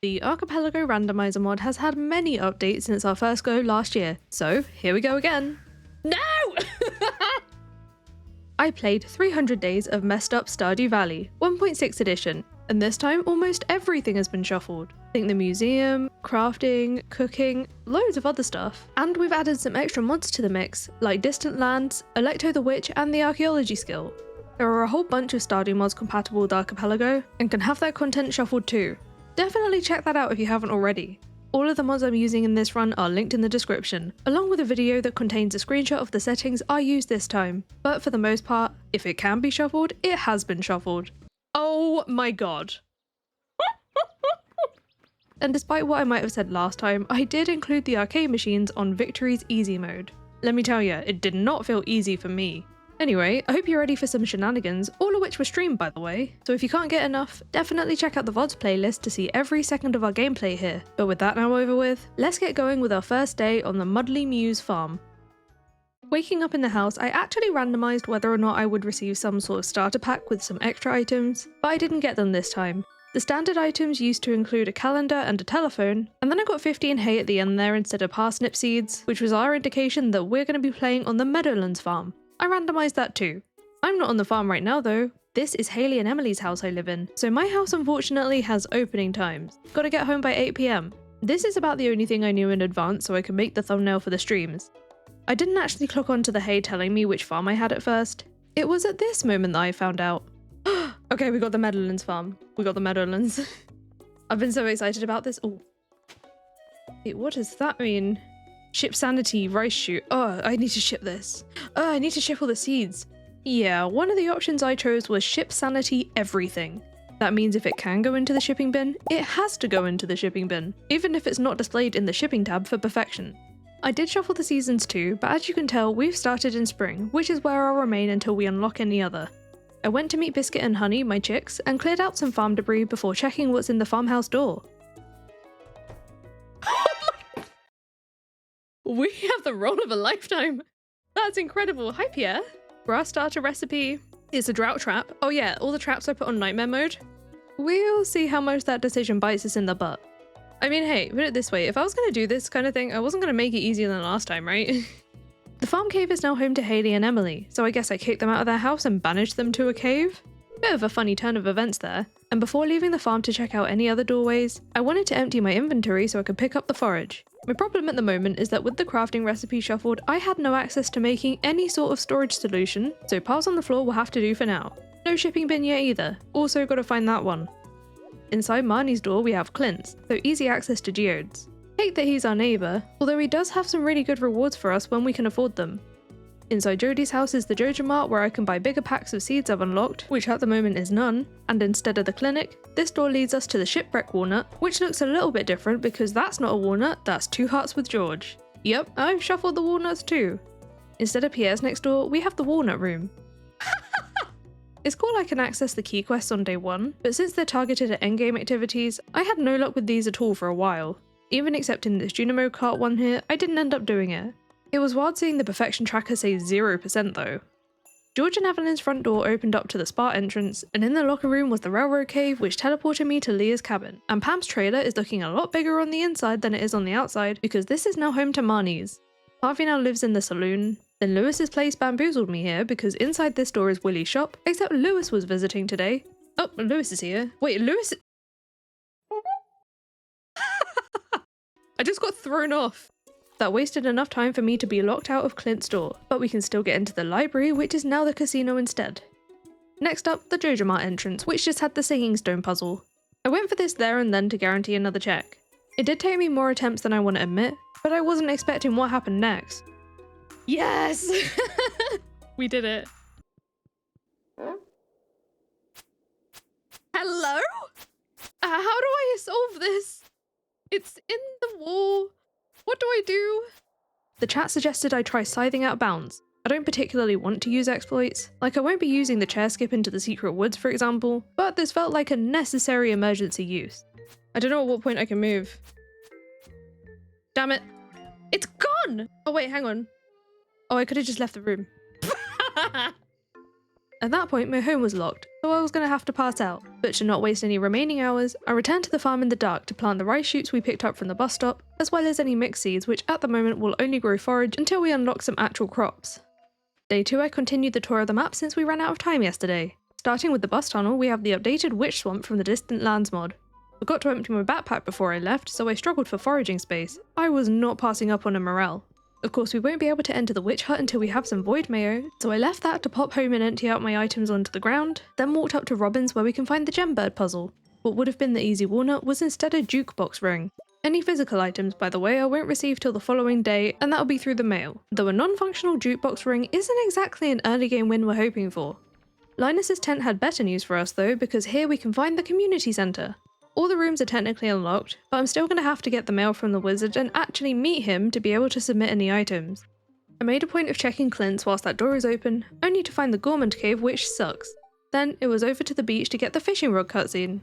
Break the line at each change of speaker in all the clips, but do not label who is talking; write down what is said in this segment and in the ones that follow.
The Archipelago Randomizer mod has had many updates since our first go last year, so here we go again. No! I played 300 days of messed up Stardew Valley, 1.6 edition, and this time almost everything has been shuffled. Think the museum, crafting, cooking, loads of other stuff. And we've added some extra mods to the mix, like Distant Lands, Electo the Witch, and the Archaeology skill. There are a whole bunch of Stardew mods compatible with Archipelago, and can have that content shuffled too. Definitely check that out if you haven't already. All of the mods I'm using in this run are linked in the description, along with a video that contains a screenshot of the settings I used this time. But for the most part, if it can be shuffled, it has been shuffled. Oh my god. And despite what I might have said last time, I did include the arcade machines on Victory's easy mode. Let me tell you, it did not feel easy for me. Anyway, I hope you're ready for some shenanigans, all of which were streamed by the way, so if you can't get enough, definitely check out the VODs playlist to see every second of our gameplay here. But with that now over with, let's get going with our first day on the Muddly Muse farm. Waking up in the house, I actually randomised whether or not I would receive some sort of starter pack with some extra items, but I didn't get them this time. The standard items used to include a calendar and a telephone, and then I got 15 hay at the end there instead of parsnip seeds, which was our indication that we're going to be playing on the Meadowlands farm. I randomised that too. I'm not on the farm right now though. This is Haley and Emily's house I live in, so my house unfortunately has opening times. Gotta get home by 8 PM. This is about the only thing I knew in advance so I could make the thumbnail for the streams. I didn't actually clock onto the hay telling me which farm I had at first. It was at this moment that I found out. Okay, we got the Meadowlands farm. We got the Meadowlands. I've been so excited about this. Oh. Wait, what does that mean? Ship sanity, rice shoot. Oh, I need to ship this. Oh, I need to ship all the seeds. Yeah, one of the options I chose was ship sanity everything. That means if it can go into the shipping bin, it has to go into the shipping bin, even if it's not displayed in the shipping tab for perfection. I did shuffle the seasons too, but as you can tell, we've started in spring, which is where I'll remain until we unlock any other. I went to meet Biscuit and Honey, my chicks, and cleared out some farm debris before checking what's in the farmhouse door. We have the roll of a lifetime. That's incredible. Hi, Pierre. Grass starter recipe is a drought trap. Oh yeah, all the traps I put on nightmare mode. We'll see how much that decision bites us in the butt. I mean, hey, put it this way. If I was going to do this kind of thing, I wasn't going to make it easier than last time, right? The farm cave is now home to Haley and Emily, so I guess I kicked them out of their house and banished them to a cave? Bit of a funny turn of events there. And before leaving the farm to check out any other doorways, I wanted to empty my inventory so I could pick up the forage. My problem at the moment is that with the crafting recipe shuffled, I had no access to making any sort of storage solution, so piles on the floor will have to do for now. No shipping bin yet either, also gotta find that one. Inside Marnie's door we have Clint's, so easy access to geodes. Take that he's our neighbour, although he does have some really good rewards for us when we can afford them. Inside Jodie's house is the Jojo Mart where I can buy bigger packs of seeds I've unlocked, which at the moment is none, and instead of the clinic, this door leads us to the Shipwreck Walnut, which looks a little bit different because that's not a walnut, that's 2 hearts with George. Yep, I've shuffled the walnuts too. Instead of Pierre's next door, we have the Walnut Room. It's cool I can access the key quests on day 1, but since they're targeted at endgame activities, I had no luck with these at all for a while. Even accepting this Junimo Kart one here, I didn't end up doing it. It was wild seeing the perfection tracker say 0% though. George and Evelyn's front door opened up to the spa entrance, and in the locker room was the railroad cave which teleported me to Leah's cabin. And Pam's trailer is looking a lot bigger on the inside than it is on the outside because this is now home to Marnie's. Harvey now lives in the saloon. Then Lewis's place bamboozled me here because inside this door is Willie's shop, except Lewis was visiting today. Oh, Lewis is here. Wait, Lewis... I just got thrown off. That wasted enough time for me to be locked out of Clint's door, but we can still get into the library, which is now the casino instead. Next up, the Jojo Mart entrance, which just had the singing stone puzzle. I went for this there and then to guarantee another check. It did take me more attempts than I want to admit, but I wasn't expecting what happened next. Yes! We did it. Hello? How do I solve this? It's in the wall. What do I do? The chat suggested I try scything out bounds. I don't particularly want to use exploits, like I won't be using the chair skip into the secret woods for example, but this felt like a necessary emergency use. I don't know at what point I can move. Damn it. It's gone! Oh wait, hang on. Oh, I could have just left the room. At that point, my home was locked, so I was going to have to pass out. But to not waste any remaining hours, I returned to the farm in the dark to plant the rice shoots we picked up from the bus stop, as well as any mixed seeds which at the moment will only grow forage until we unlock some actual crops. Day 2, I continued the tour of the map since we ran out of time yesterday. Starting with the bus tunnel, we have the updated witch swamp from the Distant Lands mod. Forgot to empty my backpack before I left, so I struggled for foraging space. I was not passing up on a Morel. Of course, we won't be able to enter the witch hut until we have some void mayo, so I left that to pop home and empty out my items onto the ground, then walked up to Robin's where we can find the gem bird puzzle. What would have been the easy walnut was instead a jukebox ring. Any physical items, by the way, I won't receive till the following day, and that'll be through the mail, though a non-functional jukebox ring isn't exactly an early game win we're hoping for. Linus's tent had better news for us though, because here we can find the community centre. All the rooms are technically unlocked, but I'm still going to have to get the mail from the wizard and actually meet him to be able to submit any items. I made a point of checking Clint's whilst that door is open, only to find the Gourmand cave, which sucks. Then it was over to the beach to get the fishing rod cutscene.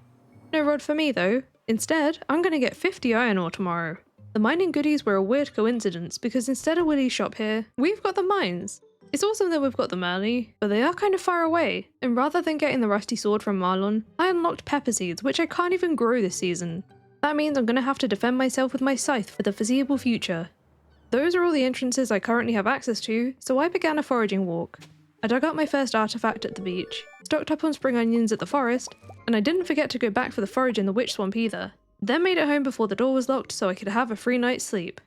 No rod for me though. Instead, I'm going to get 50 iron ore tomorrow. The mining goodies were a weird coincidence because instead of Willie's shop here, we've got the mines. It's awesome that we've got them early, but they are kind of far away, and rather than getting the rusty sword from Marlon, I unlocked pepper seeds, which I can't even grow this season. That means I'm going to have to defend myself with my scythe for the foreseeable future. Those are all the entrances I currently have access to, so I began a foraging walk. I dug up my first artifact at the beach, stocked up on spring onions at the forest, and I didn't forget to go back for the forage in the witch swamp either. Then made it home before the door was locked so I could have a free night's sleep.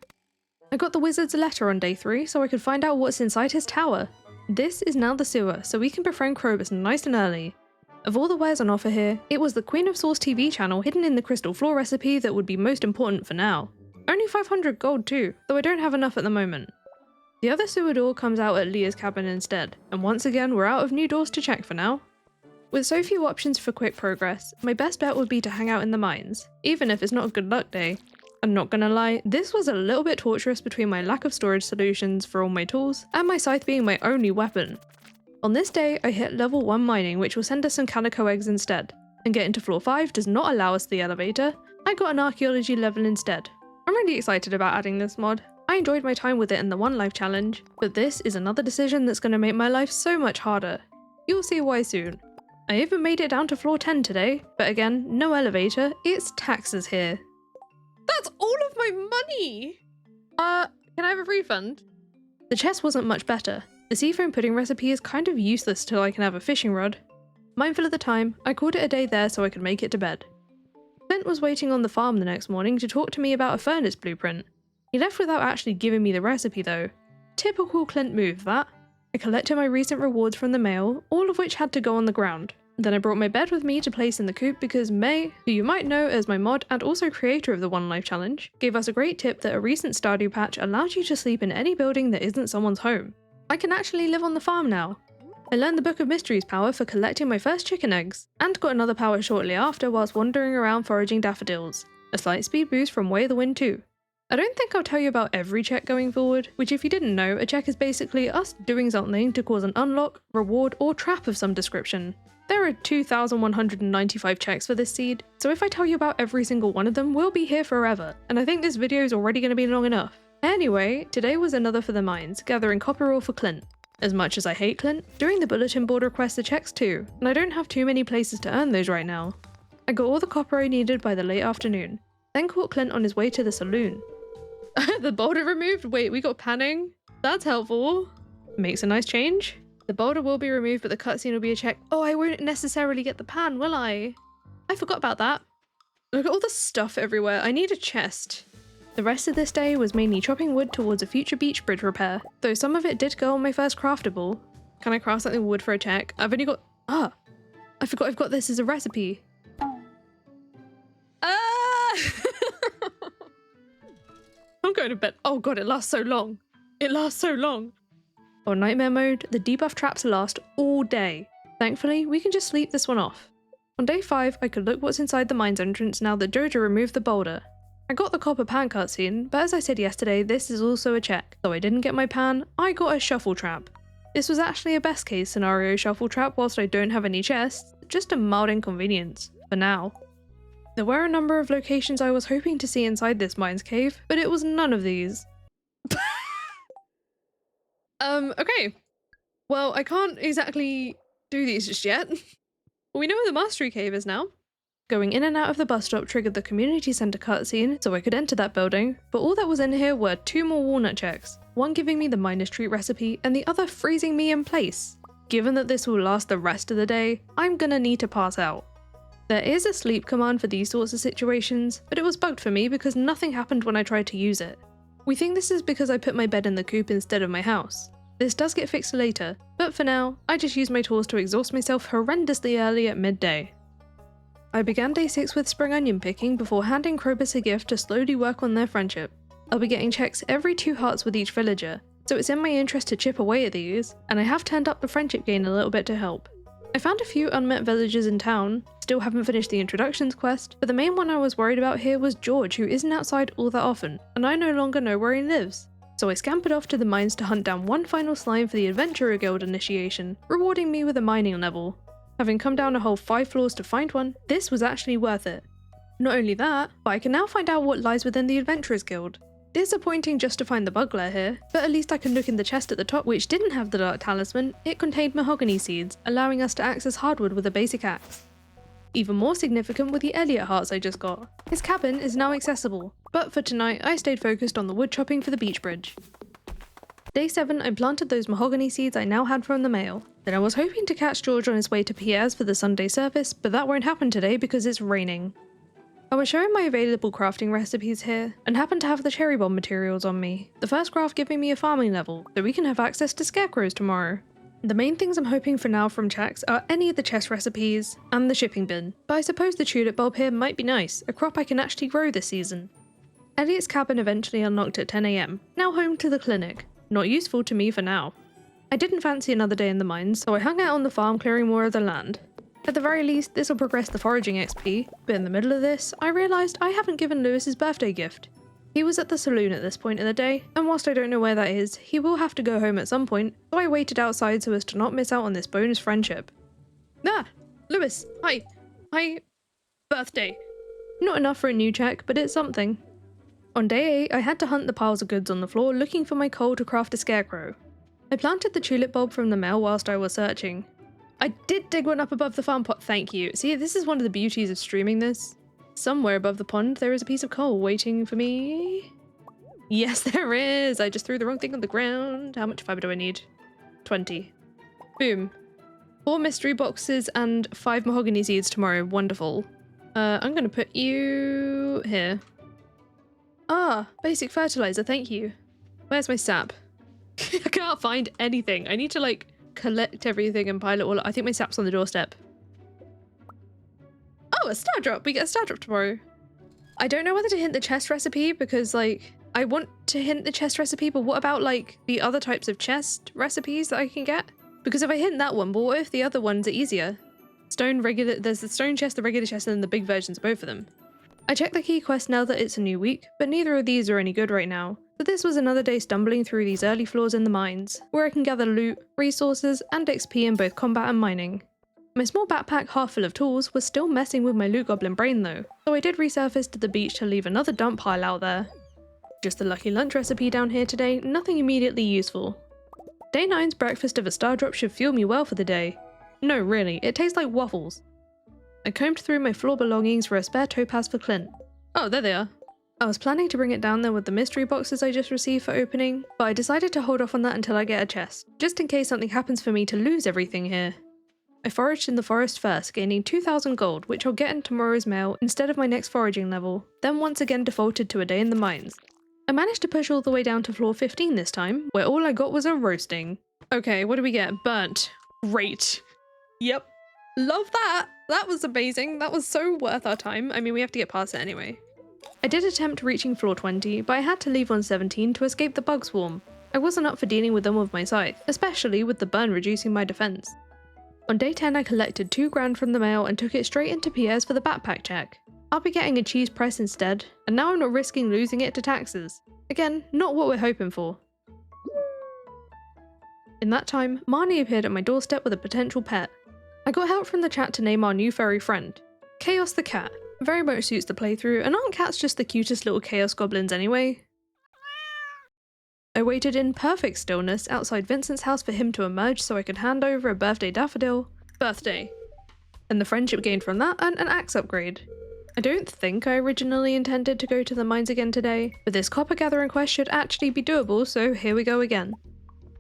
I got the wizard's letter on day 3 so I could find out what's inside his tower. This is now the sewer, so we can befriend Krobus nice and early. Of all the wares on offer here, it was the Queen of Sauce TV channel hidden in the crystal floor recipe that would be most important for now. Only 500 gold too, though I don't have enough at the moment. The other sewer door comes out at Leah's cabin instead, and once again we're out of new doors to check for now. With so few options for quick progress, my best bet would be to hang out in the mines, even if it's not a good luck day. I'm not gonna lie, this was a little bit torturous between my lack of storage solutions for all my tools, and my scythe being my only weapon. On this day, I hit level 1 mining, which will send us some calico eggs instead, and getting to floor 5 does not allow us the elevator. I got an archaeology level instead. I'm really excited about adding this mod. I enjoyed my time with it in the One Life challenge, but this is another decision that's gonna make my life so much harder. You'll see why soon. I even made it down to floor 10 today, but again, no elevator, it's taxes here. That's all of my money! Can I have a refund? The chest wasn't much better. The seafoam pudding recipe is kind of useless till I can have a fishing rod. Mindful of the time, I called it a day there so I could make it to bed. Clint was waiting on the farm the next morning to talk to me about a furnace blueprint. He left without actually giving me the recipe though. Typical Clint move, that. I collected my recent rewards from the mail, all of which had to go on the ground. Then I brought my bed with me to place in the coop because May, who you might know as my mod and also creator of the One Life challenge, gave us a great tip that a recent Stardew patch allows you to sleep in any building that isn't someone's home. I can actually live on the farm now. I learned the Book of Mysteries power for collecting my first chicken eggs, and got another power shortly after whilst wandering around foraging daffodils. A slight speed boost from Way of the Wind too. I don't think I'll tell you about every check going forward, which if you didn't know, a check is basically us doing something to cause an unlock, reward, or trap of some description. There are 2,195 checks for this seed, so if I tell you about every single one of them, we'll be here forever, and I think this video is already going to be long enough. Anyway, today was another for the mines, gathering copper ore for Clint. As much as I hate Clint, doing the bulletin board requests the checks too, and I don't have too many places to earn those right now. I got all the copper I needed by the late afternoon, then caught Clint on his way to the saloon. The boulder removed? Wait, we got panning? That's helpful. Makes a nice change. The boulder will be removed, but the cutscene will be a check. Oh, I won't necessarily get the pan, will I? I forgot about that. Look at all the stuff everywhere. I need a chest. The rest of this day was mainly chopping wood towards a future beach bridge repair, though some of it did go on my first craftable. Can I craft something with wood for a check? I've only got... I forgot I've got this as a recipe. I'm going to bed. Oh god, it lasts so long. It lasts so long. On nightmare mode, the debuff traps last all day. Thankfully, we can just sleep this one off. On day 5, I could look what's inside the mines entrance now that Jojo removed the boulder. I got the copper pan cutscene, but as I said yesterday, this is also a check. Though I didn't get my pan, I got a shuffle trap. This was actually a best case scenario shuffle trap whilst I don't have any chests, just a mild inconvenience, for now. There were a number of locations I was hoping to see inside this mines cave, but it was none of these. Okay. Well, I can't exactly do these just yet. We know where the Mastery Cave is now. Going in and out of the bus stop triggered the community center cutscene, so I could enter that building, but all that was in here were 2 more walnut checks, one giving me the minus treat recipe and the other freezing me in place. Given that this will last the rest of the day, I'm gonna need to pass out. There is a sleep command for these sorts of situations, but it was bugged for me because nothing happened when I tried to use it. We think this is because I put my bed in the coop instead of my house. This does get fixed later, but for now, I just use my tools to exhaust myself horrendously early at midday. I began day 6 with spring onion picking before handing Krobus a gift to slowly work on their friendship. I'll be getting checks every 2 hearts with each villager, so it's in my interest to chip away at these, and I have turned up the friendship gain a little bit to help. I found a few unmet villagers in town, still haven't finished the introductions quest, but the main one I was worried about here was George, who isn't outside all that often, and I no longer know where he lives. So I scampered off to the mines to hunt down one final slime for the Adventurer Guild initiation, rewarding me with a mining level. Having come down a whole 5 floors to find one, this was actually worth it. Not only that, but I can now find out what lies within the Adventurers Guild. Disappointing just to find the bugler here, but at least I can look in the chest at the top which didn't have the dark talisman. It contained mahogany seeds, allowing us to access hardwood with a basic axe. Even more significant were the Elliot hearts I just got. His cabin is now accessible, but for tonight I stayed focused on the wood chopping for the beach bridge. Day 7 I planted those mahogany seeds I now had from the mail. Then I was hoping to catch George on his way to Pierre's for the Sunday service, but that won't happen today because it's raining. I was showing my available crafting recipes here, and happened to have the cherry bomb materials on me, the first craft giving me a farming level, so we can have access to scarecrows tomorrow. The main things I'm hoping for now from checks are any of the chest recipes, and the shipping bin, but I suppose the tulip bulb here might be nice, a crop I can actually grow this season. Elliot's cabin eventually unlocked at 10 AM, now home to the clinic, not useful to me for now. I didn't fancy another day in the mines, so I hung out on the farm clearing more of the land. At the very least, this will progress the foraging XP, but in the middle of this, I realised I haven't given Lewis his birthday gift. He was at the saloon at this point in the day, and whilst I don't know where that is, he will have to go home at some point, so I waited outside so as to not miss out on this bonus friendship. Ah! Lewis! Hi! Hi! Birthday! Not enough for a new check, but it's something. On day 8, I had to hunt the piles of goods on the floor looking for my coal to craft a scarecrow. I planted the tulip bulb from the mail whilst I was searching. I did dig one up above the farm pot, thank you. See, this is one of the beauties of streaming this. Somewhere above the pond there is a piece of coal waiting for me. Yes, there is! I just threw the wrong thing on the ground. How much fibre do I need? 20. Boom. 4 mystery boxes and 5 mahogany seeds tomorrow. Wonderful. I'm gonna put you here. Ah, basic fertilizer, thank you. Where's my sap? I can't find anything. I need to like collect everything and pile it all up. I think my sap's on the doorstep. Oh, a star drop! We get a star drop tomorrow. I don't know whether to hint the chest recipe because like I want to hint the chest recipe, but what about like the other types of chest recipes that I can get? Because if I hint that one, but what if the other ones are easier? There's the stone chest, the regular chest, and then the big versions of both of them. I checked the key quest now that it's a new week, but neither of these are any good right now. So this was another day stumbling through these early floors in the mines, where I can gather loot, resources, and XP in both combat and mining. My small backpack half full of tools was still messing with my loot goblin brain though, so I did resurface to the beach to leave another dump pile out there. Just a lucky lunch recipe down here today, nothing immediately useful. Day 9's breakfast of a star drop should fuel me well for the day. No, really, it tastes like waffles. I combed through my floor belongings for a spare topaz for Clint. Oh, there they are. I was planning to bring it down there with the mystery boxes I just received for opening, but I decided to hold off on that until I get a chest, just in case something happens for me to lose everything here. I foraged in the forest first, gaining 2,000 gold, which I'll get in tomorrow's mail instead of my next foraging level, then once again defaulted to a day in the mines. I managed to push all the way down to floor 15 this time, where all I got was a roasting. Okay, what do we get? Burnt. Great. Yep. Love that! That was amazing. That was so worth our time. I mean, we have to get past it anyway. I did attempt reaching floor 20, but I had to leave on 17 to escape the bug swarm. I wasn't up for dealing with them with my scythe, especially with the burn reducing my defense. On day 10 I collected 2 grand from the mail and took it straight into Pierre's for the backpack check. I'll be getting a cheese press instead, and now I'm not risking losing it to taxes. Again, not what we're hoping for. In that time, Marnie appeared at my doorstep with a potential pet. I got help from the chat to name our new furry friend. Chaos the cat. Very much suits the playthrough, and aren't cats just the cutest little chaos goblins anyway? I waited in perfect stillness outside Vincent's house for him to emerge so I could hand over a birthday daffodil, birthday. And the friendship gained from that and an axe upgrade. I don't think I originally intended to go to the mines again today, but this copper gathering quest should actually be doable, so here we go again.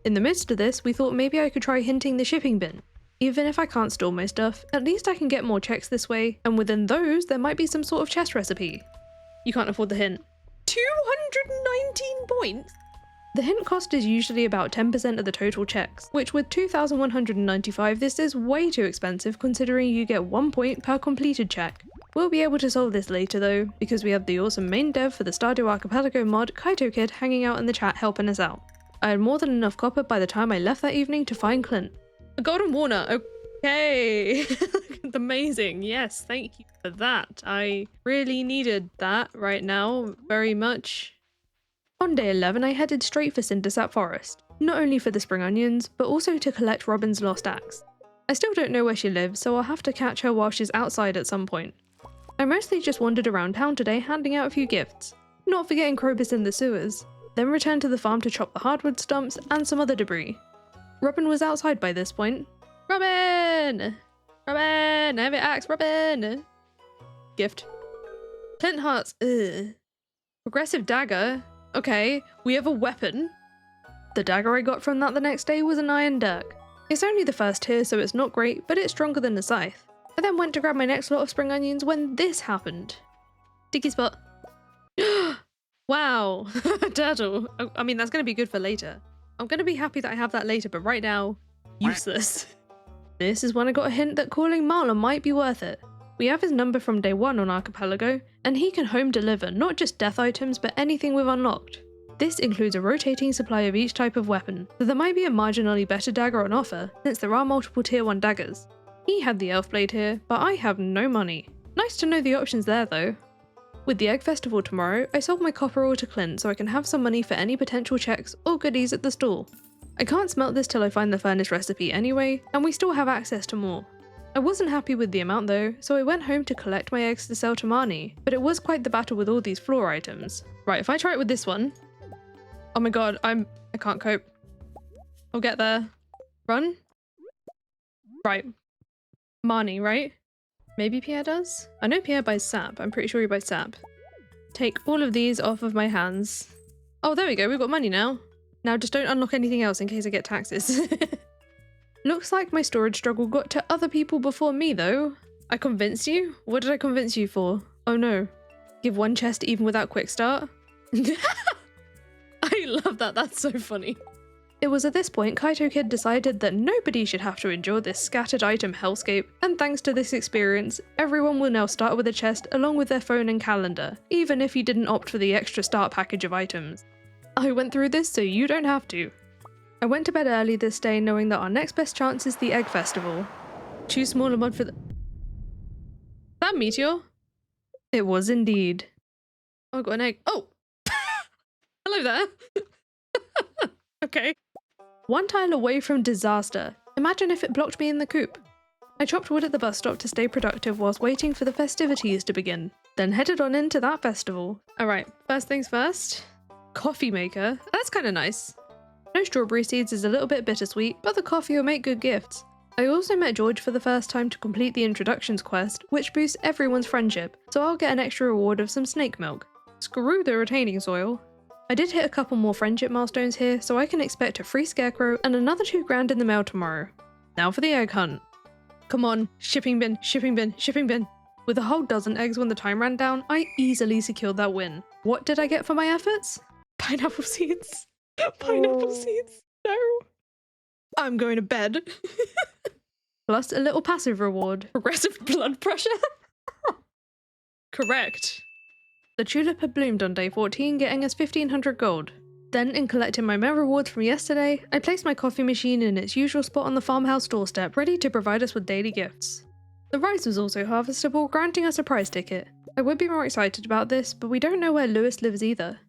In the midst of this, we thought maybe I could try hinting the shipping bin. Even if I can't store my stuff, at least I can get more checks this way, and within those, there might be some sort of chest recipe. You can't afford the hint. 219 points? The hint cost is usually about 10% of the total checks, which with 2,195 this is way too expensive considering you get 1 point per completed check. We'll be able to solve this later though, because we have the awesome main dev for the Stardew Archipelago mod, Kaito Kid, hanging out in the chat helping us out. I had more than enough copper by the time I left that evening to find Clint. A golden walnut, okay. Amazing, yes, thank you for that. I really needed that right now, very much. On day 11 I headed straight for Cindersap Forest, not only for the spring onions, but also to collect Robin's lost axe. I still don't know where she lives, so I'll have to catch her while she's outside at some point. I mostly just wandered around town today handing out a few gifts, not forgetting Krobus in the sewers, then returned to the farm to chop the hardwood stumps and some other debris. Robin was outside by this point. Robin! Robin! I have your axe, Robin! Gift. Flint hearts, ugh. Progressive dagger. Okay, we have a weapon. The dagger I got from that the next day was an iron dirk. It's only the first tier, so it's not great, but it's stronger than the scythe. I then went to grab my next lot of spring onions when this happened. Dicky spot. Wow, turtle. I mean, that's going to be good for later. I'm going to be happy that I have that later, but right now, useless. This is when I got a hint that calling Marlon might be worth it. We have his number from day 1 on Archipelago, and he can home deliver not just death items, but anything we've unlocked. This includes a rotating supply of each type of weapon, so there might be a marginally better dagger on offer, since there are multiple tier 1 daggers. He had the elf blade here, but I have no money. Nice to know the options there though. With the egg festival tomorrow, I sold my copper ore to Clint so I can have some money for any potential checks or goodies at the stall. I can't smelt this till I find the furnace recipe anyway, and we still have access to more. I wasn't happy with the amount though, so I went home to collect my eggs to sell to Marnie, but it was quite the battle with all these floor items. Right, if I try it with this one... Oh my god, I can't cope. I'll get there. Run? Right. Marnie, right? Maybe Pierre does? I know Pierre buys sap. I'm pretty sure he buys sap. Take all of these off of my hands. Oh, there we go. We've got money now. Now just don't unlock anything else in case I get taxes. Looks like my storage struggle got to other people before me though. I convinced you? What did I convince you for? Oh no. Give one chest even without quick start? I love that. That's so funny. It was at this point Kaito Kid decided that nobody should have to endure this scattered item hellscape, and thanks to this experience, everyone will now start with a chest along with their phone and calendar, even if you didn't opt for the extra start package of items. I went through this so you don't have to. I went to bed early this day knowing that our next best chance is the egg festival. Choose smaller mod for the... That meteor? It was indeed. Oh, I got an egg. Oh! Hello there. Okay. One tile away from disaster. Imagine if it blocked me in the coop. I chopped wood at the bus stop to stay productive whilst waiting for the festivities to begin, then headed on into that festival. Alright, first things first. Coffee maker. That's kind of nice. No strawberry seeds is a little bit bittersweet, but the coffee will make good gifts. I also met George for the first time to complete the introductions quest, which boosts everyone's friendship, so I'll get an extra reward of some snake milk. Screw the retaining soil. I did hit a couple more friendship milestones here, so I can expect a free Scarecrow and another 2 grand in the mail tomorrow. Now for the egg hunt. Come on, shipping bin, shipping bin, shipping bin. With a whole dozen eggs when the time ran down, I easily secured that win. What did I get for my efforts? Pineapple seeds. Pineapple seeds. No. I'm going to bed. Plus a little passive reward. Progressive blood pressure? Correct. The tulip had bloomed on day 14, getting us 1500 gold. Then, in collecting my mail rewards from yesterday, I placed my coffee machine in its usual spot on the farmhouse doorstep, ready to provide us with daily gifts. The rice was also harvestable, granting us a prize ticket. I would be more excited about this, but we don't know where Lewis lives either.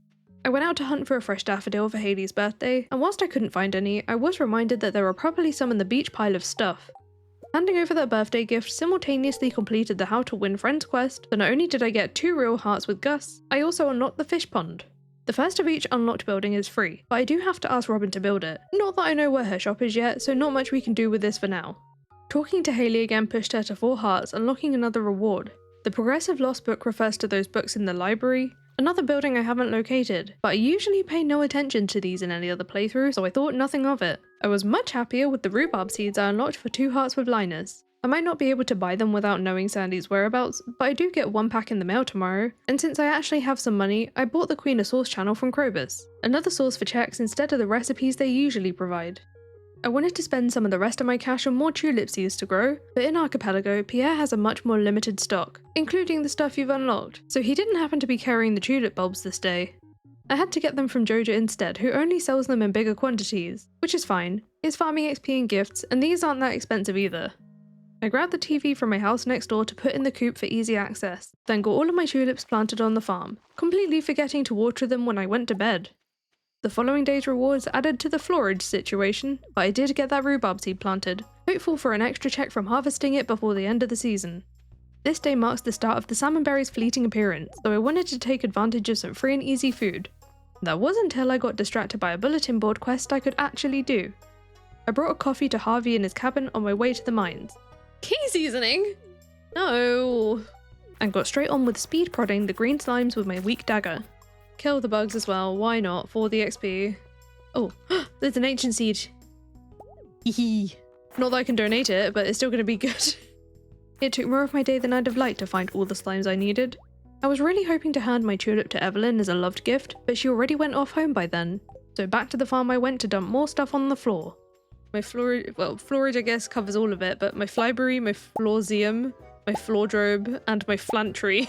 I went out to hunt for a fresh daffodil for Haley's birthday, and whilst I couldn't find any, I was reminded that there were probably some in the beach pile of stuff. Handing over that birthday gift simultaneously completed the How to Win Friends quest, so not only did I get 2 real hearts with Gus, I also unlocked the fish pond. The first of each unlocked building is free, but I do have to ask Robin to build it. Not that I know where her shop is yet, so not much we can do with this for now. Talking to Haley again pushed her to 4 hearts, unlocking another reward. The Progressive Lost book refers to those books in the library, another building I haven't located, but I usually pay no attention to these in any other playthrough, so I thought nothing of it. I was much happier with the rhubarb seeds I unlocked for 2 hearts with Linus. I might not be able to buy them without knowing Sandy's whereabouts, but I do get 1 pack in the mail tomorrow, and since I actually have some money, I bought the Queen of Sauce channel from Krobus, another source for checks instead of the recipes they usually provide. I wanted to spend some of the rest of my cash on more tulip seeds to grow, but in Archipelago, Pierre has a much more limited stock, including the stuff you've unlocked, so he didn't happen to be carrying the tulip bulbs this day. I had to get them from Joja instead, who only sells them in bigger quantities, which is fine. It's farming XP and gifts, and these aren't that expensive either. I grabbed the TV from my house next door to put in the coop for easy access, then got all of my tulips planted on the farm, completely forgetting to water them when I went to bed. The following day's rewards added to the florage situation, but I did get that rhubarb seed planted, hopeful for an extra check from harvesting it before the end of the season. This day marks the start of the salmonberry's fleeting appearance, so I wanted to take advantage of some free and easy food. That wasn't until I got distracted by a bulletin board quest I could actually do. I brought a coffee to Harvey in his cabin on my way to the mines. Key seasoning? No. And got straight on with speed prodding the green slimes with my weak dagger. Kill the bugs as well, why not, for the XP. Oh, there's an ancient seed. Hehe. Not that I can donate it, but it's still gonna be good. It took more of my day than I'd have liked to find all the slimes I needed. I was really hoping to hand my tulip to Evelyn as a loved gift, but she already went off home by then. So back to the farm I went to dump more stuff on the floor. My florage I guess covers all of it, but my flyberry, my florzium, my floordrobe, and my flantry.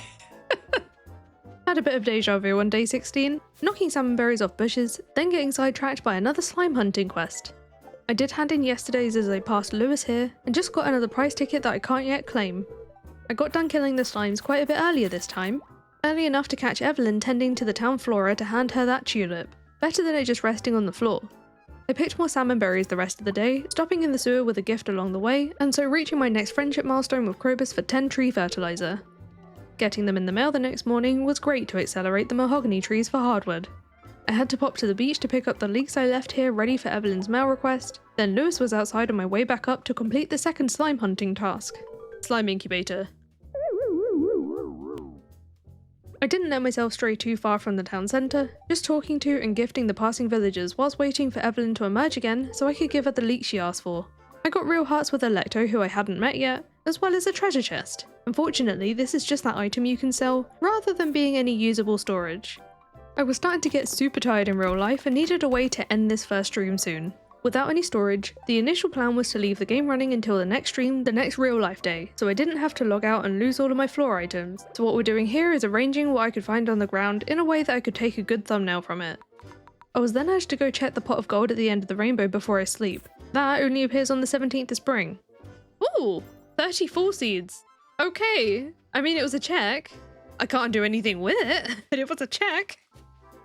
Had a bit of deja vu on day 16, knocking salmonberries off bushes, then getting sidetracked by another slime hunting quest. I did hand in yesterday's as I passed Lewis here, and just got another prize ticket that I can't yet claim. I got done killing the slimes quite a bit earlier this time, early enough to catch Evelyn tending to the town flora to hand her that tulip, better than it just resting on the floor. I picked more salmonberries the rest of the day, stopping in the sewer with a gift along the way, and so reaching my next friendship milestone with Krobus for 10 tree fertilizer. Getting them in the mail the next morning was great to accelerate the mahogany trees for hardwood. I had to pop to the beach to pick up the leeks I left here ready for Evelyn's mail request, then Lewis was outside on my way back up to complete the second slime hunting task. Slime incubator. I didn't let myself stray too far from the town centre, just talking to and gifting the passing villagers whilst waiting for Evelyn to emerge again so I could give her the leek she asked for. I got real hearts with Electo, who I hadn't met yet, as well as a treasure chest. Unfortunately, this is just that item you can sell, rather than being any usable storage. I was starting to get super tired in real life and needed a way to end this first stream soon. Without any storage, the initial plan was to leave the game running until the next stream, the next real life day, so I didn't have to log out and lose all of my floor items. So what we're doing here is arranging what I could find on the ground in a way that I could take a good thumbnail from it. I was then urged to go check the pot of gold at the end of the rainbow before I sleep. That only appears on the 17th of spring. Ooh, 34 seeds. Okay, I mean it was a check. I can't do anything with it, but it was a check.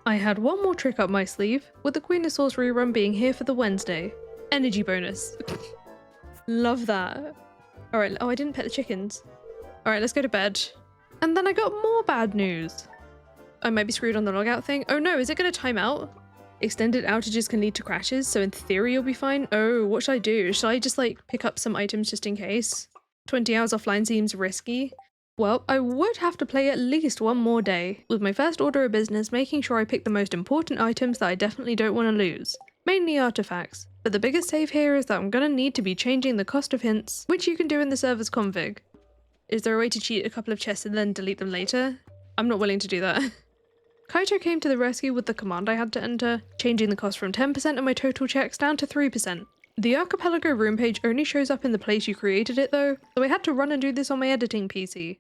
I had one more trick up my sleeve, with the Queen of Sauce rerun being here for the Wednesday. Energy bonus. Love that. Alright, oh I didn't pet the chickens. Alright, let's go to bed. And then I got more bad news. I might be screwed on the logout thing. Oh no, is it going to time out? Extended outages can lead to crashes, so in theory you'll be fine. Oh, what should I do? Should I just like pick up some items just in case? 20 hours offline seems risky. Well, I would have to play at least one more day, with my first order of business making sure I pick the most important items that I definitely don't want to lose. Mainly artifacts, but the biggest save here is that I'm gonna need to be changing the cost of hints, which you can do in the server's config. Is there a way to cheat a couple of chests and then delete them later? I'm not willing to do that. Kaito came to the rescue with the command I had to enter, changing the cost from 10% of my total checks down to 3%. The Archipelago room page only shows up in the place you created it though, so I had to run and do this on my editing PC.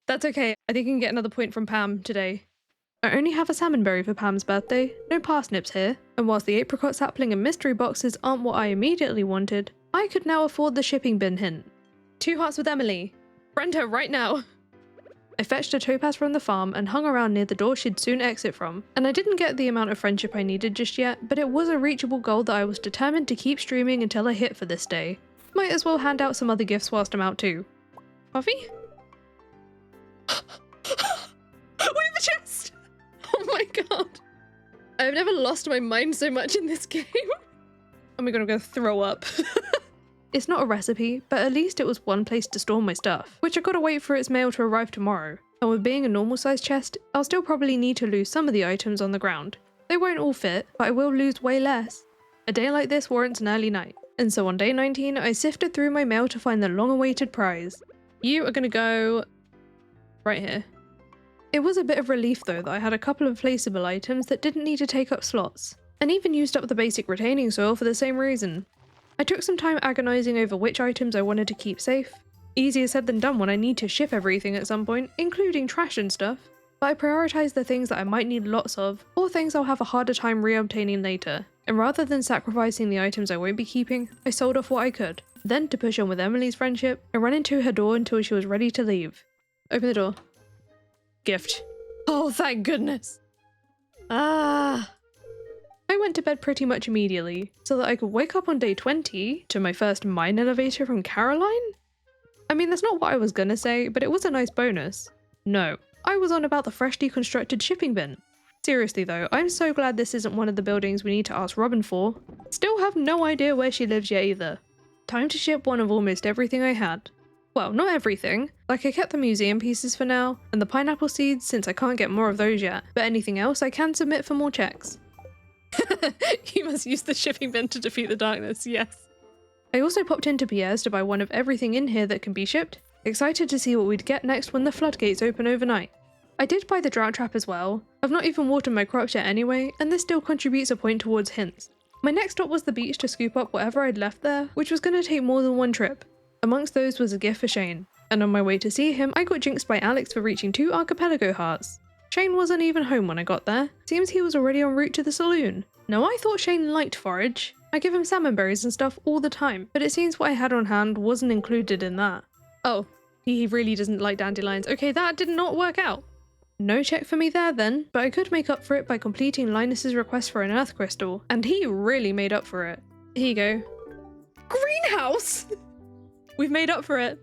That's okay, I think I can get another point from Pam today. I only have a salmonberry for Pam's birthday, no parsnips here, and whilst the apricot sapling and mystery boxes aren't what I immediately wanted, I could now afford the shipping bin hint. 2 hearts with Emily. Friend her right now. I fetched a topaz from the farm and hung around near the door she'd soon exit from, and I didn't get the amount of friendship I needed just yet, but it was a reachable goal that I was determined to keep streaming until I hit for this day. Might as well hand out some other gifts whilst I'm out too. Coffee? my god. I've never lost my mind so much in this game. Oh my god, I'm gonna throw up. It's not a recipe, but at least it was one place to store my stuff, which I gotta wait for its mail to arrive tomorrow. And with being a normal sized chest, I'll still probably need to lose some of the items on the ground. They won't all fit, but I will lose way less. A day like this warrants an early night. And so on day 19, I sifted through my mail to find the long-awaited prize. You are gonna go right here. It was a bit of relief though that I had a couple of placeable items that didn't need to take up slots, and even used up the basic retaining soil for the same reason. I took some time agonizing over which items I wanted to keep safe. Easier said than done when I need to ship everything at some point, including trash and stuff. But I prioritized the things that I might need lots of, or things I'll have a harder time re-obtaining later. And rather than sacrificing the items I won't be keeping, I sold off what I could. Then, to push on with Emily's friendship, I ran into her door until she was ready to leave. Open the door. Gift. Oh, thank goodness. I went to bed pretty much immediately, so that I could wake up on day 20 to my first mine elevator from Caroline? I mean, that's not what I was gonna say, but it was a nice bonus. No, I was on about the fresh deconstructed shipping bin. Seriously though, I'm so glad this isn't one of the buildings we need to ask Robin for. Still have no idea where she lives yet either. Time to ship one of almost everything I had. Well, not everything. Like I kept the museum pieces for now, and the pineapple seeds since I can't get more of those yet, but anything else I can submit for more checks. You must use the shipping bin to defeat the darkness, yes. I also popped into Pierre's to buy one of everything in here that can be shipped, excited to see what we'd get next when the floodgates open overnight. I did buy the drought trap as well. I've not even watered my crops yet anyway, and this still contributes a point towards hints. My next stop was the beach to scoop up whatever I'd left there, which was going to take more than one trip. Amongst those was a gift for Shane, and on my way to see him I got jinxed by Alex for reaching 2 Archipelago hearts. Shane wasn't even home when I got there. Seems he was already en route to the saloon. Now I thought Shane liked forage. I give him salmon berries and stuff all the time, but it seems what I had on hand wasn't included in that. Oh, he really doesn't like dandelions. Okay, that did not work out. No check for me there then, but I could make up for it by completing Linus's request for an earth crystal, and he really made up for it. Here you go. Greenhouse! We've made up for it.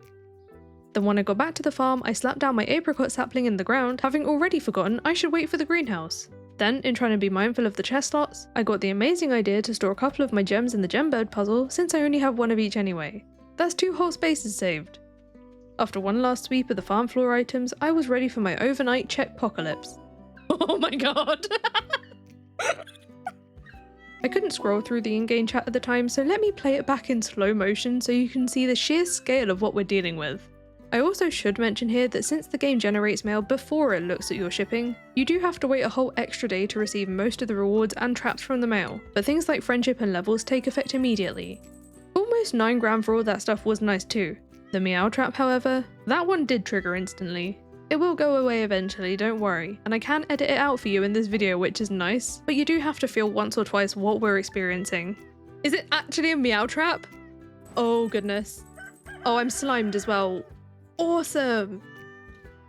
Then when I got back to the farm, I slapped down my apricot sapling in the ground, having already forgotten I should wait for the greenhouse. Then, in trying to be mindful of the chest slots, I got the amazing idea to store a couple of my gems in the gembird puzzle since I only have one of each anyway. That's 2 whole spaces saved. After one last sweep of the farm floor items, I was ready for my overnight check-pocalypse. Oh my god! I couldn't scroll through the in-game chat at the time, so let me play it back in slow motion so you can see the sheer scale of what we're dealing with. I also should mention here that since the game generates mail before it looks at your shipping, you do have to wait a whole extra day to receive most of the rewards and traps from the mail, but things like friendship and levels take effect immediately. Almost 9 grand for all that stuff was nice too. The meow trap, however, that one did trigger instantly. It will go away eventually, don't worry, and I can edit it out for you in this video, which is nice, but you do have to feel once or twice what we're experiencing. Is it actually a meow trap? Oh goodness. Oh, I'm slimed as well. Awesome!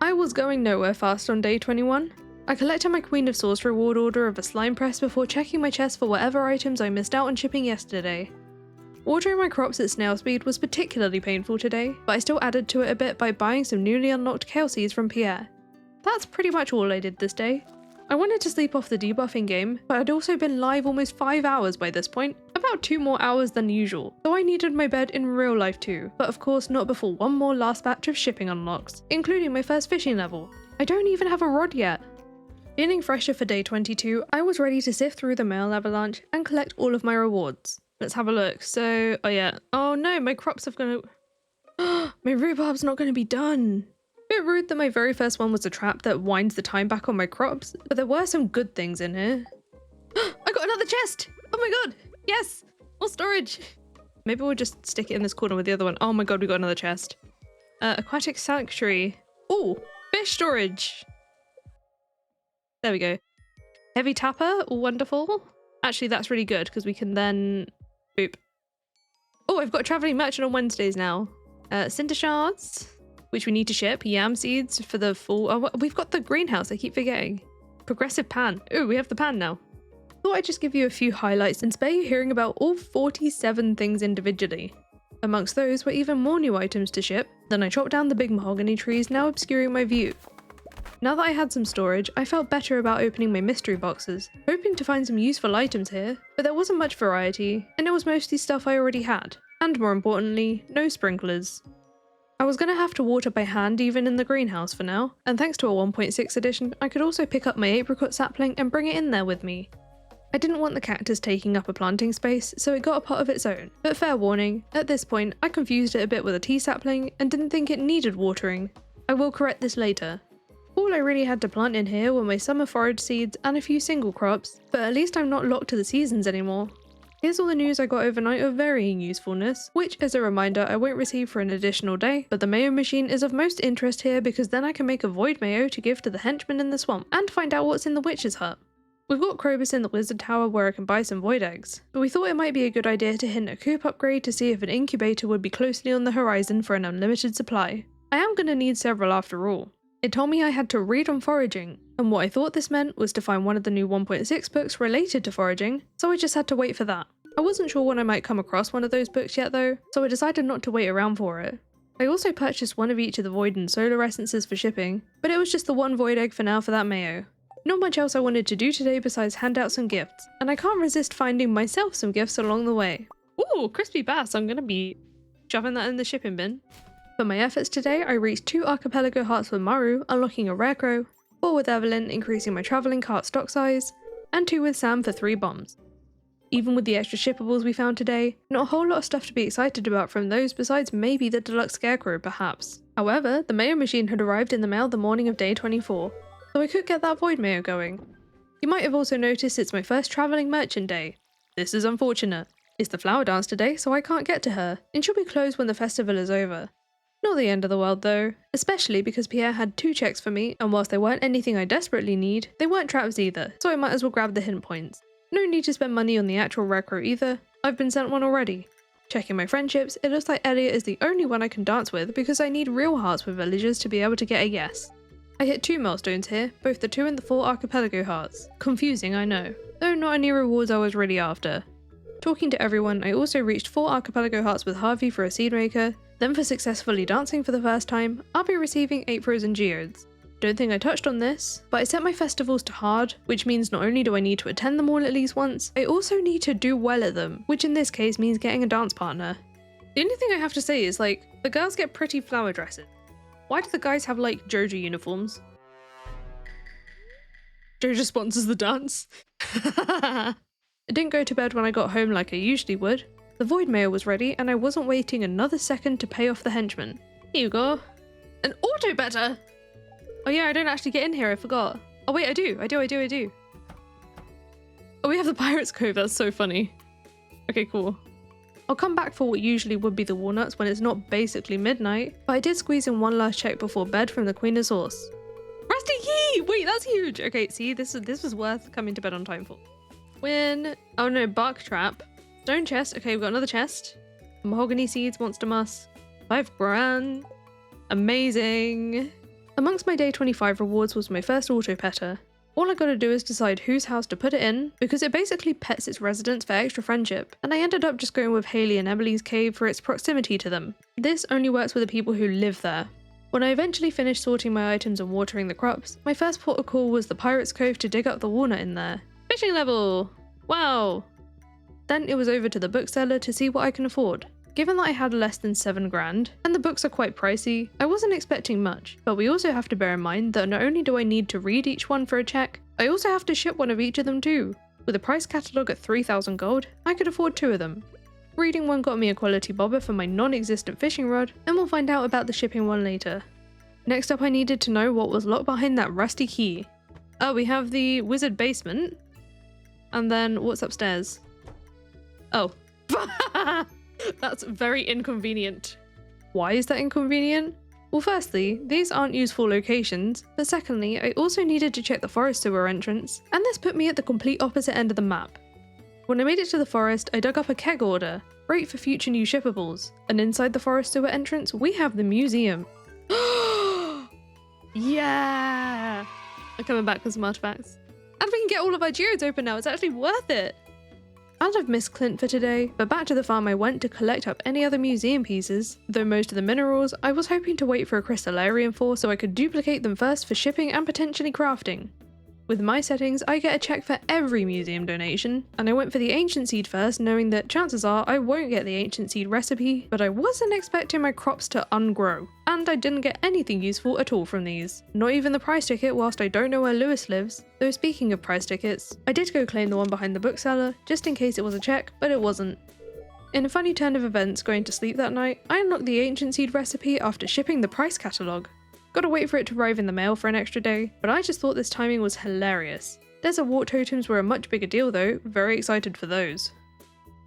I was going nowhere fast on day 21. I collected my Queen of Swords reward order of a slime press before checking my chest for whatever items I missed out on shipping yesterday. Watering my crops at snail speed was particularly painful today, but I still added to it a bit by buying some newly unlocked kale seeds from Pierre. That's pretty much all I did this day. I wanted to sleep off the debuff in game, but I'd also been live almost 5 hours by this point, about 2 more hours than usual, so I needed my bed in real life too, but of course not before one more last batch of shipping unlocks, including my first fishing level. I don't even have a rod yet. Feeling fresher for day 22, I was ready to sift through the mail avalanche and collect all of my rewards. Let's have a look. So, oh yeah. Oh no, my crops have gonna... my rhubarb's not gonna be done. Bit rude that my very first one was a trap that winds the time back on my crops, but there were some good things in here. I got another chest! Oh my god! Yes! More storage! Maybe we'll just stick it in this corner with the other one. Oh my god, we got another chest. Aquatic sanctuary. Oh, fish storage! There we go. Heavy tapper, wonderful. Actually, that's really good because we can then... boop. Oh, I've got a traveling merchant on Wednesdays now. Cinder shards, which we need to ship. Yam seeds for the full... oh, we've got the greenhouse, I keep forgetting. Progressive pan. Ooh, we have the pan now. Thought I'd just give you a few highlights and spare you hearing about all 47 things individually. Amongst those were even more new items to ship. Then I chopped down the big mahogany trees now obscuring my view. Now that I had some storage, I felt better about opening my mystery boxes, hoping to find some useful items here, but there wasn't much variety, and it was mostly stuff I already had, and more importantly, no sprinklers. I was going to have to water by hand even in the greenhouse for now, and thanks to a 1.6 edition, I could also pick up my apricot sapling and bring it in there with me. I didn't want the cactus taking up a planting space, so it got a pot of its own, but fair warning, at this point I confused it a bit with a tea sapling and didn't think it needed watering. I will correct this later. All I really had to plant in here were my summer forage seeds and a few single crops, but at least I'm not locked to the seasons anymore. Here's all the news I got overnight of varying usefulness, which as a reminder I won't receive for an additional day, but the mayo machine is of most interest here because then I can make a void mayo to give to the henchmen in the swamp, and find out what's in the witch's hut. We've got Krobus in the wizard tower where I can buy some void eggs, but we thought it might be a good idea to hint a coop upgrade to see if an incubator would be closely on the horizon for an unlimited supply. I am going to need several after all. It told me I had to read on foraging, and what I thought this meant was to find one of the new 1.6 books related to foraging, so I just had to wait for that. I wasn't sure when I might come across one of those books yet though, so I decided not to wait around for it. I also purchased one of each of the void and solar essences for shipping, but it was just the one void egg for now for that mayo. Not much else I wanted to do today besides hand out some gifts, and I can't resist finding myself some gifts along the way. Ooh, crispy bass, I'm gonna be shoving that in the shipping bin. For my efforts today, I reached 2 Archipelago hearts with Maru, unlocking a Scarecrow, 4 with Evelyn, increasing my travelling cart stock size, and 2 with Sam for 3 bombs. Even with the extra shippables we found today, not a whole lot of stuff to be excited about from those besides maybe the deluxe Scarecrow perhaps. However, the mayo machine had arrived in the mail the morning of day 24, so I could get that void mayo going. You might have also noticed it's my first travelling merchant day. This is unfortunate. It's the flower dance today, so I can't get to her, and she'll be closed when the festival is over. Not the end of the world though, especially because Pierre had 2 checks for me, and whilst they weren't anything I desperately need, they weren't traps either, so I might as well grab the hint points. No need to spend money on the actual Scarecrow either, I've been sent one already. Checking my friendships, it looks like Elliot is the only one I can dance with because I need real hearts with villagers to be able to get a yes. I hit 2 milestones here, both the 2 and the 4 Archipelago hearts. Confusing, I know, though not any rewards I was really after. Talking to everyone, I also reached 4 Archipelago hearts with Harvey for a seed maker, then for successfully dancing for the first time, I'll be receiving 8 frozen geodes. Don't think I touched on this, but I set my festivals to hard, which means not only do I need to attend them all at least once, I also need to do well at them, which in this case means getting a dance partner. The only thing I have to say is like, the girls get pretty flower dresses. Why do the guys have like JoJo uniforms? JoJo sponsors the dance. I didn't go to bed when I got home like I usually would. The void mail was ready and I wasn't waiting another second to pay off the henchman. Here you go. An auto better! Oh yeah, I don't actually get in here, I forgot. Oh wait, I do. Oh, we have the Pirate's Cove, that's so funny. Okay, cool. I'll come back for what usually would be the walnuts when it's not basically midnight, but I did squeeze in one last check before bed from the Queen of Sauce. Rusty key! Wait, that's huge! Okay, see, this was worth coming to bed on time for. Win. Oh no, bark trap. Stone chest. Okay, we've got another chest. Mahogany seeds, monster muss. 5 grand. Amazing. Amongst my day 25 rewards was my first auto petter. All I gotta do is decide whose house to put it in, because it basically pets its residents for extra friendship, and I ended up just going with Haley and Emily's cave for its proximity to them. This only works with the people who live there. When I eventually finished sorting my items and watering the crops, my first port of call was the Pirate's Cove to dig up the walnut in there. Fishing level! Wow! Then it was over to the bookseller to see what I can afford. Given that I had less than 7 grand, and the books are quite pricey, I wasn't expecting much, but we also have to bear in mind that not only do I need to read each one for a check, I also have to ship one of each of them too. With a price catalogue at 3,000 gold, I could afford 2 of them. Reading one got me a quality bobber for my non-existent fishing rod, and we'll find out about the shipping one later. Next up I needed to know what was locked behind that rusty key. Oh, we have the wizard basement, and then what's upstairs? Oh. That's very inconvenient. Why is that inconvenient? Well, firstly, these aren't useful locations, but secondly, I also needed to check the forest sewer entrance, and this put me at the complete opposite end of the map. When I made it to the forest, I dug up a keg order, great for future new shippables, and inside the forest sewer entrance, we have the museum. Yeah! I'm coming back with some artifacts. And we can get all of our geodes open now, it's actually worth it! And I've missed Clint for today, but back to the farm I went to collect up any other museum pieces, though most of the minerals I was hoping to wait for a Crystalarium for so I could duplicate them first for shipping and potentially crafting. With my settings, I get a check for every museum donation, and I went for the ancient seed first, knowing that chances are I won't get the ancient seed recipe, but I wasn't expecting my crops to ungrow, and I didn't get anything useful at all from these. Not even the prize ticket whilst I don't know where Lewis lives, though speaking of prize tickets, I did go claim the one behind the bookseller, just in case it was a check, but it wasn't. In a funny turn of events going to sleep that night, I unlocked the ancient seed recipe after shipping the price catalogue. Gotta wait for it to arrive in the mail for an extra day, but I just thought this timing was hilarious. Desert wart totems were a much bigger deal though, very excited for those.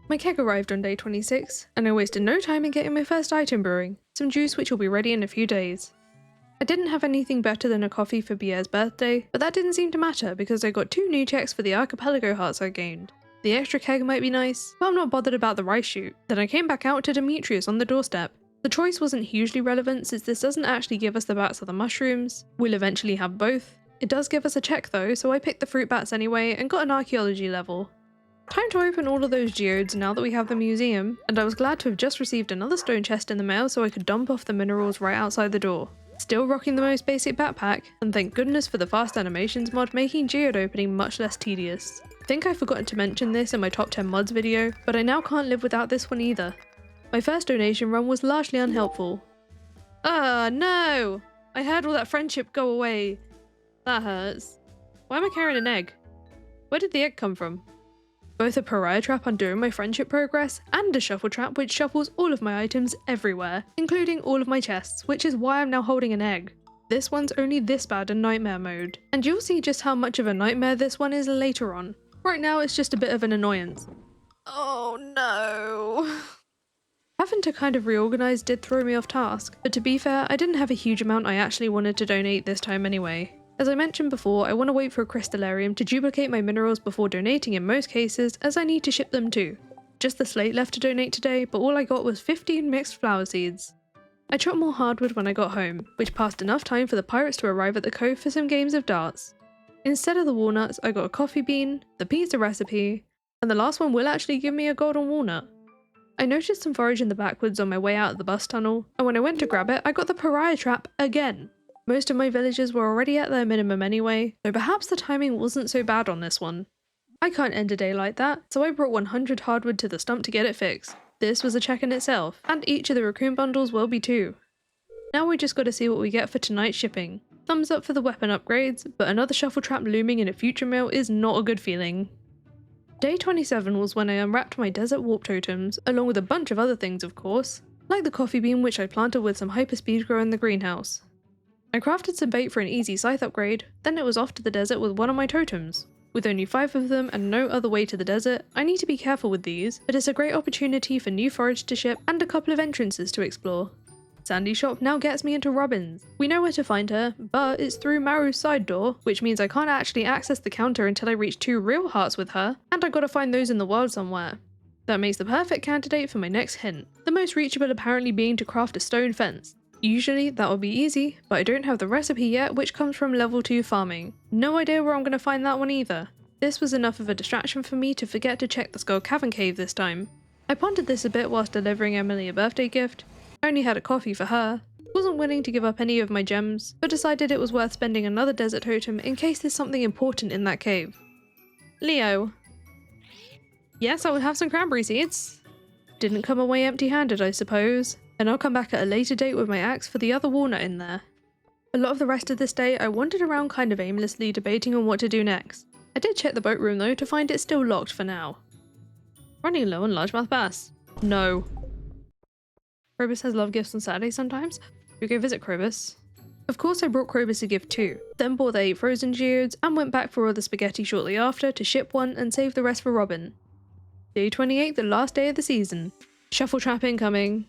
My keg arrived on day 26, and I wasted no time in getting my first item brewing, some juice which will be ready in a few days. I didn't have anything better than a coffee for Pierre's birthday, but that didn't seem to matter because I got 2 new checks for the Archipelago hearts I gained. The extra keg might be nice, but I'm not bothered about the rice shoot. Then I came back out to Demetrius on the doorstep. The choice wasn't hugely relevant since this doesn't actually give us the bats or the mushrooms. We'll eventually have both. It does give us a check though, so I picked the fruit bats anyway and got an archaeology level. Time to open all of those geodes now that we have the museum, and I was glad to have just received another stone chest in the mail so I could dump off the minerals right outside the door. Still rocking the most basic backpack, and thank goodness for the fast animations mod making geode opening much less tedious. I think I forgot to mention this in my top 10 mods video, but I now can't live without this one either. My first donation run was largely unhelpful. No! I had all that friendship go away. That hurts. Why am I carrying an egg? Where did the egg come from? Both a pariah trap undoing my friendship progress, and a shuffle trap which shuffles all of my items everywhere, including all of my chests, which is why I'm now holding an egg. This one's only this bad in nightmare mode, and you'll see just how much of a nightmare this one is later on. Right now it's just a bit of an annoyance. Oh no. Having to kind of reorganize did throw me off task, but to be fair, I didn't have a huge amount I actually wanted to donate this time anyway. As I mentioned before, I want to wait for a Crystalarium to duplicate my minerals before donating in most cases, as I need to ship them too. Just the slate left to donate today, but all I got was 15 mixed flower seeds. I chopped more hardwood when I got home, which passed enough time for the pirates to arrive at the cove for some games of darts. Instead of the walnuts, I got a coffee bean, the pizza recipe, and the last one will actually give me a golden walnut. I noticed some forage in the backwoods on my way out of the bus tunnel, and when I went to grab it, I got the pariah trap again. Most of my villagers were already at their minimum anyway, so perhaps the timing wasn't so bad on this one. I can't end a day like that, so I brought 100 hardwood to the stump to get it fixed. This was a check in itself, and each of the raccoon bundles will be too. Now we just gotta see what we get for tonight's shipping. Thumbs up for the weapon upgrades, but another shuffle trap looming in a future mail is not a good feeling. Day 27 was when I unwrapped my desert warp totems, along with a bunch of other things of course, like the coffee bean which I planted with some hyperspeed grow in the greenhouse. I crafted some bait for an easy scythe upgrade, then it was off to the desert with one of my totems. With only 5 of them and no other way to the desert, I need to be careful with these, but it's a great opportunity for new forage to ship and a couple of entrances to explore. Sandy's shop now gets me into Robin's. We know where to find her, but it's through Maru's side door, which means I can't actually access the counter until I reach 2 real hearts with her, and I gotta find those in the world somewhere. That makes the perfect candidate for my next hint, the most reachable apparently being to craft a stone fence. Usually that would be easy, but I don't have the recipe yet, which comes from level 2 farming. No idea where I'm gonna find that one either. This was enough of a distraction for me to forget to check the Skull Cavern cave this time. I pondered this a bit whilst delivering Emily a birthday gift. I only had a coffee for her, wasn't willing to give up any of my gems, but decided it was worth spending another desert totem in case there's something important in that cave. Leo. Yes, I will have some cranberry seeds. Didn't come away empty-handed, I suppose, and I'll come back at a later date with my axe for the other walnut in there. A lot of the rest of this day I wandered around kind of aimlessly debating on what to do next. I did check the boat room though to find it still locked for now. Running low on largemouth bass. No. Krobus has love gifts on Saturday sometimes. We go visit Krobus. Of course I brought Krobus a gift too, then bought the 8 frozen geodes and went back for all the spaghetti shortly after to ship one and save the rest for Robin. Day 28, the last day of the season. Shuffle trap incoming.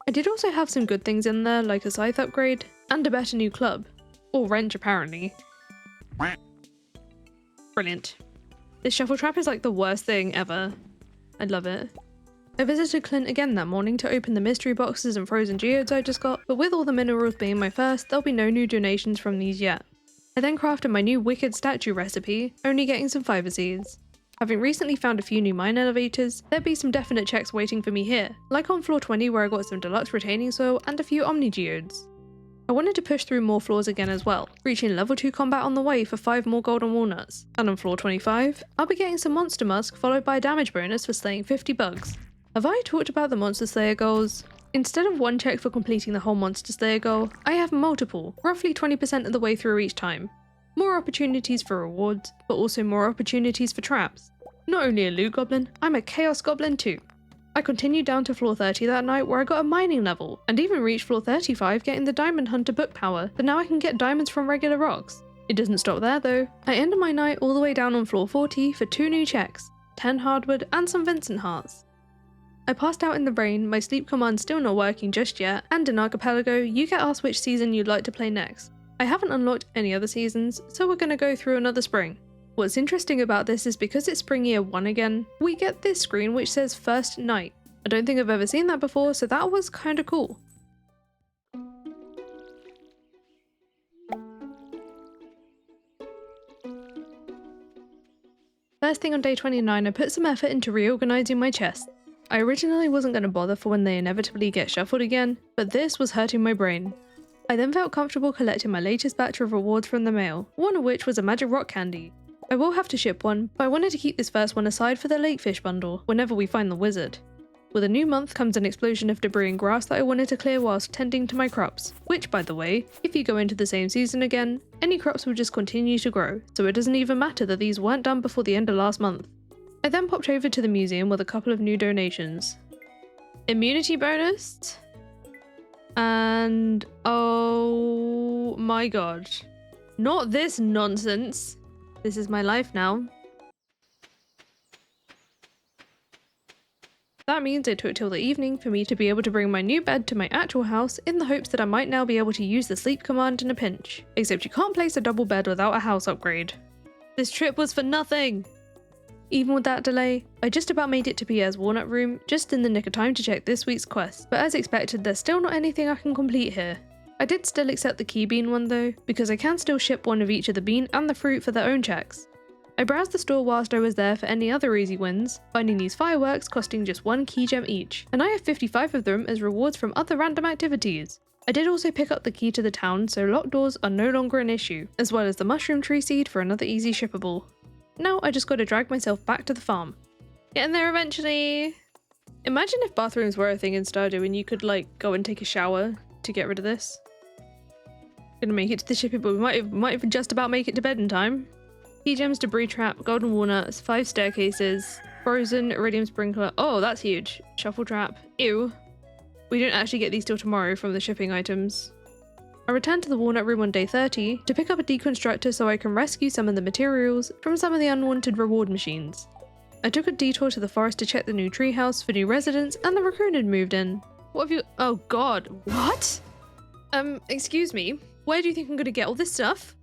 I did also have some good things in there like a scythe upgrade and a better new club. Or wrench apparently. Brilliant. This shuffle trap is like the worst thing ever. I love it. I visited Clint again that morning to open the mystery boxes and frozen geodes I just got, but with all the minerals being my first, there'll be no new donations from these yet. I then crafted my new wicked statue recipe, only getting some fiber seeds. Having recently found a few new mine elevators, there'd be some definite checks waiting for me here, like on floor 20 where I got some deluxe retaining soil and a few omni geodes. I wanted to push through more floors again as well, reaching level 2 combat on the way for 5 more golden walnuts. And on floor 25, I'll be getting some monster musk followed by a damage bonus for slaying 50 bugs. Have I talked about the monster slayer goals? Instead of one check for completing the whole monster slayer goal, I have multiple, roughly 20% of the way through each time. More opportunities for rewards, but also more opportunities for traps. Not only a loot goblin, I'm a chaos goblin too. I continued down to floor 30 that night where I got a mining level, and even reached floor 35 getting the diamond hunter book power, that now I can get diamonds from regular rocks. It doesn't stop there though. I ended my night all the way down on floor 40 for 2 new checks, 10 hardwood and some Vincent hearts. I passed out in the rain, my sleep command's still not working just yet, and in Archipelago, you get asked which season you'd like to play next. I haven't unlocked any other seasons, so we're gonna go through another spring. What's interesting about this is because it's spring year 1 again, we get this screen which says first night. I don't think I've ever seen that before, so that was kinda cool. First thing on day 29, I put some effort into reorganizing my chest. I originally wasn't going to bother for when they inevitably get shuffled again, but this was hurting my brain. I then felt comfortable collecting my latest batch of rewards from the mail, one of which was a magic rock candy. I will have to ship one, but I wanted to keep this first one aside for the lakefish bundle, whenever we find the wizard. With a new month comes an explosion of debris and grass that I wanted to clear whilst tending to my crops, which by the way, if you go into the same season again, any crops will just continue to grow, so it doesn't even matter that these weren't done before the end of last month. I then popped over to the museum with a couple of new donations. Immunity bonus? And oh my god. Not this nonsense. This is my life now. That means it took till the evening for me to be able to bring my new bed to my actual house in the hopes that I might now be able to use the sleep command in a pinch. Except you can't place a double bed without a house upgrade. This trip was for nothing! Even with that delay, I just about made it to Pierre's walnut room, just in the nick of time to check this week's quest, but as expected there's still not anything I can complete here. I did still accept the key bean one though, because I can still ship one of each of the bean and the fruit for their own checks. I browsed the store whilst I was there for any other easy wins, finding these fireworks costing just 1 key gem each, and I have 55 of them as rewards from other random activities. I did also pick up the key to the town, so locked doors are no longer an issue, as well as the mushroom tree seed for another easy shippable. Now I just gotta drag myself back to the farm. Getting there eventually! Imagine if bathrooms were a thing in Stardew and you could like go and take a shower to get rid of this. Gonna make it to the shipping, but we might even just about make it to bed in time. Key gems, debris trap, golden walnuts, 5 staircases, frozen iridium sprinkler. Oh, that's huge. Shuffle trap. Ew. We don't actually get these till tomorrow from the shipping items. I returned to the walnut room on day 30 to pick up a deconstructor so I can rescue some of the materials from some of the unwanted reward machines. I took a detour to the forest to check the new treehouse for new residents and the Raccoon had moved in. What have you- oh god, what? Excuse me, where do you think I'm gonna get all this stuff?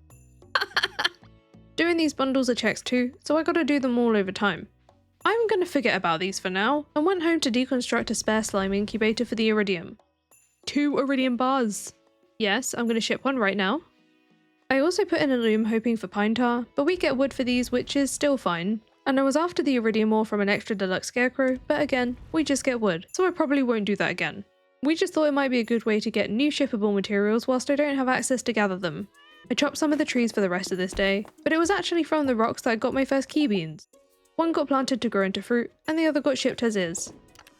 Doing these bundles are checks too, so I gotta do them all over time. I'm gonna forget about these for now, and went home to deconstruct a spare slime incubator for the iridium. 2 iridium bars! Yes, I'm gonna ship one right now. I also put in a loom hoping for pine tar, but we get wood for these which is still fine. And I was after the iridium ore from an extra deluxe Scarecrow, but again, we just get wood, so I probably won't do that again. We just thought it might be a good way to get new shippable materials whilst I don't have access to gather them. I chopped some of the trees for the rest of this day, but it was actually from the rocks that I got my first key beans. One got planted to grow into fruit, and the other got shipped as is.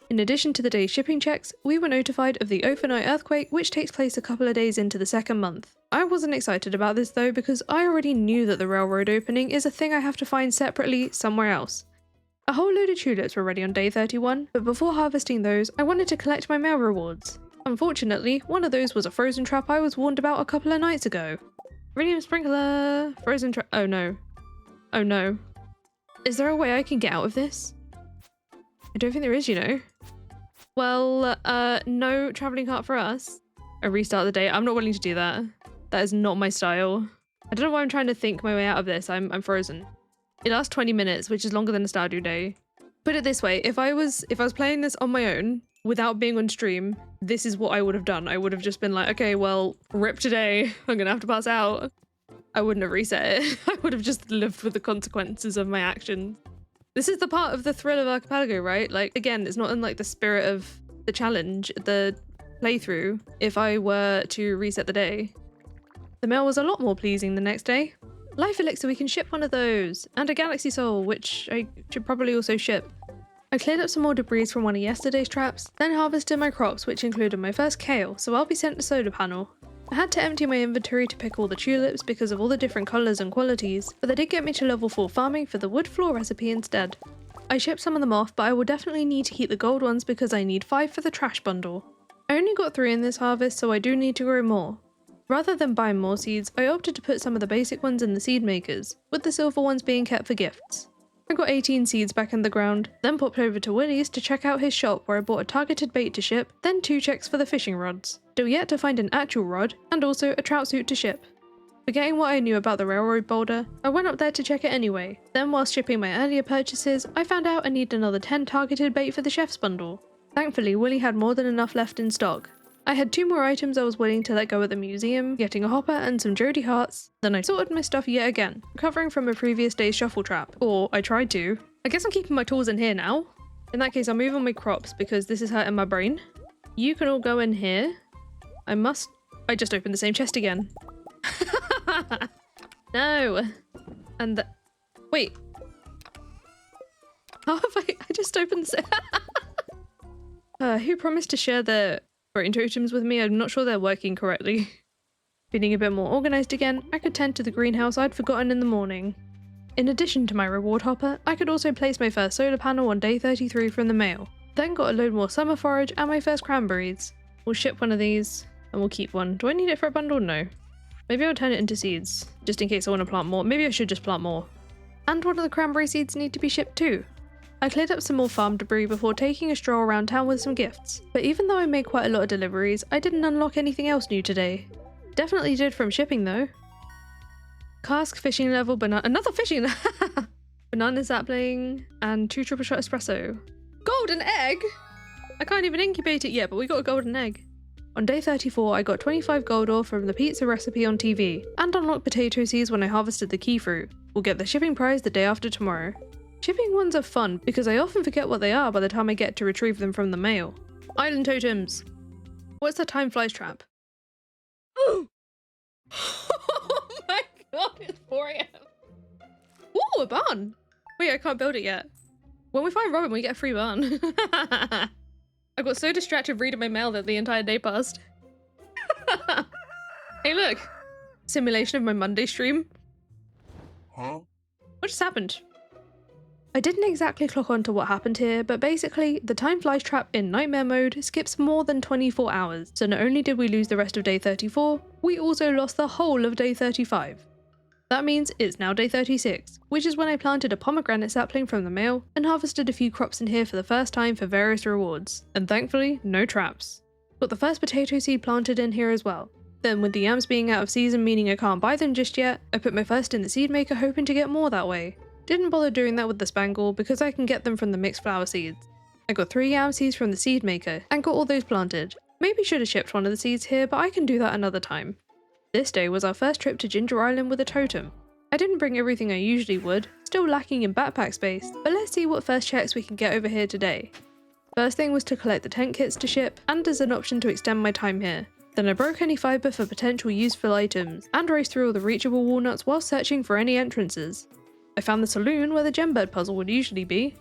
In addition to the day's shipping checks, we were notified of the overnight earthquake which takes place a couple of days into the second month. I wasn't excited about this though because I already knew that the railroad opening is a thing I have to find separately somewhere else. A whole load of tulips were ready on day 31, but before harvesting those, I wanted to collect my mail rewards. Unfortunately, one of those was a frozen trap I was warned about a couple of nights ago. Iridium sprinkler! Frozen trap- oh no. Oh no. Is there a way I can get out of this? I don't think there is, you know. Well, no travelling cart for us. A restart the day. I'm not willing to do that. That is not my style. I don't know why I'm trying to think my way out of this. I'm frozen. It lasts 20 minutes, which is longer than a Stardew day. Put it this way, if I was playing this on my own, without being on stream, this is what I would have done. I would have just been like, okay, well, rip today. I'm gonna have to pass out. I wouldn't have reset it. I would have just lived with the consequences of my actions. This is the part of the thrill of Archipelago, right? Like, again, it's not in like the spirit of the challenge, the playthrough, if I were to reset the day. The mail was a lot more pleasing the next day. Life Elixir, we can ship one of those, and a Galaxy Soul, which I should probably also ship. I cleared up some more debris from one of yesterday's traps, then harvested my crops, which included my first kale, so I'll be sent a solar panel. I had to empty my inventory to pick all the tulips because of all the different colours and qualities, but they did get me to level 4 farming for the wood floor recipe instead. I shipped some of them off, but I will definitely need to keep the gold ones because I need 5 for the trash bundle. I only got 3 in this harvest, so I do need to grow more. Rather than buying more seeds, I opted to put some of the basic ones in the seed makers, with the silver ones being kept for gifts. I got 18 seeds back in the ground, then popped over to Willie's to check out his shop where I bought a targeted bait to ship, then 2 checks for the fishing rods. Still yet to find an actual rod, and also a trout suit to ship. Forgetting what I knew about the railroad boulder, I went up there to check it anyway. Then whilst shipping my earlier purchases, I found out I need another 10 targeted bait for the chef's bundle. Thankfully, Willie had more than enough left in stock. I had 2 more items I was willing to let go at the museum, getting a hopper and some Jody hearts. Then I sorted my stuff yet again, recovering from a previous day's shuffle trap. Or I tried to. I guess I'm keeping my tools in here now. In that case, I'll move on my crops because this is hurting my brain. You can all go in here. I just opened the same chest again. No. And wait. How have I just opened the who promised to share their brain totems with me? I'm not sure they're working correctly. Feeling a bit more organised again, I could tend to the greenhouse I'd forgotten in the morning. In addition to my reward hopper, I could also place my first solar panel on day 33 from the mail. Then got a load more summer forage and my first cranberries. We'll ship one of these, and we'll keep one. Do I need it for a bundle? No. Maybe I'll turn it into seeds, just in case I want to plant more. Maybe I should just plant more. And one of the cranberry seeds need to be shipped too. I cleared up some more farm debris before taking a stroll around town with some gifts. But even though I made quite a lot of deliveries, I didn't unlock anything else new today. Definitely did from shipping though. Cask, fishing level, another fishing banana sapling, and 2 triple shot espresso. Golden egg? I can't even incubate it yet, but we got a golden egg. On day 34, I got 25 gold ore from the pizza recipe on TV, and unlocked potato seeds when I harvested the key fruit. We'll get the shipping prize the day after tomorrow. Shipping ones are fun, because I often forget what they are by the time I get to retrieve them from the mail. Island totems. What's the time flies trap? Oh my god, it's 4 AM. Ooh, a barn! Wait, I can't build it yet. When we find Robin, we get a free barn. I got so distracted reading my mail that the entire day passed. Hey look! Simulation of my Monday stream.
Huh?
What just happened? I didn't exactly clock on to what happened here, but basically, the time flies trap in nightmare mode skips more than 24 hours, so not only did we lose the rest of day 34, we also lost the whole of day 35. That means it's now day 36, which is when I planted a pomegranate sapling from the mail and harvested a few crops in here for the first time for various rewards, and thankfully, no traps. Got the first potato seed planted in here as well. Then with the yams being out of season meaning I can't buy them just yet, I put my first in the seed maker hoping to get more that way. Didn't bother doing that with the spangle because I can get them from the mixed flower seeds. I got 3 yam seeds from the seed maker and got all those planted. Maybe should have shipped one of the seeds here, but I can do that another time. This day was our first trip to Ginger Island with a totem. I didn't bring everything I usually would, still lacking in backpack space, but let's see what first checks we can get over here today. First thing was to collect the tent kits to ship, and as an option to extend my time here. Then I broke any fibre for potential useful items, and raced through all the reachable walnuts while searching for any entrances. I found the saloon where the gembird puzzle would usually be.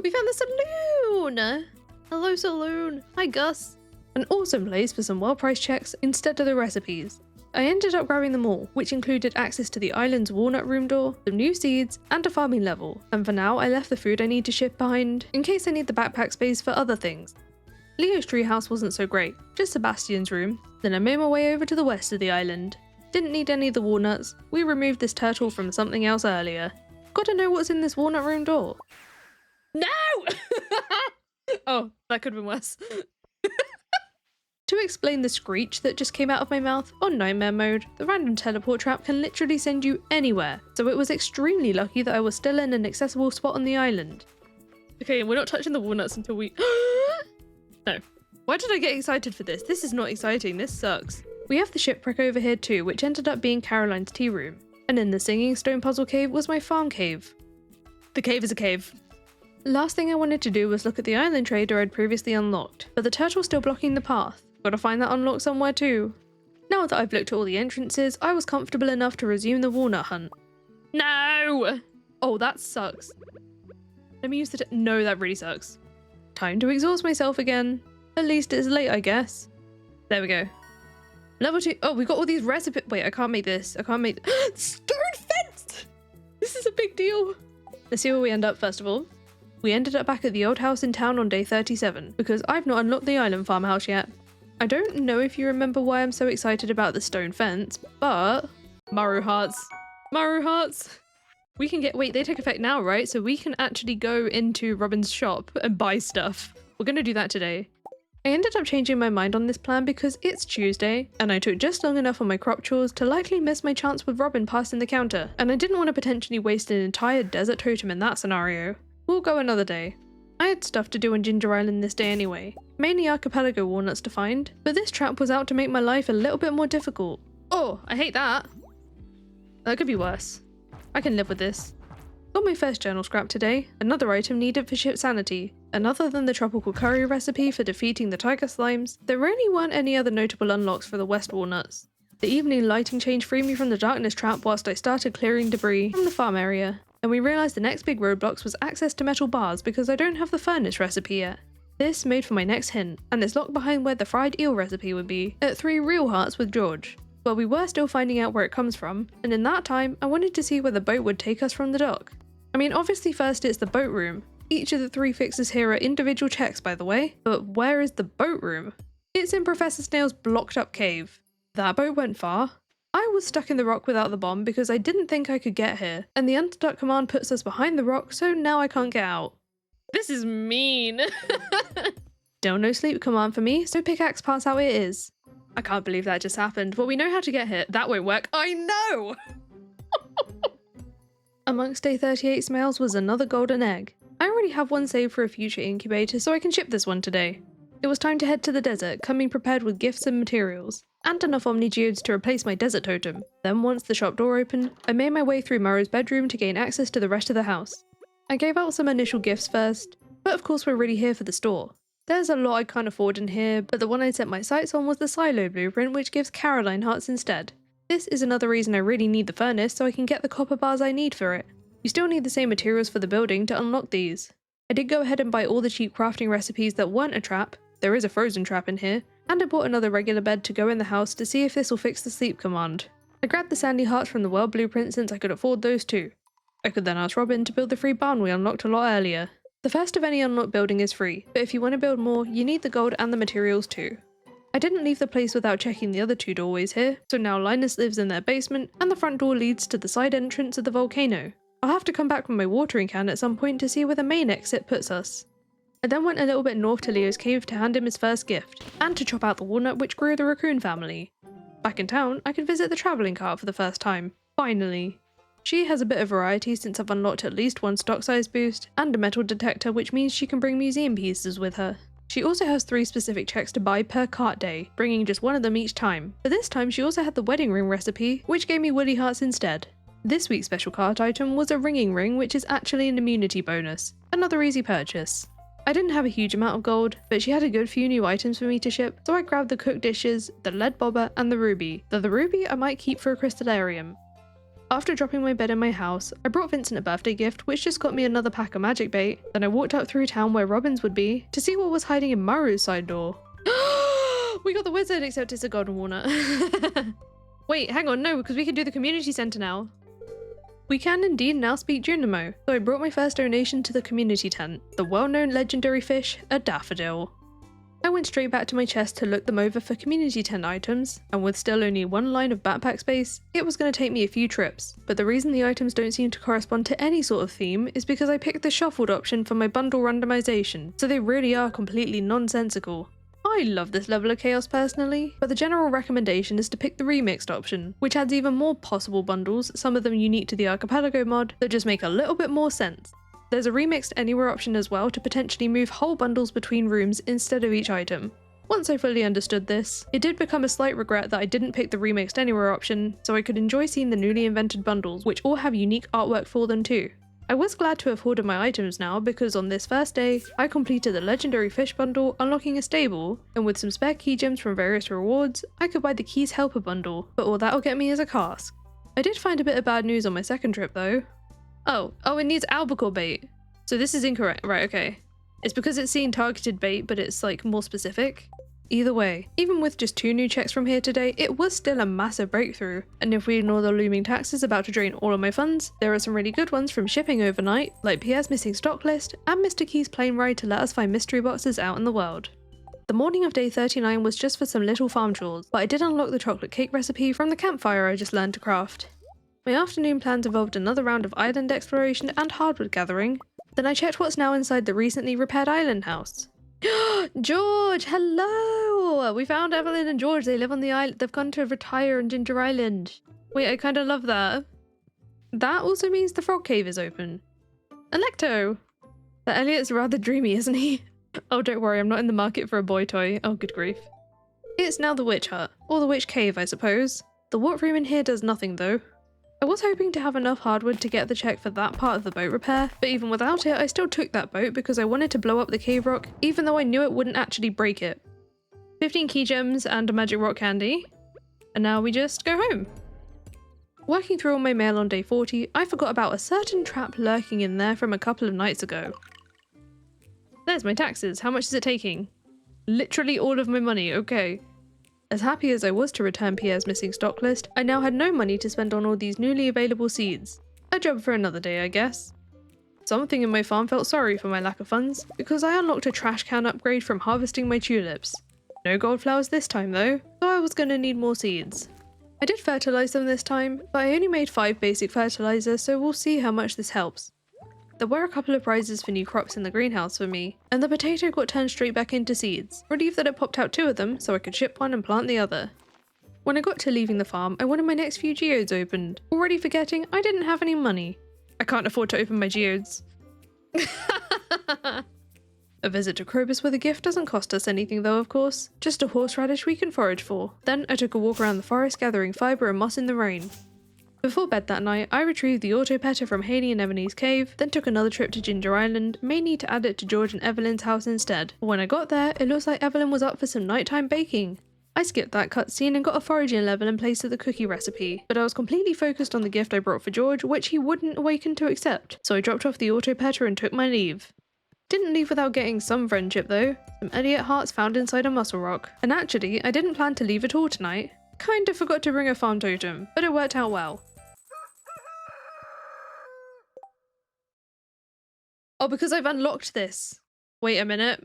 We found the saloon! Hello saloon! Hi Gus! An awesome place for some well-priced checks instead of the recipes. I ended up grabbing them all, which included access to the island's walnut room door, some new seeds, and a farming level, and for now I left the food I need to ship behind, in case I need the backpack space for other things. Leo's treehouse wasn't so great, just Sebastian's room. Then I made my way over to the west of the island. Didn't need any of the walnuts, we removed this turtle from something else earlier. Gotta know what's in this walnut room door. No! Oh, that could have been worse. To explain the screech that just came out of my mouth, on nightmare mode, the random teleport trap can literally send you anywhere, so it was extremely lucky that I was still in an accessible spot on the island. Okay, we're not touching the walnuts until we... No. Why did I get excited for this? This is not exciting, this sucks. We have the shipwreck over here too, which ended up being Caroline's tea room. And in the singing stone puzzle cave was my farm cave. The cave is a cave. Last thing I wanted to do was look at the island trader I'd previously unlocked, but the turtle's still blocking the path. Gotta find that unlock somewhere too. Now that I've looked at all the entrances, I was comfortable enough to resume the walnut hunt. No! Oh, that sucks. Let me use the no, that really sucks. Time to exhaust myself again. At least it's late, I guess. There we go. Level 2. Oh, we got all these recipes. Wait, I can't make this. I can't make... Stone fence! This is a big deal. Let's see where we end up first of all. We ended up back at the old house in town on day 37, because I've not unlocked the island farmhouse yet. I don't know if you remember why I'm so excited about the stone fence, but... Maru hearts. Maru hearts! We can get... Wait, they take effect now, right? So we can actually go into Robin's shop and buy stuff. We're gonna do that today. I ended up changing my mind on this plan because it's Tuesday, and I took just long enough on my crop chores to likely miss my chance with Robin passing the counter, and I didn't want to potentially waste an entire desert totem in that scenario. We'll go another day. I had stuff to do on Ginger Island this day anyway, mainly archipelago walnuts to find, but this trap was out to make my life a little bit more difficult. Oh, I hate that. That could be worse. I can live with this. Got my first journal scrap today, another item needed for ship sanity, and other than the tropical curry recipe for defeating the tiger slimes, there really weren't any other notable unlocks for the west walnuts. The evening lighting change freed me from the darkness trap whilst I started clearing debris from the farm area, and we realised the next big roadblocks was access to metal bars because I don't have the furnace recipe yet. This made for my next hint, and it's locked behind where the fried eel recipe would be, at 3 real hearts with George. Well, we were still finding out where it comes from, and in that time, I wanted to see where the boat would take us from the dock. I mean, obviously first it's the boat room. Each of the 3 fixes here are individual checks, by the way, but where is the boat room? It's in Professor Snail's blocked up cave. That boat went far. I was stuck in the rock without the bomb because I didn't think I could get here, and the underduck command puts us behind the rock, so now I can't get out. This is mean. Still no sleep command for me, so pickaxe parts out it is. I can't believe that just happened, but we know how to get here. That won't work. I know! Amongst day 38's mails was another golden egg. I already have one saved for a future incubator, so I can ship this one today. It was time to head to the desert, coming prepared with gifts and materials, and enough Omni Geodes to replace my desert totem. Then once the shop door opened, I made my way through Maru's bedroom to gain access to the rest of the house. I gave out some initial gifts first, but of course we're really here for the store. There's a lot I can't afford in here, but the one I set my sights on was the silo blueprint, which gives Caroline hearts instead. This is another reason I really need the furnace so I can get the copper bars I need for it. You still need the same materials for the building to unlock these. I did go ahead and buy all the cheap crafting recipes that weren't a trap, there is a frozen trap in here, and I bought another regular bed to go in the house to see if this will fix the sleep command. I grabbed the sandy hearts from the world blueprint since I could afford those too. I could then ask Robin to build the free barn we unlocked a lot earlier. The first of any unlocked building is free, but if you want to build more, you need the gold and the materials too. I didn't leave the place without checking the other 2 doorways here, so now Linus lives in their basement, and the front door leads to the side entrance of the volcano. I'll have to come back with my watering can at some point to see where the main exit puts us. I then went a little bit north to Leo's cave to hand him his first gift, and to chop out the walnut which grew the Raccoon family. Back in town, I could visit the travelling cart for the first time. Finally. She has a bit of variety since I've unlocked at least 1 stock size boost, and a metal detector which means she can bring museum pieces with her. She also has 3 specific checks to buy per cart day, bringing just 1 of them each time. But this time she also had the wedding ring recipe, which gave me woolly hearts instead. This week's special cart item was a ringing ring, which is actually an immunity bonus. Another easy purchase. I didn't have a huge amount of gold, but she had a good few new items for me to ship, so I grabbed the cooked dishes, the lead bobber, and the ruby. Though the ruby I might keep for a crystalarium. After dropping my bed in my house, I brought Vincent a birthday gift, which just got me another pack of magic bait. Then I walked up through town where Robin's would be, to see what was hiding in Maru's side door. We got the wizard, except it's a golden walnut. Wait, hang on, no, because we can do the community center now. We can indeed now speak Junimo, so I brought my first donation to the community tent, the well-known legendary fish, a daffodil. I went straight back to my chest to look them over for community tent items, and with still only 1 line of backpack space, it was going to take me a few trips, but the reason the items don't seem to correspond to any sort of theme is because I picked the shuffled option for my bundle randomization, so they really are completely nonsensical. I love this level of chaos personally, but the general recommendation is to pick the remixed option, which adds even more possible bundles, some of them unique to the Archipelago mod, that just make a little bit more sense. There's a remixed anywhere option as well to potentially move whole bundles between rooms instead of each item. Once I fully understood this, it did become a slight regret that I didn't pick the remixed anywhere option, so I could enjoy seeing the newly invented bundles, which all have unique artwork for them too. I was glad to have hoarded my items now because on this first day, I completed the legendary fish bundle unlocking a stable, and with some spare key gems from various rewards, I could buy the keys helper bundle, but all that'll get me is a cask. I did find a bit of bad news on my second trip though. Oh, it needs albacore bait. So this is incorrect, right, okay. It's because it's seen targeted bait, but it's like more specific. Either way, even with just 2 new checks from here today, it was still a massive breakthrough, and if we ignore the looming taxes about to drain all of my funds, there are some really good ones from shipping overnight, like Pierre's missing stock list, and Mr. Key's plane ride to let us find mystery boxes out in the world. The morning of day 39 was just for some little farm chores, but I did unlock the chocolate cake recipe from the campfire I just learned to craft. My afternoon plans involved another round of island exploration and hardwood gathering, then I checked what's now inside the recently repaired island house. George, hello! We found Evelyn and George. They live on the island. They've gone to retire on Ginger Island. Wait, I kind of love that. That also means the frog cave is open. Electo! That Elliot's rather dreamy, isn't he? Oh, don't worry, I'm not in the market for a boy toy. Oh, good grief. It's now the witch hut. Or the witch cave, I suppose. The warp room in here does nothing, though. I was hoping to have enough hardwood to get the check for that part of the boat repair, but even without it, I still took that boat because I wanted to blow up the cave rock, even though I knew it wouldn't actually break it. 15 key gems and a magic rock candy. And now we just go home. Working through all my mail on day 40, I forgot about a certain trap lurking in there from a couple of nights ago. There's my taxes. How much is it taking? Literally all of my money, okay. As happy as I was to return Pierre's missing stock list, I now had no money to spend on all these newly available seeds. A job for another day, I guess. Something in my farm felt sorry for my lack of funds, because I unlocked a trash can upgrade from harvesting my tulips. No gold flowers this time though, so I was gonna need more seeds. I did fertilize them this time, but I only made 5 basic fertilizers, so we'll see how much this helps. There were a couple of prizes for new crops in the greenhouse for me, and the potato got turned straight back into seeds, relieved that it popped out 2 of them so I could ship one and plant the other. When I got to leaving the farm, I wanted my next few geodes opened, already forgetting I didn't have any money. I can't afford to open my geodes. A visit to Krobus with a gift doesn't cost us anything though, of course, just a horseradish we can forage for. Then I took a walk around the forest gathering fibre and moss in the rain. Before bed that night, I retrieved the autopetter from Haley and Ebony's cave, then took another trip to Ginger Island, mainly to add it to George and Evelyn's house instead. But when I got there, it looks like Evelyn was up for some nighttime baking. I skipped that cutscene and got a foraging level in place of the cookie recipe, but I was completely focused on the gift I brought for George, which he wouldn't awaken to accept, so I dropped off the autopetter and took my leave. Didn't leave without getting some friendship though, some Elliot hearts found inside a muscle rock. And actually, I didn't plan to leave at all tonight. Kinda forgot to bring a farm totem, but it worked out well. Oh, because I've unlocked this. Wait a minute.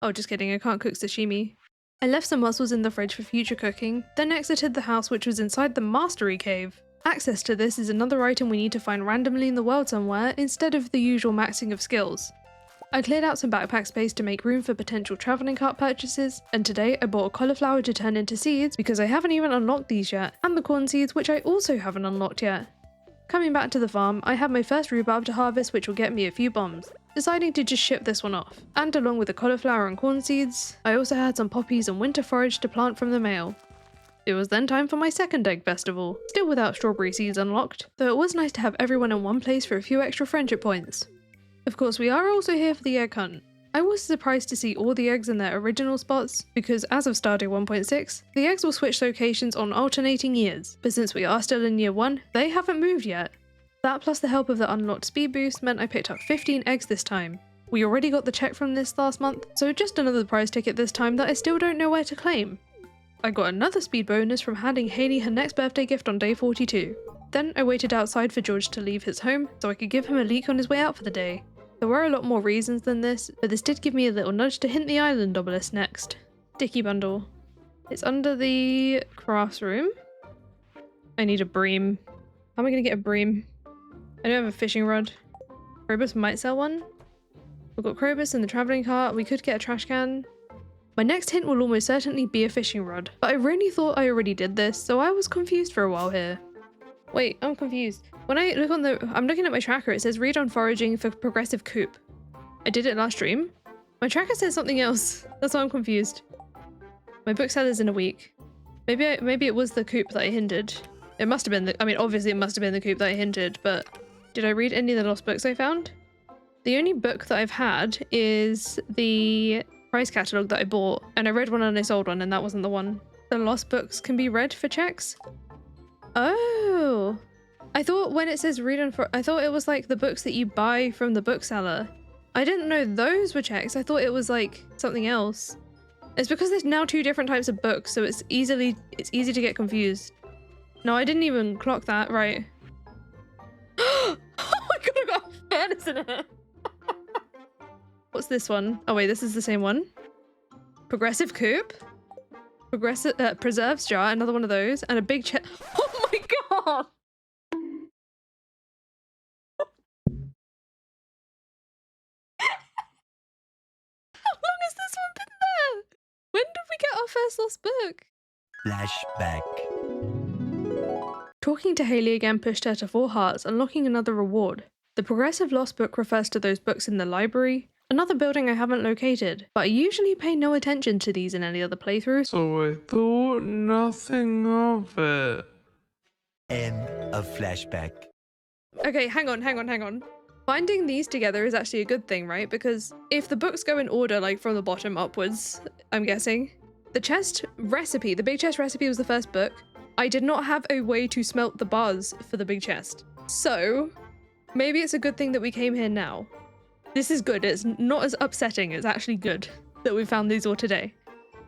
Oh, just kidding, I can't cook sashimi. I left some mussels in the fridge for future cooking, then exited the house which was inside the mastery cave. Access to this is another item we need to find randomly in the world somewhere, instead of the usual maxing of skills. I cleared out some backpack space to make room for potential travelling cart purchases, and today I bought a cauliflower to turn into seeds because I haven't even unlocked these yet, and the corn seeds which I also haven't unlocked yet. Coming back to the farm, I had my first rhubarb to harvest which will get me a few bombs, deciding to just ship this one off. And along with the cauliflower and corn seeds, I also had some poppies and winter forage to plant from the mail. It was then time for my second egg festival, still without strawberry seeds unlocked, though it was nice to have everyone in one place for a few extra friendship points. Of course, we are also here for the egg hunt. I was surprised to see all the eggs in their original spots, because as of Stardew 1.6, the eggs will switch locations on alternating years, but since we are still in year 1, they haven't moved yet. That plus the help of the unlocked speed boost meant I picked up 15 eggs this time. We already got the check from this last month, so just another prize ticket this time that I still don't know where to claim. I got another speed bonus from handing Haley her next birthday gift on day 42. Then I waited outside for George to leave his home, so I could give him a leak on his way out for the day. There were a lot more reasons than this, but this did give me a little nudge to hint the island obelisk next. Dicky bundle. It's under the crafts room. I need a bream. How am I going to get a bream? I don't have a fishing rod. Krobus might sell one. We've got Krobus in the travelling cart. We could get a trash can. My next hint will almost certainly be a fishing rod, but I really thought I already did this, so I was confused for a while here. Wait, I'm confused. When I look I'm looking at my tracker, it says read on foraging for progressive coop. I did it last stream. My tracker says something else. That's why I'm confused. My book seller's in a week. Maybe it was the coop that I hindered. It must have been obviously it must have been the coop that I hindered, but Did I read any of the lost books I found? The only book that I've had is the prize catalogue that I bought, and I read one and I sold one, and that wasn't the one. The lost books can be read for checks? Oh! I thought when it says read and for, I thought it was like the books that you buy from the bookseller. I didn't know those were checks. I thought it was like something else. It's because there's now 2 different types of books, so it's easy to get confused. No, I didn't even clock that, right. Oh my god, I got a furnace in it! What's this one? Oh wait, this is the same one. Progressive coupe? Progressive preserves jar, another one of those, and a big chest. Oh my god! How long has this one been there? When did we get our first lost book?
Flashback.
Talking to Haley again pushed her to 4 hearts, unlocking another reward. The progressive lost book refers to those books in the library, another building I haven't located, but I usually pay no attention to these in any other playthroughs.
So I thought nothing of it.
End of flashback.
Okay, hang on. Finding these together is actually a good thing, right? Because if the books go in order, like from the bottom upwards, I'm guessing. The chest recipe, the big chest recipe was the first book. I did not have a way to smelt the bars for the big chest. So maybe it's a good thing that we came here now. This is good. It's not as upsetting. It's actually good that we found these all today.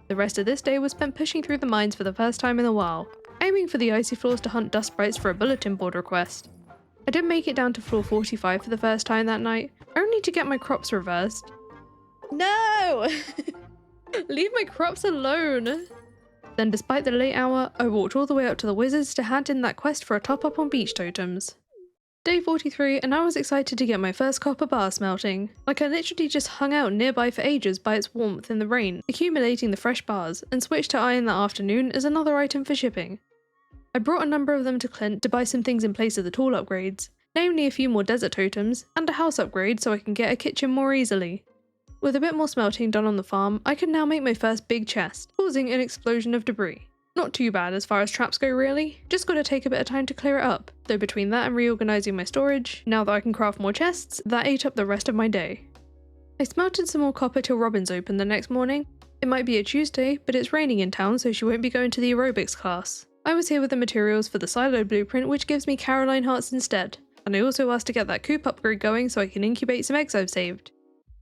The rest of this day was spent pushing through the mines for the first time in a while, aiming for the icy floors to hunt dust sprites for a bulletin board request. I did make it down to floor 45 for the first time that night, only to get my crops reversed. No! Leave my crops alone! Then despite the late hour, I walked all the way up to the wizards to hand in that quest for a top up on beach totems. Day 43, and I was excited to get my first copper bar smelting. Like I literally just hung out nearby for ages by its warmth in the rain, accumulating the fresh bars, and switched to iron that afternoon as another item for shipping. I brought a number of them to Clint to buy some things in place of the tool upgrades, namely a few more desert totems, and a house upgrade so I can get a kitchen more easily. With a bit more smelting done on the farm, I could now make my first big chest, causing an explosion of debris. Not too bad as far as traps go really, just gotta take a bit of time to clear it up, though between that and reorganizing my storage, now that I can craft more chests, that ate up the rest of my day. I smelted some more copper till Robin's open the next morning. It might be a Tuesday, but it's raining in town so she won't be going to the aerobics class. I was here with the materials for the silo blueprint, which gives me Caroline hearts instead, and I also asked to get that coop upgrade going so I can incubate some eggs I've saved.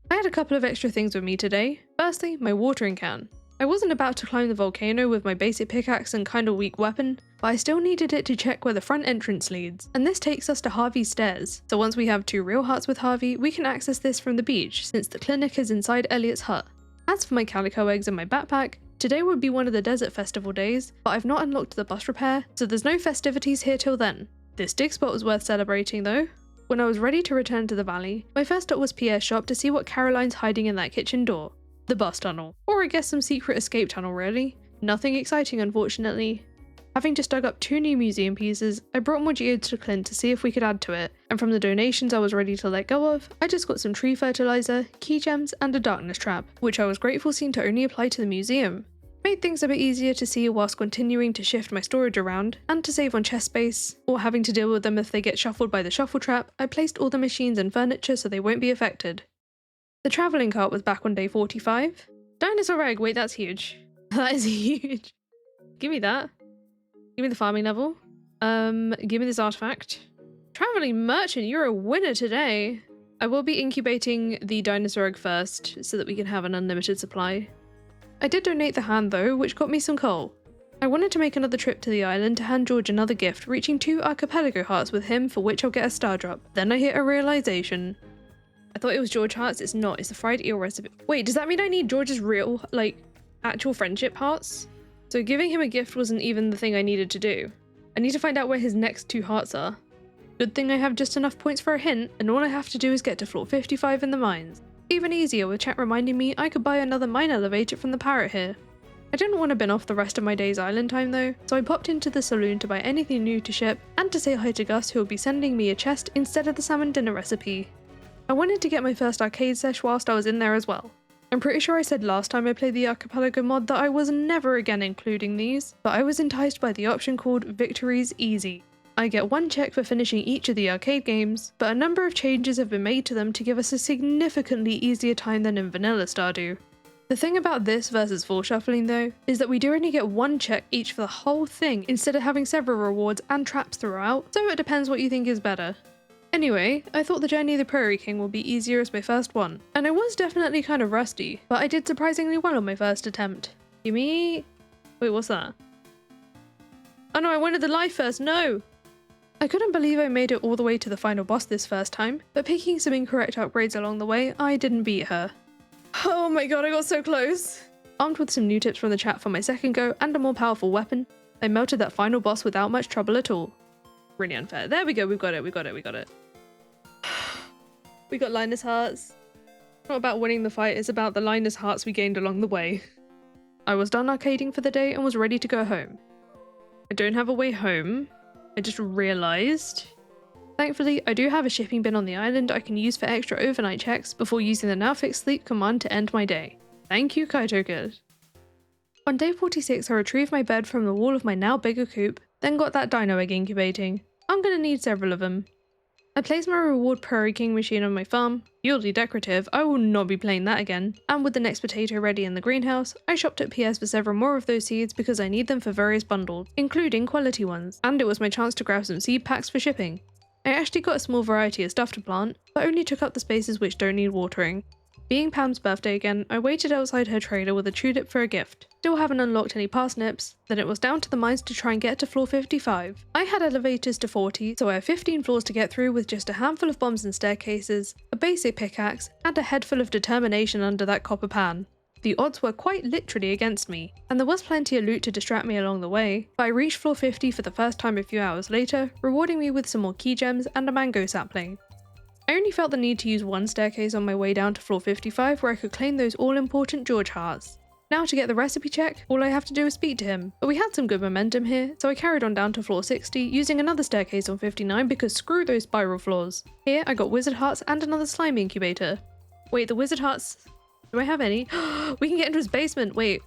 I had a couple of extra things with me today. Firstly, my watering can. I wasn't about to climb the volcano with my basic pickaxe and kinda weak weapon, but I still needed it to check where the front entrance leads, and this takes us to Harvey's stairs. So once we have 2 real hearts with Harvey, we can access this from the beach, since the clinic is inside Elliot's hut. As for my calico eggs and my backpack, today would be one of the desert festival days, but I've not unlocked the bus repair, so there's no festivities here till then. This dig spot was worth celebrating though. When I was ready to return to the valley, my first stop was Pierre's shop to see what Caroline's hiding in that kitchen door. The bus tunnel. Or I guess some secret escape tunnel really. Nothing exciting unfortunately. Having just dug up 2 new museum pieces, I brought more geodes to Clint to see if we could add to it, and from the donations I was ready to let go of, I just got some tree fertilizer, key gems, and a darkness trap, which I was grateful seemed to only apply to the museum. Made things a bit easier to see whilst continuing to shift my storage around, and to save on chest space, or having to deal with them if they get shuffled by the shuffle trap, I placed all the machines and furniture so they won't be affected. The travelling cart was back on day 45. Dinosaur egg, wait that's huge. That is huge. Give me that. Give me the farming level. Give me this artifact. Traveling merchant, you're a winner today. I will be incubating the dinosaur egg first, so that we can have an unlimited supply. I did donate the hand though, which got me some coal. I wanted to make another trip to the island to hand George another gift, reaching 2 Archipelago hearts with him, for which I'll get a star drop. Then I hit a realization. I thought it was George hearts, it's not, it's the fried eel recipe. Wait, does that mean I need George's real, like, actual friendship hearts? So giving him a gift wasn't even the thing I needed to do. I need to find out where his next 2 hearts are. Good thing I have just enough points for a hint, and all I have to do is get to floor 55 in the mines. Even easier with chat reminding me I could buy another mine elevator from the parrot here. I didn't want to bin off the rest of my day's island time though, so I popped into the saloon to buy anything new to ship, and to say hi to Gus who will be sending me a chest instead of the salmon dinner recipe. I wanted to get my first arcade sesh whilst I was in there as well. I'm pretty sure I said last time I played the Archipelago mod that I was never again including these, but I was enticed by the option called Victories Easy. I get 1 check for finishing each of the arcade games, but a number of changes have been made to them to give us a significantly easier time than in vanilla Stardew. The thing about this versus full shuffling though, is that we do only get 1 check each for the whole thing instead of having several rewards and traps throughout, so it depends what you think is better. Anyway, I thought the Journey of the Prairie King would be easier as my first one, and I was definitely kind of rusty, but I did surprisingly well on my first attempt. Gimme... Wait, what's that? Oh no, I wanted the life first, no! I couldn't believe I made it all the way to the final boss this first time, but picking some incorrect upgrades along the way, I didn't beat her. Oh my god, I got so close! Armed with some new tips from the chat for my second go and a more powerful weapon, I melted that final boss without much trouble at all. Really unfair. There we go, we got it. We got Linus Hearts. It's not about winning the fight, it's about the Linus Hearts we gained along the way. I was done arcading for the day and was ready to go home. I don't have a way home, I just realised. Thankfully, I do have a shipping bin on the island I can use for extra overnight checks before using the now fixed sleep command to end my day. Thank you, Kaito Kid. On day 46, I retrieved my bed from the wall of my now bigger coop, then got that Dino Egg incubating. I'm gonna need several of them. I placed my reward Prairie King machine on my farm, purely decorative, I will not be playing that again, and with the next potato ready in the greenhouse, I shopped at PS for several more of those seeds because I need them for various bundles, including quality ones, and it was my chance to grab some seed packs for shipping. I actually got a small variety of stuff to plant, but only took up the spaces which don't need watering. Being Pam's birthday again, I waited outside her trailer with a tulip for a gift. Still haven't unlocked any parsnips, then it was down to the mines to try and get to floor 55. I had elevators to 40, so I have 15 floors to get through with just a handful of bombs and staircases, a basic pickaxe, and a head full of determination under that copper pan. The odds were quite literally against me, and there was plenty of loot to distract me along the way, but I reached floor 50 for the first time a few hours later, rewarding me with some more key gems and a mango sapling. I only felt the need to use 1 staircase on my way down to floor 55 where I could claim those all-important George hearts. Now to get the recipe check, all I have to do is speak to him, but we had some good momentum here, so I carried on down to floor 60 using another staircase on 59 because screw those spiral floors. Here I got wizard hearts and another slime incubator. Wait, the wizard hearts... Do I have any? We can get into his basement! Wait,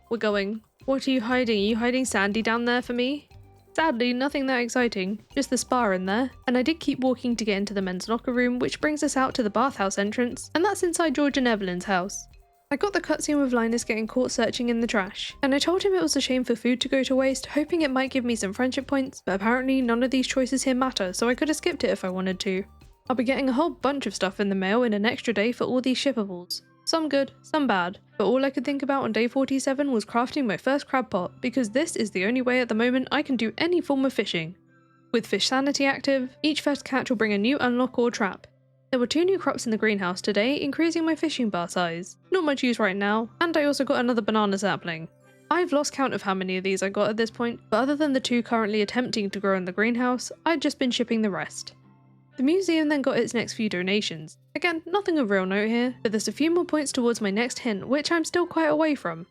we're going. What are you hiding? Are you hiding Sandy down there for me? Sadly, nothing that exciting, just the spa in there, and I did keep walking to get into the men's locker room, which brings us out to the bathhouse entrance, and that's inside George and Evelyn's house. I got the cutscene with Linus getting caught searching in the trash, and I told him it was a shame for food to go to waste, hoping it might give me some friendship points, but apparently none of these choices here matter, so I could have skipped it if I wanted to. I'll be getting a whole bunch of stuff in the mail in an extra day for all these shippables. Some good, some bad, but all I could think about on day 47 was crafting my first crab pot, because this is the only way at the moment I can do any form of fishing. With fish sanity active, each first catch will bring a new unlock or trap. There were 2 new crops in the greenhouse today, increasing my fishing bar size. Not much use right now, and I also got another banana sapling. I've lost count of how many of these I got at this point, but other than the 2 currently attempting to grow in the greenhouse, I'd just been shipping the rest. The museum then got its next few donations. Again, nothing of real note here, but there's a few more points towards my next hint, which I'm still quite away from.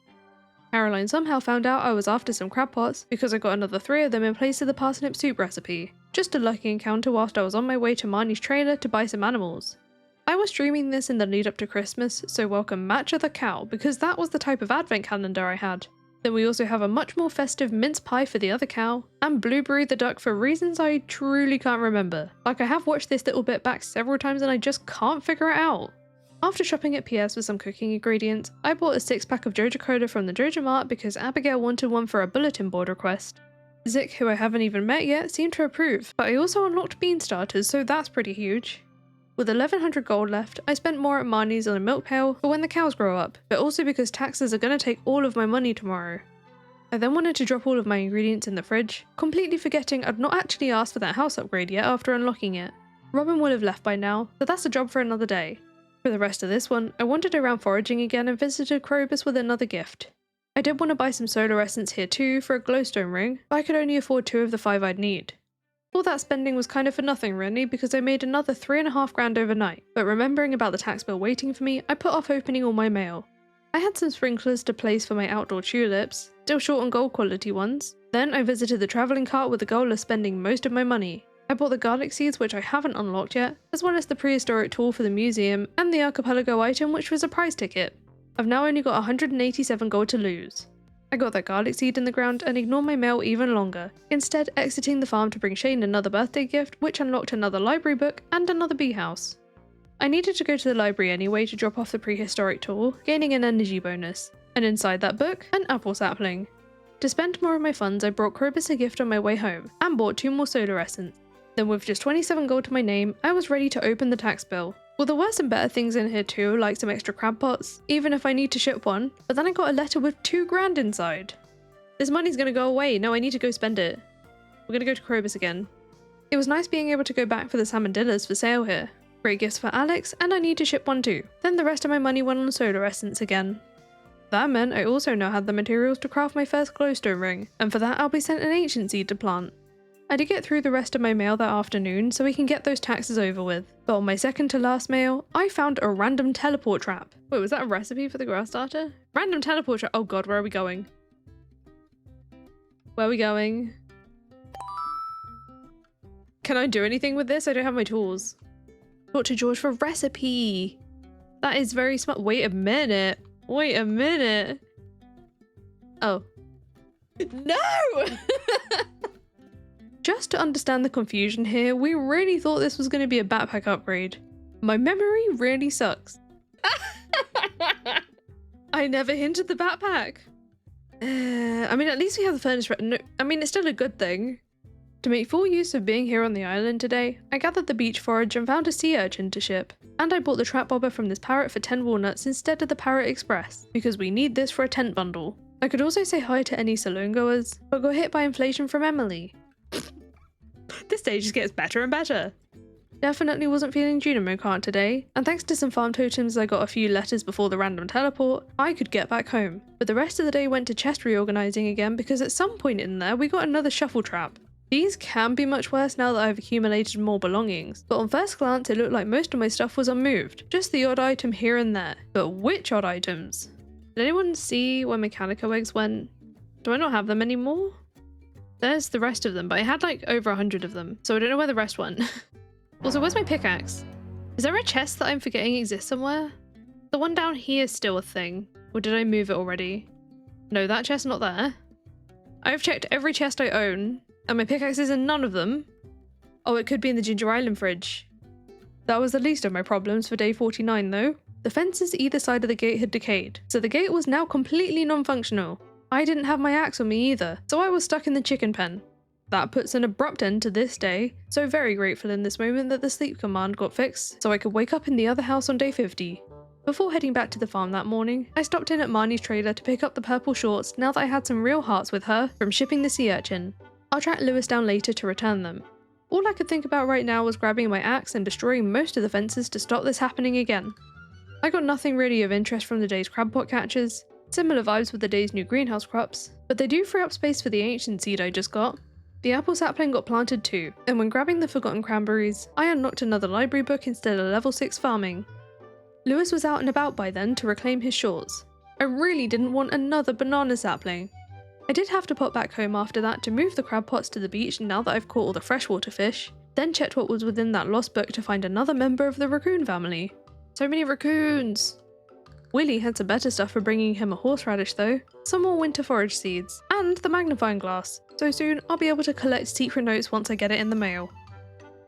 Caroline somehow found out I was after some crab pots because I got another 3 of them in place of the parsnip soup recipe. Just a lucky encounter whilst I was on my way to Marnie's trailer to buy some animals. I was streaming this in the lead up to Christmas, so welcome Matcha the cow because that was the type of advent calendar I had. Then we also have a much more festive mince pie for the other cow, and Blueberry the duck for reasons I truly can't remember. Like I have watched this little bit back several times and I just can't figure it out. After shopping at PS for some cooking ingredients, I bought a 6-pack of Joja Cola from the Joja Mart because Abigail wanted one for a bulletin board request. Zik, who I haven't even met yet, seemed to approve, but I also unlocked bean starters, so that's pretty huge. With 1100 gold left, I spent more at Marnie's on a milk pail for when the cows grow up, but also because taxes are going to take all of my money tomorrow. I then wanted to drop all of my ingredients in the fridge, completely forgetting I'd not actually asked for that house upgrade yet after unlocking it. Robin would have left by now, but that's a job for another day. For the rest of this one, I wandered around foraging again and visited Krobus with another gift. I did want to buy some solar essence here too for a glowstone ring, but I could only afford 2 of the 5 I'd need. All that spending was kind of for nothing really because I made another 3.5 grand overnight, but remembering about the tax bill waiting for me, I put off opening all my mail. I had some sprinklers to place for my outdoor tulips, still short on gold quality ones. Then I visited the travelling cart with the goal of spending most of my money. I bought the garlic seeds which I haven't unlocked yet, as well as the prehistoric tool for the museum and the archipelago item which was a prize ticket. I've now only got 187 gold to lose. I got that garlic seed in the ground and ignored my mail even longer, instead exiting the farm to bring Shane another birthday gift, which unlocked another library book and another bee house. I needed to go to the library anyway to drop off the prehistoric tool, gaining an energy bonus, and inside that book, an apple sapling. To spend more of my funds, I brought Krobus a gift on my way home, and bought 2 more solar essence. Then with just 27 gold to my name, I was ready to open the tax bill. Well, there were some better things in here too, like some extra crab pots, even if I need to ship one, but then I got a letter with 2 grand inside. This money's gonna go away, no, I need to go spend it. We're gonna go to Krobus again. It was nice being able to go back for the salmon dinners for sale here. Great gifts for Alex, and I need to ship one too. Then the rest of my money went on solar essence again. That meant I also now had the materials to craft my first glowstone ring, and for that I'll be sent an ancient seed to plant. I did get through the rest of my mail that afternoon so we can get those taxes over with, but on my second to last mail, I found a random teleport trap. Wait, was that a recipe for the grass starter? Random teleport trap. Oh god, where are we going? Where are we going? Can I do anything with this? I don't have my tools. Talk to George for recipe. That is very smart. Wait a minute. Wait a minute. Oh. No! Just to understand the confusion here, we really thought this was going to be a backpack upgrade. My memory really sucks. I never hinted the backpack. I mean, at least we have the furnace. No, I mean, it's still a good thing. To make full use of being here on the island today, I gathered the beach forage and found a sea urchin to ship. And I bought the trap bobber from this parrot for 10 walnuts instead of the Parrot Express, because we need this for a tent bundle. I could also say hi to any saloon goers, but got hit by inflation from Emily. This day just gets better and better. Definitely wasn't feeling Junimo Kart today, and thanks to some farm totems I got a few letters before the random teleport, I could get back home. But the rest of the day went to chest reorganizing again because at some point in there we got another shuffle trap. These can be much worse now that I've accumulated more belongings, but on first glance it looked like most of my stuff was unmoved, just the odd item here and there. But which odd items? Did anyone see where Mechanico eggs went? Do I not have them anymore? There's the rest of them, but I had like over 100 of them, so I don't know where the rest went. Also, where's my pickaxe? Is there a chest that I'm forgetting exists somewhere? The one down here is still a thing, or did I move it already? No, that chest's not there. I've checked every chest I own, and my pickaxe is in none of them. Oh, it could be in the Ginger Island fridge. That was the least of my problems for day 49 though. The fences either side of the gate had decayed, so the gate was now completely non-functional. I didn't have my axe on me either, so I was stuck in the chicken pen. That puts an abrupt end to this day, so very grateful in this moment that the sleep command got fixed so I could wake up in the other house on day 50. Before heading back to the farm that morning, I stopped in at Marnie's trailer to pick up the purple shorts now that I had some real hearts with her from shipping the sea urchin. I'll track Lewis down later to return them. All I could think about right now was grabbing my axe and destroying most of the fences to stop this happening again. I got nothing really of interest from the day's crab pot catches, similar vibes with the day's new greenhouse crops, but they do free up space for the ancient seed I just got. The apple sapling got planted too, and when grabbing the forgotten cranberries, I unlocked another library book instead of level 6 farming. Lewis was out and about by then to reclaim his shorts. I really didn't want another banana sapling. I did have to pop back home after that to move the crab pots to the beach now that I've caught all the freshwater fish, then checked what was within that lost book to find another member of the raccoon family. So many raccoons! Willie had some better stuff for bringing him a horseradish though, some more winter forage seeds, and the magnifying glass, so soon I'll be able to collect secret notes once I get it in the mail.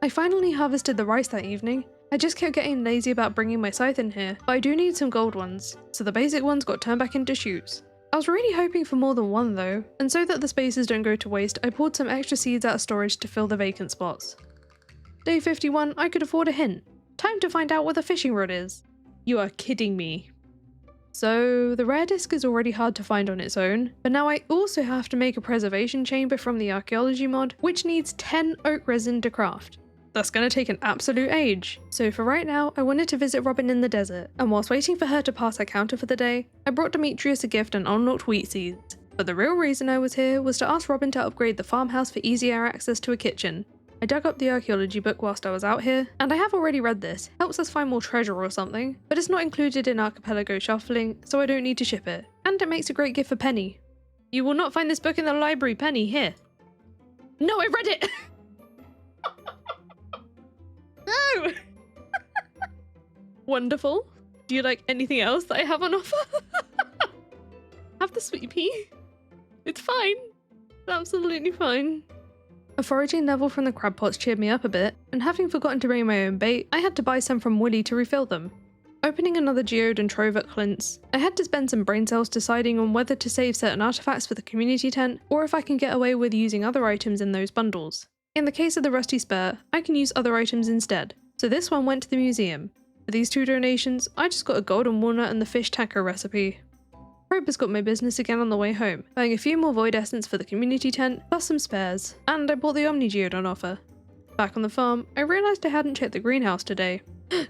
I finally harvested the rice that evening. I just kept getting lazy about bringing my scythe in here, but I do need some gold ones, so the basic ones got turned back into shoots. I was really hoping for more than one though, and so that the spaces don't go to waste, I poured some extra seeds out of storage to fill the vacant spots. Day 51, I could afford a hint. Time to find out where the fishing rod is. You are kidding me. So, the rare disc is already hard to find on its own, but now I also have to make a preservation chamber from the archaeology mod, which needs 10 oak resin to craft. That's gonna take an absolute age. So for right now, I wanted to visit Robin in the desert, and whilst waiting for her to pass her counter for the day, I brought Demetrius a gift and unlocked wheat seeds. But the real reason I was here was to ask Robin to upgrade the farmhouse for easier access to a kitchen. I dug up the archaeology book whilst I was out here, and I have already read this, helps us find more treasure or something, but it's not included in Archipelago shuffling, so I don't need to ship it. And it makes a great gift for Penny. You will not find this book in the library, Penny, here. No, I read it! No! Wonderful. Do you like anything else that I have on offer? Have the sweet pea. It's fine. It's absolutely fine. A foraging level from the crab pots cheered me up a bit, and having forgotten to bring my own bait, I had to buy some from Willy to refill them. Opening another geode and trove at Clint's, I had to spend some brain cells deciding on whether to save certain artifacts for the community tent, or if I can get away with using other items in those bundles. In the case of the rusty spur, I can use other items instead, so this one went to the museum. For these 2 donations, I just got a golden walnut and the fish taco recipe. Prober's got my business again on the way home, buying a few more void essence for the community tent, plus some spares, and I bought the Omni Geode on offer. Back on the farm, I realised I hadn't checked the greenhouse today.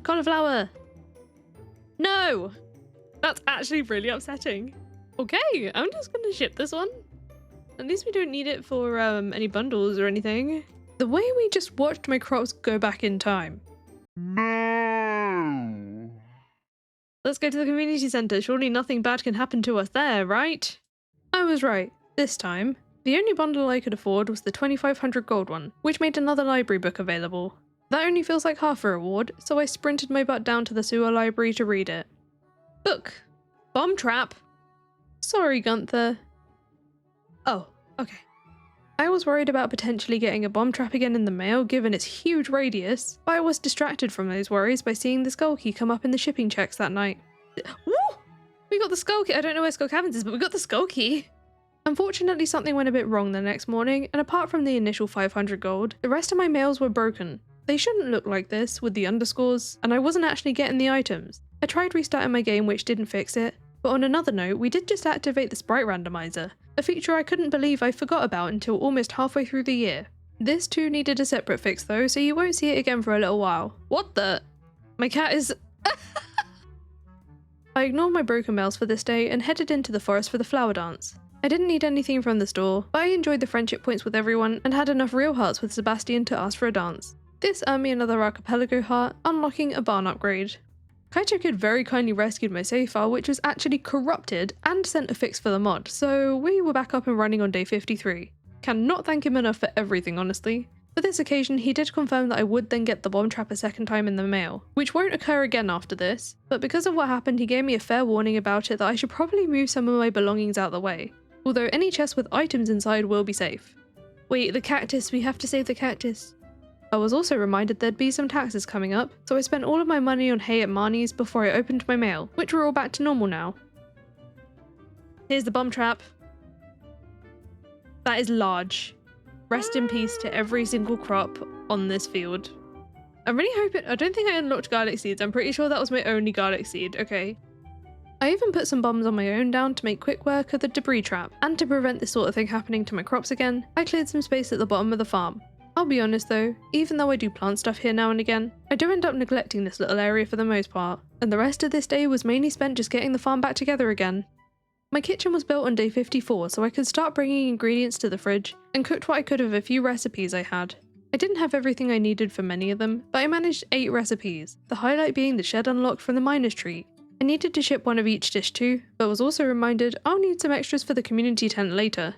Cauliflower! No! That's actually really upsetting. Okay, I'm just gonna ship this one. At least we don't need it for any bundles or anything. The way we just watched my crops go back in time.
No.
Let's go to the community centre, surely nothing bad can happen to us there, right? I was right, this time. The only bundle I could afford was the 2500 gold one, which made another library book available. That only feels like half a reward, so I sprinted my butt down to the sewer library to read it. Book. Bomb trap. Sorry, Gunther. Oh, okay. I was worried about potentially getting a bomb trap again in the mail given its huge radius, but I was distracted from those worries by seeing the skull key come up in the shipping checks that night. Woo! We got the skull key. I don't know where Skull Caverns is, but we got the skull key. Unfortunately, something went a bit wrong the next morning, and apart from the initial 500 gold, the rest of my mails were broken. They shouldn't look like this, with the underscores, and I wasn't actually getting the items. I tried restarting my game, which didn't fix it, but on another note, we did just activate the sprite randomizer, a feature I couldn't believe I forgot about until almost halfway through the year. This too needed a separate fix though, so you won't see it again for a little while. What the? My cat is... I ignored my broken mails for this day and headed into the forest for the flower dance. I didn't need anything from the store, but I enjoyed the friendship points with everyone and had enough real hearts with Sebastian to ask for a dance. This earned me another Archipelago heart, unlocking a barn upgrade. Kaito Kid very kindly rescued my save file, which was actually corrupted, and sent a fix for the mod, so we were back up and running on day 53. Cannot thank him enough for everything, honestly. For this occasion, he did confirm that I would then get the bomb trap a second time in the mail, which won't occur again after this, but because of what happened he gave me a fair warning about it that I should probably move some of my belongings out the way, although any chest with items inside will be safe. Wait, the cactus, we have to save the cactus. I was also reminded there'd be some taxes coming up, so I spent all of my money on hay at Marnie's before I opened my mail, which were all back to normal now. Here's the bomb trap. That is large. Rest in peace to every single crop on this field. I'm really hoping- I don't think I unlocked garlic seeds, I'm pretty sure that was my only garlic seed, okay. I even put some bombs on my own down to make quick work of the debris trap, and to prevent this sort of thing happening to my crops again, I cleared some space at the bottom of the farm. I'll be honest though, even though I do plant stuff here now and again, I do end up neglecting this little area for the most part, and the rest of this day was mainly spent just getting the farm back together again. My kitchen was built on day 54, so I could start bringing ingredients to the fridge, and cooked what I could of a few recipes I had. I didn't have everything I needed for many of them, but I managed 8 recipes, the highlight being the shed unlocked from the miner's treat. I needed to ship one of each dish too, but was also reminded I'll need some extras for the community tent later.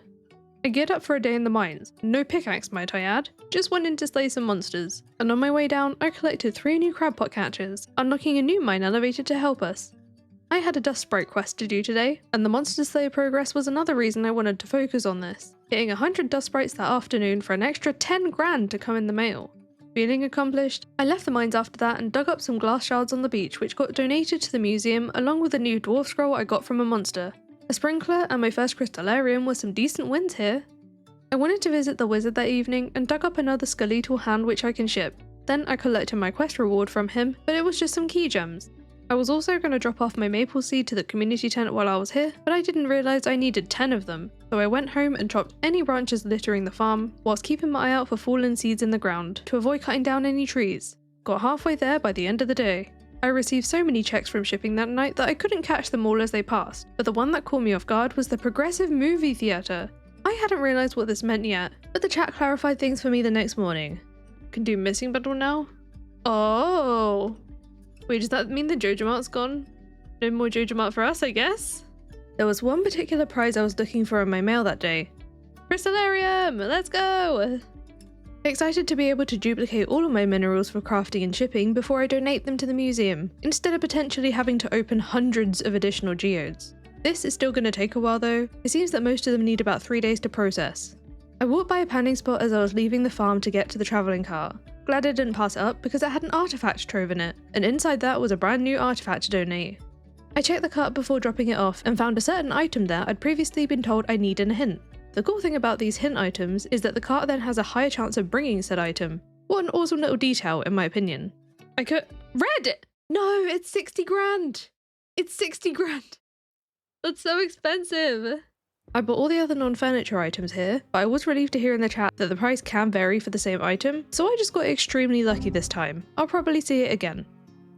I geared up for a day in the mines, no pickaxe might I add, just went in to slay some monsters, and on my way down I collected 3 new crab pot catchers, unlocking a new mine elevator to help us. I had a dust sprite quest to do today, and the monster slayer progress was another reason I wanted to focus on this, hitting 100 dust sprites that afternoon for an extra 10 grand to come in the mail. Feeling accomplished, I left the mines after that and dug up some glass shards on the beach which got donated to the museum along with a new dwarf scroll I got from a monster. A sprinkler and my first Crystalarium with some decent wins here. I wanted to visit the wizard that evening and dug up another skeletal hand which I can ship. Then I collected my quest reward from him, but it was just some key gems. I was also going to drop off my maple seed to the community tent while I was here, but I didn't realise I needed 10 of them, so I went home and chopped any branches littering the farm, whilst keeping my eye out for fallen seeds in the ground, to avoid cutting down any trees. Got halfway there by the end of the day. I received so many checks from shipping that night that I couldn't catch them all as they passed, but the one that caught me off guard was the progressive movie theatre. I hadn't realised what this meant yet, but the chat clarified things for me the next morning. Can do missing bundle now? Oh! Wait, does that mean the Jojo Mart's gone? No more Jojo Mart for us, I guess? There was one particular prize I was looking for in my mail that day. Crystalarium! Let's go! Excited to be able to duplicate all of my minerals for crafting and shipping before I donate them to the museum, instead of potentially having to open hundreds of additional geodes. This is still going to take a while though. It seems that most of them need about 3 days to process. I walked by a panning spot as I was leaving the farm to get to the travelling cart. Glad I didn't pass it up because it had an artifact trove in it, and inside that was a brand new artifact to donate. I checked the cart before dropping it off and found a certain item there I'd previously been told I needed a hint. The cool thing about these hint items is that the cart then has a higher chance of bringing said item. What an awesome little detail in my opinion. I could— Red! No, it's 60 grand! It's 60 grand! That's so expensive! I bought all the other non-furniture items here, but I was relieved to hear in the chat that the price can vary for the same item, so I just got extremely lucky this time. I'll probably see it again.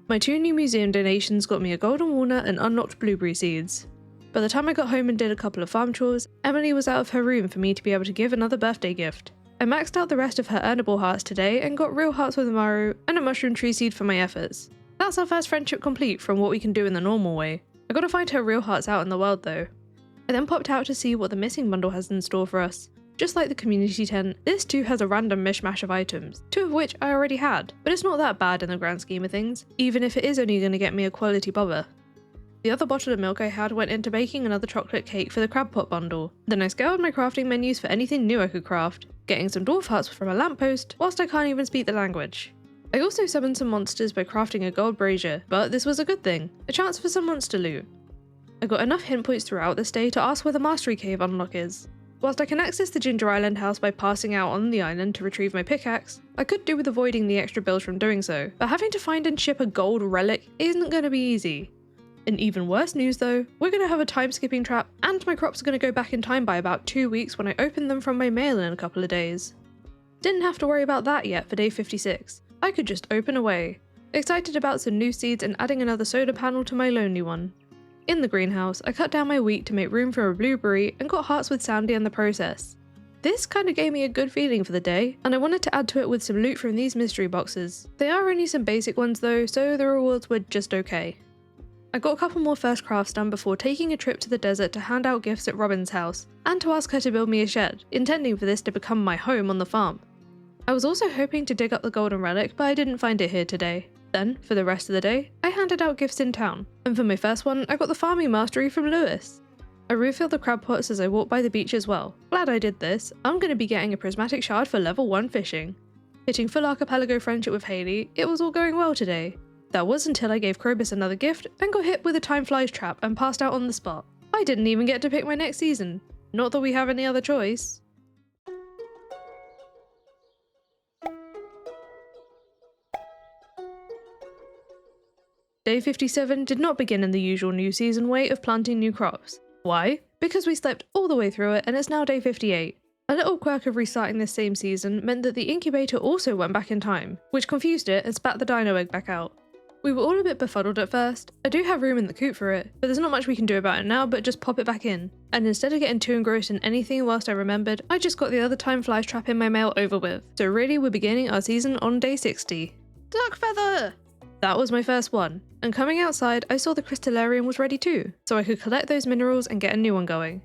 My 2 new museum donations got me a golden walnut and unlocked blueberry seeds. By the time I got home and did a couple of farm chores, Emily was out of her room for me to be able to give another birthday gift. I maxed out the rest of her earnable hearts today and got real hearts with Amaru and a mushroom tree seed for my efforts. That's our first friendship complete from what we can do in the normal way. I gotta find her real hearts out in the world though. I then popped out to see what the missing bundle has in store for us. Just like the community tent, this too has a random mishmash of items, 2 of which I already had, but it's not that bad in the grand scheme of things, even if it is only going to get me a quality bobber. The other bottle of milk I had went into baking another chocolate cake for the crab pot bundle. Then I scoured my crafting menus for anything new I could craft, getting some dwarf hearts from a lamppost, whilst I can't even speak the language. I also summoned some monsters by crafting a gold brazier, but this was a good thing, a chance for some monster loot. I got enough hint points throughout this day to ask where the Mastery Cave unlock is. Whilst I can access the Ginger Island house by passing out on the island to retrieve my pickaxe, I could do with avoiding the extra bills from doing so, but having to find and ship a gold relic isn't going to be easy. In even worse news though, we're going to have a time skipping trap, and my crops are going to go back in time by about 2 weeks when I open them from my mail in a couple of days. Didn't have to worry about that yet for day 56, I could just open away. Excited about some new seeds and adding another solar panel to my lonely one. In the greenhouse, I cut down my wheat to make room for a blueberry and got hearts with Sandy in the process. This kind of gave me a good feeling for the day, and I wanted to add to it with some loot from these mystery boxes. They are only some basic ones though, so the rewards were just okay. I got a couple more first crafts done before taking a trip to the desert to hand out gifts at Robin's house, and to ask her to build me a shed, intending for this to become my home on the farm. I was also hoping to dig up the golden relic, but I didn't find it here today. Then, for the rest of the day, I handed out gifts in town, and for my first one, I got the farming mastery from Lewis. I refilled the crab pots as I walked by the beach as well. Glad I did this. I'm going to be getting a prismatic shard for level 1 fishing. Hitting full archipelago friendship with Hayley, it was all going well today. That was until I gave Krobus another gift and got hit with a time flies trap and passed out on the spot. I didn't even get to pick my next season. Not that we have any other choice. Day 57 did not begin in the usual new season way of planting new crops. Why? Because we slept all the way through it and it's now day 58. A little quirk of restarting this same season meant that the incubator also went back in time, which confused it and spat the Dino Egg back out. We were all a bit befuddled at first. I do have room in the coop for it, but there's not much we can do about it now but just pop it back in. And instead of getting too engrossed in anything whilst I remembered, I just got the other time flies trap in my mail over with. So really we're beginning our season on day 60. Duck feather! That was my first one, and coming outside I saw the Crystalarium was ready too, so I could collect those minerals and get a new one going.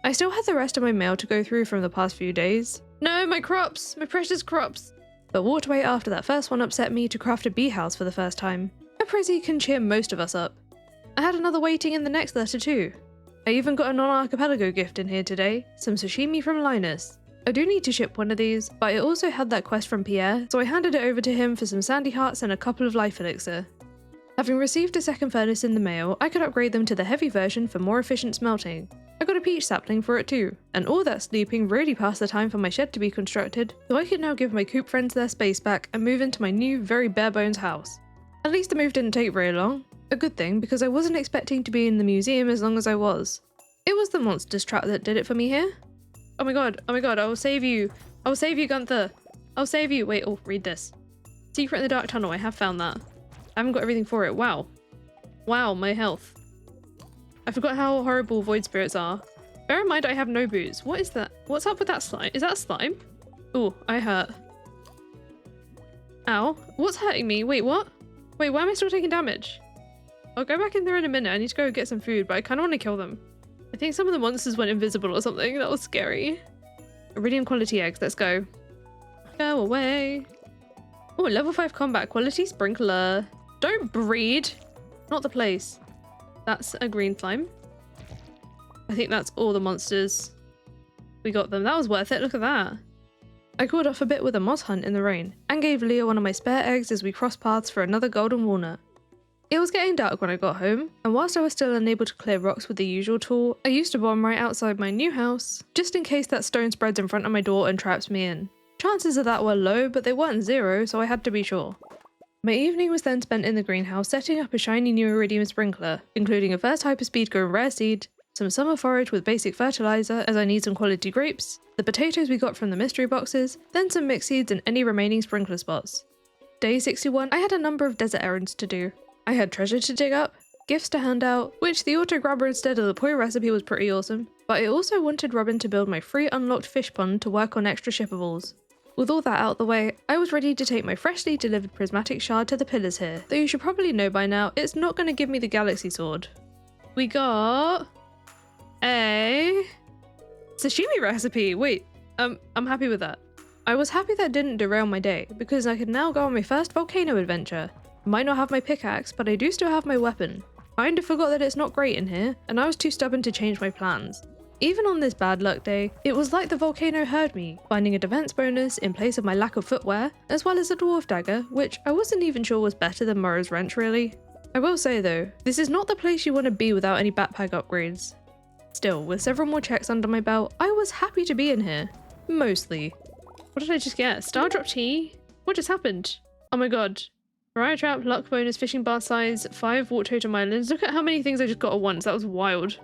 I still had the rest of my mail to go through from the past few days. No, my crops! My precious crops! But walked away after that first one upset me to craft a bee house for the first time. A Prizzy can cheer most of us up. I had another waiting in the next letter too. I even got a non-archipelago gift in here today, some sashimi from Linus. I do need to ship one of these, but I also had that quest from Pierre, so I handed it over to him for some sandy hearts and a couple of life elixir. Having received a second furnace in the mail, I could upgrade them to the heavy version for more efficient smelting. I got a peach sapling for it too, and all that sleeping really passed the time for my shed to be constructed, so I could now give my coop friends their space back and move into my new, very bare-bones house. At least the move didn't take very long. A good thing, because I wasn't expecting to be in the museum as long as I was. It was the monsters trap that did it for me here. Oh my god, I will save you. I will save you, Gunther. I'll save you. Wait, oh, read this. Secret in the dark tunnel, I have found that. I haven't got everything for it, wow. Wow, my health. I forgot how horrible void spirits are. Bear in mind I have no boots. What is that? What's up with that slime? Is that slime? Oh, I hurt. Ow. What's hurting me? Wait, what? Wait, why am I still taking damage? I'll go back in there in a minute. I need to go get some food, but I kind of want to kill them. I think some of the monsters went invisible or something. That was scary. Iridium quality eggs. Let's go. Go away. Oh, level 5 combat quality sprinkler. Don't breed. Not the place. That's a green slime. I think that's all the monsters. We got them. That was worth it. Look at that. I cooled off a bit with a moss hunt in the rain and gave Leah one of my spare eggs as we crossed paths for another golden walnut. It was getting dark when I got home, and whilst I was still unable to clear rocks with the usual tool, I used a bomb right outside my new house, just in case that stone spreads in front of my door and traps me in. Chances of that were low, but they weren't zero, so I had to be sure. My evening was then spent in the greenhouse setting up a shiny new iridium sprinkler, including a first hyperspeed grown rare seed, some summer forage with basic fertilizer as I need some quality grapes, the potatoes we got from the mystery boxes, then some mixed seeds and any remaining sprinkler spots. Day 61, I had a number of desert errands to do. I had treasure to dig up, gifts to hand out, which the auto grabber instead of the poi recipe was pretty awesome, but I also wanted Robin to build my free unlocked fish pond to work on extra shippables. With all that out the way, I was ready to take my freshly delivered prismatic shard to the pillars here, though you should probably know by now it's not going to give me the galaxy sword. We got a sashimi recipe. Wait, I'm happy with that. I was happy that didn't derail my day, because I could now go on my first volcano adventure. Might not have my pickaxe, but I do still have my weapon. I kinda forgot that it's not great in here, and I was too stubborn to change my plans. Even on this bad luck day, it was like the volcano heard me, finding a defense bonus in place of my lack of footwear, as well as a dwarf dagger, which I wasn't even sure was better than Morel's wrench really. I will say though, this is not the place you want to be without any backpack upgrades. Still, with several more checks under my belt, I was happy to be in here. Mostly. What did I just get? Star drop tea? What just happened? Oh my god. Mariah trap, luck bonus, fishing bar size, 5 warp totem islands. Look at how many things I just got at once. That was wild.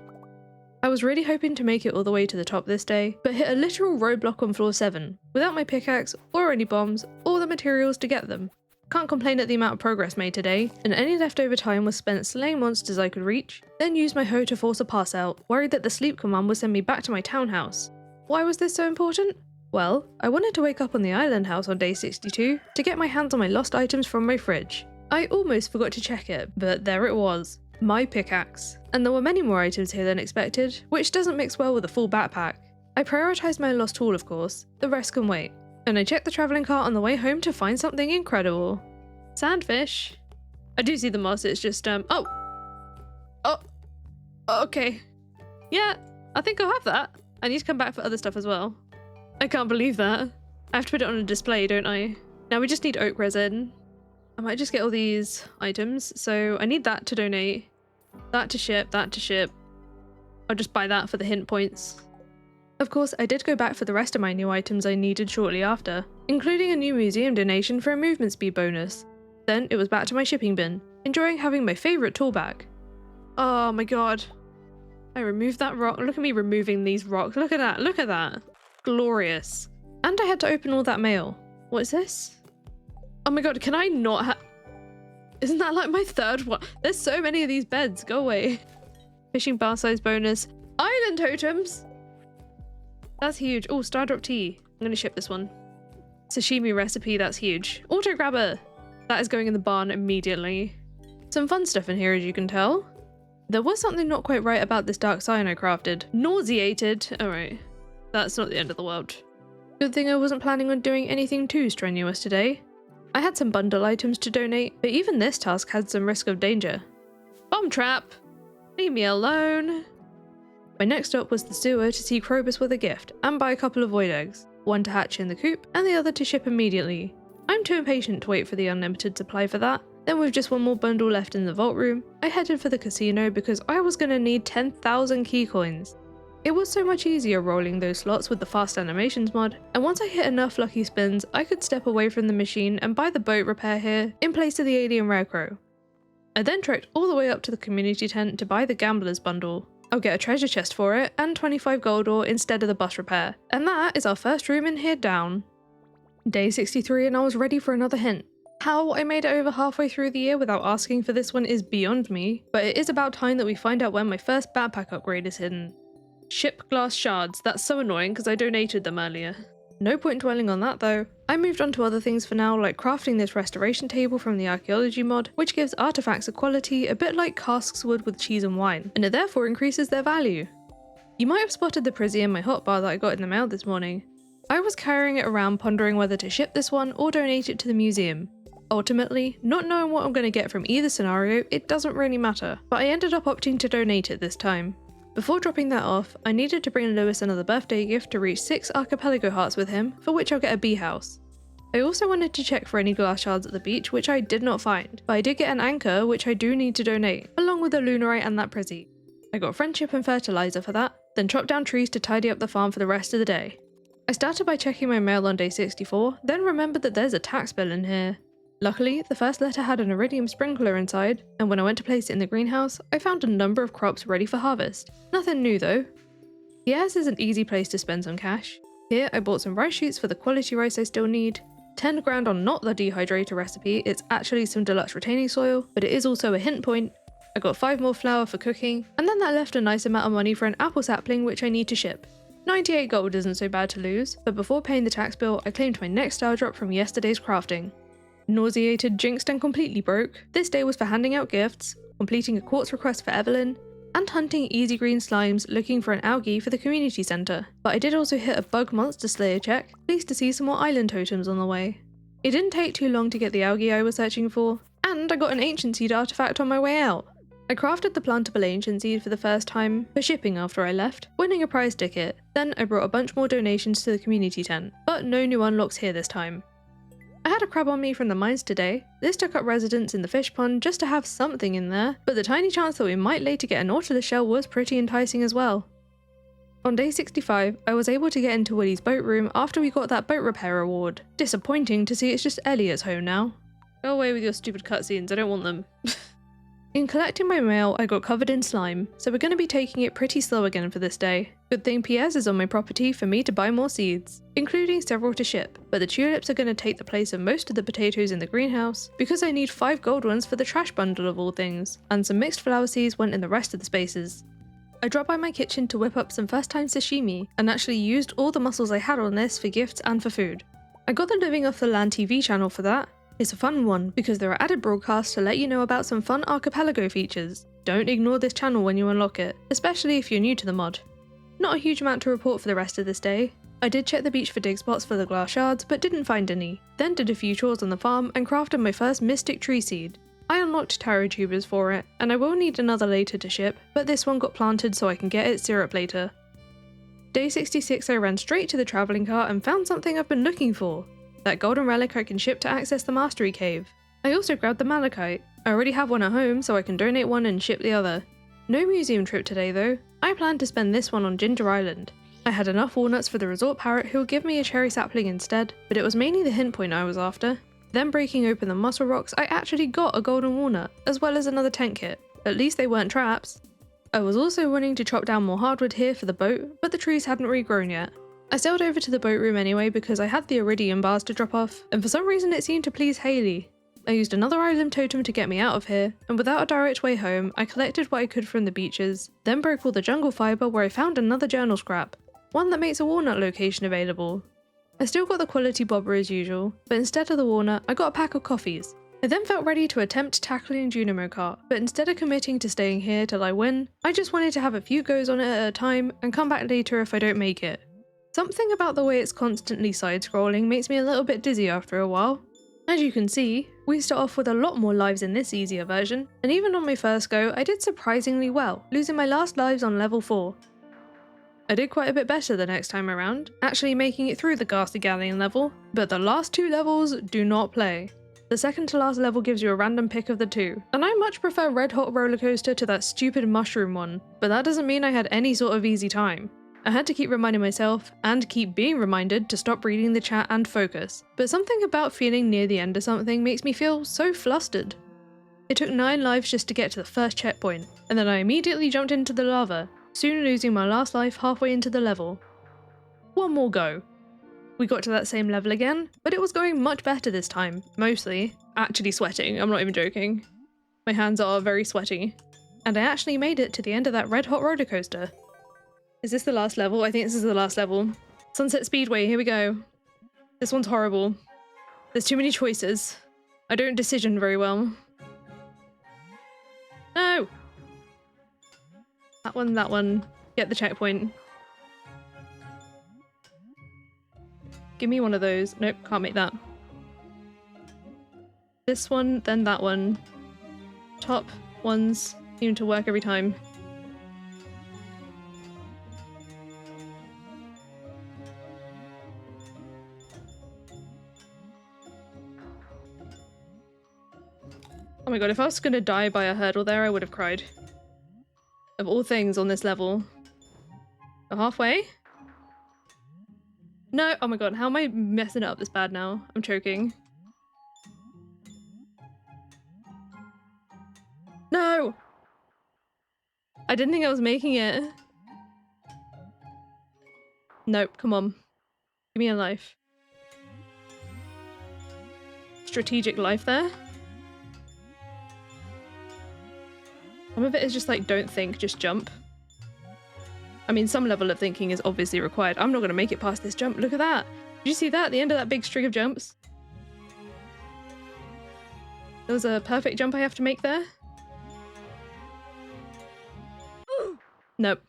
I was really hoping to make it all the way to the top this day, but hit a literal roadblock on floor 7, without my pickaxe, or any bombs, or the materials to get them. Can't complain at the amount of progress made today, and any leftover time was spent slaying monsters I could reach, then used my hoe to force a pass out, worried that the sleep command would send me back to my townhouse. Why was this so important? Well, I wanted to wake up on the island house on day 62 to get my hands on my lost items from my fridge. I almost forgot to check it, but there it was. My pickaxe. And there were many more items here than expected, which doesn't mix well with a full backpack. I prioritised my lost tool of course, the rest can wait. And I checked the travelling cart on the way home to find something incredible. Sandfish. I do see the moss, it's just okay. Yeah, I think I'll have that. I need to come back for other stuff as well. I can't believe that. I have to put it on a display, don't I? Now we just need oak resin. I might just get all these items. So I need that to donate. That to ship, that to ship. I'll just buy that for the hint points. Of course, I did go back for the rest of my new items I needed shortly after, including a new museum donation for a movement speed bonus. Then it was back to my shipping bin, enjoying having my favourite tool back. Oh my god. I removed that rock. Look at me removing these rocks. Look at that, look at that. Glorious. And I had to open all that mail. What is this? Oh my god, can I not have... Isn't that like my third one? There's so many of these beds, go away. Fishing bar size bonus. Island totems! That's huge. Oh, star drop tea. I'm gonna ship this one. Sashimi recipe, that's huge. Auto grabber! That is going in the barn immediately. Some fun stuff in here as you can tell. There was something not quite right about this dark cyan I crafted. Nauseated. Alright. That's not the end of the world. Good thing I wasn't planning on doing anything too strenuous today. I had some bundle items to donate, but even this task had some risk of danger. Bomb trap! Leave me alone! My next stop was the sewer to see Krobus with a gift, and buy a couple of void eggs. One to hatch in the coop, and the other to ship immediately. I'm too impatient to wait for the unlimited supply for that. Then with just one more bundle left in the vault room, I headed for the casino because I was gonna need 10,000 key coins. It was so much easier rolling those slots with the fast animations mod, and once I hit enough lucky spins, I could step away from the machine and buy the boat repair here in place of the alien rarecrow. I then trekked all the way up to the community tent to buy the gambler's bundle. I'll get a treasure chest for it and 25 gold ore instead of the bus repair, and that is our first room in here down. Day 63 and I was ready for another hint. How I made it over halfway through the year without asking for this one is beyond me, but it is about time that we find out when my first backpack upgrade is hidden. Ship glass shards, that's so annoying because I donated them earlier. No point dwelling on that though. I moved on to other things for now, like crafting this restoration table from the archaeology mod, which gives artifacts a quality a bit like casks would with cheese and wine, and it therefore increases their value. You might have spotted the Prizzy in my hotbar that I got in the mail this morning. I was carrying it around pondering whether to ship this one or donate it to the museum. Ultimately, not knowing what I'm going to get from either scenario, it doesn't really matter, but I ended up opting to donate it this time. Before dropping that off, I needed to bring Lewis another birthday gift to reach 6 archipelago hearts with him, for which I'll get a bee house. I also wanted to check for any glass shards at the beach, which I did not find, but I did get an anchor, which I do need to donate, along with a lunarite and that prizzy. I got friendship and fertilizer for that, then chopped down trees to tidy up the farm for the rest of the day. I started by checking my mail on day 64, then remembered that there's a tax bill in here. Luckily, the first letter had an iridium sprinkler inside, and when I went to place it in the greenhouse, I found a number of crops ready for harvest. Nothing new though. Yes is an easy place to spend some cash. Here I bought some rice shoots for the quality rice I still need, 10 grand on not the dehydrator recipe, it's actually some deluxe retaining soil, but it is also a hint point. I got 5 more flour for cooking, and then that left a nice amount of money for an apple sapling which I need to ship. 98 gold isn't so bad to lose, but before paying the tax bill, I claimed my next star drop from yesterday's crafting. Nauseated, jinxed and completely broke, this day was for handing out gifts, completing a quartz request for Evelyn, and hunting easy green slimes looking for an algae for the community centre. But I did also hit a bug monster slayer check, pleased to see some more island totems on the way. It didn't take too long to get the algae I was searching for, and I got an ancient seed artifact on my way out. I crafted the plantable ancient seed for the first time for shipping after I left, winning a prize ticket. Then I brought a bunch more donations to the community tent, but no new unlocks here this time. I had a crab on me from the mines today. This took up residence in the fish pond just to have something in there, but the tiny chance that we might later get a nautilus shell was pretty enticing as well. On day 65, I was able to get into Woody's boat room after we got that boat repair award. Disappointing to see it's just Elliot's home now. Go away with your stupid cutscenes, I don't want them. In collecting my mail, I got covered in slime, so we're going to be taking it pretty slow again for this day. Good thing PS is on my property for me to buy more seeds, including several to ship, but the tulips are going to take the place of most of the potatoes in the greenhouse, because I need 5 gold ones for the trash bundle of all things, and some mixed flower seeds went in the rest of the spaces. I dropped by my kitchen to whip up some first time sashimi, and actually used all the muscles I had on this for gifts and for food. I got the Living Off the Land TV channel for that. It's a fun one, because there are added broadcasts to let you know about some fun archipelago features. Don't ignore this channel when you unlock it, especially if you're new to the mod. Not a huge amount to report for the rest of this day. I did check the beach for dig spots for the glass shards, but didn't find any. Then did a few chores on the farm and crafted my first mystic tree seed. I unlocked taro tubers for it, and I will need another later to ship, but this one got planted so I can get its syrup later. Day 66 I ran straight to the travelling cart and found something I've been looking for. That golden relic I can ship to access the Mastery Cave. I also grabbed the malachite. I already have one at home so I can donate one and ship the other. No museum trip today though. I planned to spend this one on Ginger Island. I had enough walnuts for the resort parrot who will give me a cherry sapling instead, but it was mainly the hint point I was after. Then breaking open the muscle rocks, I actually got a golden walnut, as well as another tent kit. At least they weren't traps. I was also wanting to chop down more hardwood here for the boat, but the trees hadn't regrown yet. I sailed over to the boat room anyway because I had the iridium bars to drop off, and for some reason it seemed to please Haley. I used another island totem to get me out of here, and without a direct way home, I collected what I could from the beaches, then broke all the jungle fibre where I found another journal scrap, one that makes a walnut location available. I still got the quality bobber as usual, but instead of the walnut, I got a pack of coffees. I then felt ready to attempt tackling Junimo Kart, but instead of committing to staying here till I win, I just wanted to have a few goes on it at a time and come back later if I don't make it. Something about the way it's constantly side-scrolling makes me a little bit dizzy after a while. As you can see, we start off with a lot more lives in this easier version, and even on my first go I did surprisingly well, losing my last lives on level 4. I did quite a bit better the next time around, actually making it through the Ghastly Galleon level, but the last 2 levels do not play. The second to last level gives you a random pick of the 2, and I much prefer Red Hot Roller Coaster to that stupid mushroom one, but that doesn't mean I had any sort of easy time. I had to keep reminding myself, and keep being reminded, to stop reading the chat and focus, but something about feeling near the end of something makes me feel so flustered. It took 9 lives just to get to the first checkpoint, and then I immediately jumped into the lava, soon losing my last life halfway into the level. One more go. We got to that same level again, but it was going much better this time, mostly. Actually sweating, I'm not even joking. My hands are very sweaty. And I actually made it to the end of that Red Hot roller coaster. Is this the last level? I think this is the last level. Sunset Speedway, here we go. This one's horrible. There's too many choices. I don't decision very well. No! That one. Get the checkpoint. Give me one of those. Nope, can't make that. This one, then that one. Top ones seem to work every time. Oh my god, if I was gonna die by a hurdle there, I would have cried. Of all things on this level. We're halfway? No, oh my god, how am I messing it up this bad now? I'm choking. No! I didn't think I was making it. Nope, come on. Give me a life. Strategic life there. Some of it is just like, don't think, just jump. I mean, some level of thinking is obviously required. I'm not going to make it past this jump. Look at that. Did you see that at the end of that big string of jumps? There was a perfect jump I have to make there. Nope.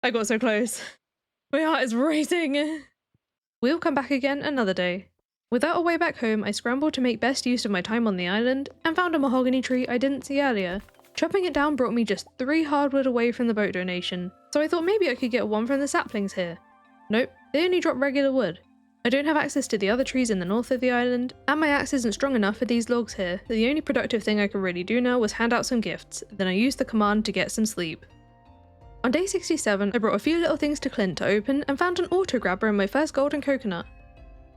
I got so close. My heart is racing. We'll come back again another day. Without a way back home, I scrambled to make best use of my time on the island and found a mahogany tree I didn't see earlier. Chopping it down brought me just 3 hardwood away from the boat donation, so I thought maybe I could get one from the saplings here. Nope, they only drop regular wood. I don't have access to the other trees in the north of the island, and my axe isn't strong enough for these logs here. The only productive thing I could really do now was hand out some gifts, then I used the command to get some sleep. On day 67, I brought a few little things to Clint to open and found an auto grabber in my first golden coconut.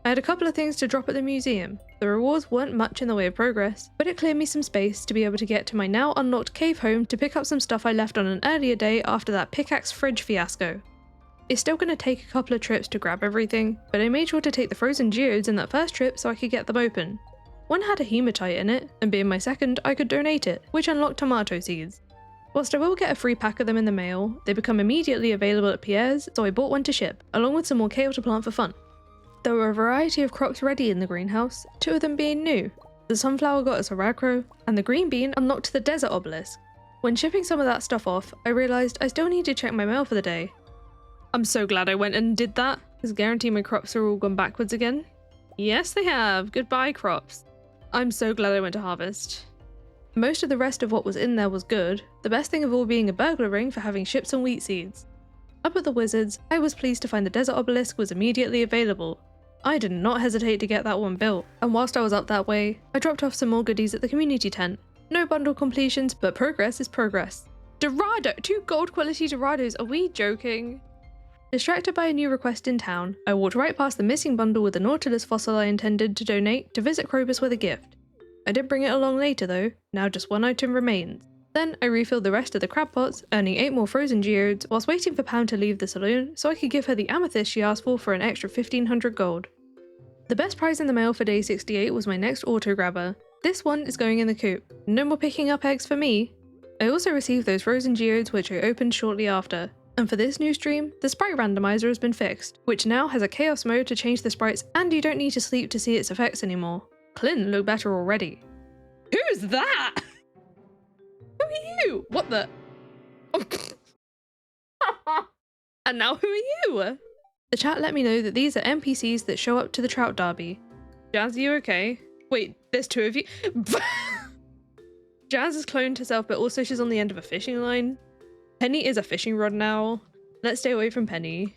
I had a couple of things to drop at the museum. The rewards weren't much in the way of progress, but it cleared me some space to be able to get to my now unlocked cave home to pick up some stuff I left on an earlier day after that pickaxe fridge fiasco. It's still going to take a couple of trips to grab everything, but I made sure to take the frozen geodes in that first trip so I could get them open. One had a hematite in it, and being my second, I could donate it, which unlocked tomato seeds. Whilst I will get a free pack of them in the mail, they become immediately available at Pierre's, so I bought one to ship, along with some more kale to plant for fun. There were a variety of crops ready in the greenhouse, 2 of them being new. The sunflower got us a Scarecrow, and the green bean unlocked the desert obelisk. When shipping some of that stuff off, I realised I still need to check my mail for the day. I'm so glad I went and did that, because guarantee my crops are all gone backwards again. Yes, they have. Goodbye, crops. I'm so glad I went to harvest. Most of the rest of what was in there was good, the best thing of all being a burglar ring for having shipped some wheat seeds. Up at the Wizards, I was pleased to find the desert obelisk was immediately available. I did not hesitate to get that one built, and whilst I was up that way, I dropped off some more goodies at the community tent. No bundle completions, but progress is progress. Dorado! 2 gold quality Dorados, are we joking? Distracted by a new request in town, I walked right past the missing bundle with the Nautilus fossil I intended to donate to visit Krobus with a gift. I did bring it along later though, now just 1 item remains. Then I refilled the rest of the crab pots, earning 8 more frozen geodes whilst waiting for Pam to leave the saloon so I could give her the amethyst she asked for an extra 1500 gold. The best prize in the mail for day 68 was my next auto grabber. This one is going in the coop. No more picking up eggs for me. I also received those frozen geodes which I opened shortly after. And for this new stream, the sprite randomizer has been fixed, which now has a chaos mode to change the sprites and you don't need to sleep to see its effects anymore. Clint looked better already. Who's that? Who are you? What the? And now who are you? The chat let me know that these are NPCs that show up to the Trout Derby. Jazz, you okay? Wait, there's 2 of you? Jazz has cloned herself, but also she's on the end of a fishing line. Penny is a fishing rod now. Let's stay away from Penny.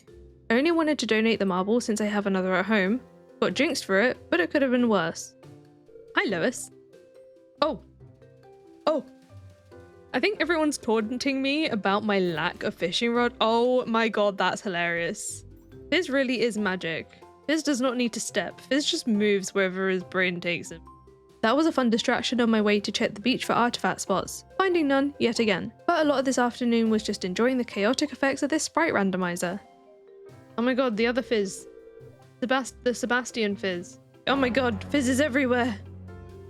I only wanted to donate the marble since I have another at home. Got jinxed for it, but it could have been worse. Hi, Lois. Oh. I think everyone's taunting me about my lack of fishing rod. Oh my god, that's hilarious. Fizz really is magic. Fizz does not need to step. Fizz just moves wherever his brain takes him. That was a fun distraction on my way to check the beach for artifact spots, finding none yet again. But a lot of this afternoon was just enjoying the chaotic effects of this sprite randomizer. Oh my god, the other Fizz. The Sebastian Fizz. Oh my god, Fizz is everywhere.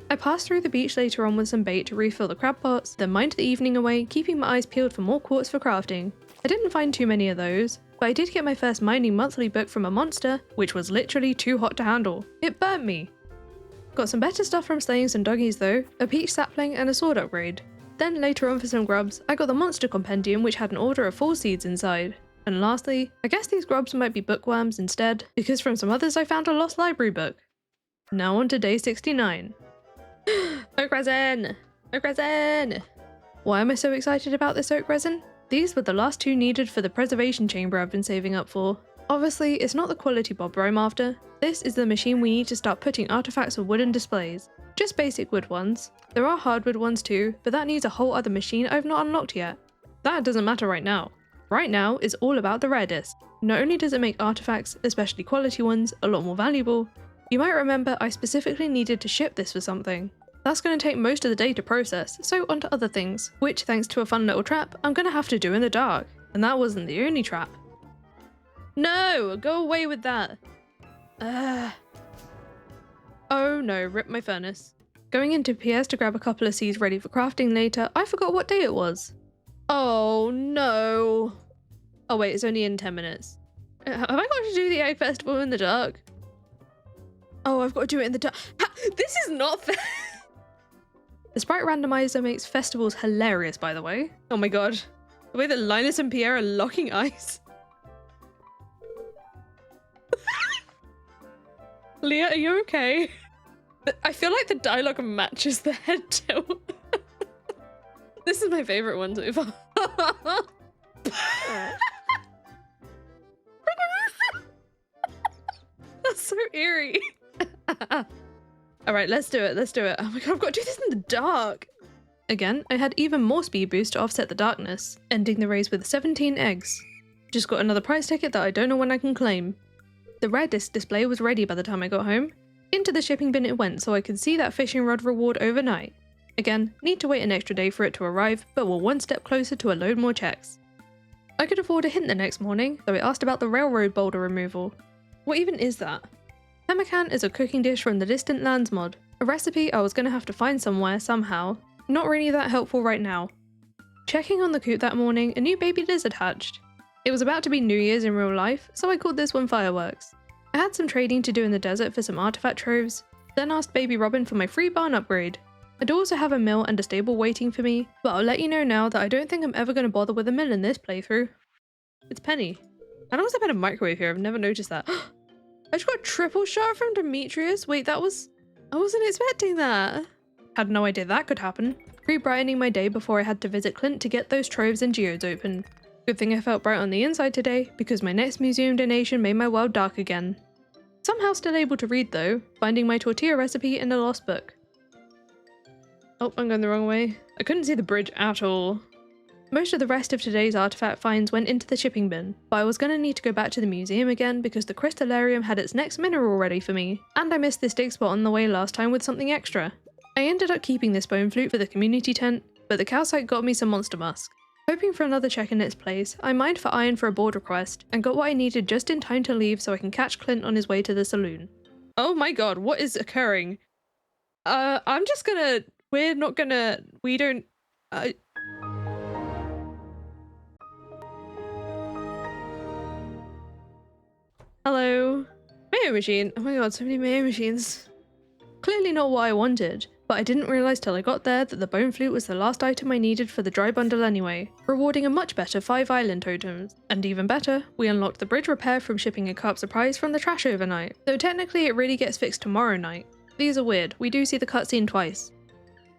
I passed through the beach later on with some bait to refill the crab pots, then mined the evening away, keeping my eyes peeled for more quartz for crafting. I didn't find too many of those, but I did get my first mining monthly book from a monster, which was literally too hot to handle. It burnt me. Got some better stuff from slaying some doggies though, a peach sapling and a sword upgrade. Then later on for some grubs, I got the monster compendium which had an order of 4 seeds inside. And lastly, I guess these grubs might be bookworms instead, because from some others I found a lost library book. Now on to day 69. Oak resin! Oak resin! Why am I so excited about this oak resin? These were the last 2 needed for the preservation chamber I've been saving up for. Obviously, it's not the quality bobber I'm after. This is the machine we need to start putting artifacts of wooden displays. Just basic wood ones. There are hardwood ones too, but that needs a whole other machine I've not unlocked yet. That doesn't matter right now. Right now is all about the rare disc. Not only does it make artifacts, especially quality ones, a lot more valuable, you might remember I specifically needed to ship this for something. That's going to take most of the day to process, so onto other things, which thanks to a fun little trap, I'm going to have to do in the dark. And that wasn't the only trap. No! Go away with that! Oh no, rip my furnace. Going into PS to grab a couple of seeds ready for crafting later, I forgot what day it was. Oh no! Oh wait, it's only in 10 minutes. Have I got to do the egg festival in the dark? Oh, I've got to do it in the dark. This is not fair! The sprite randomizer makes festivals hilarious, by the way. Oh my god. The way that Linus and Pierre are locking eyes. Leah, are you okay? I feel like the dialogue matches the head tilt. This is my favorite one so far. That's so eerie. Alright, let's do it, let's do it. Oh my god, I've got to do this in the dark. Again, I had even more speed boost to offset the darkness, ending the race with 17 eggs. Just got another prize ticket that I don't know when I can claim. The rare disc display was ready by the time I got home. Into the shipping bin it went so I could see that fishing rod reward overnight. Again, need to wait an extra day for it to arrive, but we're one step closer to a load more checks. I could afford a hint the next morning, so I asked about the railroad boulder removal. What even is that? Pemmican is a cooking dish from the Distant Lands mod, a recipe I was going to have to find somewhere somehow. Not really that helpful right now. Checking on the coop that morning, a new baby lizard hatched. It was about to be New Year's in real life, so I called this one Fireworks. I had some trading to do in the desert for some artifact troves, then asked Baby Robin for my free barn upgrade. I'd also have a mill and a stable waiting for me, but I'll let you know now that I don't think I'm ever going to bother with a mill in this playthrough. It's Penny. And I also had a microwave here, I've never noticed that. I just got a triple shot from Demetrius? Wait, I wasn't expecting that. Had no idea that could happen. Re-brightening my day before I had to visit Clint to get those troves and geodes open. Good thing I felt bright on the inside today, because my next museum donation made my world dark again. Somehow still able to read though, finding my tortilla recipe in a lost book. Oh, I'm going the wrong way. I couldn't see the bridge at all. Most of the rest of today's artifact finds went into the shipping bin, but I was going to need to go back to the museum again because the Crystalarium had its next mineral ready for me, and I missed this dig spot on the way last time with something extra. I ended up keeping this bone flute for the community tent, but the calcite got me some monster musk. Hoping for another check in its place, I mined for iron for a board request, and got what I needed just in time to leave so I can catch Clint on his way to the saloon. Oh my god, what is occurring? Hello? Mayo machine? Oh my god, so many mayo machines. Clearly not what I wanted, but I didn't realise till I got there that the bone flute was the last item I needed for the dry bundle anyway, rewarding a much better 5 island totems. And even better, we unlocked the bridge repair from shipping a carp surprise from the trash overnight, though technically it really gets fixed tomorrow night. These are weird, we do see the cutscene twice.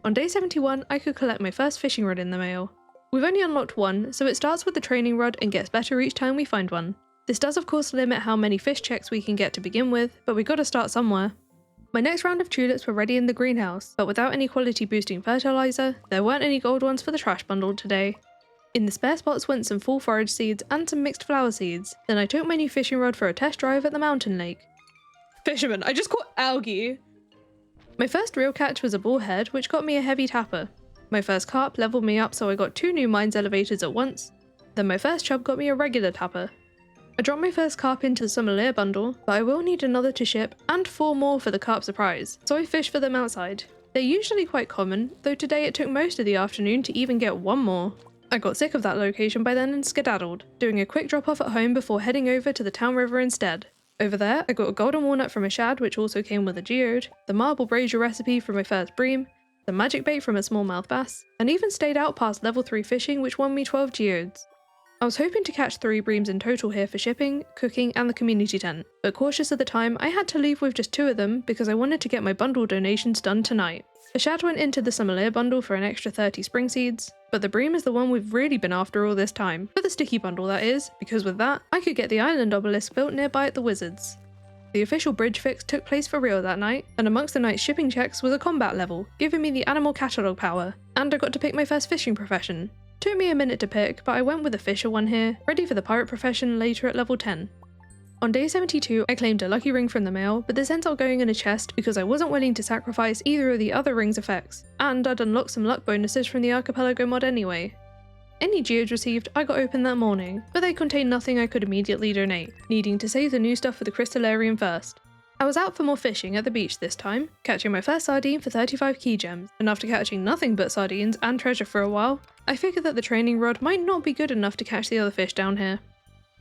On day 71, I could collect my first fishing rod in the mail. We've only unlocked one, so it starts with the training rod and gets better each time we find one. This does of course limit how many fish checks we can get to begin with, but we gotta start somewhere. My next round of tulips were ready in the greenhouse, but without any quality boosting fertilizer, there weren't any gold ones for the trash bundle today. In the spare spots went some full forage seeds and some mixed flower seeds, then I took my new fishing rod for a test drive at the mountain lake. Fisherman, I just caught algae! My first real catch was a bullhead, which got me a heavy tapper. My first carp leveled me up so I got 2 new mines elevators at once, then my first chub got me a regular tapper. I dropped my first carp into the Sommelier bundle, but I will need another to ship and 4 more for the carp surprise, so I fished for them outside. They're usually quite common, though today it took most of the afternoon to even get 1 more. I got sick of that location by then and skedaddled, doing a quick drop off at home before heading over to the town river instead. Over there, I got a golden walnut from a shad which also came with a geode, the marble brazier recipe from my first bream, the magic bait from a smallmouth bass, and even stayed out past level 3 fishing which won me 12 geodes. I was hoping to catch 3 breams in total here for shipping, cooking, and the community tent, but cautious of the time, I had to leave with just 2 of them because I wanted to get my bundle donations done tonight. The shad went into the Sommelier bundle for an extra 30 spring seeds, but the bream is the one we've really been after all this time, for the sticky bundle that is, because with that, I could get the island obelisk built nearby at the Wizards. The official bridge fix took place for real that night, and amongst the night's shipping checks was a combat level, giving me the animal catalogue power, and I got to pick my first fishing profession. Took me a minute to pick, but I went with the fisher one here, ready for the pirate profession later at level 10. On day 72, I claimed a lucky ring from the mail, but this ends up going in a chest because I wasn't willing to sacrifice either of the other ring's effects, and I'd unlocked some luck bonuses from the Archipelago mod anyway. Any geodes received I got open that morning, but they contained nothing I could immediately donate, needing to save the new stuff for the Crystalarium first. I was out for more fishing at the beach this time, catching my first sardine for 35 key gems, and after catching nothing but sardines and treasure for a while, I figured that the training rod might not be good enough to catch the other fish down here.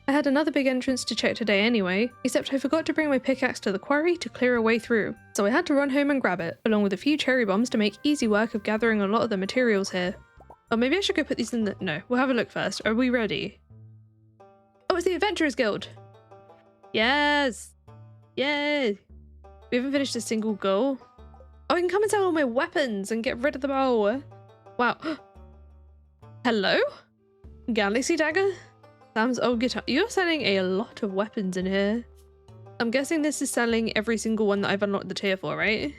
I had another big entrance to check today anyway, except I forgot to bring my pickaxe to the quarry to clear a way through, so I had to run home and grab it, along with a few cherry bombs to make easy work of gathering a lot of the materials here. Oh, maybe I should go put these in the— no, we'll have a look first. Are we ready? Oh, it's the Adventurers Guild! Yes! Yay! We haven't finished a single goal. Oh, I can come and sell all my weapons and get rid of them all. Wow. Hello? Galaxy Dagger? Sam's old guitar. You're selling a lot of weapons in here. I'm guessing this is selling every single one that I've unlocked the tier for, right?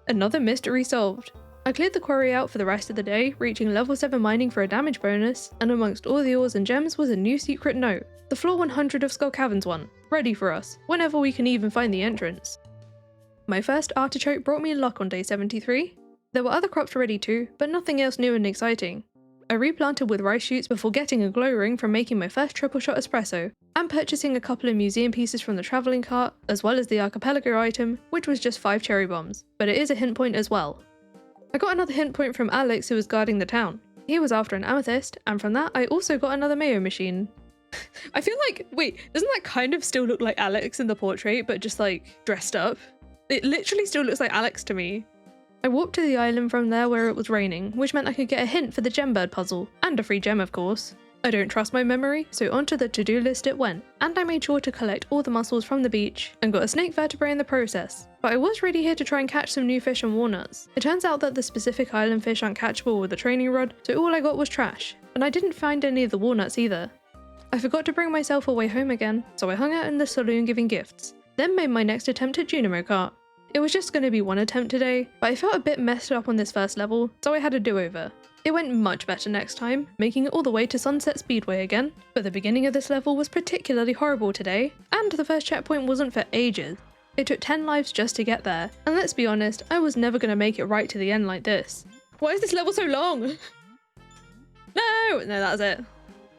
Another mystery solved. I cleared the quarry out for the rest of the day, reaching level 7 mining for a damage bonus, and amongst all the ores and gems was a new secret note. The floor 100 of Skull Caverns one, ready for us, whenever we can even find the entrance. My first artichoke brought me luck on day 73. There were other crops ready too, but nothing else new and exciting. I replanted with rice shoots before getting a glow ring from making my first triple shot espresso, and purchasing a couple of museum pieces from the travelling cart, as well as the archipelago item, which was just 5 cherry bombs, but it is a hint point as well. I got another hint point from Alex who was guarding the town. He was after an amethyst, and from that I also got another mayo machine. I feel like, wait, doesn't that kind of still look like Alex in the portrait, but just like dressed up? It literally still looks like Alex to me. I walked to the island from there where it was raining, which meant I could get a hint for the gem-bird puzzle, and a free gem of course. I don't trust my memory, so onto the to-do list it went, and I made sure to collect all the mussels from the beach, and got a snake vertebrae in the process. But I was ready here to try and catch some new fish and walnuts. It turns out that the specific island fish aren't catchable with a training rod, so all I got was trash, and I didn't find any of the walnuts either. I forgot to bring myself away home again, so I hung out in the saloon giving gifts, then made my next attempt at Junimo Kart. It was just going to be one attempt today, but I felt a bit messed up on this first level, so I had a do-over. It went much better next time, making it all the way to Sunset Speedway again, but the beginning of this level was particularly horrible today, and the first checkpoint wasn't for ages. It took 10 lives just to get there, and let's be honest, I was never going to make it right to the end like this. Why is this level so long? No, that's it.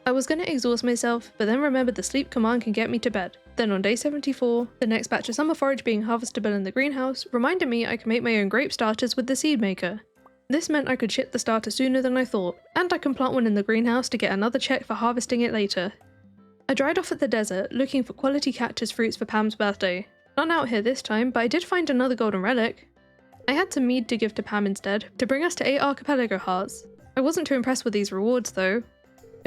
I was going to exhaust myself, but then remembered the sleep command can get me to bed. Then on day 74, the next batch of summer forage being harvestable in the greenhouse reminded me I could make my own grape starters with the seed maker. This meant I could ship the starter sooner than I thought, and I can plant one in the greenhouse to get another check for harvesting it later. I dried off at the desert, looking for quality cactus fruits for Pam's birthday. None out here this time, but I did find another golden relic. I had some mead to give to Pam instead, to bring us to 8 archipelago hearts. I wasn't too impressed with these rewards though.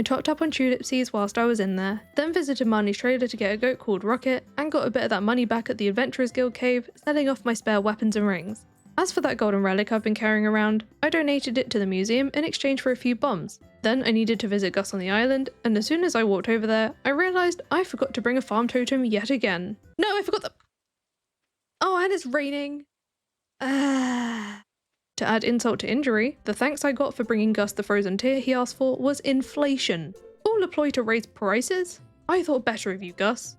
I topped up on tulip seeds whilst I was in there, then visited Marnie's trader to get a goat called Rocket, and got a bit of that money back at the Adventurers Guild cave, selling off my spare weapons and rings. As for that golden relic I've been carrying around, I donated it to the museum in exchange for a few bombs. Then I needed to visit Gus on the island, and as soon as I walked over there, I realised I forgot to bring a farm totem yet again. No, I forgot the— oh, and it's raining. To add insult to injury, the thanks I got for bringing Gus the frozen tear he asked for was inflation. All a ploy to raise prices? I thought better of you, Gus.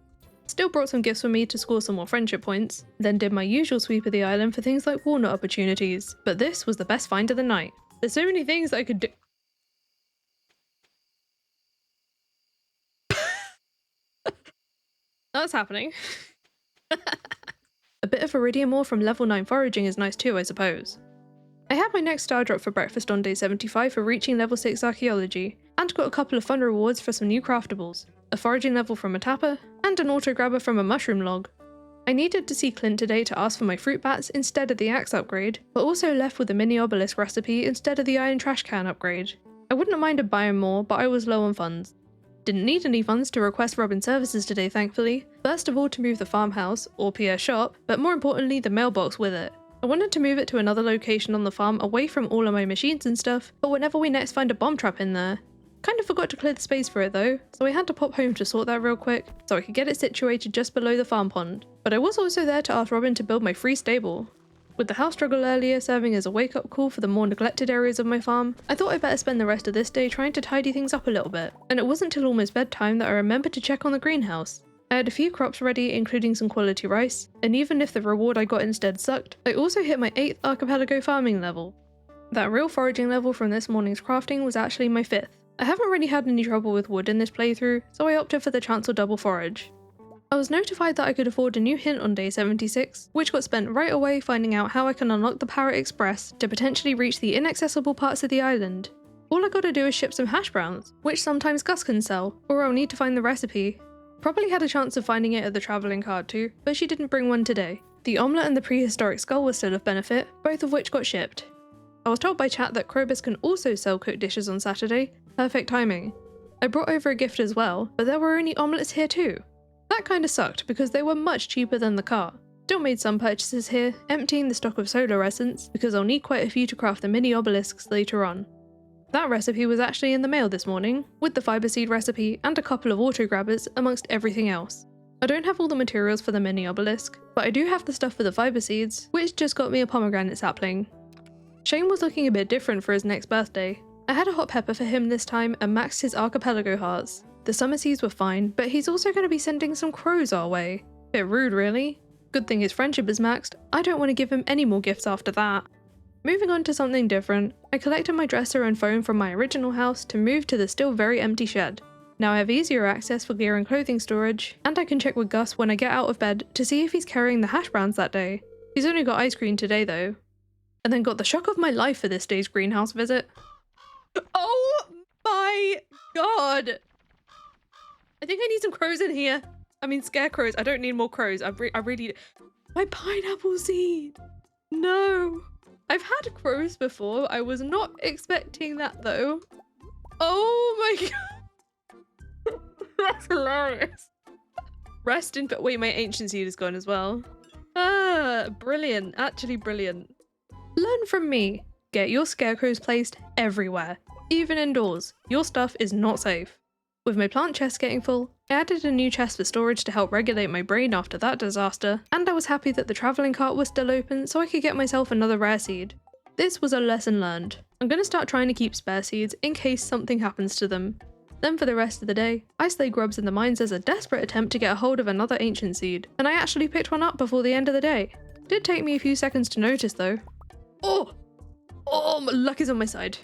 Still brought some gifts for me to score some more friendship points, then did my usual sweep of the island for things like walnut opportunities, but this was the best find of the night. There's so many things that I could do— that's happening. A bit of iridium ore from level 9 foraging is nice too, I suppose. I had my next star drop for breakfast on day 75 for reaching level 6 archaeology, and got a couple of fun rewards for some new craftables, a foraging level from a tapper, and an auto grabber from a mushroom log. I needed to see Clint today to ask for my fruit bats instead of the axe upgrade, but also left with a mini obelisk recipe instead of the iron trash can upgrade. I wouldn't mind buying more, but I was low on funds. Didn't need any funds to request Robin's services today thankfully, first of all to move the farmhouse, or Pierre's shop, but more importantly the mailbox with it. I wanted to move it to another location on the farm away from all of my machines and stuff, but whenever we next find a bomb trap in there. Kind of forgot to clear the space for it though, so I had to pop home to sort that real quick, so I could get it situated just below the farm pond. But I was also there to ask Robin to build my free stable. With the house struggle earlier serving as a wake-up call for the more neglected areas of my farm, I thought I'd better spend the rest of this day trying to tidy things up a little bit. And it wasn't till almost bedtime that I remembered to check on the greenhouse. I had a few crops ready, including some quality rice, and even if the reward I got instead sucked, I also hit my 8th archipelago farming level. That real foraging level from this morning's crafting was actually my 5th. I haven't really had any trouble with wood in this playthrough, so I opted for the chancel double forage. I was notified that I could afford a new hint on day 76, which got spent right away finding out how I can unlock the Parrot Express to potentially reach the inaccessible parts of the island. All I gotta do is ship some hash browns, which sometimes Gus can sell, or I'll need to find the recipe. Probably had a chance of finding it at the travelling card too, but she didn't bring one today. The omelette and the prehistoric skull were still of benefit, both of which got shipped. I was told by chat that Krobus can also sell cooked dishes on Saturday. Perfect timing. I brought over a gift as well, but there were only omelettes here too. That kinda sucked because they were much cheaper than the cart. Still made some purchases here, emptying the stock of solar essence because I'll need quite a few to craft the mini obelisks later on. That recipe was actually in the mail this morning, with the fiber seed recipe and a couple of auto grabbers amongst everything else. I don't have all the materials for the mini obelisk, but I do have the stuff for the fiber seeds, which just got me a pomegranate sapling. Shane was looking a bit different for his next birthday. I had a hot pepper for him this time and maxed his archipelago hearts. The summer seeds were fine, but he's also going to be sending some crows our way. Bit rude really. Good thing his friendship is maxed, I don't want to give him any more gifts after that. Moving on to something different, I collected my dresser and phone from my original house to move to the still very empty shed. Now I have easier access for gear and clothing storage, and I can check with Gus when I get out of bed to see if he's carrying the hash browns that day. He's only got ice cream today though. And then got the shock of my life for this day's greenhouse visit. Oh my god! I think I need some crows in here. I mean scarecrows, I don't need more crows, I really... My pineapple seed! No! I've had crows before, I was not expecting that though. Oh my god! That's hilarious. Rest in... Wait, my ancient seed is gone as well. Ah, brilliant, actually brilliant. Learn from me. Get your scarecrows placed everywhere, even indoors. Your stuff is not safe. With my plant chest getting full, I added a new chest for storage to help regulate my brain after that disaster, and I was happy that the travelling cart was still open so I could get myself another rare seed. This was a lesson learned. I'm going to start trying to keep spare seeds in case something happens to them. Then for the rest of the day, I slay grubs in the mines as a desperate attempt to get a hold of another ancient seed, and I actually picked one up before the end of the day. Did take me a few seconds to notice though. Oh! Oh, my luck is on my side.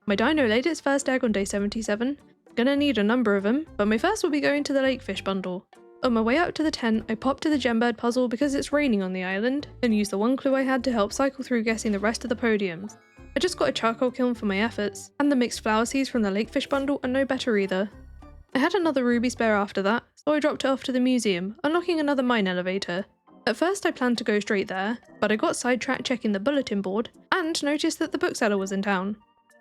My dino laid its first egg on day 77. Gonna need a number of them, but my first will be going to the lakefish bundle. On my way up to the tent, I popped to the gembird puzzle because it's raining on the island, and used the one clue I had to help cycle through guessing the rest of the podiums. I just got a charcoal kiln for my efforts, and the mixed flower seeds from the lakefish bundle are no better either. I had another ruby spare after that, so I dropped it off to the museum, unlocking another mine elevator. At first I planned to go straight there, but I got sidetracked checking the bulletin board, and noticed that the bookseller was in town.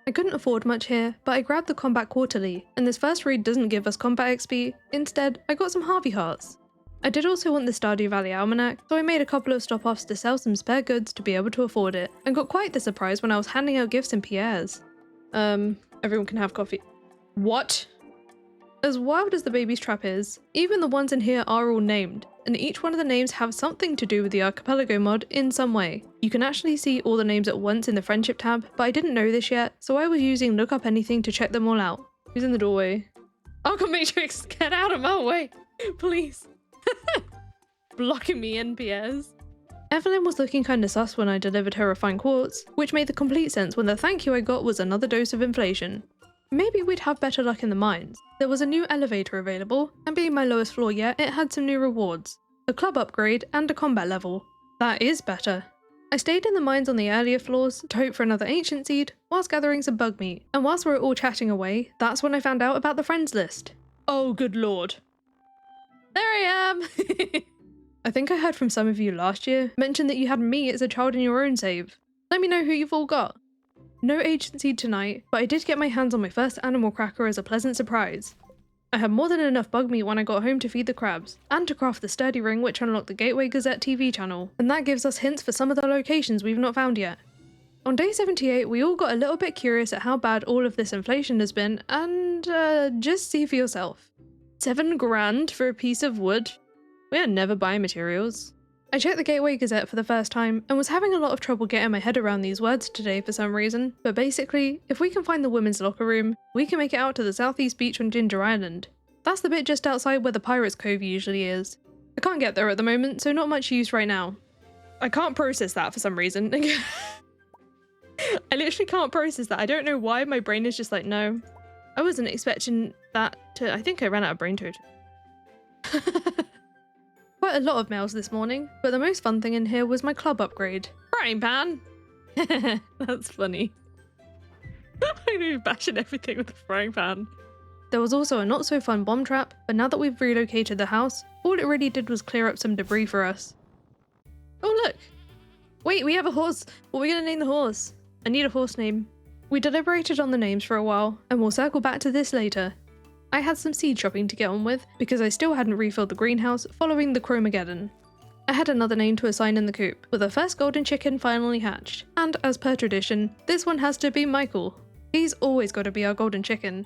I couldn't afford much here, but I grabbed the Combat Quarterly, and this first read doesn't give us combat XP, instead I got some Harvey Hearts. I did also want the Stardew Valley Almanac, so I made a couple of stop-offs to sell some spare goods to be able to afford it, and got quite the surprise when I was handing out gifts in Pierre's. Everyone can have coffee. What? As wild as the baby's trap is, even the ones in here are all named, and each one of the names have something to do with the Archipelago mod in some way. You can actually see all the names at once in the friendship tab, but I didn't know this yet, so I was using Look Up Anything to check them all out. Who's in the doorway? Archon Matrix, get out of my way, please. Blocking me NPS. Evelyn was looking kinda sus when I delivered her refined quartz, which made the complete sense when the thank you I got was another dose of inflation. Maybe we'd have better luck in the mines. There was a new elevator available, and being my lowest floor yet, it had some new rewards. A club upgrade and a combat level. That is better. I stayed in the mines on the earlier floors to hope for another ancient seed, whilst gathering some bug meat, and whilst we were all chatting away, that's when I found out about the friends list. Oh good lord. There I am! I think I heard from some of you last year mention that you had me as a child in your own save. Let me know who you've all got. No ancient seed tonight, but I did get my hands on my first animal cracker as a pleasant surprise. I had more than enough bug meat when I got home to feed the crabs, and to craft the sturdy ring which unlocked the Gateway Gazette TV channel, and that gives us hints for some of the locations we've not found yet. On day 78, we all got a little bit curious at how bad all of this inflation has been, and just see for yourself. 7 grand for a piece of wood? We are never buying materials. I checked the Gateway Gazette for the first time and was having a lot of trouble getting my head around these words today for some reason, but basically, if we can find the women's locker room, we can make it out to the southeast beach on Ginger Island. That's the bit just outside where the Pirates Cove usually is. I can't get there at the moment, so not much use right now. I can't process that for some reason. I literally can't process that. I don't know why my brain is just like, no. I wasn't expecting that to... I think I ran out of brain totem. Quite a lot of mails this morning, but the most fun thing in here was my club upgrade. Frying pan! That's funny. I know you're bashing everything with a frying pan. There was also a not so fun bomb trap, but now that we've relocated the house, all it really did was clear up some debris for us. Oh look! Wait, we have a horse! What are we gonna name the horse? I need a horse name. We deliberated on the names for a while, and we'll circle back to this later. I had some seed shopping to get on with, because I still hadn't refilled the greenhouse following the Chromageddon. I had another name to assign in the coop, with the first golden chicken finally hatched, and as per tradition, this one has to be Michael. He's always got to be our golden chicken.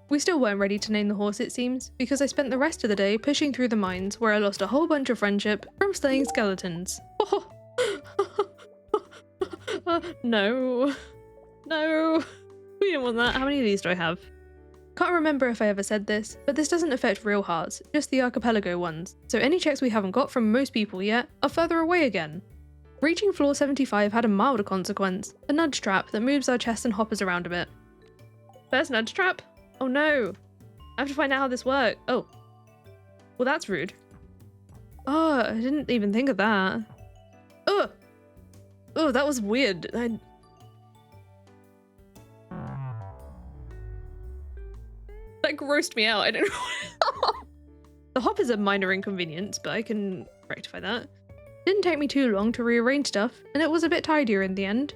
We still weren't ready to name the horse, it seems, because I spent the rest of the day pushing through the mines where I lost a whole bunch of friendship from slaying skeletons. No. No. We didn't want that. How many of these do I have? Can't remember if I ever said this, but this doesn't affect real hearts, just the archipelago ones, so any checks we haven't got from most people yet are further away again. Reaching floor 75 had a milder consequence, a nudge trap that moves our chests and hoppers around a bit. First nudge trap? Oh no! I have to find out how this works. Oh. Well, that's rude. Oh, I didn't even think of that. Oh! Oh, that was weird. That grossed me out. I don't know. The hop is a minor inconvenience, but I can rectify that. Didn't take me too long to rearrange stuff, and it was a bit tidier in the end.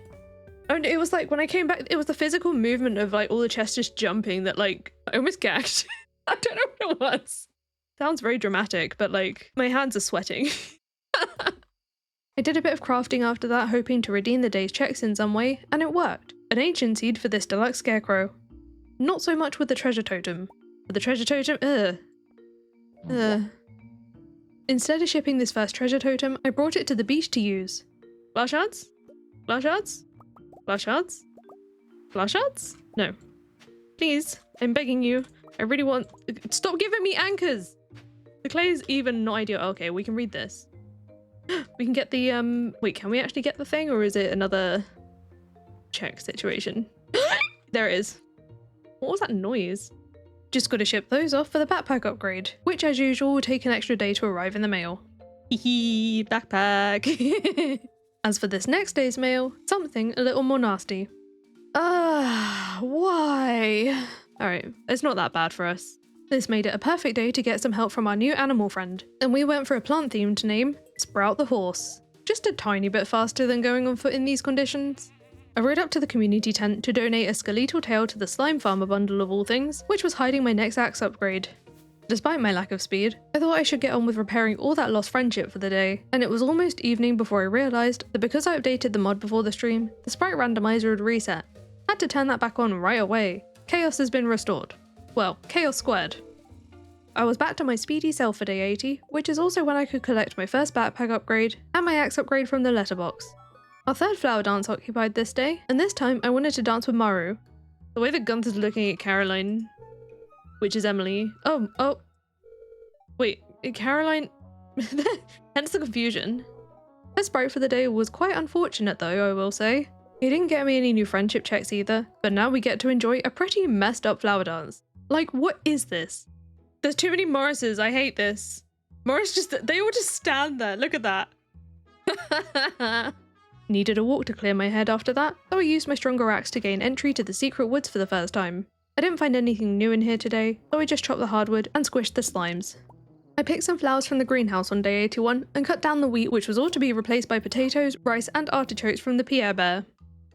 And it was like, when I came back, it was the physical movement of like all the chests just jumping that like, I almost gagged. I don't know what it was. Sounds very dramatic, but like, my hands are sweating. I did a bit of crafting after that, hoping to redeem the day's checks in some way, and it worked. An ancient seed for this deluxe Scarecrow. Not so much with the treasure totem. With the treasure totem, Instead of shipping this first treasure totem, I brought it to the beach to use. Glass shards? Glass shards? Glass shards? Glass shards? No. Please, I'm begging you. I really want... Stop giving me anchors! The clay is even not ideal. Okay, we can read this. We can get the, wait, can we actually get the thing, or is it another check situation? There it is. What was that noise? Just gotta ship those off for the backpack upgrade, which as usual will take an extra day to arrive in the mail. Hehe, backpack. As for this next day's mail, something a little more nasty. Why? Alright, it's not that bad for us. This made it a perfect day to get some help from our new animal friend, and we went for a plant-themed name, Sprout the Horse. Just a tiny bit faster than going on foot in these conditions. I rode up to the community tent to donate a skeletal tail to the slime farmer bundle of all things, which was hiding my next axe upgrade. Despite my lack of speed, I thought I should get on with repairing all that lost friendship for the day, and it was almost evening before I realised that because I updated the mod before the stream, the sprite randomizer had reset. Had to turn that back on right away. Chaos has been restored. Well, chaos squared. I was back to my speedy self for day 80, which is also when I could collect my first backpack upgrade and my axe upgrade from the letterbox. Our third flower dance occupied this day, and this time I wanted to dance with Maru. The way that Gunther's looking at Caroline, which is Emily. Oh. Wait, Caroline? Hence the confusion. Her sprite for the day was quite unfortunate though, I will say. He didn't get me any new friendship checks either, but now we get to enjoy a pretty messed up flower dance. Like, what is this? There's too many Morrises, I hate this. They all just stand there, look at that. Needed a walk to clear my head after that, so I used my stronger axe to gain entry to the secret woods for the first time. I didn't find anything new in here today, so I just chopped the hardwood and squished the slimes. I picked some flowers from the greenhouse on day 81 and cut down the wheat, which was all to be replaced by potatoes, rice and artichokes from the Pierre Bear.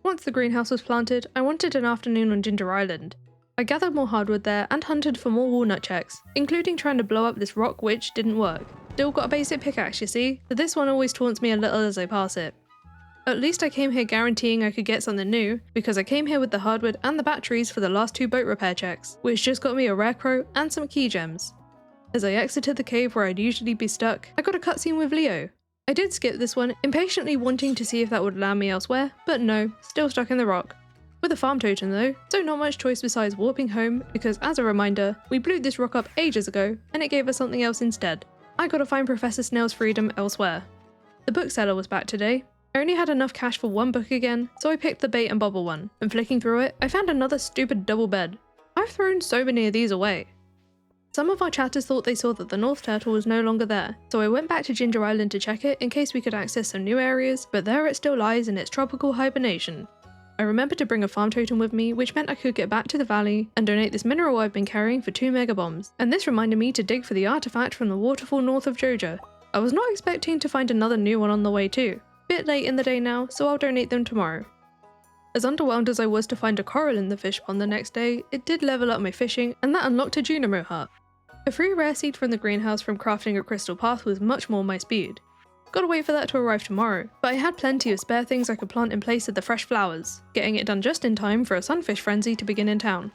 Once the greenhouse was planted, I wanted an afternoon on Ginger Island. I gathered more hardwood there and hunted for more walnut checks, including trying to blow up this rock which didn't work. Still got a basic pickaxe, you see, so this one always taunts me a little as I pass it. At least I came here guaranteeing I could get something new, because I came here with the hardwood and the batteries for the last 2 boat repair checks, which just got me a rare crow and some key gems. As I exited the cave where I'd usually be stuck, I got a cutscene with Leo. I did skip this one, impatiently wanting to see if that would land me elsewhere, but no, still stuck in the rock. With a farm totem though, so not much choice besides warping home, because as a reminder, we blew this rock up ages ago, and it gave us something else instead. I gotta find Professor Snail's freedom elsewhere. The bookseller was back today. I only had enough cash for 1 book again, so I picked the bait and bubble one, and flicking through it, I found another stupid double bed. I've thrown so many of these away. Some of our chatters thought they saw that the North Turtle was no longer there, so I went back to Ginger Island to check it in case we could access some new areas, but there it still lies in its tropical hibernation. I remembered to bring a farm totem with me, which meant I could get back to the valley and donate this mineral I've been carrying for 2 mega bombs, and this reminded me to dig for the artifact from the waterfall north of Joja. I was not expecting to find another new one on the way too. Bit late in the day now, so I'll donate them tomorrow. As underwhelmed as I was to find a coral in the fish pond the next day, it did level up my fishing, and that unlocked a Junimo heart. A free rare seed from the greenhouse from crafting a crystal path was much more my speed. Gotta wait for that to arrive tomorrow, but I had plenty of spare things I could plant in place of the fresh flowers, getting it done just in time for a sunfish frenzy to begin in town.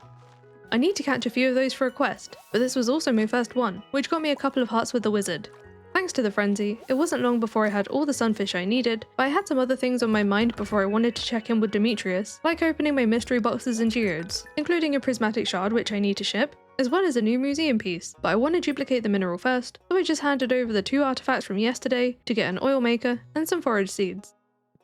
I need to catch a few of those for a quest, but this was also my first one, which got me a couple of hearts with the wizard. Thanks to the frenzy, it wasn't long before I had all the sunfish I needed, but I had some other things on my mind before I wanted to check in with Demetrius, like opening my mystery boxes and geodes, including a prismatic shard which I need to ship, as well as a new museum piece, but I want to duplicate the mineral first, so I just handed over the 2 artifacts from yesterday to get an oil maker and some forage seeds.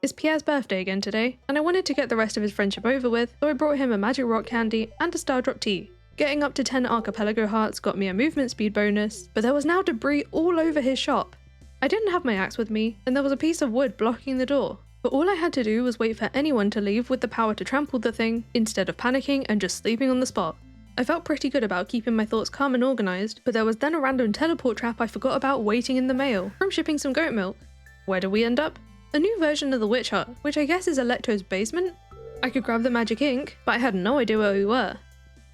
It's Pierre's birthday again today, and I wanted to get the rest of his friendship over with, so I brought him a magic rock candy and a Stardrop tea. Getting up to 10 Archipelago hearts got me a movement speed bonus, but there was now debris all over his shop. I didn't have my axe with me, and there was a piece of wood blocking the door, but all I had to do was wait for anyone to leave with the power to trample the thing, instead of panicking and just sleeping on the spot. I felt pretty good about keeping my thoughts calm and organised, but there was then a random teleport trap I forgot about waiting in the mail, from shipping some goat milk. Where did we end up? A new version of the witch hut, which I guess is Electo's basement? I could grab the magic ink, but I had no idea where we were.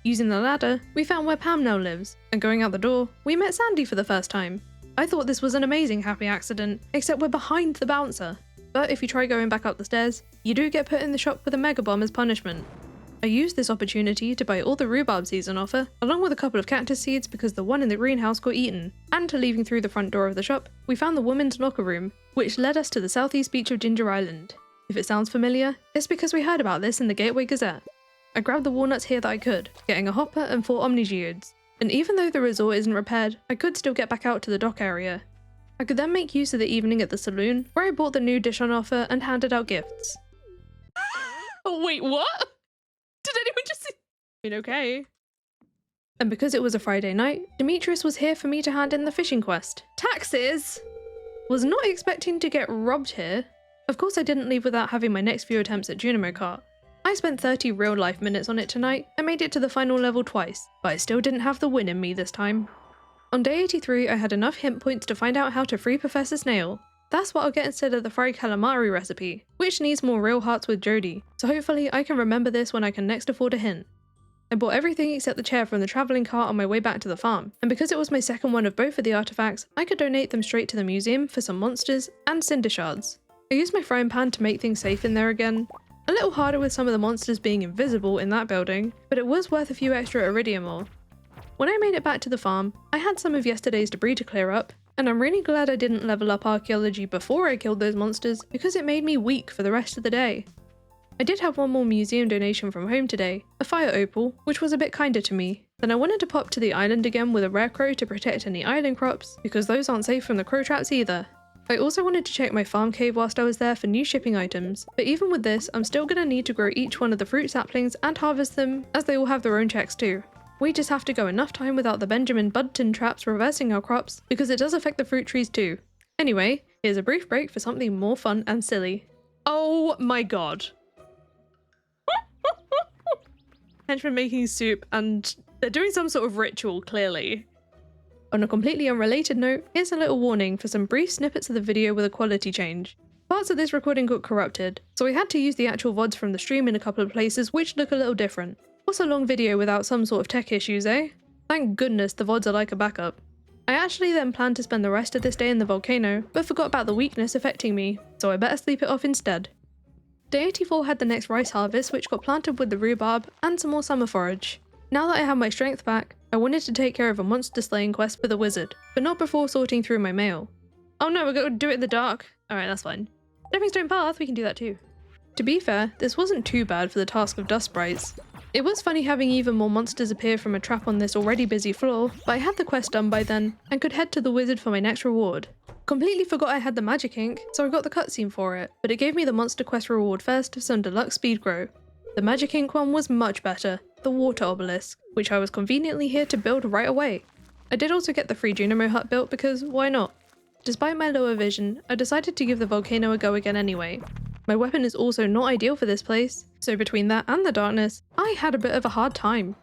Using the ladder, we found where Pam now lives, and going out the door, we met Sandy for the first time. I thought this was an amazing happy accident, except we're behind the bouncer. But if you try going back up the stairs, you do get put in the shop with a mega bomb as punishment. I used this opportunity to buy all the rhubarb seeds on offer, along with a couple of cactus seeds because the one in the greenhouse got eaten, and to leaving through the front door of the shop, we found the women's locker room, which led us to the southeast beach of Ginger Island. If it sounds familiar, it's because we heard about this in the Gateway Gazette. I grabbed the walnuts here that I could, getting a hopper and 4 omnigeodes, and even though the resort isn't repaired, I could still get back out to the dock area. I could then make use of the evening at the saloon, where I bought the new dish on offer and handed out gifts. Oh wait, what? Did anyone just see? I mean, okay. And because it was a Friday night, Demetrius was here for me to hand in the fishing quest. Taxes! Was not expecting to get robbed here. Of course I didn't leave without having my next few attempts at Junimo Kart. I spent 30 real life minutes on it tonight and made it to the final level twice, but I still didn't have the win in me this time. On day 83 I had enough hint points to find out how to free Professor Snail. That's what I'll get instead of the fried calamari recipe, which needs more real hearts with Jody, so hopefully I can remember this when I can next afford a hint. I bought everything except the chair from the travelling cart on my way back to the farm, and because it was my second one of both of the artifacts, I could donate them straight to the museum for some monsters and cinder shards. I used my frying pan to make things safe in there again. A little harder with some of the monsters being invisible in that building, but it was worth a few extra iridium ore. When I made it back to the farm, I had some of yesterday's debris to clear up, and I'm really glad I didn't level up archaeology before I killed those monsters because it made me weak for the rest of the day. I did have one more museum donation from home today, a fire opal, which was a bit kinder to me. Then I wanted to pop to the island again with a rare crow to protect any island crops, because those aren't safe from the crow traps either. I also wanted to check my farm cave whilst I was there for new shipping items, but even with this, I'm still going to need to grow each one of the fruit saplings and harvest them, as they all have their own checks too. We just have to go enough time without the Benjamin Budton traps reversing our crops, because it does affect the fruit trees too. Anyway, here's a brief break for something more fun and silly. Oh my god. Henchmen making soup, and they're doing some sort of ritual, clearly. On a completely unrelated note, here's a little warning for some brief snippets of the video with a quality change. Parts of this recording got corrupted, so I had to use the actual VODs from the stream in a couple of places which look a little different. What's a long video without some sort of tech issues, eh? Thank goodness the VODs are like a backup. I actually then planned to spend the rest of this day in the volcano, but forgot about the weakness affecting me, so I better sleep it off instead. Day 84 had the next rice harvest, which got planted with the rhubarb and some more summer forage. Now that I have my strength back, I wanted to take care of a monster slaying quest for the wizard, but not before sorting through my mail. Oh no, we're going to do it in the dark. Alright, that's fine. Stepping stone path, we can do that too. To be fair, this wasn't too bad for the task of dust sprites. It was funny having even more monsters appear from a trap on this already busy floor, but I had the quest done by then, and could head to the wizard for my next reward. Completely forgot I had the magic ink, so I got the cutscene for it, but it gave me the monster quest reward first of some deluxe speed grow. The magic ink one was much better, the water obelisk, which I was conveniently here to build right away. I did also get the free Junimo hut built because why not? Despite my lower vision, I decided to give the volcano a go again anyway. My weapon is also not ideal for this place, so between that and the darkness, I had a bit of a hard time.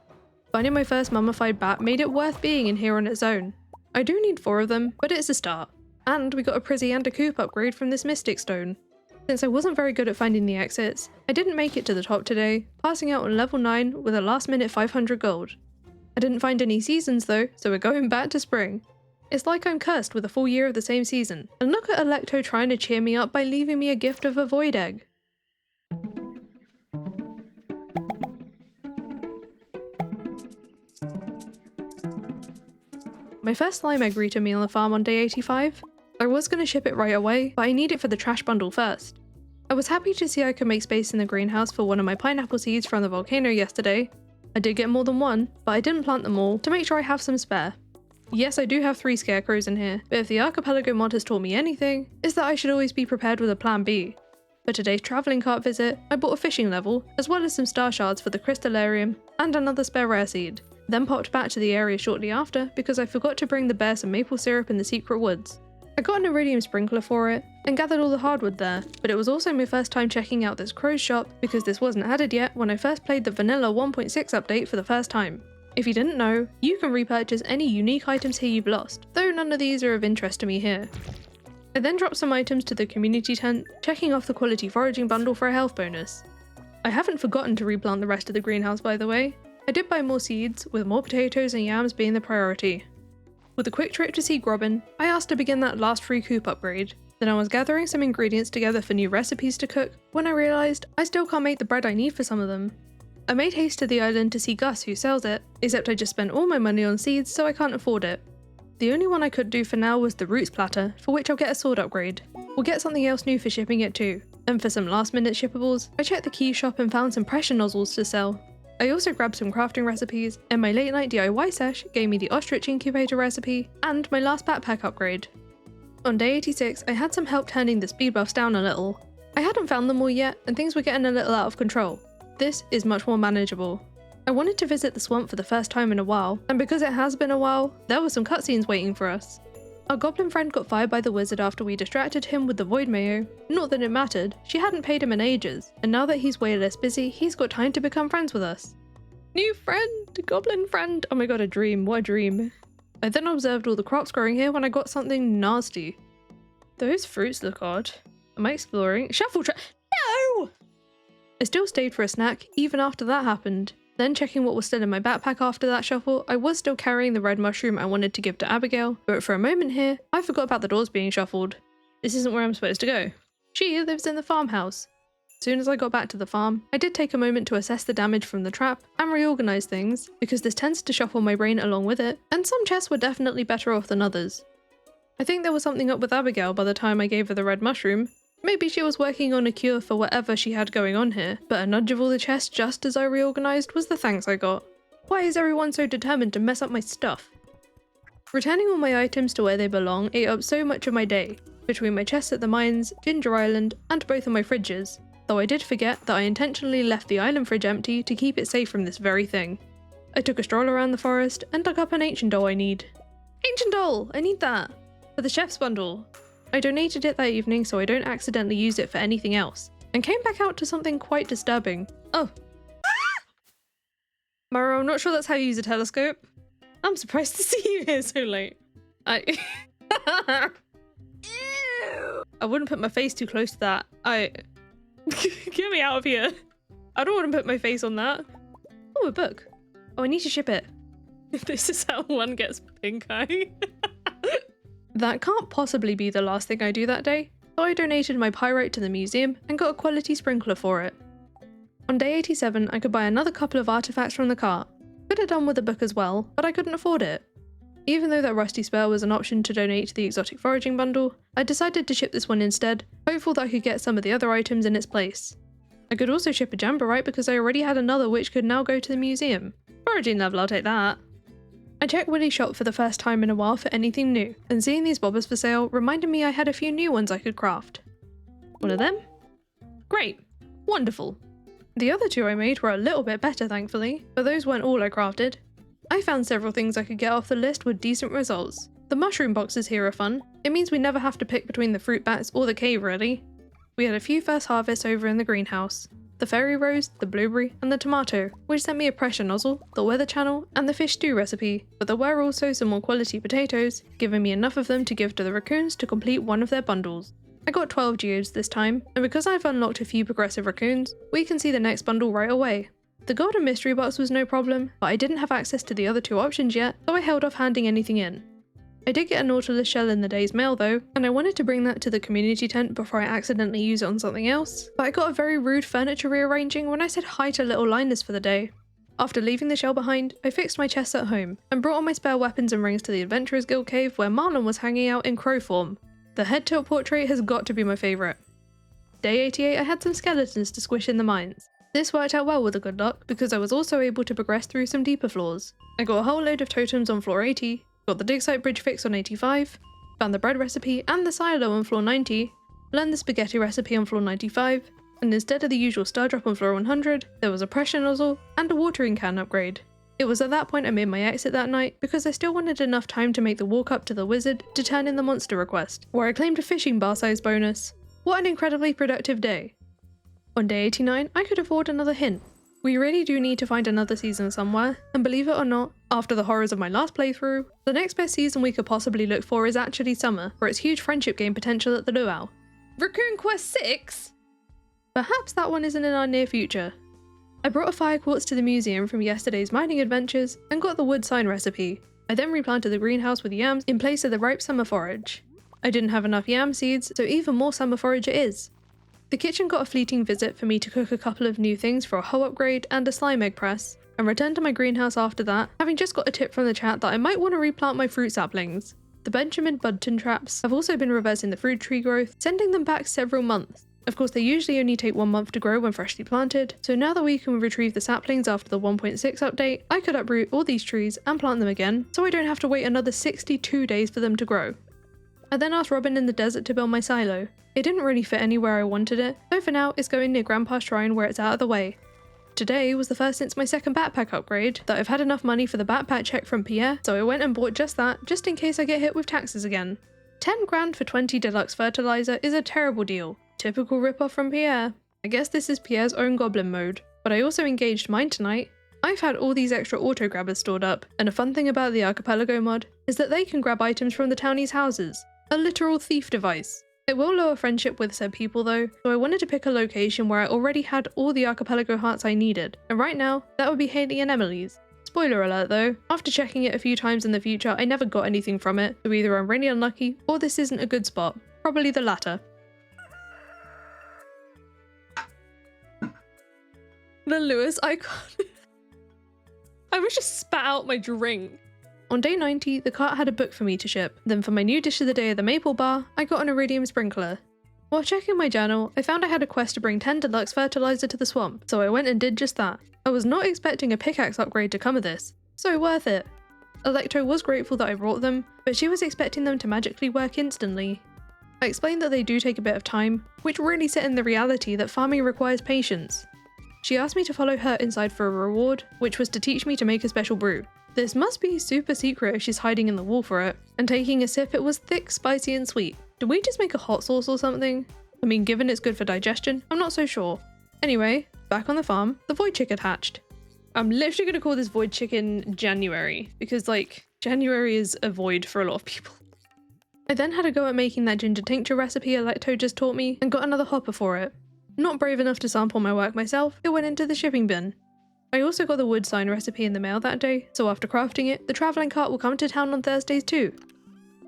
Finding my first mummified bat made it worth being in here on its own. I do need 4 of them, but it's a start. And we got a Prizzy and a Coop upgrade from this Mystic Stone. Since I wasn't very good at finding the exits, I didn't make it to the top today, passing out on level 9 with a last minute 500 gold. I didn't find any seasons though, so we're going back to spring. It's like I'm cursed with a full year of the same season, and look at Electo trying to cheer me up by leaving me a gift of a void egg. My first slime egg greeted me on the farm on day 85. I was going to ship it right away, but I need it for the trash bundle first. I was happy to see I could make space in the greenhouse for one of my pineapple seeds from the volcano yesterday. I did get more than one, but I didn't plant them all to make sure I have some spare. Yes, I do have 3 scarecrows in here, but if the Archipelago mod has taught me anything, it's that I should always be prepared with a plan B. For today's travelling cart visit, I bought a fishing level, as well as some star shards for the Crystalarium, and another spare rare seed. Then popped back to the area shortly after because I forgot to bring the bear some maple syrup in the secret woods. I got an iridium sprinkler for it, and gathered all the hardwood there, but it was also my first time checking out this crow's shop because this wasn't added yet when I first played the vanilla 1.6 update for the first time. If you didn't know, you can repurchase any unique items here you've lost, though none of these are of interest to me here. I then dropped some items to the community tent, checking off the quality foraging bundle for a health bonus. I haven't forgotten to replant the rest of the greenhouse by the way. I did buy more seeds, with more potatoes and yams being the priority. With a quick trip to see Grobbin, I asked to begin that last free coop upgrade. Then I was gathering some ingredients together for new recipes to cook, when I realised I still can't make the bread I need for some of them. I made haste to the island to see Gus who sells it, except I just spent all my money on seeds so I can't afford it. The only one I could do for now was the roots platter, for which I'll get a sword upgrade. We'll get something else new for shipping it too. And for some last minute shippables, I checked the key shop and found some pressure nozzles to sell. I also grabbed some crafting recipes, and my late night DIY sesh gave me the ostrich incubator recipe and my last backpack upgrade. On day 86, I had some help turning the speed buffs down a little. I hadn't found them all yet, and things were getting a little out of control. This is much more manageable. I wanted to visit the swamp for the first time in a while, and because it has been a while, there were some cutscenes waiting for us. Our goblin friend got fired by the wizard after we distracted him with the void mayo. Not that it mattered, she hadn't paid him in ages, and now that he's way less busy, he's got time to become friends with us. New friend! Goblin friend! Oh my god, a dream, what a dream. I then observed all the crops growing here when I got something nasty. Those fruits look odd. Am I exploring? Shuffle trap! No! I still stayed for a snack, even after that happened. Then checking what was still in my backpack after that shuffle, I was still carrying the red mushroom I wanted to give to Abigail, but for a moment here, I forgot about the doors being shuffled. This isn't where I'm supposed to go. She lives in the farmhouse. As soon as I got back to the farm, I did take a moment to assess the damage from the trap and reorganize things, because this tends to shuffle my brain along with it, and some chests were definitely better off than others. I think there was something up with Abigail by the time I gave her the red mushroom. Maybe she was working on a cure for whatever she had going on here, but a nudge of all the chests just as I reorganized was the thanks I got. Why is everyone so determined to mess up my stuff? Returning all my items to where they belong ate up so much of my day, between my chests at the mines, Ginger Island, and both of my fridges, though I did forget that I intentionally left the island fridge empty to keep it safe from this very thing. I took a stroll around the forest and dug up an ancient doll I need. Ancient doll! I need that! For the chef's bundle. I donated it that evening so I don't accidentally use it for anything else, and came back out to something quite disturbing. Oh. Maro, I'm not sure that's how you use a telescope. I'm surprised to see you here so late. I wouldn't put my face too close to that. Get me out of here. I don't want to put my face on that. Oh, a book. Oh, I need to ship it. If this is how one gets pink eye. That can't possibly be the last thing I do that day. so I donated my pyrite to the museum and got a quality sprinkler for it. On day 87, I could buy another couple of artifacts from the cart. Could have done with a book as well, but I couldn't afford it. Even though that rusty spare was an option to donate to the exotic foraging bundle, I decided to ship this one instead, hopeful that I could get some of the other items in its place. I could also ship a jamborite because I already had another which could now go to the museum. Foraging level, I'll take that. I checked Willie's shop for the first time in a while for anything new, and seeing these bobbers for sale reminded me I had a few new ones I could craft. One of them? Great. Wonderful. The other two I made were a little bit better thankfully, but those weren't all I crafted. I found several things I could get off the list with decent results. The mushroom boxes here are fun. It means we never have to pick between the fruit bats or the cave really. We had a few first harvests over in the greenhouse. The fairy rose, the blueberry, and the tomato, which sent me a pressure nozzle, the weather channel, and the fish stew recipe, but there were also some more quality potatoes, giving me enough of them to give to the raccoons to complete one of their bundles. I got 12 geodes this time, and because I've unlocked a few progressive raccoons, we can see the next bundle right away. The golden mystery box was no problem, but I didn't have access to the other two options yet, so I held off handing anything in. I did get a Nautilus shell in the day's mail though, and I wanted to bring that to the community tent before I accidentally use it on something else, but I got a very rude furniture rearranging when I said hi to little Linus for the day. After leaving the shell behind, I fixed my chests at home, and brought all my spare weapons and rings to the Adventurers Guild cave where Marlon was hanging out in crow form. The head tilt portrait has got to be my favourite. Day 88 I had some skeletons to squish in the mines. This worked out well with the good luck, because I was also able to progress through some deeper floors. I got a whole load of totems on floor 80, got the dig site bridge fix on 85, found the bread recipe and the silo on floor 90, learned the spaghetti recipe on floor 95, and instead of the usual star drop on floor 100, there was a pressure nozzle and a watering can upgrade. It was at that point I made my exit that night, because I still wanted enough time to make the walk up to the wizard to turn in the monster request, where I claimed a fishing bar size bonus. What an incredibly productive day. On day 89, I could afford another hint. We really do need to find another season somewhere, and believe it or not, after the horrors of my last playthrough, the next best season we could possibly look for is actually summer, for its huge friendship game potential at the luau. Raccoon Quest 6? Perhaps that one isn't in our near future. I brought a fire quartz to the museum from yesterday's mining adventures, and got the wood sign recipe. I then replanted the greenhouse with yams in place of the ripe summer forage. I didn't have enough yam seeds, so even more summer forage it is. The kitchen got a fleeting visit for me to cook a couple of new things for a hoe upgrade and a slime egg press, and returned to my greenhouse after that, having just got a tip from the chat that I might want to replant my fruit saplings. The Benjamin Budton traps have also been reversing the fruit tree growth, sending them back several months. Of course they usually only take 1 month to grow when freshly planted, so now that we can retrieve the saplings after the 1.6 update, I could uproot all these trees and plant them again, so I don't have to wait another 62 days for them to grow. I then asked Robin in the desert to build my silo. It didn't really fit anywhere I wanted it, so for now it's going near Grandpa's shrine where it's out of the way. Today was the first since my second backpack upgrade that I've had enough money for the backpack check from Pierre, so I went and bought just that, just in case I get hit with taxes again. 10 grand for 20 deluxe fertilizer is a terrible deal. Typical ripoff from Pierre. I guess this is Pierre's own goblin mode, but I also engaged mine tonight. I've had all these extra auto grabbers stored up, and a fun thing about the Archipelago mod is that they can grab items from the townies' houses. A literal thief device. It will lower friendship with said people though, so I wanted to pick a location where I already had all the Archipelago hearts I needed, and right now, that would be Haley and Emily's. Spoiler alert though, after checking it a few times in the future I never got anything from it, so either I'm really unlucky, or this isn't a good spot. Probably the latter. The Lewis icon. I was just spat out my drink. On day 90, the cart had a book for me to ship. Then for my new dish of the day of the maple bar, I got an iridium sprinkler. While checking my journal, I found I had a quest to bring 10 deluxe fertilizer to the swamp, so I went and did just that. I was not expecting a pickaxe upgrade to come of this, so worth it. Electro was grateful that I brought them, but she was expecting them to magically work instantly. I explained that they do take a bit of time, which really set in the reality that farming requires patience. She asked me to follow her inside for a reward, which was to teach me to make a special brew. This must be super secret if she's hiding in the wall for it, and taking a sip it was thick, spicy and sweet. Did we just make a hot sauce or something? I mean, given it's good for digestion, I'm not so sure. Anyway, back on the farm, the void chick had hatched. I'm literally gonna call this void chicken January, because like, January is a void for a lot of people. I then had a go at making that ginger tincture recipe Electo just taught me, and got another hopper for it. Not brave enough to sample my work myself, it went into the shipping bin. I also got the wood sign recipe in the mail that day, so after crafting it, the travelling cart will come to town on Thursdays too.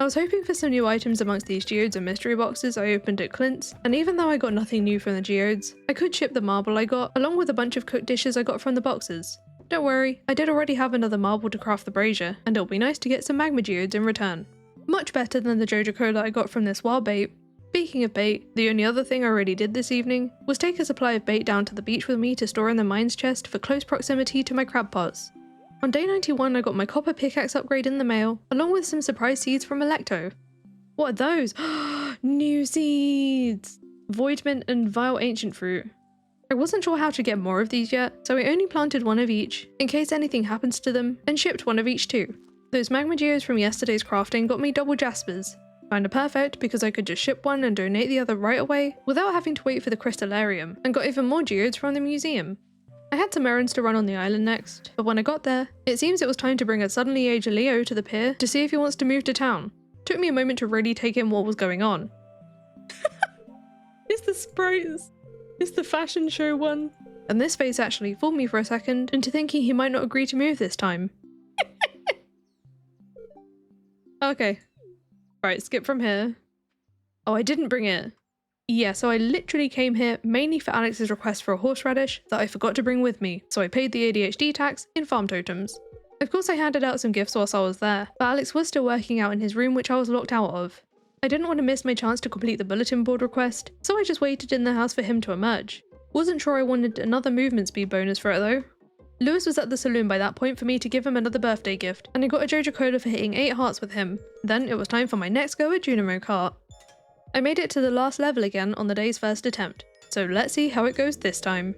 I was hoping for some new items amongst these geodes and mystery boxes I opened at Clint's, and even though I got nothing new from the geodes, I could ship the marble I got, along with a bunch of cooked dishes I got from the boxes. Don't worry, I did already have another marble to craft the brazier, and it'll be nice to get some magma geodes in return. Much better than the Jojo Cola I got from this wild bait. Speaking of bait, the only other thing I already did this evening was take a supply of bait down to the beach with me to store in the mines chest for close proximity to my crab pots. On day 91 I got my copper pickaxe upgrade in the mail, along with some surprise seeds from Electo. What are those? New seeds! Void mint and vile ancient fruit. I wasn't sure how to get more of these yet, so I only planted one of each, in case anything happens to them, and shipped one of each too. Those magma geodes from yesterday's crafting got me double jaspers. Kinda perfect because I could just ship one and donate the other right away, without having to wait for the Crystalarium, and got even more geodes from the museum. I had some errands to run on the island next, but when I got there, it seems it was time to bring a suddenly aged Leo to the pier to see if he wants to move to town. Took me a moment to really take in what was going on. It's the sprites! It's the fashion show one. And this face actually fooled me for a second into thinking he might not agree to move this time. Okay. Right, skip from here. Oh, I didn't bring it. Yeah, so I literally came here mainly for Alex's request for a horseradish that I forgot to bring with me, so I paid the ADHD tax in farm totems. Of course I handed out some gifts whilst I was there, but Alex was still working out in his room which I was locked out of. I didn't want to miss my chance to complete the bulletin board request, so I just waited in the house for him to emerge. Wasn't sure I wanted another movement speed bonus for it though. Lewis was at the saloon by that point for me to give him another birthday gift, and I got a Jojo Cola for hitting 8 hearts with him. Then it was time for my next go at Junimo Kart. I made it to the last level again on the day's first attempt, so let's see how it goes this time.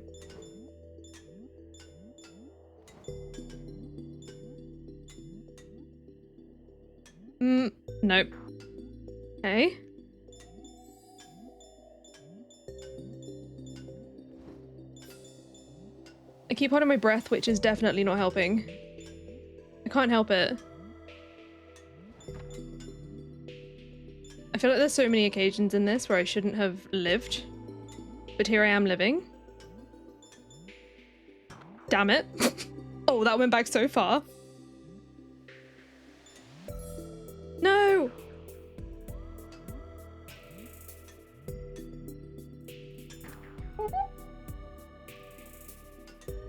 Nope. Okay. I keep holding my breath, which is definitely not helping. I can't help it. I feel like there's so many occasions in this where I shouldn't have lived, but here I am living. Damn it. Oh, that went back so far. No!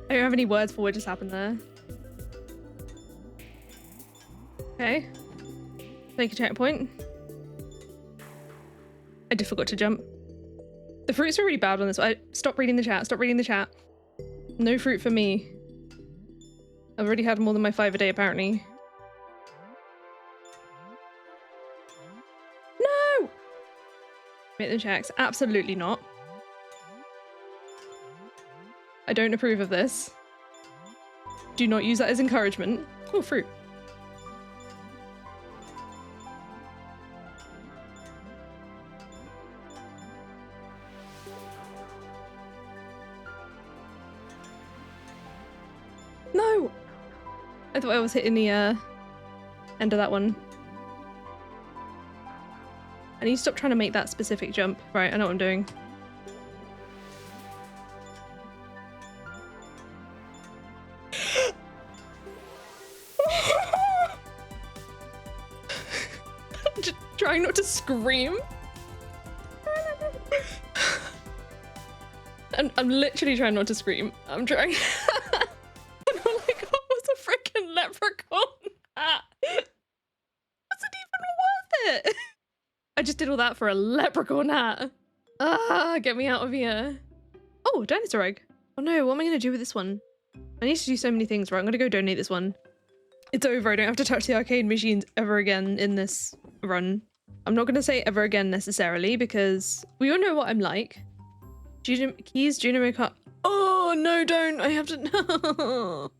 I don't have any words for what just happened there. Okay. Take a checkpoint. I just forgot to jump. The fruits are really bad on this one. Stop reading the chat. Stop reading the chat. No fruit for me. I've already had more than my 5 a day apparently. No! Make them checks. Absolutely not. I don't approve of this. Do not use that as encouragement. Oh, fruit. No! I thought I was hitting the end of that one. I need to stop trying to make that specific jump. Right, I know what I'm doing. I'm just trying not to scream. I'm literally trying not to scream. I'm trying. And all I got was a freaking leprechaun hat. Wasn't even worth it. I just did all that for a leprechaun hat. Ah, get me out of here. Oh, dinosaur egg. Oh no, what am I going to do with this one? I need to do so many things. Right, I'm going to go donate this one. It's over. I don't have to touch the arcade machines ever again in this run. I'm not going to say ever again necessarily because we all know what I'm like. Keys, Junimo Kart. Oh, no, don't. I have to... No.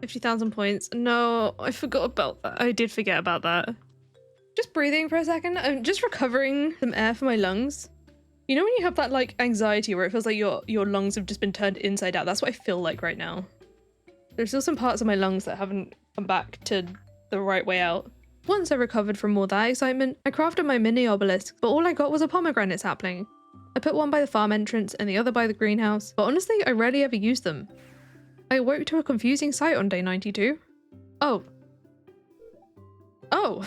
50,000 points. No, I forgot about that. I did forget about that. Just breathing for a second. I'm just recovering some air for my lungs. You know when you have that like anxiety where it feels like your lungs have just been turned inside out? That's what I feel like right now. There's still some parts of my lungs that haven't come back to the right way out. Once I recovered from all that excitement, I crafted my mini obelisk, but all I got was a pomegranate sapling. I put one by the farm entrance and the other by the greenhouse, but honestly, I rarely ever use them. I awoke to a confusing sight on day 92. Oh. Oh.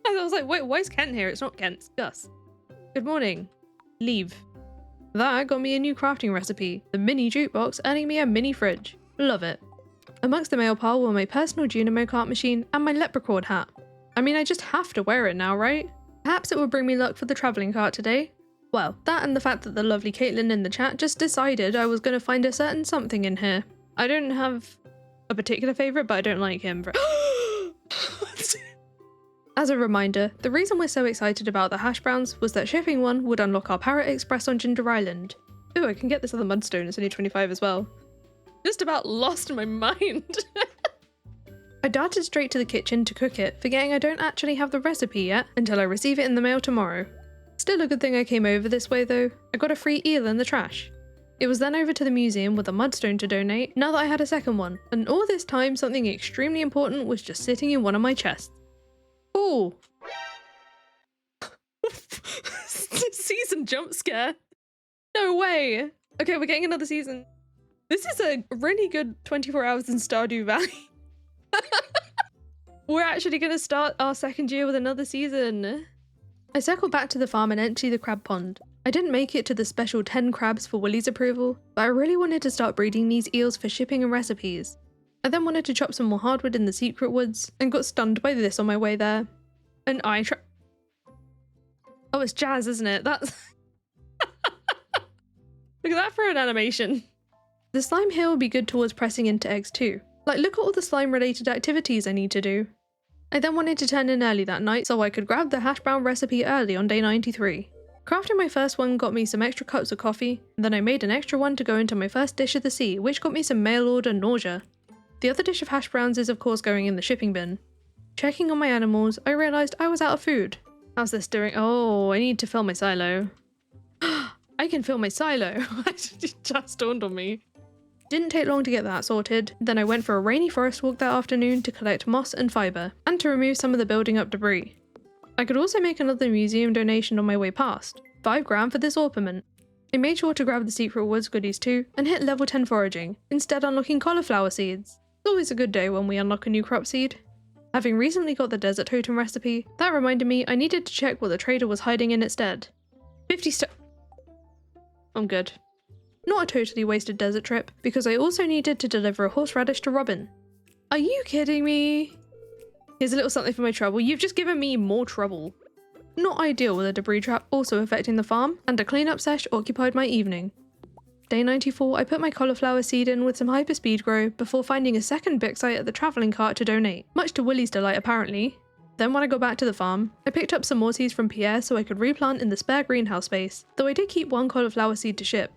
I was like, wait, why is Kent here? It's not Kent, it's Gus. Good morning. Leave. That got me a new crafting recipe, the mini jukebox, earning me a mini fridge. Love it. Amongst the mail pile were my personal Junimo Kart machine and my leprechaun hat. I mean, I just have to wear it now, right? Perhaps it will bring me luck for the travelling cart today. Well, that and the fact that the lovely Caitlin in the chat just decided I was going to find a certain something in here. I don't have a particular favourite, but I don't like him. As a reminder, the reason we're so excited about the hash browns was that shipping one would unlock our Parrot Express on Ginger Island. Ooh, I can get this other mudstone, it's only 25 as well. Just about lost my mind. I darted straight to the kitchen to cook it, forgetting I don't actually have the recipe yet until I receive it in the mail tomorrow. Still a good thing I came over this way though. I got a free eel in the trash. It was then over to the museum with a mudstone to donate now that I had a second one, and all this time something extremely important was just sitting in one of my chests. Ooh. Season jump scare. No way. Okay, we're getting another season. This is a really good 24 hours in Stardew Valley. We're actually going to start our second year with another season. I circled back to the farm and emptied the crab pond. I didn't make it to the special 10 crabs for Willie's approval, but I really wanted to start breeding these eels for shipping and recipes. I then wanted to chop some more hardwood in the secret woods, and got stunned by this on my way there. An eye trap. Oh, it's jazz, isn't it? That's... Look at that for an animation. The slime here will be good towards pressing into eggs too. Like, look at all the slime-related activities I need to do. I then wanted to turn in early that night so I could grab the hash brown recipe early on day 93. Crafting my first one got me some extra cups of coffee, and then I made an extra one to go into my first dish of the sea, which got me some mail order nausea. The other dish of hash browns is of course going in the shipping bin. Checking on my animals, I realised I was out of food. How's this doing? Oh, I need to fill my silo. I can fill my silo. It just dawned on me. Didn't take long to get that sorted. Then I went for a rainy forest walk that afternoon to collect moss and fibre, and to remove some of the building up debris. I could also make another museum donation on my way past. 5 grand for this ornament. I made sure to grab the secret woods goodies too, and hit level 10 foraging, instead unlocking cauliflower seeds. It's always a good day when we unlock a new crop seed. Having recently got the desert totem recipe, that reminded me I needed to check what the trader was hiding in its stead. 50 I'm good. Not a totally wasted desert trip, because I also needed to deliver a horseradish to Robin. Are you kidding me? Here's a little something for my trouble. You've just given me more trouble. Not ideal with a debris trap also affecting the farm, and a cleanup sesh occupied my evening. Day 94, I put my cauliflower seed in with some hyperspeed grow before finding a second Bic site at the travelling cart to donate, much to Willie's delight apparently. Then when I got back to the farm, I picked up some more seeds from Pierre so I could replant in the spare greenhouse space, though I did keep one cauliflower seed to ship.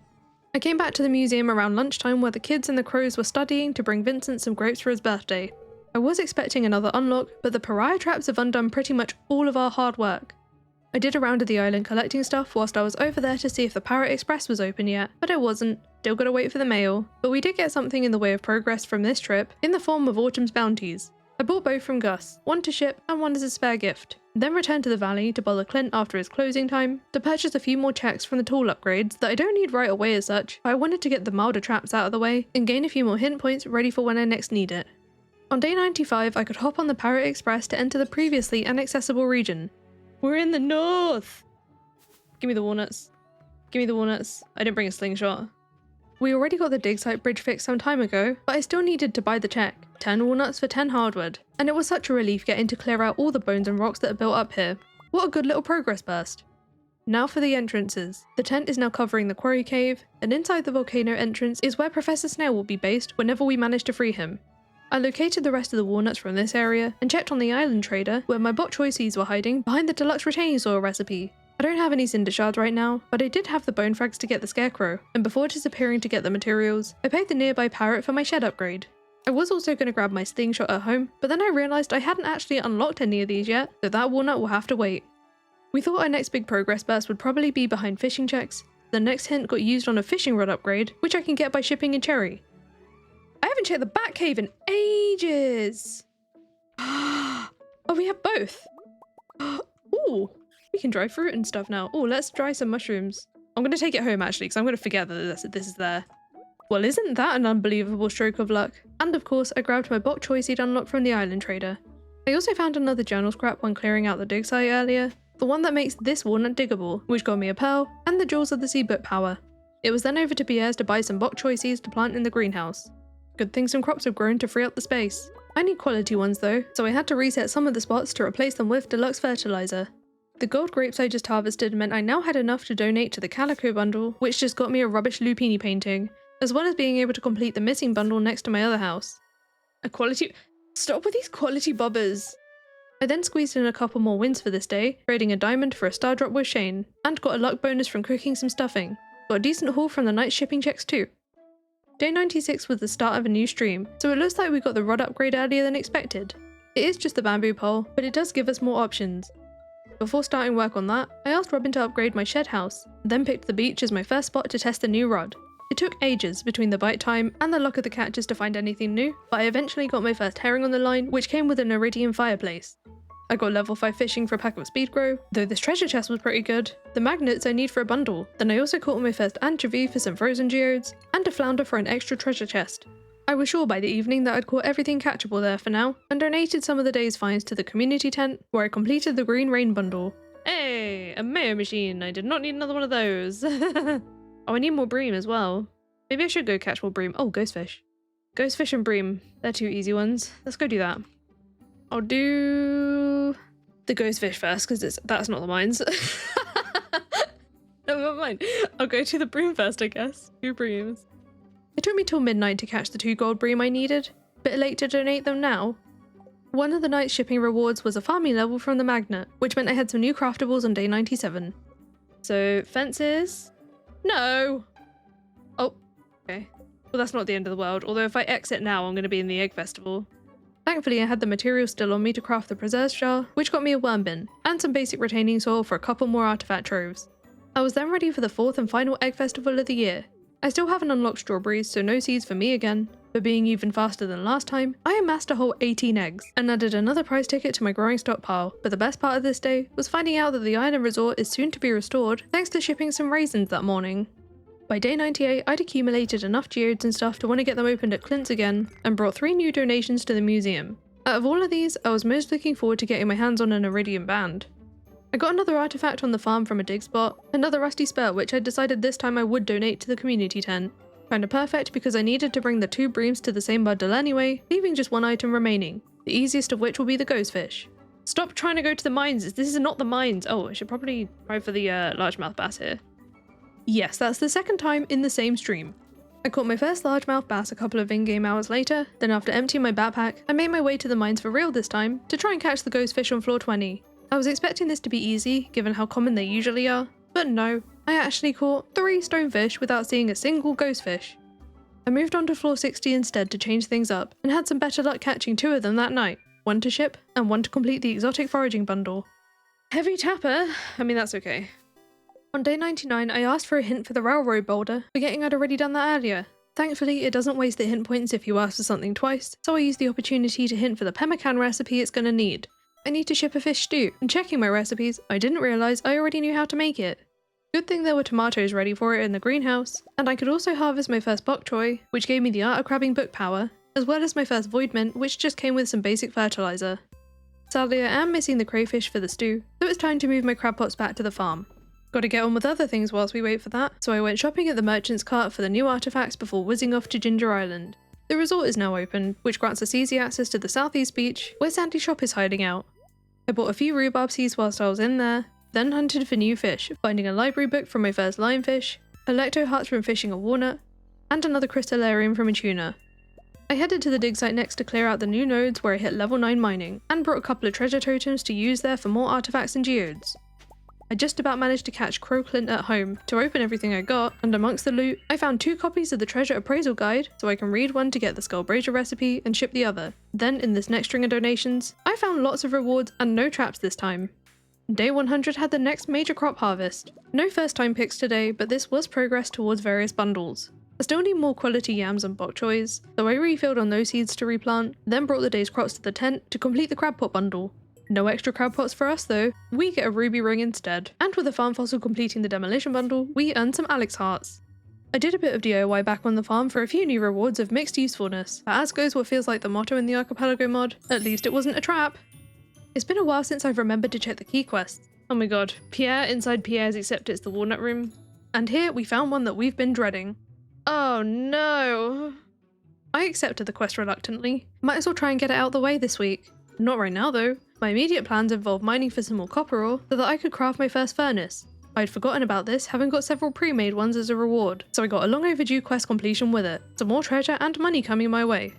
I came back to the museum around lunchtime where the kids and the crows were studying to bring Vincent some grapes for his birthday. I was expecting another unlock, but the pariah traps have undone pretty much all of our hard work. I did a round of the island collecting stuff whilst I was over there to see if the Parrot Express was open yet, but it wasn't. Still gotta wait for the mail, but we did get something in the way of progress from this trip in the form of Autumn's bounties. I bought both from Gus, one to ship and one as a spare gift, then returned to the valley to bother Clint after his closing time to purchase a few more checks from the tool upgrades that I don't need right away as such, but I wanted to get the milder traps out of the way and gain a few more hint points ready for when I next need it. On day 95 I could hop on the Parrot Express to enter the previously inaccessible region. We're in the north! Give me the walnuts. Give me the walnuts. I didn't bring a slingshot. We already got the dig site bridge fixed some time ago, but I still needed to buy the check. 10 walnuts for 10 hardwood. And it was such a relief getting to clear out all the bones and rocks that are built up here. What a good little progress burst. Now for the entrances. The tent is now covering the quarry cave, and inside the volcano entrance is where Professor Snail will be based whenever we manage to free him. I located the rest of the walnuts from this area and checked on the island trader where my bok choy seeds were hiding behind the deluxe retaining soil recipe. I don't have any cinder shards right now, but I did have the bone frags to get the Scarecrow, and before disappearing to get the materials, I paid the nearby parrot for my shed upgrade. I was also going to grab my slingshot at home, but then I realised I hadn't actually unlocked any of these yet, so that walnut will have to wait. We thought our next big progress burst would probably be behind fishing checks. The next hint got used on a fishing rod upgrade, which I can get by shipping a cherry. I haven't checked the bat cave in ages! Oh, we have both! Ooh! We can dry fruit and stuff now. Oh, let's dry some mushrooms. I'm going to take it home actually, because I'm going to forget that this is there. Well, isn't that an unbelievable stroke of luck? And of course, I grabbed my bok choy seed unlock from the island trader. I also found another journal scrap when clearing out the dig site earlier, the one that makes this walnut diggable, which got me a pearl, and the Jewels of the Sea book power. It was then over to Pierre's to buy some bok choy seeds to plant in the greenhouse. Good thing some crops have grown to free up the space. I need quality ones though, so I had to reset some of the spots to replace them with deluxe fertilizer. The gold grapes I just harvested meant I now had enough to donate to the Calico bundle, which just got me a rubbish lupini painting, as well as being able to complete the missing bundle next to my other house. A quality— Stop with these quality bobbers! I then squeezed in a couple more wins for this day, trading a diamond for a star drop with Shane, and got a luck bonus from cooking some stuffing. Got a decent haul from the night shipping checks too. Day 96 was the start of a new stream, so it looks like we got the rod upgrade earlier than expected. It is just the bamboo pole, but it does give us more options. Before starting work on that, I asked Robin to upgrade my shed house, then picked the beach as my first spot to test the new rod. It took ages between the bite time and the luck of the catches to find anything new, but I eventually got my first herring on the line, which came with an iridium fireplace. I got level 5 fishing for a pack of speed grow, though this treasure chest was pretty good, the magnets I need for a bundle, then I also caught my first anchovy for some frozen geodes, and a flounder for an extra treasure chest. I was sure by the evening that I'd caught everything catchable there for now, and donated some of the day's finds to the community tent, where I completed the green rain bundle. Hey, a mayo machine, I did not need another one of those. Oh, I need more bream as well. Maybe I should go catch more bream. Oh, ghostfish. Ghostfish and bream, they're two easy ones. Let's go do that. I'll do the ghostfish first, because that's not the mines. Never mind. I'll go to the bream first, I guess. 2 breams. It took me till midnight to catch the 2 gold bream I needed. Bit late to donate them now. One of the night's shipping rewards was a farming level from the magnet, which meant I had some new craftables on day 97. So, fences? No! Oh, okay. Well, that's not the end of the world, although if I exit now, I'm going to be in the egg festival. Thankfully, I had the materials still on me to craft the preserves jar, which got me a worm bin, and some basic retaining soil for a couple more artifact troves. I was then ready for the 4th and final egg festival of the year. I still haven't unlocked strawberries, so no seeds for me again, but being even faster than last time, I amassed a whole 18 eggs, and added another prize ticket to my growing stockpile, but the best part of this day was finding out that the island resort is soon to be restored thanks to shipping some raisins that morning. By day 98, I'd accumulated enough geodes and stuff to want to get them opened at Clint's again, and brought 3 new donations to the museum. Out of all of these, I was most looking forward to getting my hands on an iridium band. I got another artifact on the farm from a dig spot, another rusty spur which I decided this time I would donate to the community tent. Kinda perfect because I needed to bring the 2 breams to the same bundle anyway, leaving just 1 item remaining, the easiest of which will be the ghostfish. Stop trying to go to the mines, this is not the mines! Oh, I should probably try for the largemouth bass here. Yes, that's the 2nd time in the same stream. I caught my first largemouth bass a couple of in-game hours later, then after emptying my backpack, I made my way to the mines for real this time, to try and catch the ghostfish on floor 20. I was expecting this to be easy, given how common they usually are, but no, I actually caught 3 stonefish without seeing a single ghostfish. I moved on to floor 60 instead to change things up, and had some better luck catching 2 of them that night, 1 to ship, and 1 to complete the exotic foraging bundle. Heavy tapper? I mean, that's okay. On day 99, I asked for a hint for the railroad boulder, forgetting I'd already done that earlier. Thankfully, it doesn't waste the hint points if you ask for something twice, so I used the opportunity to hint for the pemmican recipe it's gonna need. I need to ship a fish stew, and checking my recipes, I didn't realise I already knew how to make it. Good thing there were tomatoes ready for it in the greenhouse, and I could also harvest my first bok choy, which gave me the art of crabbing book power, as well as my first void mint, which just came with some basic fertilizer. Sadly, I am missing the crayfish for the stew, so it's time to move my crab pots back to the farm. Gotta get on with other things whilst we wait for that, so I went shopping at the merchant's cart for the new artifacts before whizzing off to Ginger Island. The resort is now open, which grants us easy access to the southeast beach, where Sandy's shop is hiding out. I bought a few rhubarb seeds whilst I was in there, then hunted for new fish, finding a library book from my first lionfish, a lecto hearts from fishing a walnut, and another crystalarium from a tuna. I headed to the dig site next to clear out the new nodes where I hit level 9 mining, and brought a couple of treasure totems to use there for more artifacts and geodes. I just about managed to catch Crow Clint at home to open everything I got, and amongst the loot, I found 2 copies of the treasure appraisal guide, so I can read one to get the skull brazier recipe and ship the other. Then in this next string of donations, I found lots of rewards and no traps this time. Day 100 had the next major crop harvest. No first time picks today, but this was progress towards various bundles. I still need more quality yams and bok choys, so I refilled on those seeds to replant, then brought the day's crops to the tent to complete the crab pot bundle. No extra crab pots for us though, we get a ruby ring instead, and with the farm fossil completing the demolition bundle, we earned some Alex hearts. I did a bit of DIY back on the farm for a few new rewards of mixed usefulness, but as goes what feels like the motto in the Archipelago mod, at least it wasn't a trap. It's been a while since I've remembered to check the key quests. Oh my god, Pierre inside Pierre's except it's the walnut room. And here we found one that we've been dreading. Oh no. I accepted the quest reluctantly. Might as well try and get it out of the way this week. Not right now though. My immediate plans involve mining for some more copper ore so that I could craft my first furnace. I'd forgotten about this, having got several pre-made ones as a reward, so I got a long overdue quest completion with it. Some more treasure and money coming my way.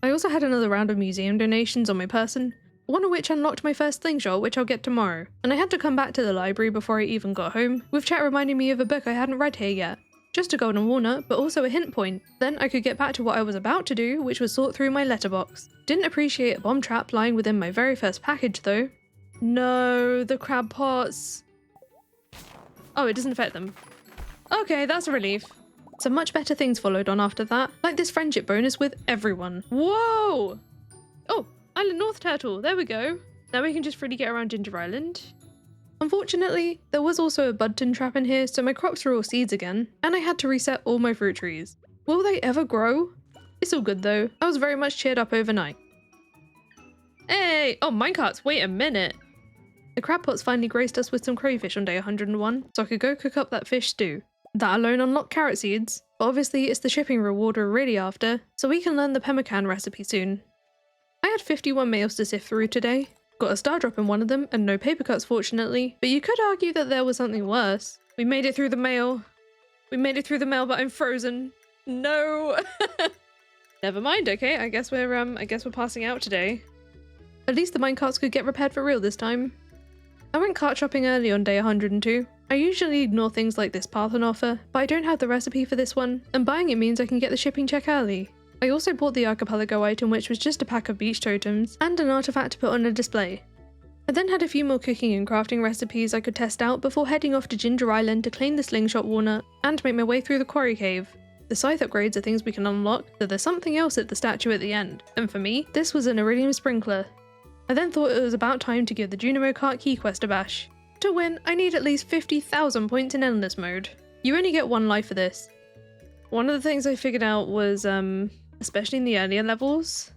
I also had another round of museum donations on my person, one of which unlocked my first slingshot, which I'll get tomorrow. And I had to come back to the library before I even got home, with chat reminding me of a book I hadn't read here yet. Just a golden walnut, but also a hint point. Then I could get back to what I was about to do, which was sort through my letterbox. Didn't appreciate a bomb trap lying within my very first package though. No, the crab pots. Oh, it doesn't affect them. Okay, that's a relief. Some much better things followed on after that, like this friendship bonus with everyone. Whoa! Oh, Island North Turtle, there we go. Now we can just freely get around Ginger Island. Unfortunately, there was also a budton trap in here, so my crops were all seeds again, and I had to reset all my fruit trees. Will they ever grow? It's all good though, I was very much cheered up overnight. Hey! Oh, minecarts, wait a minute! The crab pots finally graced us with some crayfish on day 101, so I could go cook up that fish stew. That alone unlocked carrot seeds, but obviously it's the shipping reward we're really after, so we can learn the pemmican recipe soon. I had 51 mails to sift through today. Got a star drop in one of them, and no paper cuts fortunately, but you could argue that there was something worse. We made it through the mail. We made it through the mail, but I'm frozen. No! Never mind, okay, I guess we're passing out today. At least the minecarts could get repaired for real this time. I went cart shopping early on day 102. I usually ignore things like this path on offer, but I don't have the recipe for this one, and buying it means I can get the shipping check early. I also bought the Archipelago item, which was just a pack of beach totems, and an artifact to put on a display. I then had a few more cooking and crafting recipes I could test out before heading off to Ginger Island to claim the slingshot walnut, and make my way through the quarry cave. The scythe upgrades are things we can unlock, though there's something else at the statue at the end, and for me, this was an iridium sprinkler. I then thought it was about time to give the Junimo Kart key quest a bash. To win, I need at least 50,000 points in endless mode. You only get one life for this. One of the things I figured out was, especially in the earlier levels,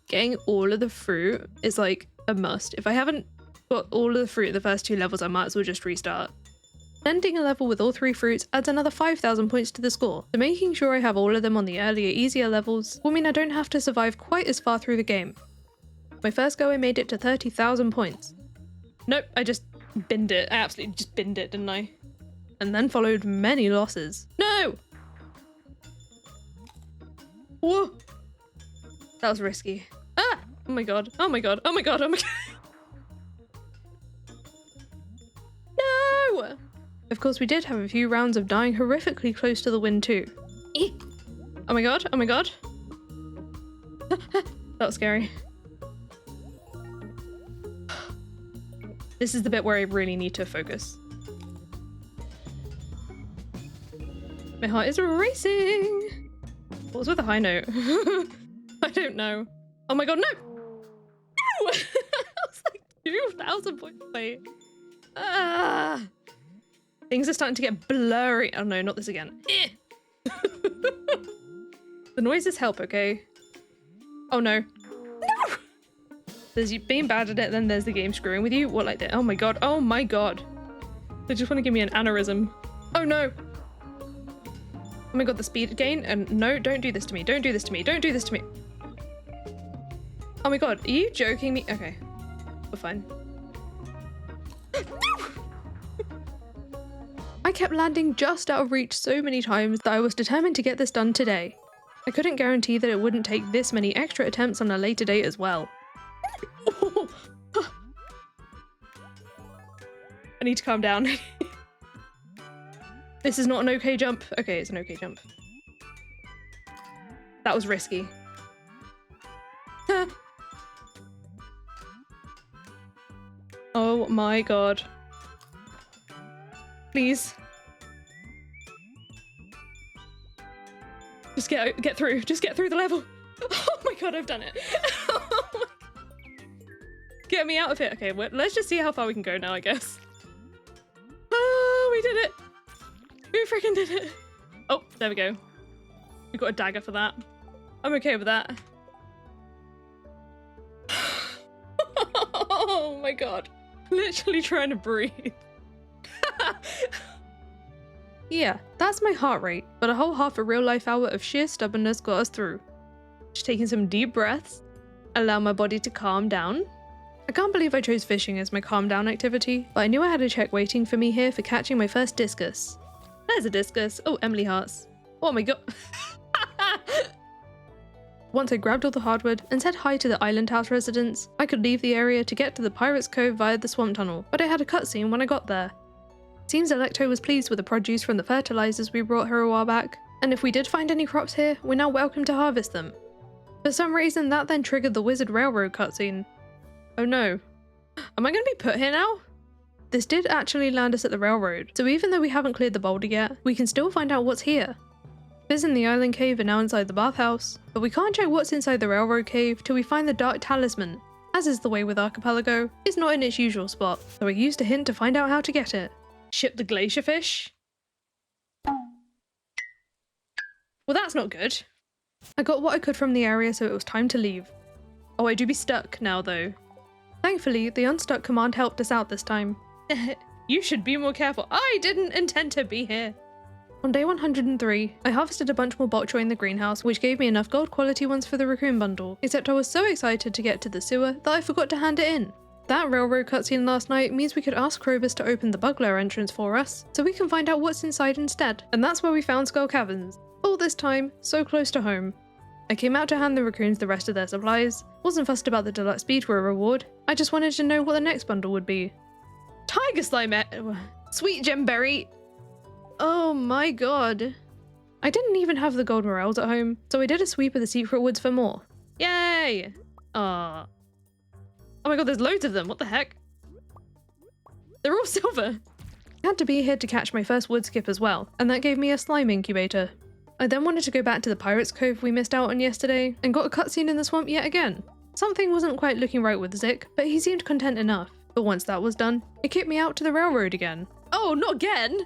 getting all of the fruit is like a must. If I haven't got all of the fruit at the first 2 levels, I might as well just restart. Ending a level with all 3 fruits adds another 5,000 points to the score, so making sure I have all of them on the earlier, easier levels will mean I don't have to survive quite as far through the game. My first go I made it to 30,000 points. Nope, I just binned it. I absolutely just binned it, didn't I? And then followed many losses. No! Whoa! That was risky. Ah! Oh my god, oh my god, oh my god, oh my god. No! Of course we did have a few rounds of dying horrifically close to the wind too. Oh my god, oh my god. That was scary. This is the bit where I really need to focus. My heart is racing! What was with the high note? I don't know. Oh my god, no! No! I was like 2,000 points away. Ah! Things are starting to get blurry. Oh no, not this again. The noises help, okay? Oh no. No! There's you being bad at it, then there's the game screwing with you. What, like that? Oh my god. Oh my god. They just want to give me an aneurysm. Oh no. Oh my god, the speed gain. And no, don't do this to me. Don't do this to me. Don't do this to me. Oh my god, are you joking me? Okay, we're fine. No! I kept landing just out of reach so many times that I was determined to get this done today. I couldn't guarantee that it wouldn't take this many extra attempts on a later date as well. I need to calm down. This is not an okay jump. Okay, it's an okay jump. That was risky. Oh my god. Please. Just get through. Just get through the level. Oh my god, I've done it. Oh my god. Get me out of it. Okay, let's just see how far we can go now, I guess. Oh, we did it. We freaking did it. Oh, there we go. We got a dagger for that. I'm okay with that. Oh my god. Literally trying to breathe. Yeah, that's my heart rate, but a whole half a real life hour of sheer stubbornness got us through. Just taking some deep breaths, allow my body to calm down. I can't believe I chose fishing as my calm down activity, but I knew I had a check waiting for me here for catching my first discus. There's a discus. Oh, Emily hearts. Oh my god. Once I grabbed all the hardwood and said hi to the island house residents, I could leave the area to get to the Pirate's Cove via the swamp tunnel, but I had a cutscene when I got there. Seems Electo was pleased with the produce from the fertilizers we brought her a while back, and if we did find any crops here, we're now welcome to harvest them. For some reason, that then triggered the Wizard Railroad cutscene. Oh no. Am I going to be put here now? This did actually land us at the railroad, so even though we haven't cleared the boulder yet, we can still find out what's here. Fizz and the island cave are now inside the bathhouse, but we can't check what's inside the railroad cave till we find the dark talisman. As is the way with Archipelago, it's not in its usual spot, so I used a hint to find out how to get it. Ship the glacier fish? Well, that's not good. I got what I could from the area, so it was time to leave. Oh, I do be stuck now though. Thankfully, the unstuck command helped us out this time. You should be more careful. I didn't intend to be here. On day 103, I harvested a bunch more bok choy in the greenhouse, which gave me enough gold quality ones for the Raccoon bundle, except I was so excited to get to the sewer that I forgot to hand it in. That railroad cutscene last night means we could ask Krobus to open the bugler entrance for us, so we can find out what's inside instead, and that's where we found Skull Caverns. All this time, so close to home. I came out to hand the raccoons the rest of their supplies, wasn't fussed about the deluxe speedway reward, I just wanted to know what the next bundle would be. Tiger slime, sweet gemberry. Oh my god. I didn't even have the gold morels at home, so I did a sweep of the secret woods for more. Yay! Oh my god, there's loads of them, what the heck? They're all silver! I had to be here to catch my first wood skip as well, and that gave me a slime incubator. I then wanted to go back to the Pirate's Cove we missed out on yesterday, and got a cutscene in the swamp yet again. Something wasn't quite looking right with Zik, but he seemed content enough. But once that was done, it kicked me out to the railroad again. Oh, not again!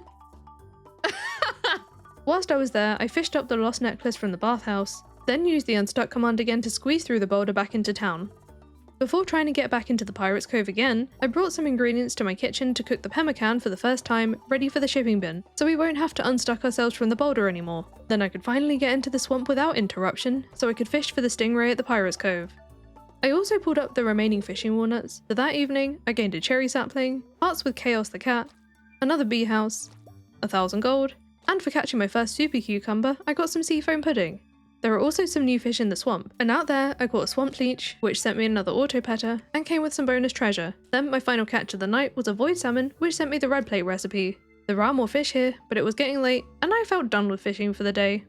Whilst I was there, I fished up the lost necklace from the bathhouse, then used the unstuck command again to squeeze through the boulder back into town. Before trying to get back into the Pirate's Cove again, I brought some ingredients to my kitchen to cook the pemmican for the first time, ready for the shipping bin, so we won't have to unstuck ourselves from the boulder anymore. Then I could finally get into the swamp without interruption, so I could fish for the stingray at the Pirate's Cove. I also pulled up the remaining fishing walnuts, so that evening I gained a cherry sapling, hearts with Chaos the cat, another bee house, 1,000 gold, and for catching my first super cucumber, I got some seafoam pudding. There are also some new fish in the swamp, and out there I caught a swamp leech, which sent me another auto petter, and came with some bonus treasure. Then my final catch of the night was a void salmon, which sent me the red plate recipe. There are more fish here, but it was getting late, and I felt done with fishing for the day.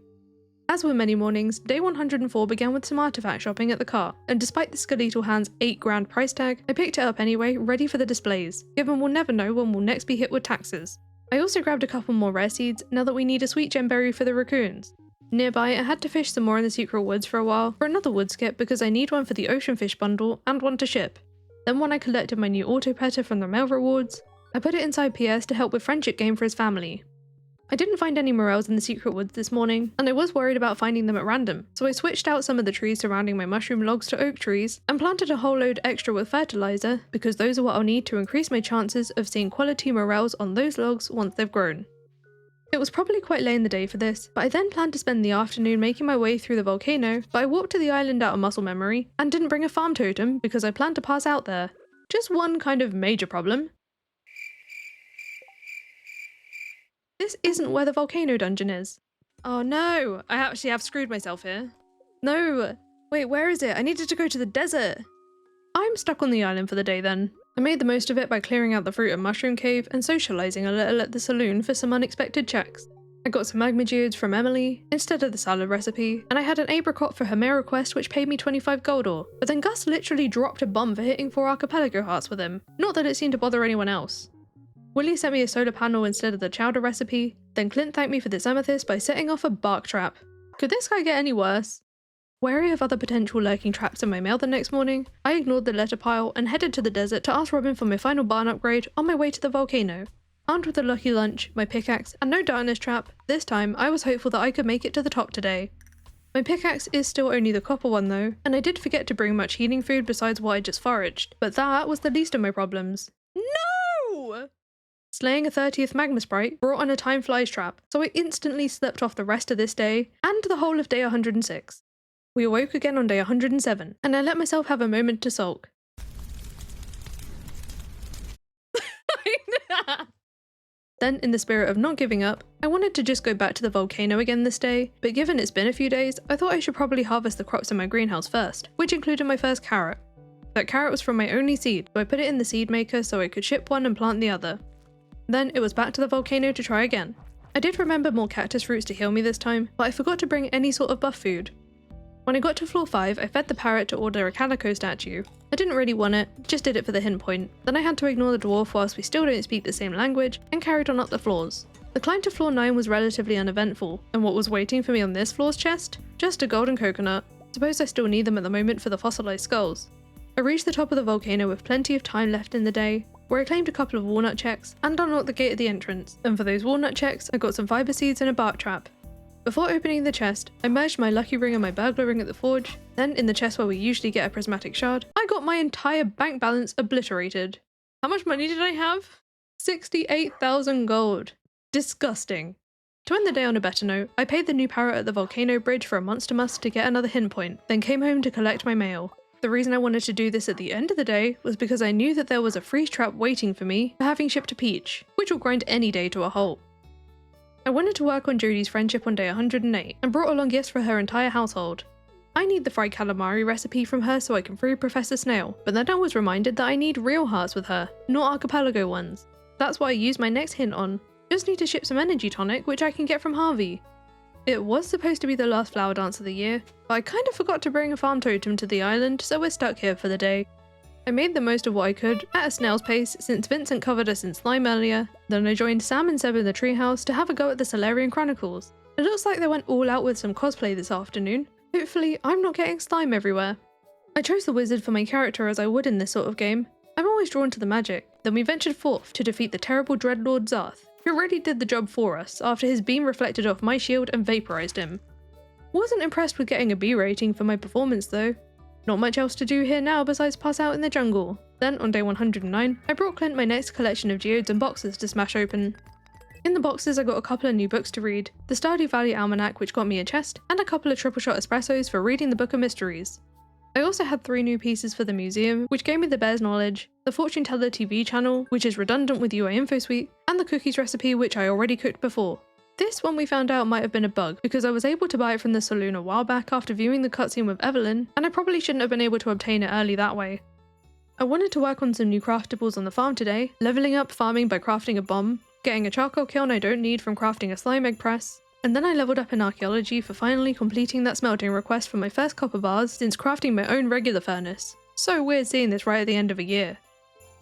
As with many mornings, day 104 began with some artifact shopping at the cart, and despite the skeletal hand's $8 grand price tag, I picked it up anyway, ready for the displays, given we'll never know when we'll next be hit with taxes. I also grabbed a couple more rare seeds, now that we need a sweet gemberry for the raccoons. Nearby, I had to fish some more in the secret woods for a while, for another wood skip because I need one for the ocean fish bundle, and one to ship. Then when I collected my new auto petter from the mail rewards, I put it inside PS to help with friendship game for his family. I didn't find any morels in the secret woods this morning, and I was worried about finding them at random, so I switched out some of the trees surrounding my mushroom logs to oak trees, and planted a whole load extra with fertilizer, because those are what I'll need to increase my chances of seeing quality morels on those logs once they've grown. It was probably quite late in the day for this, but I then planned to spend the afternoon making my way through the volcano, but I walked to the island out of muscle memory, and didn't bring a farm totem because I planned to pass out there. Just one kind of major problem. This isn't where the volcano dungeon is. Oh no, I actually have screwed myself here. No, wait, where is it? I needed to go to the desert. I'm stuck on the island for the day then. I made the most of it by clearing out the fruit and mushroom cave and socialising a little at the saloon for some unexpected checks. I got some magma geodes from Emily instead of the salad recipe, and I had an apricot for her mail request which paid me 25 gold ore, but then Gus literally dropped a bomb for hitting 4 archipelago hearts with him. Not that it seemed to bother anyone else. Willie sent me a solar panel instead of the chowder recipe, then Clint thanked me for this amethyst by setting off a bark trap. Could this guy get any worse? Wary of other potential lurking traps in my mail the next morning, I ignored the letter pile and headed to the desert to ask Robin for my final barn upgrade on my way to the volcano. Armed with a lucky lunch, my pickaxe, and no darkness trap, this time I was hopeful that I could make it to the top today. My pickaxe is still only the copper one though, and I did forget to bring much healing food besides what I just foraged, but that was the least of my problems. No! Slaying a 30th magma sprite brought on a time flies trap, so I instantly slept off the rest of this day and the whole of day 106. We awoke again on day 107, and I let myself have a moment to sulk. Then, in the spirit of not giving up, I wanted to just go back to the volcano again this day, but given it's been a few days, I thought I should probably harvest the crops in my greenhouse first, which included my first carrot. That carrot was from my only seed, so I put it in the seed maker so I could ship one and plant the other. Then it was back to the volcano to try again. I did remember more cactus fruits to heal me this time, but I forgot to bring any sort of buff food. When I got to floor 5, I fed the parrot to order a calico statue. I didn't really want it, just did it for the hint point. Then I had to ignore the dwarf whilst we still don't speak the same language, and carried on up the floors. The climb to floor 9 was relatively uneventful, and what was waiting for me on this floor's chest? Just a golden coconut. Suppose I still need them at the moment for the fossilized skulls. I reached the top of the volcano with plenty of time left in the day, where I claimed a couple of walnut checks and unlocked the gate at the entrance, and for those walnut checks I got some fiber seeds and a bark trap. Before opening the chest, I merged my lucky ring and my burglar ring at the forge, then in the chest where we usually get a prismatic shard, I got my entire bank balance obliterated. How much money did I have? 68,000 gold. Disgusting. To end the day on a better note, I paid the new parrot at the volcano bridge for a monster must to get another hint point, then came home to collect my mail. The reason I wanted to do this at the end of the day was because I knew that there was a freeze trap waiting for me for having shipped a peach, which will grind any day to a halt. I wanted to work on Jodie's friendship on day 108 and brought along gifts for her entire household. I need the fried calamari recipe from her so I can free Professor Snail, but then I was reminded that I need real hearts with her, not archipelago ones. That's what I used my next hint on. Just need to ship some energy tonic, which I can get from Harvey. It was supposed to be the last flower dance of the year, but I kind of forgot to bring a farm totem to the island, so we're stuck here for the day. I made the most of what I could, at a snail's pace, since Vincent covered us in slime earlier. Then I joined Sam and Seb in the treehouse to have a go at the Solarian Chronicles. It looks like they went all out with some cosplay this afternoon. Hopefully, I'm not getting slime everywhere. I chose the wizard for my character as I would in this sort of game. I'm always drawn to the magic. Then we ventured forth to defeat the terrible Dreadlord Zarth, who really did the job for us after his beam reflected off my shield and vaporized him. Wasn't impressed with getting a B rating for my performance though. Not much else to do here now besides pass out in the jungle. Then, on day 109, I brought Clint my next collection of geodes and boxes to smash open. In the boxes I got a couple of new books to read, the Stardew Valley Almanac which got me a chest, and a couple of triple shot espressos for reading the Book of Mysteries. I also had 3 new pieces for the museum, which gave me the Bear's Knowledge, the Fortune Teller TV channel, which is redundant with UI Info Suite, and the cookies recipe which I already cooked before. This one we found out might have been a bug, because I was able to buy it from the saloon a while back after viewing the cutscene with Evelyn, and I probably shouldn't have been able to obtain it early that way. I wanted to work on some new craftables on the farm today, leveling up farming by crafting a bomb, getting a charcoal kiln I don't need from crafting a slime egg press, and then I leveled up in archaeology for finally completing that smelting request for my first copper bars since crafting my own regular furnace. So weird seeing this right at the end of a year.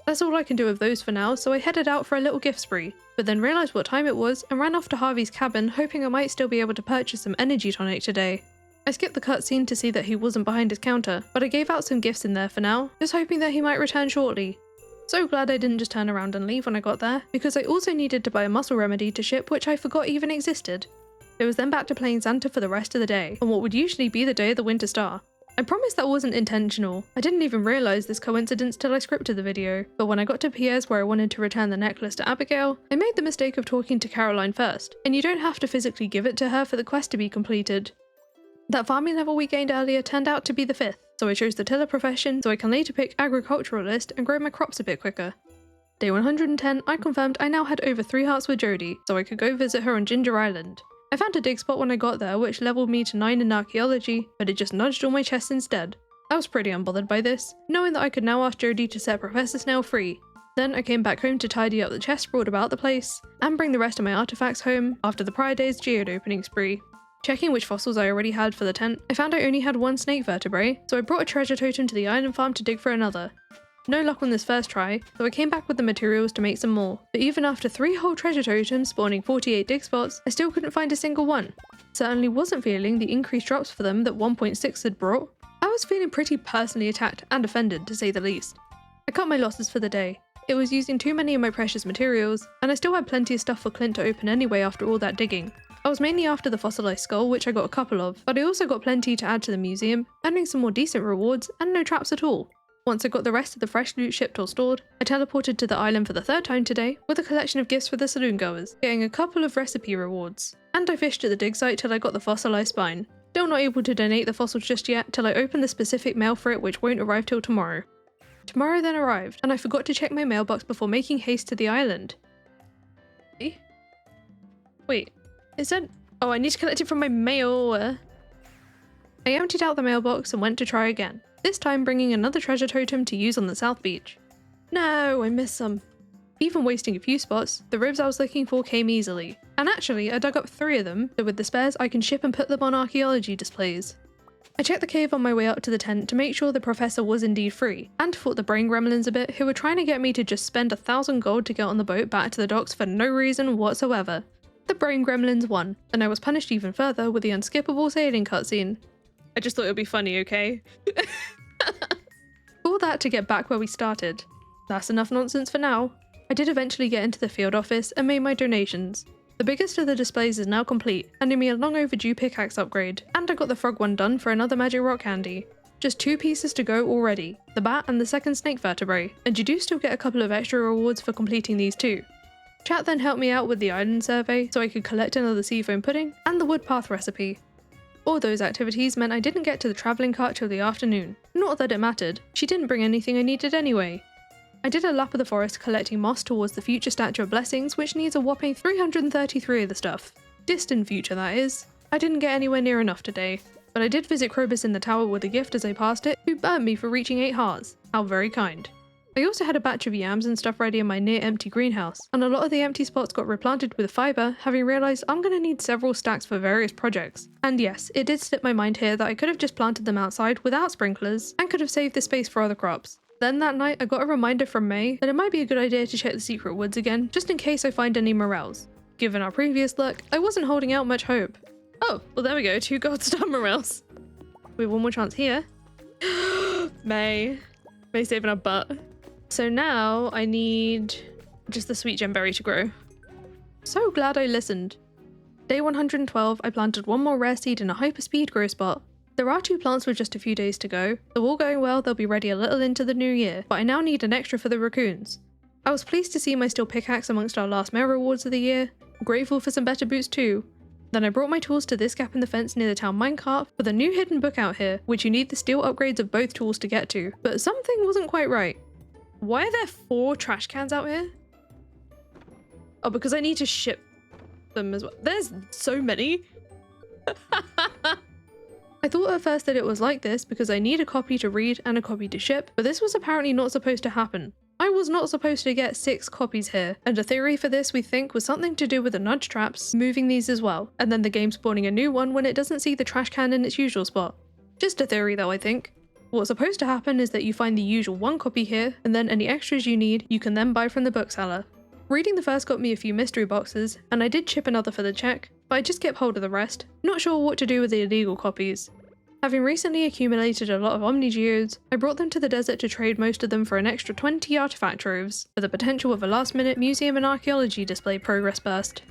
That's all I can do with those for now, so I headed out for a little gift spree, but then realised what time it was and ran off to Harvey's cabin hoping I might still be able to purchase some energy tonic today. I skipped the cutscene to see that he wasn't behind his counter, but I gave out some gifts in there for now, just hoping that he might return shortly. So glad I didn't just turn around and leave when I got there, because I also needed to buy a muscle remedy to ship which I forgot even existed. It was then back to playing Santa for the rest of the day, on what would usually be the day of the Winter Star. I promise that wasn't intentional. I didn't even realise this coincidence till I scripted the video, but when I got to Pierre's where I wanted to return the necklace to Abigail, I made the mistake of talking to Caroline first, and you don't have to physically give it to her for the quest to be completed. That farming level we gained earlier turned out to be the 5th, so I chose the tiller profession so I can later pick agriculturalist and grow my crops a bit quicker. Day 110, I confirmed I now had over 3 hearts with Jodie, so I could go visit her on Ginger Island. I found a dig spot when I got there which leveled me to 9 in archaeology, but it just nudged all my chests instead. I was pretty unbothered by this, knowing that I could now ask Jodie to set Professor Snail free. Then I came back home to tidy up the chests brought about the place, and bring the rest of my artifacts home after the prior day's geode opening spree. Checking which fossils I already had for the tent, I found I only had 1 snake vertebrae, so I brought a treasure totem to the island farm to dig for another. No luck on this first try, so I came back with the materials to make some more, but even after 3 whole treasure totems spawning 48 dig spots, I still couldn't find a single one. Certainly wasn't feeling the increased drops for them that 1.6 had brought. I was feeling pretty personally attacked and offended, to say the least. I cut my losses for the day. It was using too many of my precious materials, and I still had plenty of stuff for Clint to open anyway after all that digging. I was mainly after the fossilized skull, which I got a couple of, but I also got plenty to add to the museum, earning some more decent rewards and no traps at all. Once I got the rest of the fresh loot shipped or stored, I teleported to the island for the third time today with a collection of gifts for the saloon goers, getting a couple of recipe rewards. And I fished at the dig site till I got the fossilized spine. Still not able to donate the fossils just yet till I open the specific mail for it, which won't arrive till tomorrow. Tomorrow then arrived, and I forgot to check my mailbox before making haste to the island. Wait, is that— oh, I need to collect it from my mail. I emptied out the mailbox and went to try again, this time bringing another treasure totem to use on the south beach. No, I missed some. Even wasting a few spots, the ribs I was looking for came easily, and actually I dug up 3 of them, so with the spares I can ship and put them on archaeology displays. I checked the cave on my way up to the tent to make sure the professor was indeed free, and fought the brain gremlins a bit who were trying to get me to just spend 1,000 gold to get on the boat back to the docks for no reason whatsoever. The brain gremlins won, and I was punished even further with the unskippable sailing cutscene. I just thought it would be funny, okay? All that to get back where we started. That's enough nonsense for now. I did eventually get into the field office and made my donations. The biggest of the displays is now complete, earning me a long overdue pickaxe upgrade, and I got the frog one done for another magic rock candy. Just 2 pieces to go already, the bat and the second snake vertebrae, and you do still get a couple of extra rewards for completing these too. Chat then helped me out with the island survey so I could collect another seafoam pudding and the wood path recipe. All those activities meant I didn't get to the travelling cart till the afternoon. Not that it mattered, she didn't bring anything I needed anyway. I did a lap of the forest collecting moss towards the future Statue of Blessings, which needs a whopping 333 of the stuff. Distant future, that is. I didn't get anywhere near enough today, but I did visit Krobus in the tower with a gift as I passed it, who burnt me for reaching 8 hearts. How very kind. I also had a batch of yams and stuff ready in my near-empty greenhouse, and a lot of the empty spots got replanted with fibre, having realised I'm going to need several stacks for various projects. And yes, it did slip my mind here that I could have just planted them outside without sprinklers, and could have saved the space for other crops. Then that night I got a reminder from May that it might be a good idea to check the secret woods again, just in case I find any morels. Given our previous luck, I wasn't holding out much hope. Oh, well there we go, 2 gold star morels. We have one more chance here. May saving our butt. So now I need just the sweet gemberry to grow. So glad I listened. Day 112, I planted 1 more rare seed in a hyperspeed grow spot. There are 2 plants with just a few days to go, so all going well they'll be ready a little into the new year, but I now need an extra for the raccoons. I was pleased to see my steel pickaxe amongst our last mail rewards of the year, grateful for some better boots too. Then I brought my tools to this gap in the fence near the town minecart for the new hidden book out here, which you need the steel upgrades of both tools to get to, but something wasn't quite right. Why are there 4 trash cans out here? Oh, because I need to ship them as well. There's so many. I thought at first that it was like this because I need a copy to read and a copy to ship, but this was apparently not supposed to happen. I was not supposed to get 6 copies here, and a theory for this we think was something to do with the nudge traps moving these as well, and then the game spawning a new one when it doesn't see the trash can in its usual spot. Just a theory though, I think. What's supposed to happen is that you find the usual 1 copy here, and then any extras you need you can then buy from the bookseller. Reading the first got me a few mystery boxes, and I did chip another for the check, but I just kept hold of the rest, not sure what to do with the illegal copies. Having recently accumulated a lot of Omni Geodes, I brought them to the desert to trade most of them for an extra 20 artifact troves, for the potential of a last-minute museum and archaeology display progress burst.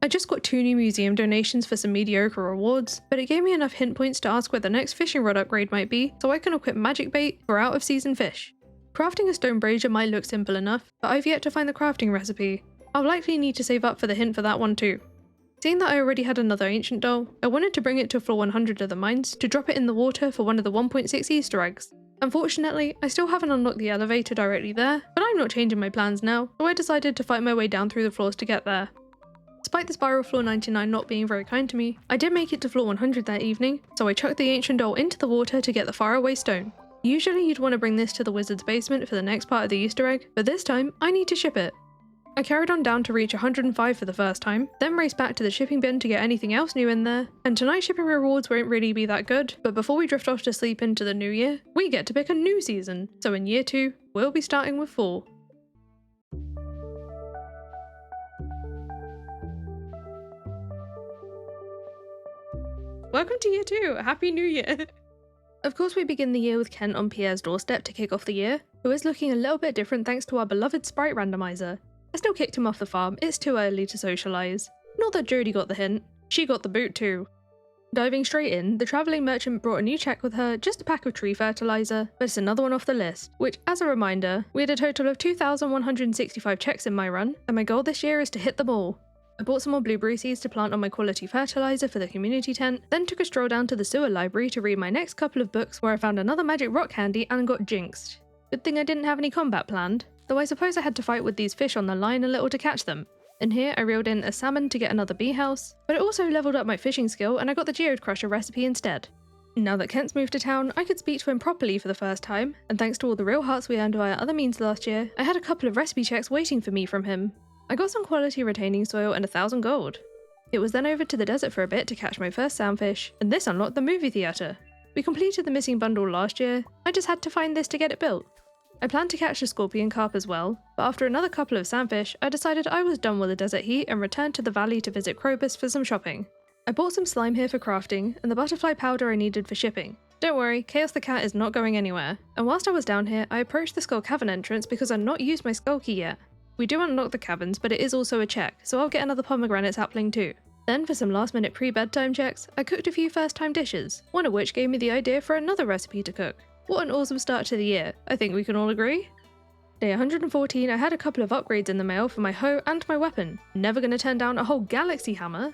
I just got 2 new museum donations for some mediocre rewards, but it gave me enough hint points to ask where the next fishing rod upgrade might be, so I can equip magic bait for out-of-season fish. Crafting a stone brazier might look simple enough, but I've yet to find the crafting recipe. I'll likely need to save up for the hint for that one too. Seeing that I already had another ancient doll, I wanted to bring it to floor 100 of the mines to drop it in the water for one of the 1.6 Easter eggs. Unfortunately, I still haven't unlocked the elevator directly there, but I'm not changing my plans now, so I decided to fight my way down through the floors to get there. Despite the spiral floor 99 not being very kind to me, I did make it to floor 100 that evening, so I chucked the ancient doll into the water to get the faraway stone. Usually you'd want to bring this to the wizard's basement for the next part of the Easter egg, but this time I need to ship it. I carried on down to reach 105 for the first time, then raced back to the shipping bin to get anything else new in there, and tonight's shipping rewards won't really be that good, but before we drift off to sleep into the new year, we get to pick a new season, so in year 2, we'll be starting with fall. Welcome to year 2, Happy New Year! Of course we begin the year with Kent on Pierre's doorstep to kick off the year, who is looking a little bit different thanks to our beloved sprite randomizer. I still kicked him off the farm, it's too early to socialise. Not that Jodie got the hint. She got the boot too. Diving straight in, the travelling merchant brought a new check with her, just a pack of tree fertilizer, but it's another one off the list, which, as a reminder, we had a total of 2,165 checks in my run, and my goal this year is to hit them all. I bought some more blueberry seeds to plant on my quality fertilizer for the community tent, then took a stroll down to the sewer library to read my next couple of books where I found another magic rock candy and got jinxed. Good thing I didn't have any combat planned, though I suppose I had to fight with these fish on the line a little to catch them. And here I reeled in a salmon to get another bee house, but it also leveled up my fishing skill and I got the geode crusher recipe instead. Now that Kent's moved to town, I could speak to him properly for the first time, and thanks to all the real hearts we earned via other means last year, I had a couple of recipe checks waiting for me from him. I got some quality retaining soil and 1,000 gold. It was then over to the desert for a bit to catch my first soundfish, and this unlocked the movie theatre. We completed the missing bundle last year, I just had to find this to get it built. I planned to catch the scorpion carp as well, but after another couple of sandfish, I decided I was done with the desert heat and returned to the valley to visit Krobus for some shopping. I bought some slime here for crafting, and the butterfly powder I needed for shipping. Don't worry, Chaos the cat is not going anywhere, and whilst I was down here, I approached the skull cavern entrance because I'd not used my skull key yet. We do unlock the caverns, but it is also a check, so I'll get another pomegranate sapling too. Then for some last minute pre-bedtime checks, I cooked a few first time dishes, one of which gave me the idea for another recipe to cook. What an awesome start to the year, I think we can all agree? Day 114, I had a couple of upgrades in the mail for my hoe and my weapon. Never gonna turn down a whole galaxy hammer.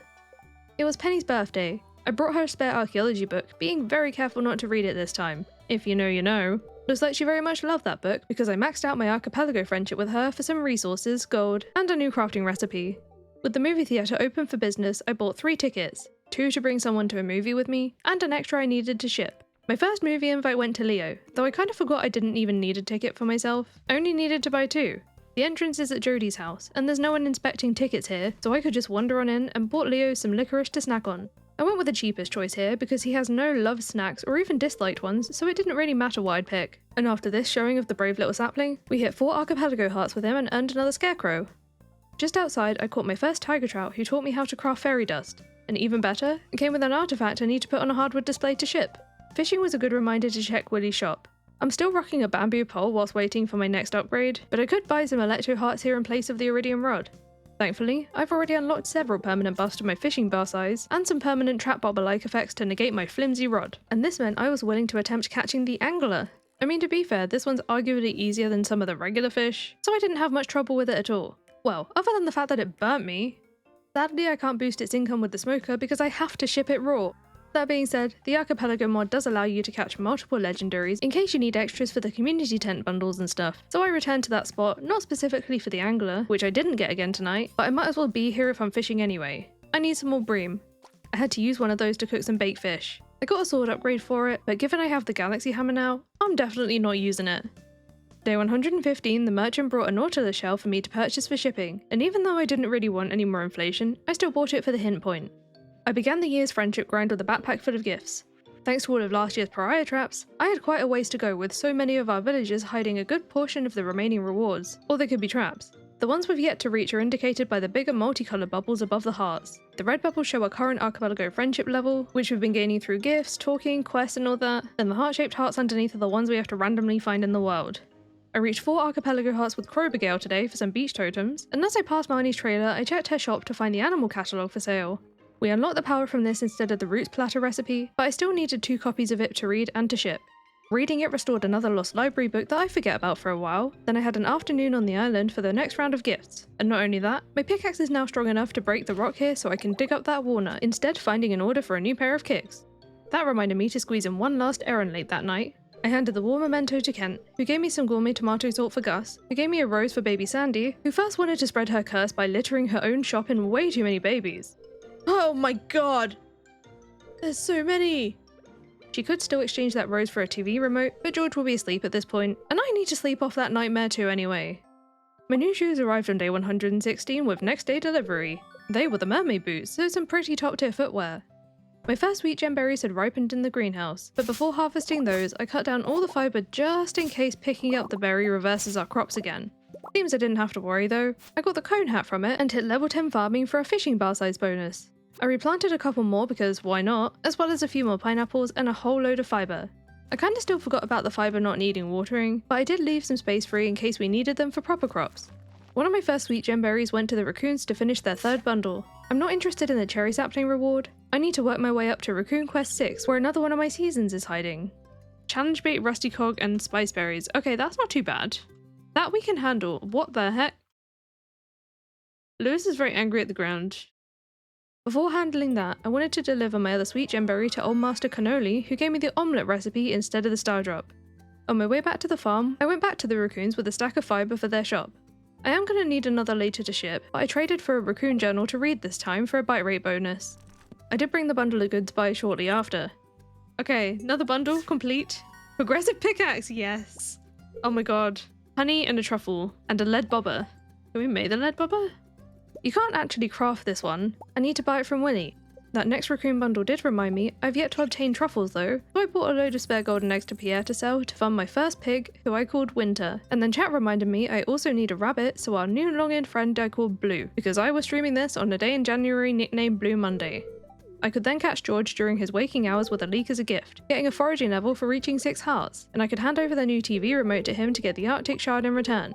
It was Penny's birthday. I brought her a spare archaeology book, being very careful not to read it this time. If you know, you know. Looks like she very much loved that book because I maxed out my Archipelago friendship with her for some resources, gold, and a new crafting recipe. With the movie theatre open for business, I bought 3 tickets, 2 to bring someone to a movie with me, and an extra I needed to ship. My first movie invite went to Leo, though I kind of forgot I didn't even need a ticket for myself. I only needed to buy 2. The entrance is at Jodie's house, and there's no one inspecting tickets here, so I could just wander on in and bought Leo some licorice to snack on. I went with the cheapest choice here because he has no loved snacks or even disliked ones, so it didn't really matter what I'd pick. And after this showing of the brave little sapling, we hit 4 archipelago hearts with him and earned another Scarecrow. Just outside, I caught my first tiger trout who taught me how to craft fairy dust. And even better, it came with an artifact I need to put on a hardwood display to ship. Fishing was a good reminder to check Willie's shop. I'm still rocking a bamboo pole whilst waiting for my next upgrade, but I could buy some electro hearts here in place of the iridium rod. Thankfully, I've already unlocked several permanent buffs to my fishing bar size, and some permanent trap bobber-like effects to negate my flimsy rod, and this meant I was willing to attempt catching the angler. I mean, to be fair, this one's arguably easier than some of the regular fish, so I didn't have much trouble with it at all. Well, other than the fact that it burnt me. Sadly, I can't boost its income with the smoker because I have to ship it raw. That being said, the Archipelago mod does allow you to catch multiple legendaries in case you need extras for the community tent bundles and stuff, so I returned to that spot, not specifically for the angler, which I didn't get again tonight, but I might as well be here if I'm fishing anyway. I need some more bream. I had to use one of those to cook some baked fish. I got a sword upgrade for it, but given I have the galaxy hammer now, I'm definitely not using it. Day 115, the merchant brought a nautilus shell for me to purchase for shipping, and even though I didn't really want any more inflation, I still bought it for the hint point. I began the year's friendship grind with a backpack full of gifts. Thanks to all of last year's pariah traps, I had quite a ways to go with so many of our villagers hiding a good portion of the remaining rewards, or they could be traps. The ones we've yet to reach are indicated by the bigger multicolored bubbles above the hearts. The red bubbles show our current archipelago friendship level, which we've been gaining through gifts, talking, quests and all that, and the heart-shaped hearts underneath are the ones we have to randomly find in the world. I reached 4 archipelago hearts with Crowbergale today for some beach totems, and as I passed Marnie's trailer, I checked her shop to find the animal catalogue for sale. We unlocked the power from this instead of the roots platter recipe, but I still needed 2 copies of it to read and to ship. Reading it restored another lost library book that I forget about for a while, then I had an afternoon on the island for the next round of gifts. And not only that, my pickaxe is now strong enough to break the rock here so I can dig up that walnut, instead finding an order for a new pair of kicks. That reminded me to squeeze in one last errand late that night. I handed the war memento to Kent, who gave me some gourmet tomato salt for Gus, who gave me a rose for baby Sandy, who first wanted to spread her curse by littering her own shop in way too many babies. Oh my god! There's so many! She could still exchange that rose for a TV remote, but George will be asleep at this point, and I need to sleep off that nightmare too anyway. My new shoes arrived on day 116 with next day delivery. They were the mermaid boots, so some pretty top tier footwear. My first wheat gem berries had ripened in the greenhouse, but before harvesting those, I cut down all the fibre just in case picking up the berry reverses our crops again. Seems I didn't have to worry though. I got the cone hat from it and hit level 10 farming for a fishing bar size bonus. I replanted a couple more because why not, as well as a few more pineapples and a whole load of fibre. I kinda still forgot about the fibre not needing watering, but I did leave some space free in case we needed them for proper crops. One of my first sweet gem berries went to the raccoons to finish their 3rd bundle. I'm not interested in the cherry sapling reward. I need to work my way up to Raccoon Quest 6, where another one of my seasons is hiding. Challenge bait, rusty cog, and spice berries. Okay, that's not too bad. That we can handle. What the heck? Lewis is very angry at the ground. Before handling that, I wanted to deliver my other sweet gemberry to Old Master Cannoli, who gave me the omelette recipe instead of the star drop. On my way back to the farm, I went back to the raccoons with a stack of fibre for their shop. I am going to need another later to ship, but I traded for a raccoon journal to read this time for a bite rate bonus. I did bring the bundle of goods by shortly after. Okay, another bundle, complete. Progressive pickaxe, yes! Oh my god. Honey and a truffle, and a lead bobber. Can we make the lead bobber? You can't actually craft this one. I need to buy it from Willy. That next raccoon bundle did remind me, I've yet to obtain truffles though, so I bought a load of spare golden eggs to Pierre to sell to fund my first pig, who I called Winter. And then chat reminded me I also need a rabbit, so our new long-eared friend I called Blue, because I was streaming this on a day in January nicknamed Blue Monday. I could then catch George during his waking hours with a leek as a gift, getting a foraging level for reaching 6 hearts, and I could hand over the new TV remote to him to get the Arctic shard in return.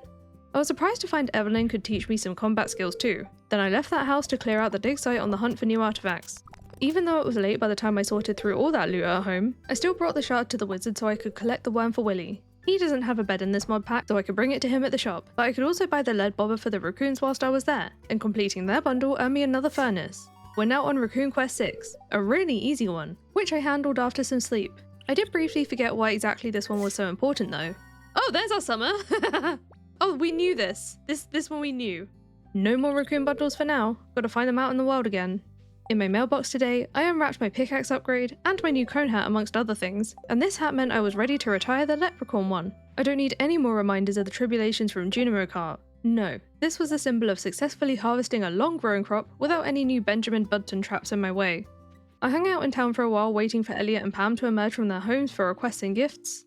I was surprised to find Evelyn could teach me some combat skills too. Then I left that house to clear out the dig site on the hunt for new artifacts. Even though it was late by the time I sorted through all that loot at home, I still brought the shard to the wizard so I could collect the worm for Willy. He doesn't have a bed in this mod pack, so I could bring it to him at the shop, but I could also buy the lead bobber for the raccoons whilst I was there, and completing their bundle earned me another furnace. We're now on Raccoon Quest 6, a really easy one, which I handled after some sleep. I did briefly forget why exactly this one was so important though. Oh, there's our summer! Oh, we knew this. This one we knew. No more raccoon bundles for now. Gotta find them out in the wild again. In my mailbox today, I unwrapped my pickaxe upgrade and my new cone hat amongst other things, and this hat meant I was ready to retire the leprechaun one. I don't need any more reminders of the tribulations from Junimo Kart. No, this was a symbol of successfully harvesting a long-growing crop without any new Benjamin Button traps in my way. I hung out in town for a while waiting for Elliot and Pam to emerge from their homes for requests and gifts.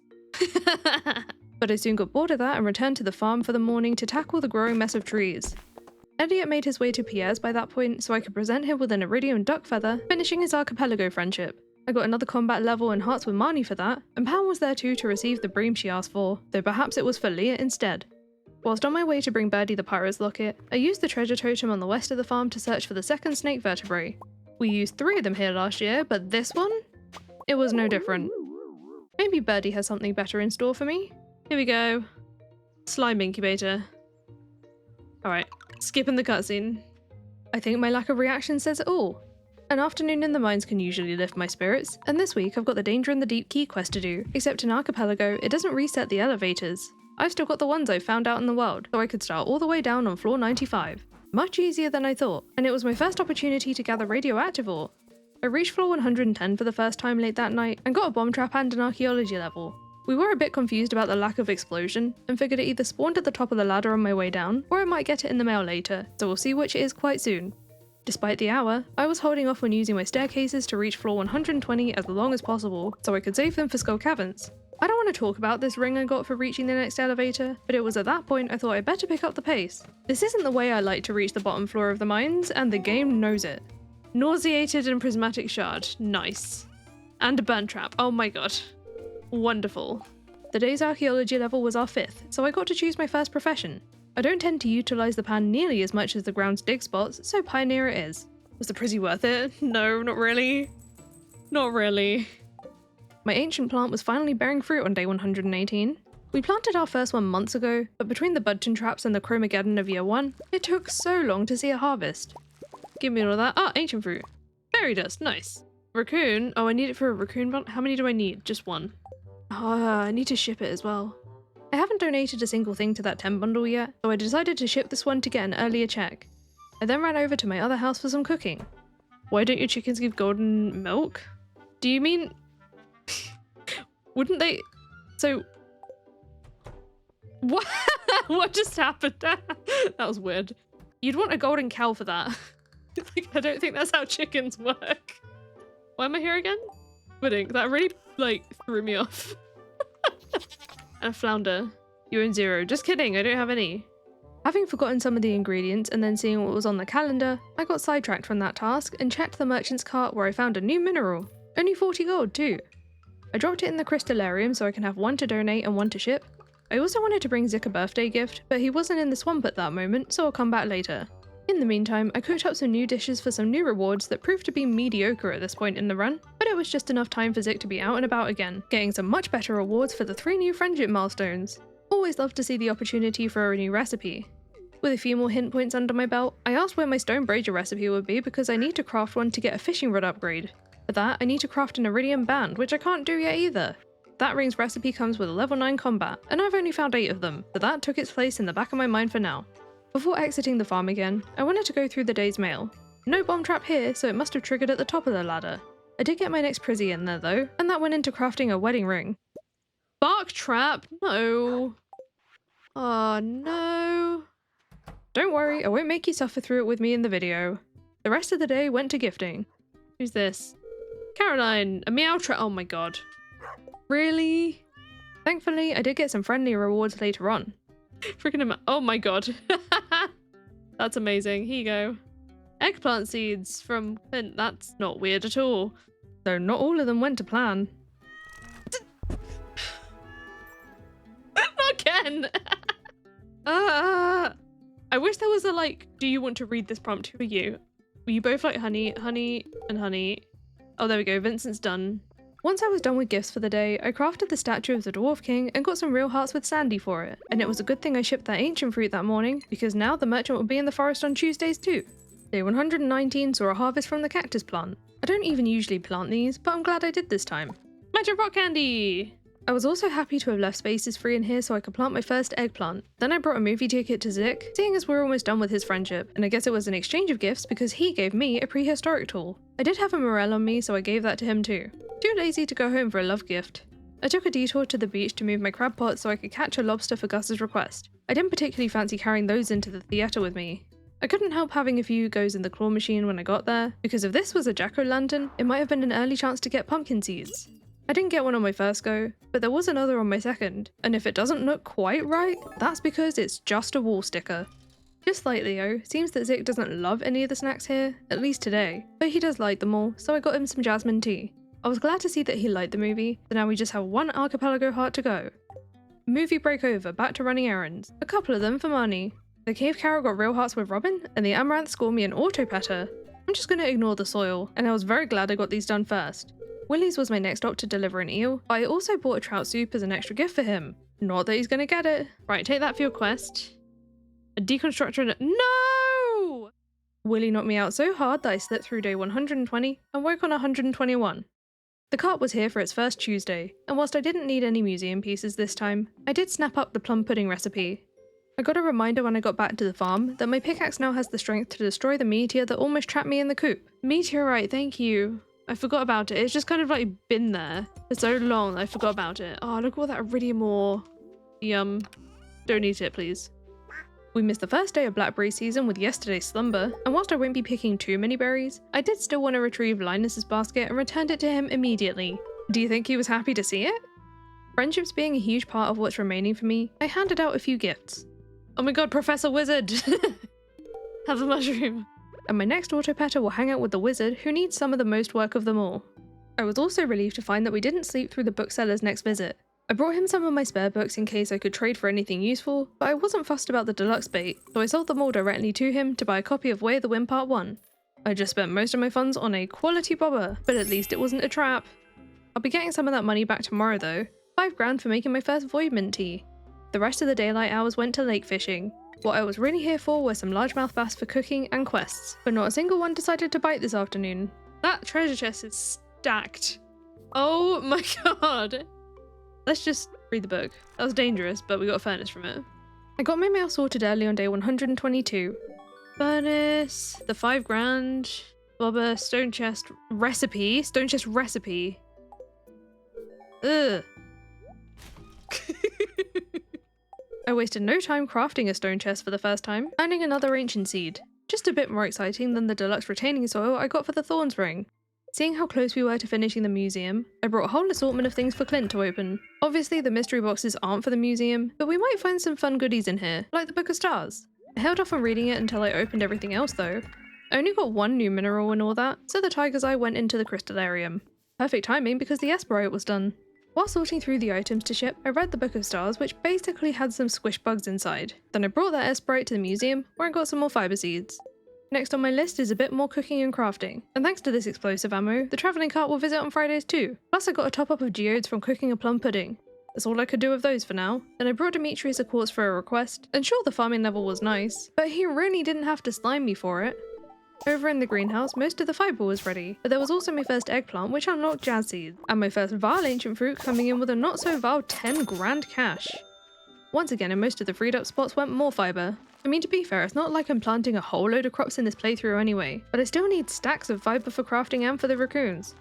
But I soon got bored of that and returned to the farm for the morning to tackle the growing mess of trees. Elliot made his way to Pierre's by that point, so I could present him with an iridium duck feather, finishing his archipelago friendship. I got another combat level and hearts with Marnie for that, and Pam was there too to receive the bream she asked for, though perhaps it was for Leah instead. Whilst on my way to bring Birdie the pirate's locket, I used the treasure totem on the west of the farm to search for the second snake vertebrae. We used 3 of them here last year, but this one? It was no different. Maybe Birdie has something better in store for me. Here we go. Slime incubator. Alright, skipping the cutscene. I think my lack of reaction says it all. An afternoon in the mines can usually lift my spirits, and this week I've got the Danger in the Deep key quest to do, except in Archipelago it doesn't reset the elevators. I've still got the ones I found out in the world, so I could start all the way down on floor 95. Much easier than I thought, and it was my first opportunity to gather radioactive ore. I reached floor 110 for the first time late that night, and got a bomb trap and an archaeology level. We were a bit confused about the lack of explosion, and figured it either spawned at the top of the ladder on my way down, or I might get it in the mail later, so we'll see which it is quite soon. Despite the hour, I was holding off on using my staircases to reach floor 120 as long as possible, so I could save them for skull caverns. I don't want to talk about this ring I got for reaching the next elevator, but it was at that point I thought I'd better pick up the pace. This isn't the way I like to reach the bottom floor of the mines, and the game knows it. Nauseated and prismatic shard, nice. And a burn trap, oh my god. Wonderful. The day's archaeology level was our 5th, so I got to choose my first profession. I don't tend to utilise the pan nearly as much as the ground's dig spots, so pioneer it is. Was the Prizzy worth it? No, not really. Not really. My ancient plant was finally bearing fruit on day 118. We planted our first one months ago, but between the Budton traps and the Chromageddon of year 1, it took so long to see a harvest. Give me all of that. Ah, ancient fruit. Fairy dust, nice. Raccoon, oh I need it for a raccoon bundle. How many do I need? Just 1. I need to ship it as well. I haven't donated a single thing to that 10 bundle yet, so I decided to ship this one to get an earlier check. I then ran over to my other house for some cooking. Why don't your chickens give golden milk? Do you mean... Wouldn't they... So... What? What just happened? That was weird. You'd want a golden cow for that. Like, I don't think that's how chickens work. Why am I here again? Pudding. That really, like, threw me off. And a flounder. You own 0. Just kidding, I don't have any. Having forgotten some of the ingredients and then seeing what was on the calendar, I got sidetracked from that task and checked the merchant's cart where I found a new mineral. Only 40 gold too. I dropped it in the Crystalarium so I can have 1 to donate and 1 to ship. I also wanted to bring Zik a birthday gift, but he wasn't in the swamp at that moment, so I'll come back later. In the meantime, I cooked up some new dishes for some new rewards that proved to be mediocre at this point in the run, but it was just enough time for Zik to be out and about again, getting some much better rewards for the 3 new friendship milestones. Always love to see the opportunity for a new recipe. With a few more hint points under my belt, I asked where my stone brazier recipe would be because I need to craft one to get a fishing rod upgrade. For that, I need to craft an iridium band, which I can't do yet either. That ring's recipe comes with a level 9 combat, and I've only found 8 of them, but that took its place in the back of my mind for now. Before exiting the farm again, I wanted to go through the day's mail. No bomb trap here, so it must have triggered at the top of the ladder. I did get my next prizzy in there though, and that went into crafting a wedding ring. Bark trap? No. Oh no. Don't worry, I won't make you suffer through it with me in the video. The rest of the day went to gifting. Who's this? Caroline, a meow trap. Oh my god. Really? Thankfully, I did get some friendly rewards later on. Freaking oh my god. That's amazing. Here you go. Eggplant seeds from Clint. That's not weird at all. Though not all of them went to plan. Not again! I wish there was a like, do you want to read this prompt? Who are you? Were you both like honey, honey, and honey? Oh, there we go. Vincent's done. Once I was done with gifts for the day, I crafted the statue of the Dwarf King and got some real hearts with Sandy for it. And it was a good thing I shipped that ancient fruit that morning, because now the merchant will be in the forest on Tuesdays too. Day 119 saw a harvest from the cactus plant. I don't even usually plant these, but I'm glad I did this time. Magic rock candy! I was also happy to have left spaces free in here so I could plant my first eggplant. Then I brought a movie ticket to Zik, seeing as we're almost done with his friendship, and I guess it was an exchange of gifts because he gave me a prehistoric tool. I did have a Morel on me, so I gave that to him too. Too lazy to go home for a love gift. I took a detour to the beach to move my crab pot so I could catch a lobster for Gus's request. I didn't particularly fancy carrying those into the theatre with me. I couldn't help having a few goes in the claw machine when I got there, because if this was a jack-o'-lantern, it might have been an early chance to get pumpkin seeds. I didn't get one on my first go, but there was another on my second, and if it doesn't look quite right, that's because it's just a wall sticker. Just slightly though, seems that Zik doesn't love any of the snacks here, at least today, but he does like them all, so I got him some jasmine tea. I was glad to see that he liked the movie, so now we just have 1 archipelago heart to go. Movie break over, back to running errands, a couple of them for money. The cave carrot got real hearts with Robin, and the amaranth scored me an auto petter. I'm just gonna ignore the soil, and I was very glad I got these done first. Willie's was my next stop to deliver an eel, but I also bought a trout soup as an extra gift for him. Not that he's gonna get it. Right, take that for your quest. A deconstruction. No! Willie knocked me out so hard that I slipped through day 120 and woke on 121. The cart was here for its first Tuesday, and whilst I didn't need any museum pieces this time, I did snap up the plum pudding recipe. I got a reminder when I got back to the farm that my pickaxe now has the strength to destroy the meteor that almost trapped me in the coop. Meteorite, thank you. I forgot about it. It's just kind of like been there for so long that I forgot about it. Oh, look at all that iridium ore. Yum. Don't eat it, please. We missed the first day of blackberry season with yesterday's slumber, and whilst I won't be picking too many berries, I did still want to retrieve Linus's basket and returned it to him immediately. Do you think he was happy to see it? Friendships being a huge part of what's remaining for me, I handed out a few gifts. Oh my god, Professor Wizard! Have the mushroom. And my next autopetter will hang out with the wizard who needs some of the most work of them all. I was also relieved to find that we didn't sleep through the bookseller's next visit. I brought him some of my spare books in case I could trade for anything useful, but I wasn't fussed about the deluxe bait, so I sold them all directly to him to buy a copy of Way of the Wind Part 1. I just spent most of my funds on a quality bobber, but at least it wasn't a trap. I'll be getting some of that money back tomorrow though. 5 grand for making my first void mint tea. The rest of the daylight hours went to lake fishing. What I was really here for were some largemouth bass for cooking and quests, but not a single one decided to bite this afternoon. That treasure chest is stacked. Oh my god. Let's just read the book. That was dangerous, but we got a furnace from it. I got my mail sorted early on day 122. Furnace, the 5 grand, bobber, stone chest recipe. Ugh. I wasted no time crafting a stone chest for the first time, earning another ancient seed. Just a bit more exciting than the deluxe retaining soil I got for the Thorns ring. Seeing how close we were to finishing the museum, I brought a whole assortment of things for Clint to open. Obviously the mystery boxes aren't for the museum, but we might find some fun goodies in here, like the Book of Stars. I held off on reading it until I opened everything else though. I only got 1 new mineral and all that, so the tiger's eye went into the Crystalarium. Perfect timing because the Esperite was done. While sorting through the items to ship, I read the Book of Stars, which basically had some squish bugs inside. Then I brought that Esperite to the museum, where I got some more fiber seeds. Next on my list is a bit more cooking and crafting, and thanks to this explosive ammo, the travelling cart will visit on Fridays too. Plus I got a top up of geodes from cooking a plum pudding. That's all I could do with those for now. Then I brought Demetrius a quartz for a request, and sure the farming level was nice, but he really didn't have to slime me for it. Over in the greenhouse, most of the fibre was ready, but there was also my first eggplant which unlocked jazz seeds, and my first vile ancient fruit coming in with a not so vile 10 grand cash. Once again in most of the freed up spots went more fibre. I mean, to be fair, it's not like I'm planting a whole load of crops in this playthrough anyway, but I still need stacks of fibre for crafting and for the raccoons.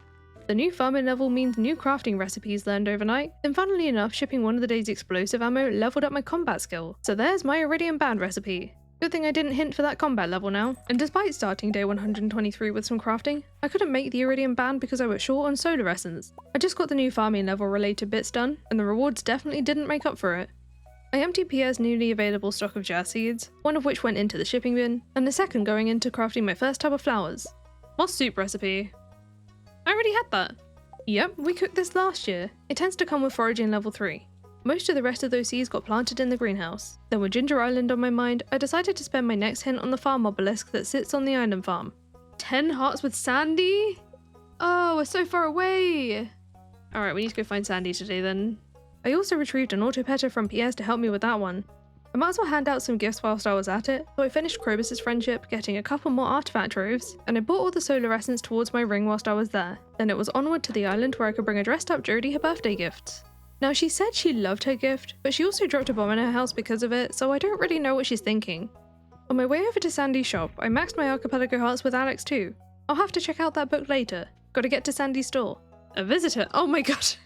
The new farming level means new crafting recipes learned overnight, and funnily enough, shipping one of the day's explosive ammo leveled up my combat skill, so there's my iridium band recipe. Good thing I didn't hint for that combat level now, and despite starting day 123 with some crafting, I couldn't make the iridium band because I was short on solar essence. I just got the new farming level related bits done, and the rewards definitely didn't make up for it. I emptied Pierre's newly available stock of jazz seeds, one of which went into the shipping bin, and the second going into crafting my first tub of flowers. Moss soup recipe. I already had that. Yep, we cooked this last year. It tends to come with foraging level 3. Most of the rest of those seeds got planted in the greenhouse. Then with Ginger Island on my mind, I decided to spend my next hint on the farm obelisk that sits on the island farm. 10 hearts with Sandy? Oh, we're so far away! Alright, we need to go find Sandy today then. I also retrieved an autopetter from Pierre's to help me with that one. I might as well hand out some gifts whilst I was at it, so I finished Krobus' friendship, getting a couple more artifact troves, and I bought all the solar essence towards my ring whilst I was there. Then it was onward to the island where I could bring a dressed up Jodie her birthday gifts. Now she said she loved her gift, but she also dropped a bomb in her house because of it, so I don't really know what she's thinking. On my way over to Sandy's shop, I maxed my Archipelago hearts with Alex too. I'll have to check out that book later. Gotta get to Sandy's store. A visitor? Oh my god.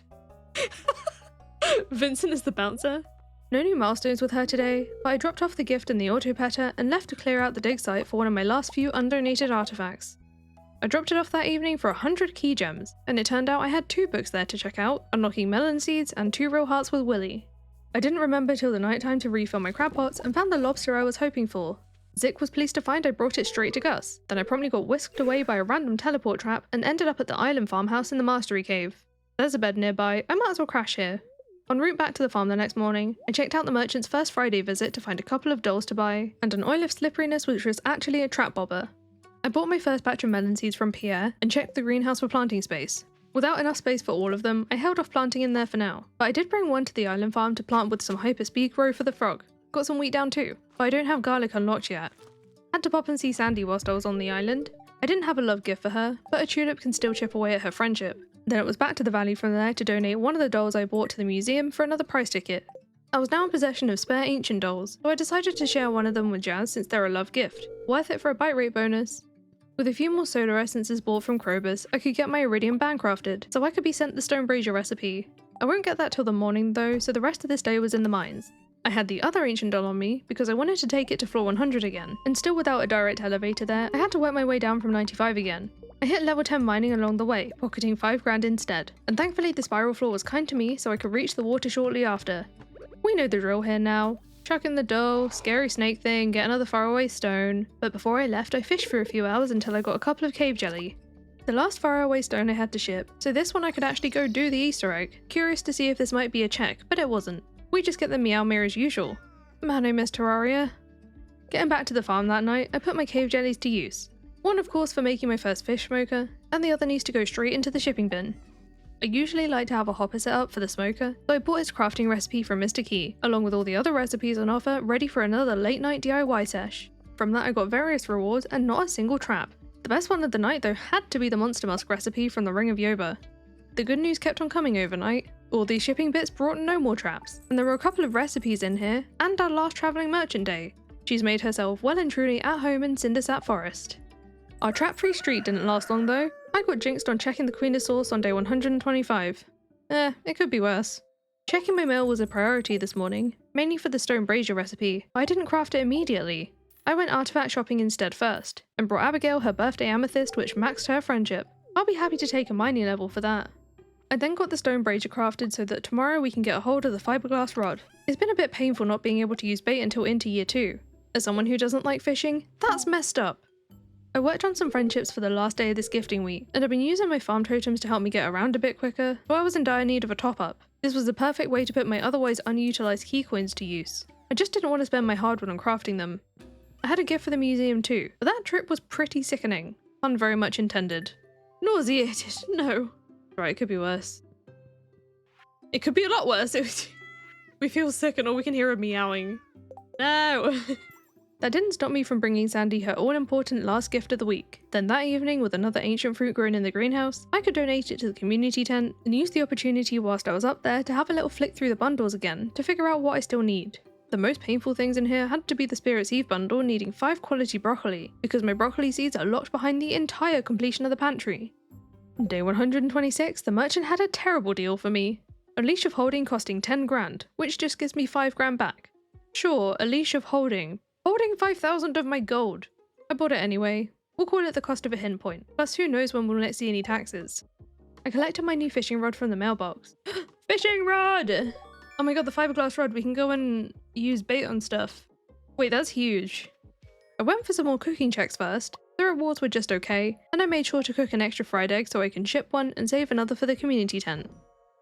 Vincent is the bouncer. No new milestones with her today, but I dropped off the gift in the autopetter and left to clear out the dig site for one of my last few undonated artifacts. I dropped it off that evening for 100 key gems, and it turned out I had 2 books there to check out, unlocking melon seeds and 2 real hearts with Willy. I didn't remember till the night time to refill my crab pots and found the lobster I was hoping for. Zik was pleased to find I brought it straight to Gus, then I promptly got whisked away by a random teleport trap and ended up at the island farmhouse in the Mastery Cave. There's a bed nearby, I might as well crash here. En route back to the farm the next morning, I checked out the merchant's first Friday visit to find a couple of dolls to buy, and an oil of slipperiness which was actually a trap bobber. I bought my first batch of melon seeds from Pierre, and checked the greenhouse for planting space. Without enough space for all of them, I held off planting in there for now, but I did bring one to the island farm to plant with some hyper speed grow for the frog. Got some wheat down too, but I don't have garlic unlocked yet. Had to pop and see Sandy whilst I was on the island. I didn't have a love gift for her, but a tulip can still chip away at her friendship. Then it was back to the valley from there to donate one of the dolls I bought to the museum for another prize ticket. I was now in possession of spare ancient dolls, so I decided to share one of them with Jazz since they're a love gift. Worth it for a bite rate bonus. With a few more solar essences bought from Krobus, I could get my iridium band crafted, so I could be sent the stone brazier recipe. I won't get that till the morning though, so the rest of this day was in the mines. I had the other ancient doll on me because I wanted to take it to floor 100 again, and still without a direct elevator there, I had to work my way down from 95 again. I hit level 10 mining along the way, pocketing 5 grand instead, and thankfully the spiral floor was kind to me so I could reach the water shortly after. We know the drill here now. Chuck in the dough, scary snake thing, get another faraway stone, but before I left I fished for a few hours until I got a couple of cave jelly. The last faraway stone I had to ship, so this one I could actually go do the Easter egg. Curious to see if this might be a check, but it wasn't. We just get the meow mirror as usual. Man, I miss Terraria. Getting back to the farm that night, I put my cave jellies to use. One of course for making my first fish smoker, and the other needs to go straight into the shipping bin. I usually like to have a hopper set up for the smoker, so I bought its crafting recipe from Mr. Key, along with all the other recipes on offer ready for another late night DIY sesh. From that I got various rewards and not a single trap. The best one of the night though had to be the Monster Musk recipe from the Ring of Yoba. The good news kept on coming overnight. All these shipping bits brought no more traps, and there were a couple of recipes in here, and our last travelling merchant day. She's made herself well and truly at home in Cindersap Forest. Our trap-free streak didn't last long though. I got jinxed on checking the Queen of Sauce on day 125. It could be worse. Checking my mail was a priority this morning, mainly for the stone brazier recipe, but I didn't craft it immediately. I went artifact shopping instead first, and brought Abigail her birthday amethyst which maxed her friendship. I'll be happy to take a mining level for that. I then got the stone brazier crafted so that tomorrow we can get a hold of the fiberglass rod. It's been a bit painful not being able to use bait until into year 2. As someone who doesn't like fishing, that's messed up. I worked on some friendships for the last day of this gifting week, and I've been using my farm totems to help me get around a bit quicker, so I was in dire need of a top-up. This was the perfect way to put my otherwise unutilized key coins to use. I just didn't want to spend my hard one on crafting them. I had a gift for the museum too, but that trip was pretty sickening. Pun very much intended. Nauseated, no. Right, it could be worse. It could be a lot worse. We feel sick and all we can hear are meowing. No! That didn't stop me from bringing Sandy her all-important last gift of the week. Then that evening, with another ancient fruit grown in the greenhouse, I could donate it to the community tent and use the opportunity whilst I was up there to have a little flick through the bundles again to figure out what I still need. The most painful things in here had to be the Spirit's Eve bundle needing 5 quality broccoli, because my broccoli seeds are locked behind the entire completion of the pantry. Day 126, the merchant had a terrible deal for me. A leash of holding costing 10 grand, which just gives me 5 grand back. Sure, a leash of holding 5,000 of my gold. I bought it anyway. We'll call it the cost of a hint point, plus who knows when we'll next see any taxes. I collected my new fishing rod from the mailbox. Fishing rod! Oh my god, the fiberglass rod, we can go and use bait on stuff. Wait, that's huge. I went for some more cooking checks first. The rewards were just okay, and I made sure to cook an extra fried egg so I can ship one and save another for the community tent.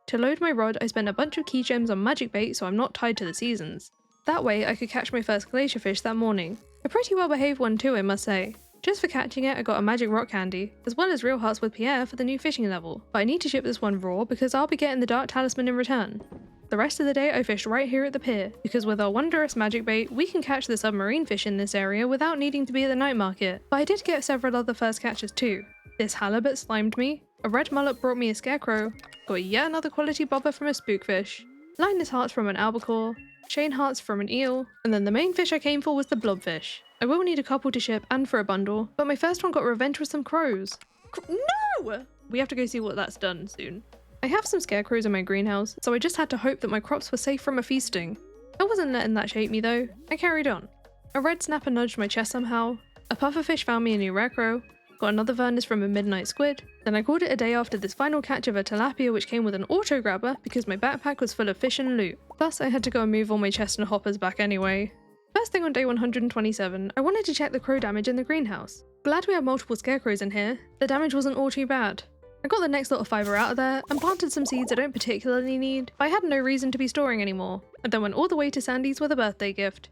To load my rod, I spent a bunch of key gems on magic bait so I'm not tied to the seasons. That way, I could catch my first glacier fish that morning. A pretty well behaved one too, I must say. Just for catching it, I got a magic rock candy, as well as real hearts with Pierre for the new fishing level, but I need to ship this one raw because I'll be getting the dark talisman in return. The rest of the day I fished right here at the pier, because with our wondrous magic bait, we can catch the submarine fish in this area without needing to be at the night market, but I did get several other first catches too. This halibut slimed me, a red mullet brought me a scarecrow, got yet another quality bobber from a spookfish, Linus hearts from an albacore, chain hearts from an eel, and then the main fish I came for was the blobfish. I will need a couple to ship and for a bundle, but my first one got revenge with some crows. No! We have to go see what that's done soon. I have some scarecrows in my greenhouse, so I just had to hope that my crops were safe from a feasting. I wasn't letting that shape me though. I carried on. A red snapper nudged my chest somehow, a pufferfish found me a new Scarecrow, got another Vernus from a midnight squid, then I called it a day after this final catch of a tilapia which came with an auto grabber because my backpack was full of fish and loot. Plus I had to go and move all my chest and hoppers back anyway. First thing on day 127, I wanted to check the crow damage in the greenhouse. Glad we have multiple scarecrows in here, the damage wasn't all too bad. I got the next little fibre out of there and planted some seeds I don't particularly need, but I had no reason to be storing anymore, and then went all the way to Sandy's with a birthday gift.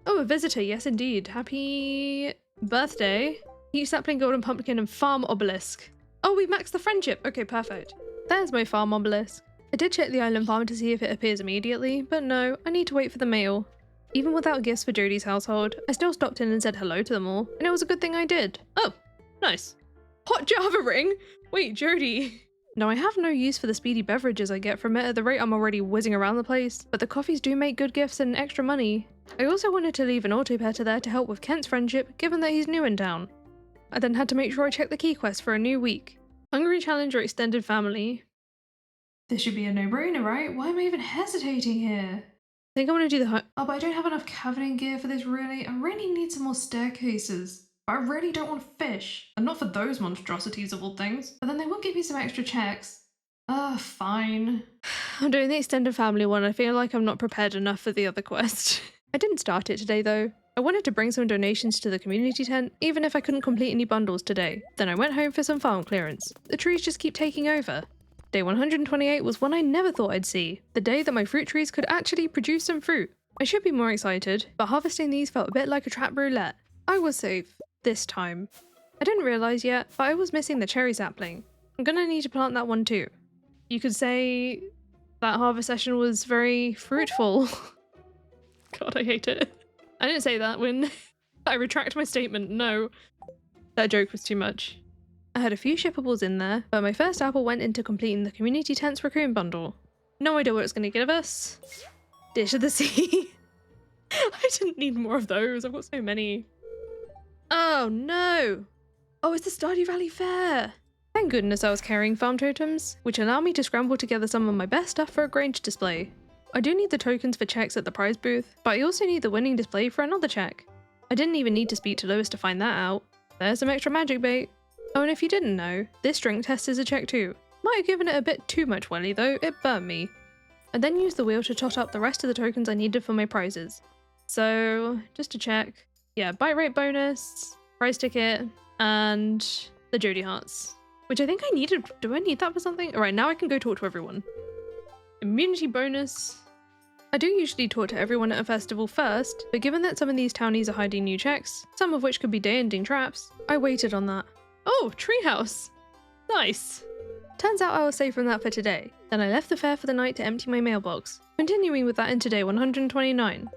Oh, a visitor, yes indeed. Happy birthday. Each sapling, golden pumpkin, and farm obelisk. Oh, we maxed the friendship. Okay, perfect. There's my farm obelisk. I did check the island farm to see if it appears immediately, but no, I need to wait for the mail. Even without gifts for Jodie's household, I still stopped in and said hello to them all, and it was a good thing I did. Oh, nice. Hot Java ring? Wait, Jodie. No, I have no use for the speedy beverages I get from it at the rate I'm already whizzing around the place, but the coffees do make good gifts and extra money. I also wanted to leave an autopetter there to help with Kent's friendship, given that he's new in town. I then had to make sure I checked the key quest for a new week. Hungry challenge or extended family. This should be a no-brainer, right? Why am I even hesitating here? I think I want to do the oh, but I don't have enough caverning gear for this really. I really need some more staircases. But I really don't want fish. And not for those monstrosities of all things. But then they will give me some extra checks. Fine. I'm doing the extended family one. I feel like I'm not prepared enough for the other quest. I didn't start it today though. I wanted to bring some donations to the community tent, even if I couldn't complete any bundles today. Then I went home for some farm clearance. The trees just keep taking over. Day 128 was one I never thought I'd see. The day that my fruit trees could actually produce some fruit. I should be more excited, but harvesting these felt a bit like a trap roulette. I was safe. This time. I didn't realise yet, but I was missing the cherry sapling. I'm gonna need to plant that one too. You could say that harvest session was very fruitful. God, I hate it. I didn't say that when I retract my statement, no. That joke was too much. I had a few shippables in there, but my first apple went into completing the community tent's Raccoon bundle. No idea what it's gonna give us. Dish of the sea. I didn't need more of those, I've got so many. Oh no! Oh, it's the Stardew Valley Fair! Thank goodness I was carrying farm totems, which allow me to scramble together some of my best stuff for a Grange display. I do need the tokens for checks at the prize booth, but I also need the winning display for another check. I didn't even need to speak to Lewis to find that out. There's some extra magic bait. Oh, and if you didn't know, this drink test is a check too. Might have given it a bit too much welly though, it burnt me. I then used the wheel to tot up the rest of the tokens I needed for my prizes. So, just to check. Yeah, bite rate bonus, prize ticket, and the Jodie hearts. Which I think I needed. Do I need that for something? Alright, now I can go talk to everyone. Immunity bonus. I do usually talk to everyone at a festival first, but given that some of these townies are hiding new checks, some of which could be day-ending traps, I waited on that. Oh, treehouse! Nice! Turns out I was safe from that for today. Then I left the fair for the night to empty my mailbox, continuing with that into day 129.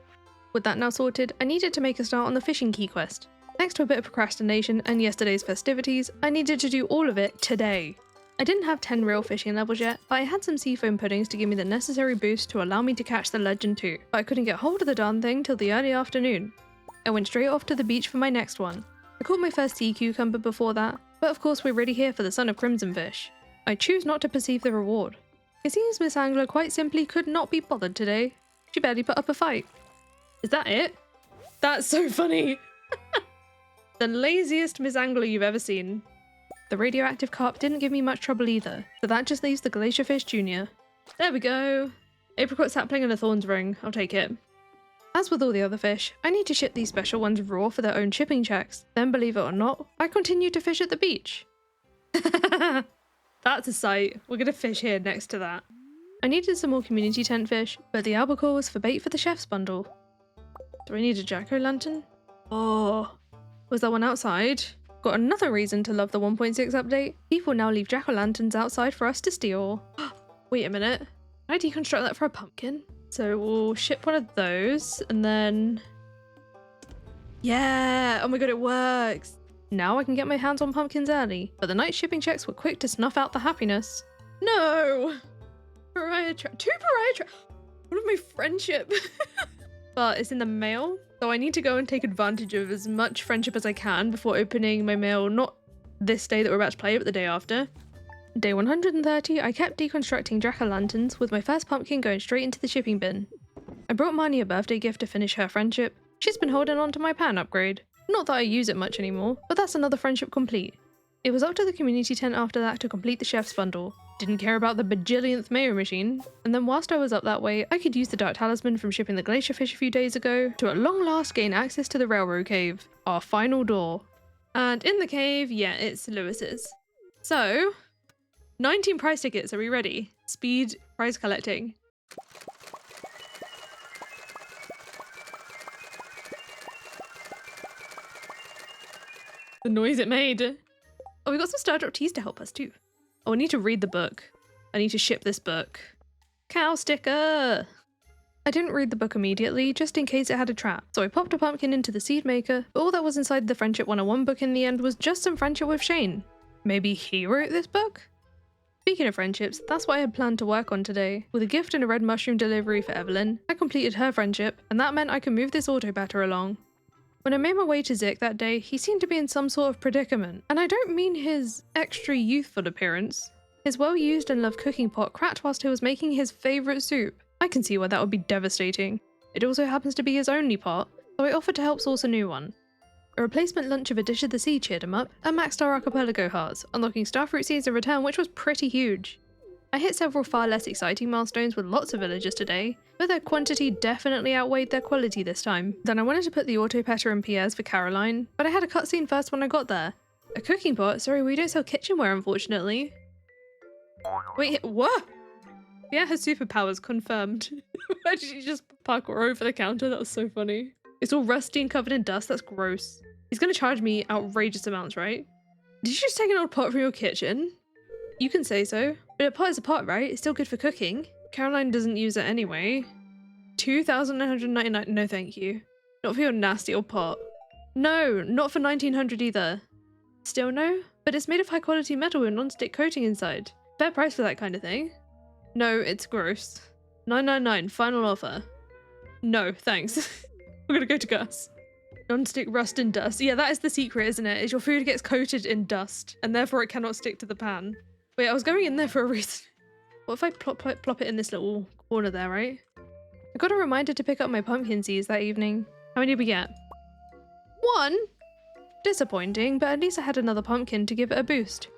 With that now sorted, I needed to make a start on the fishing key quest. Thanks to a bit of procrastination and yesterday's festivities, I needed to do all of it today. I didn't have 10 real fishing levels yet, but I had some seafoam puddings to give me the necessary boost to allow me to catch the legend too, but I couldn't get hold of the darn thing till the early afternoon. I went straight off to the beach for my next one. I caught my first sea cucumber before that, but of course we're ready here for the son of crimson fish. I choose not to perceive the reward. It seems Miss Angler quite simply could not be bothered today. She barely put up a fight. Is that it? That's so funny! The laziest Miss Angler you've ever seen. The radioactive carp didn't give me much trouble either, so that just leaves the glacierfish junior. There we go! Apricot sapling and a thorns ring, I'll take it. As with all the other fish, I need to ship these special ones raw for their own shipping checks. Then believe it or not, I continue to fish at the beach. That's a sight. We're gonna fish here next to that. I needed some more community tent fish, but the albacore was for bait for the chef's bundle. Do I need a jack-o'-lantern? Oh, was that one outside? Got another reason to love the 1.6 update. People now leave jack-o'-lanterns outside for us to steal. Wait a minute. Can I deconstruct that for a pumpkin? So we'll ship one of those and then... Yeah! Oh my god, it works! Now I can get my hands on pumpkins early, but the night shipping checks were quick to snuff out the happiness. No! Two pariah traps! What of my friendship? But it's in the mail, so I need to go and take advantage of as much friendship as I can before opening my mail, not this day that we're about to play, but the day after. Day 130, I kept deconstructing jack-o'-lanterns, with my first pumpkin going straight into the shipping bin. I brought Marnie a birthday gift to finish her friendship. She's been holding on to my pan upgrade. Not that I use it much anymore, but that's another friendship complete. It was up to the community tent after that to complete the chef's bundle. Didn't care about the bajillionth mayo machine, and then whilst I was up that way, I could use the dark talisman from shipping the glacierfish a few days ago to at long last gain access to the railroad cave, our final door. And in the cave, yeah, it's Lewis's. So, 19 prize tickets, are we ready? Speed prize collecting. The noise it made. Oh, we got some Stardrop teas to help us too. Oh, I need to read the book. I need to ship this book. Cow sticker! I didn't read the book immediately, just in case it had a trap, so I popped a pumpkin into the seed maker, but all that was inside the Friendship 101 book in the end was just some friendship with Shane. Maybe he wrote this book? Speaking of friendships, that's what I had planned to work on today. With a gift and a red mushroom delivery for Evelyn, I completed her friendship, and that meant I could move this auto batter along. When I made my way to Zik that day, he seemed to be in some sort of predicament, and I don't mean his extra youthful appearance. His well-used and loved cooking pot cracked whilst he was making his favourite soup. I can see why that would be devastating. It also happens to be his only pot, so I offered to help source a new one. A replacement lunch of a dish of the sea cheered him up, and maxed our archipelago hearts, unlocking starfruit seeds in return, which was pretty huge. I hit several far less exciting milestones with lots of villagers today, but their quantity definitely outweighed their quality this time. Then I wanted to put the auto petter in Pierre's for Caroline, but I had a cutscene first when I got there. A cooking pot? Sorry, we don't sell kitchenware, unfortunately. Wait, what? Pierre has superpowers, confirmed. Why did you just parkour over the counter? That was so funny. It's all rusty and covered in dust, that's gross. He's gonna charge me outrageous amounts, right? Did you just take an old pot from your kitchen? You can say so, but a pot is a pot, right? It's still good for cooking. Caroline doesn't use it anyway. 2,999, no thank you. Not for your nasty old pot. No, not for 1,900 either. Still no? But it's made of high quality metal with non-stick coating inside. Fair price for that kind of thing. No, it's gross. 999, final offer. No, thanks. We're gonna go to Gus. Non-stick rust and dust. Yeah, that is the secret, isn't it? Is your food gets coated in dust, and therefore it cannot stick to the pan. Wait, I was going in there for a reason. What if I plop it in this little corner there, right? I got a reminder to pick up my pumpkin seeds that evening. How many did we get? 1? Disappointing, but at least I had another pumpkin to give it a boost.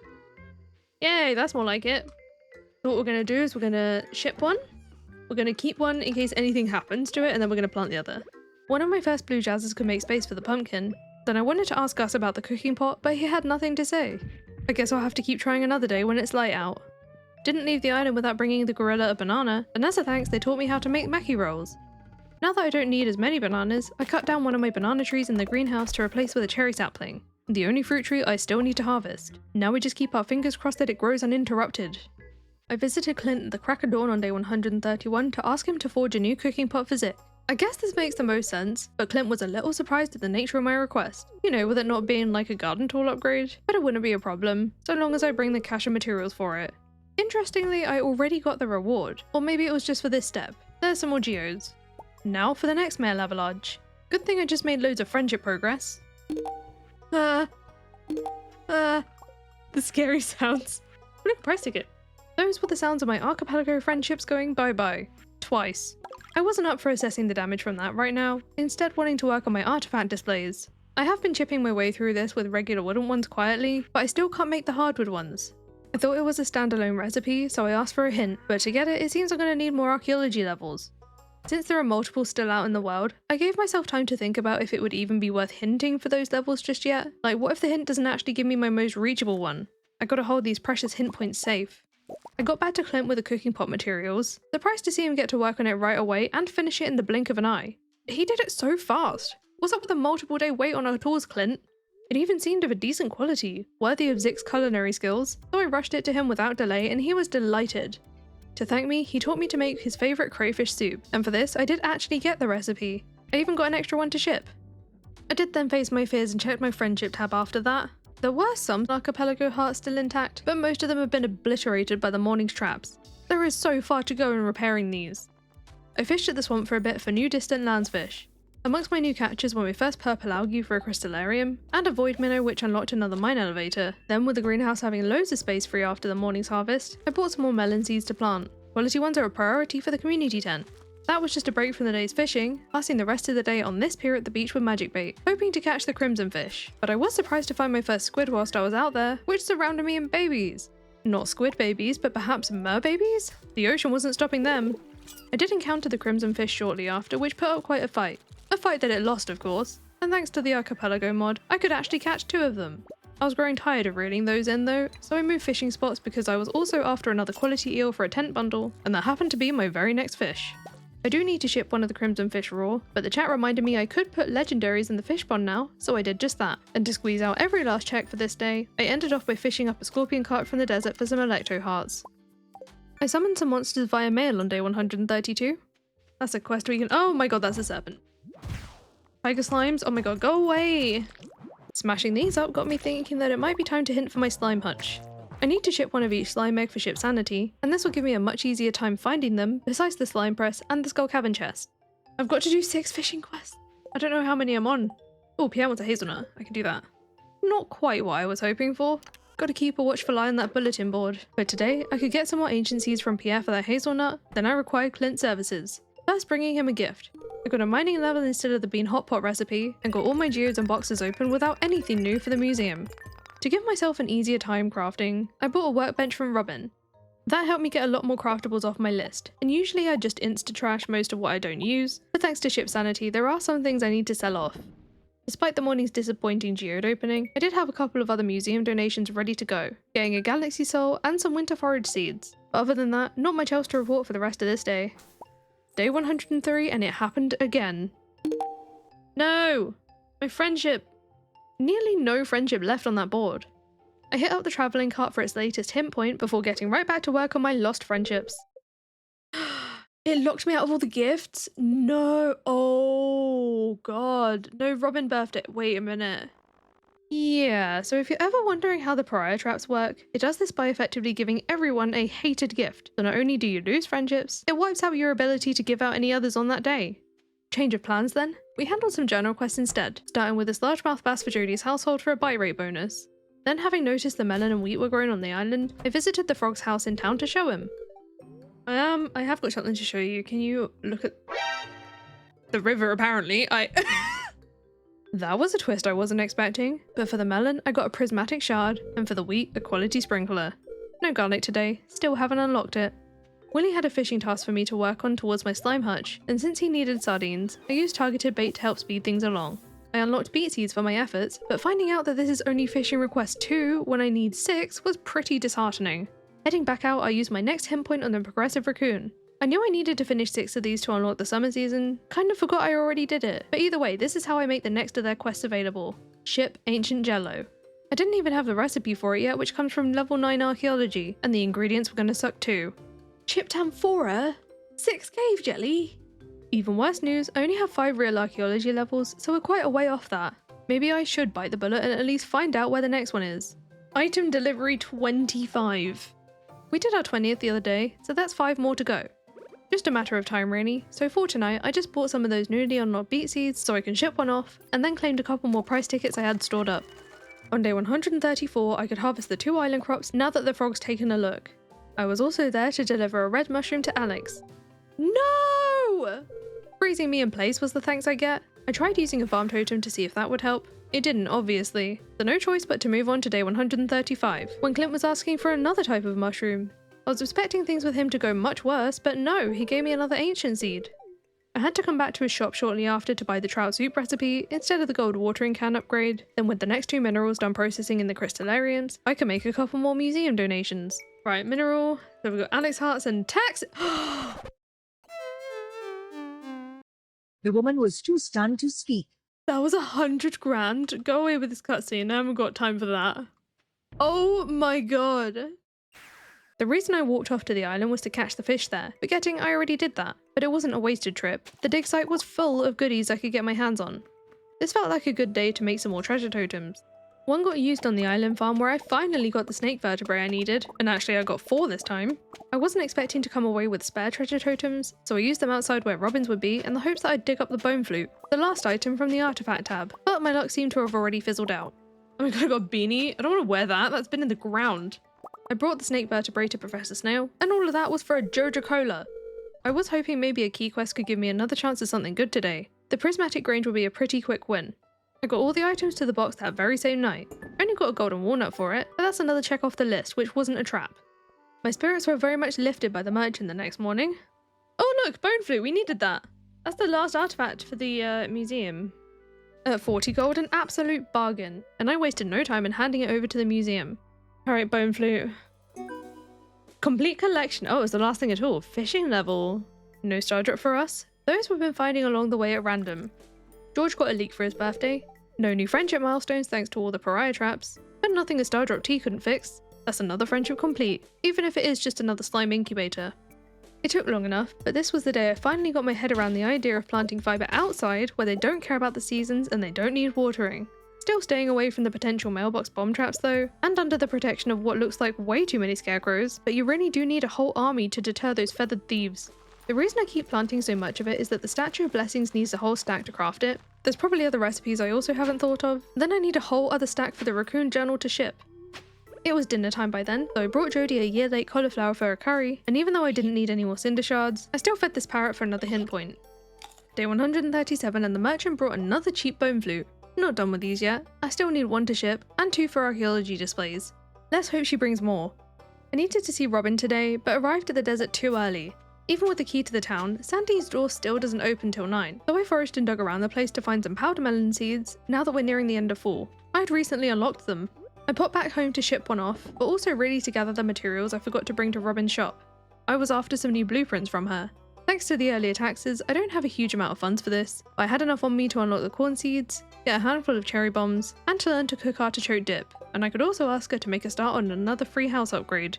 Yay, that's more like it. So what we're gonna do is we're gonna ship one. We're gonna keep one in case anything happens to it, and then we're gonna plant the other. One of my first blue jazzes could make space for the pumpkin. Then I wanted to ask Gus about the cooking pot, but he had nothing to say. I guess I'll have to keep trying another day when it's light out. Didn't leave the island without bringing the gorilla a banana, and as a thanks they taught me how to make maki rolls. Now that I don't need as many bananas, I cut down one of my banana trees in the greenhouse to replace with a cherry sapling. The only fruit tree I still need to harvest. Now we just keep our fingers crossed that it grows uninterrupted. I visited Clint at the crack of dawn on day 131 to ask him to forge a new cooking pot for Zik. I guess this makes the most sense, but Clint was a little surprised at the nature of my request. You know, with it not being like a garden tool upgrade, but it wouldn't be a problem, so long as I bring the cache of materials for it. Interestingly, I already got the reward, or maybe it was just for this step. There's some more geodes. Now for the next male avalanche. Good thing I just made loads of friendship progress. The scary sounds. Look, price ticket. Those were the sounds of my archipelago friendships going bye-bye. Twice. I wasn't up for assessing the damage from that right now, instead wanting to work on my artifact displays. I have been chipping my way through this with regular wooden ones quietly, but I still can't make the hardwood ones. I thought it was a standalone recipe, so I asked for a hint, but to get it, it seems I'm going to need more archaeology levels. Since there are multiple still out in the world, I gave myself time to think about if it would even be worth hinting for those levels just yet. Like, what if the hint doesn't actually give me my most reachable one? I gotta hold these precious hint points safe. I got back to Clint with the cooking pot materials, surprised to see him get to work on it right away and finish it in the blink of an eye. He did it so fast! What's up with the multiple day wait on our tools, Clint? It even seemed of a decent quality, worthy of Zik's culinary skills, so I rushed it to him without delay and he was delighted. To thank me, he taught me to make his favourite crayfish soup, and for this I did actually get the recipe. I even got an extra one to ship. I did then face my fears and checked my friendship tab after that. There were some archipelago hearts still intact, but most of them have been obliterated by the morning's traps. There is so far to go in repairing these. I fished at the swamp for a bit for new distant lands fish. Amongst my new catches were my first purple algae for a crystalarium, and a void minnow which unlocked another mine elevator. Then with the greenhouse having loads of space free after the morning's harvest, I bought some more melon seeds to plant. Quality ones are a priority for the community tent. That was just a break from the day's fishing, passing the rest of the day on this pier at the beach with magic bait, hoping to catch the crimson fish. But I was surprised to find my first squid whilst I was out there, which surrounded me in babies. Not squid babies, but perhaps mer babies? The ocean wasn't stopping them. I did encounter the crimson fish shortly after, which put up quite a fight. A fight that it lost, of course, and thanks to the archipelago mod, I could actually catch 2 of them. I was growing tired of reeling those in though, so I moved fishing spots because I was also after another quality eel for a tent bundle, and that happened to be my very next fish. I do need to ship one of the crimson fish raw, but the chat reminded me I could put legendaries in the fish pond now, so I did just that. And to squeeze out every last check for this day, I ended off by fishing up a scorpion cart from the desert for some electro hearts. I summoned some monsters via mail on day 132. That's a quest we can- oh my god, that's a serpent. Tiger slimes, oh my god, go away! Smashing these up got me thinking that it might be time to hint for my slime hunch. I need to ship one of each slime egg for ship sanity, and this will give me a much easier time finding them, besides the slime press and the skull cavern chest. I've got to do 6 fishing quests. I don't know how many I'm on. Oh, Pierre wants a hazelnut. I can do that. Not quite what I was hoping for. Gotta keep a watchful eye on that bulletin board. But today, I could get some more ancient seeds from Pierre for that hazelnut, then I required Clint's services. First bringing him a gift. I got a mining level instead of the bean hot pot recipe, and got all my geodes and boxes open without anything new for the museum. To give myself an easier time crafting, I bought a workbench from Robin. That helped me get a lot more craftables off my list, and usually I just insta-trash most of what I don't use, but thanks to ship sanity there are some things I need to sell off. Despite the morning's disappointing geode opening, I did have a couple of other museum donations ready to go, getting a galaxy soul and some winter forage seeds. But other than that, not much else to report for the rest of this day. Day 103 and it happened again. No! My friendship! Nearly no friendship left on that board. I hit up the travelling cart for its latest hint point before getting right back to work on my lost friendships. It locked me out of all the gifts? No. Oh god. No Robin birthday. Wait a minute. Yeah, so if you're ever wondering how the pariah traps work, it does this by effectively giving everyone a hated gift. So not only do you lose friendships, it wipes out your ability to give out any others on that day. Change of plans then? We handled some journal quests instead, starting with this largemouth bass for Jodie's household for a buy rate bonus. Then having noticed the melon and wheat were grown on the island, I visited the frog's house in town to show him. I have got something to show you. Can you look at the river apparently? That was a twist I wasn't expecting, but for the melon I got a prismatic shard, and for the wheat a quality sprinkler. No garlic today, still haven't unlocked it. Willie had a fishing task for me to work on towards my slime hutch, and since he needed sardines, I used targeted bait to help speed things along. I unlocked beet seeds for my efforts, but finding out that this is only fishing request 2 when I need 6 was pretty disheartening. Heading back out, I used my next hint point on the progressive Raccoon. I knew I needed to finish 6 of these to unlock the summer season, kind of forgot I already did it, but either way, this is how I make the next of their quests available. Ship Ancient Jello. I didn't even have the recipe for it yet, which comes from level 9 archaeology, and the ingredients were gonna suck too. Chipped amphora? 6 cave jelly? Even worse news, I only have 5 real archaeology levels, so we're quite a way off that. Maybe I should bite the bullet and at least find out where the next one is. Item delivery 25. We did our 20th the other day, so that's 5 more to go. Just a matter of time really, so for tonight I just bought some of those newly unlocked beet seeds so I can ship one off, and then claimed a couple more price tickets I had stored up. On day 134 I could harvest the 2 island crops now that the frog's taken a look. I was also there to deliver a red mushroom to Alex. No! Freezing me in place was the thanks I get. I tried using a farm totem to see if that would help. It didn't, obviously, so no choice but to move on to day 135, when Clint was asking for another type of mushroom. I was expecting things with him to go much worse, but no, he gave me another ancient seed. I had to come back to his shop shortly after to buy the trout soup recipe instead of the gold watering can upgrade. Then with the next 2 minerals done processing in the crystalariums, I can make a couple more museum donations. Right, mineral, so we've got Alex hearts and tax.
The woman was too stunned to speak.
That was 100 grand. Go away with this cutscene, I haven't got time for that. Oh my god. The reason I walked off to the island was to catch the fish there, forgetting I already did that, but it wasn't a wasted trip. The dig site was full of goodies I could get my hands on. This felt like a good day to make some more treasure totems. One got used on the island farm where I finally got the snake vertebrae I needed, and actually I got 4 this time. I wasn't expecting to come away with spare treasure totems, so I used them outside where robins would be in the hopes that I'd dig up the bone flute, the last item from the artifact tab, but my luck seemed to have already fizzled out. Oh my god, I got a beanie. I don't want to wear that, that's been in the ground. I brought the snake vertebrae to Professor Snail, and all of that was for a Joja Cola. I was hoping maybe a key quest could give me another chance at something good today. The prismatic grange would be a pretty quick win. I got all the items to the box that very same night. Only got a golden walnut for it, but that's another check off the list, which wasn't a trap. My spirits were very much lifted by the merchant the next morning. Oh look, bone flute, we needed that. That's the last artifact for the museum. At 40 gold, an absolute bargain, and I wasted no time in handing it over to the museum. Alright, bone flute. Complete collection. Oh, it was the last thing at all. Fishing level. No star drop for us. Those we've been finding along the way at random. George got a leak for his birthday. No new friendship milestones thanks to all the pariah traps. But nothing a star drop T couldn't fix. That's another friendship complete, even if it is just another slime incubator. It took long enough, but this was the day I finally got my head around the idea of planting fibre outside where they don't care about the seasons and they don't need watering. Still staying away from the potential mailbox bomb traps though, and under the protection of what looks like way too many scarecrows, but you really do need a whole army to deter those feathered thieves. The reason I keep planting so much of it is that the Statue of Blessings needs a whole stack to craft it. There's probably other recipes I also haven't thought of. Then I need a whole other stack for the Raccoon journal to ship. It was dinner time by then, so I brought Jodie a year late cauliflower for a curry, and even though I didn't need any more cinder shards, I still fed this parrot for another hint point. Day 137 and the merchant brought another cheap bone flute. Not done with these yet. I still need 1 to ship, and 2 for archaeology displays. Let's hope she brings more. I needed to see Robin today, but arrived at the desert too early. Even with the key to the town, Sandy's door still doesn't open till 9, so I foraged and dug around the place to find some powder melon seeds, now that we're nearing the end of fall. I had recently unlocked them. I popped back home to ship one off, but also really to gather the materials I forgot to bring to Robin's shop. I was after some new blueprints from her. Thanks to the earlier taxes, I don't have a huge amount of funds for this, but I had enough on me to unlock the corn seeds, get a handful of cherry bombs, and to learn to cook artichoke dip, and I could also ask her to make a start on another free house upgrade.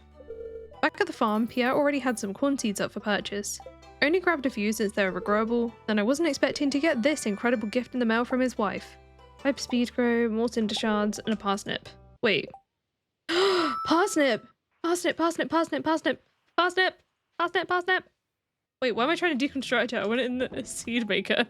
Back at the farm, Pierre already had some corn seeds up for purchase. I only grabbed a few since they were regrowable, and I wasn't expecting to get this incredible gift in the mail from his wife. 5 speed grow, more cinder shards, and a parsnip. Wait. Parsnip! Parsnip, parsnip, parsnip, parsnip! Parsnip! Parsnip, parsnip! Wait, why am I trying to deconstruct it? I want it in the seed maker.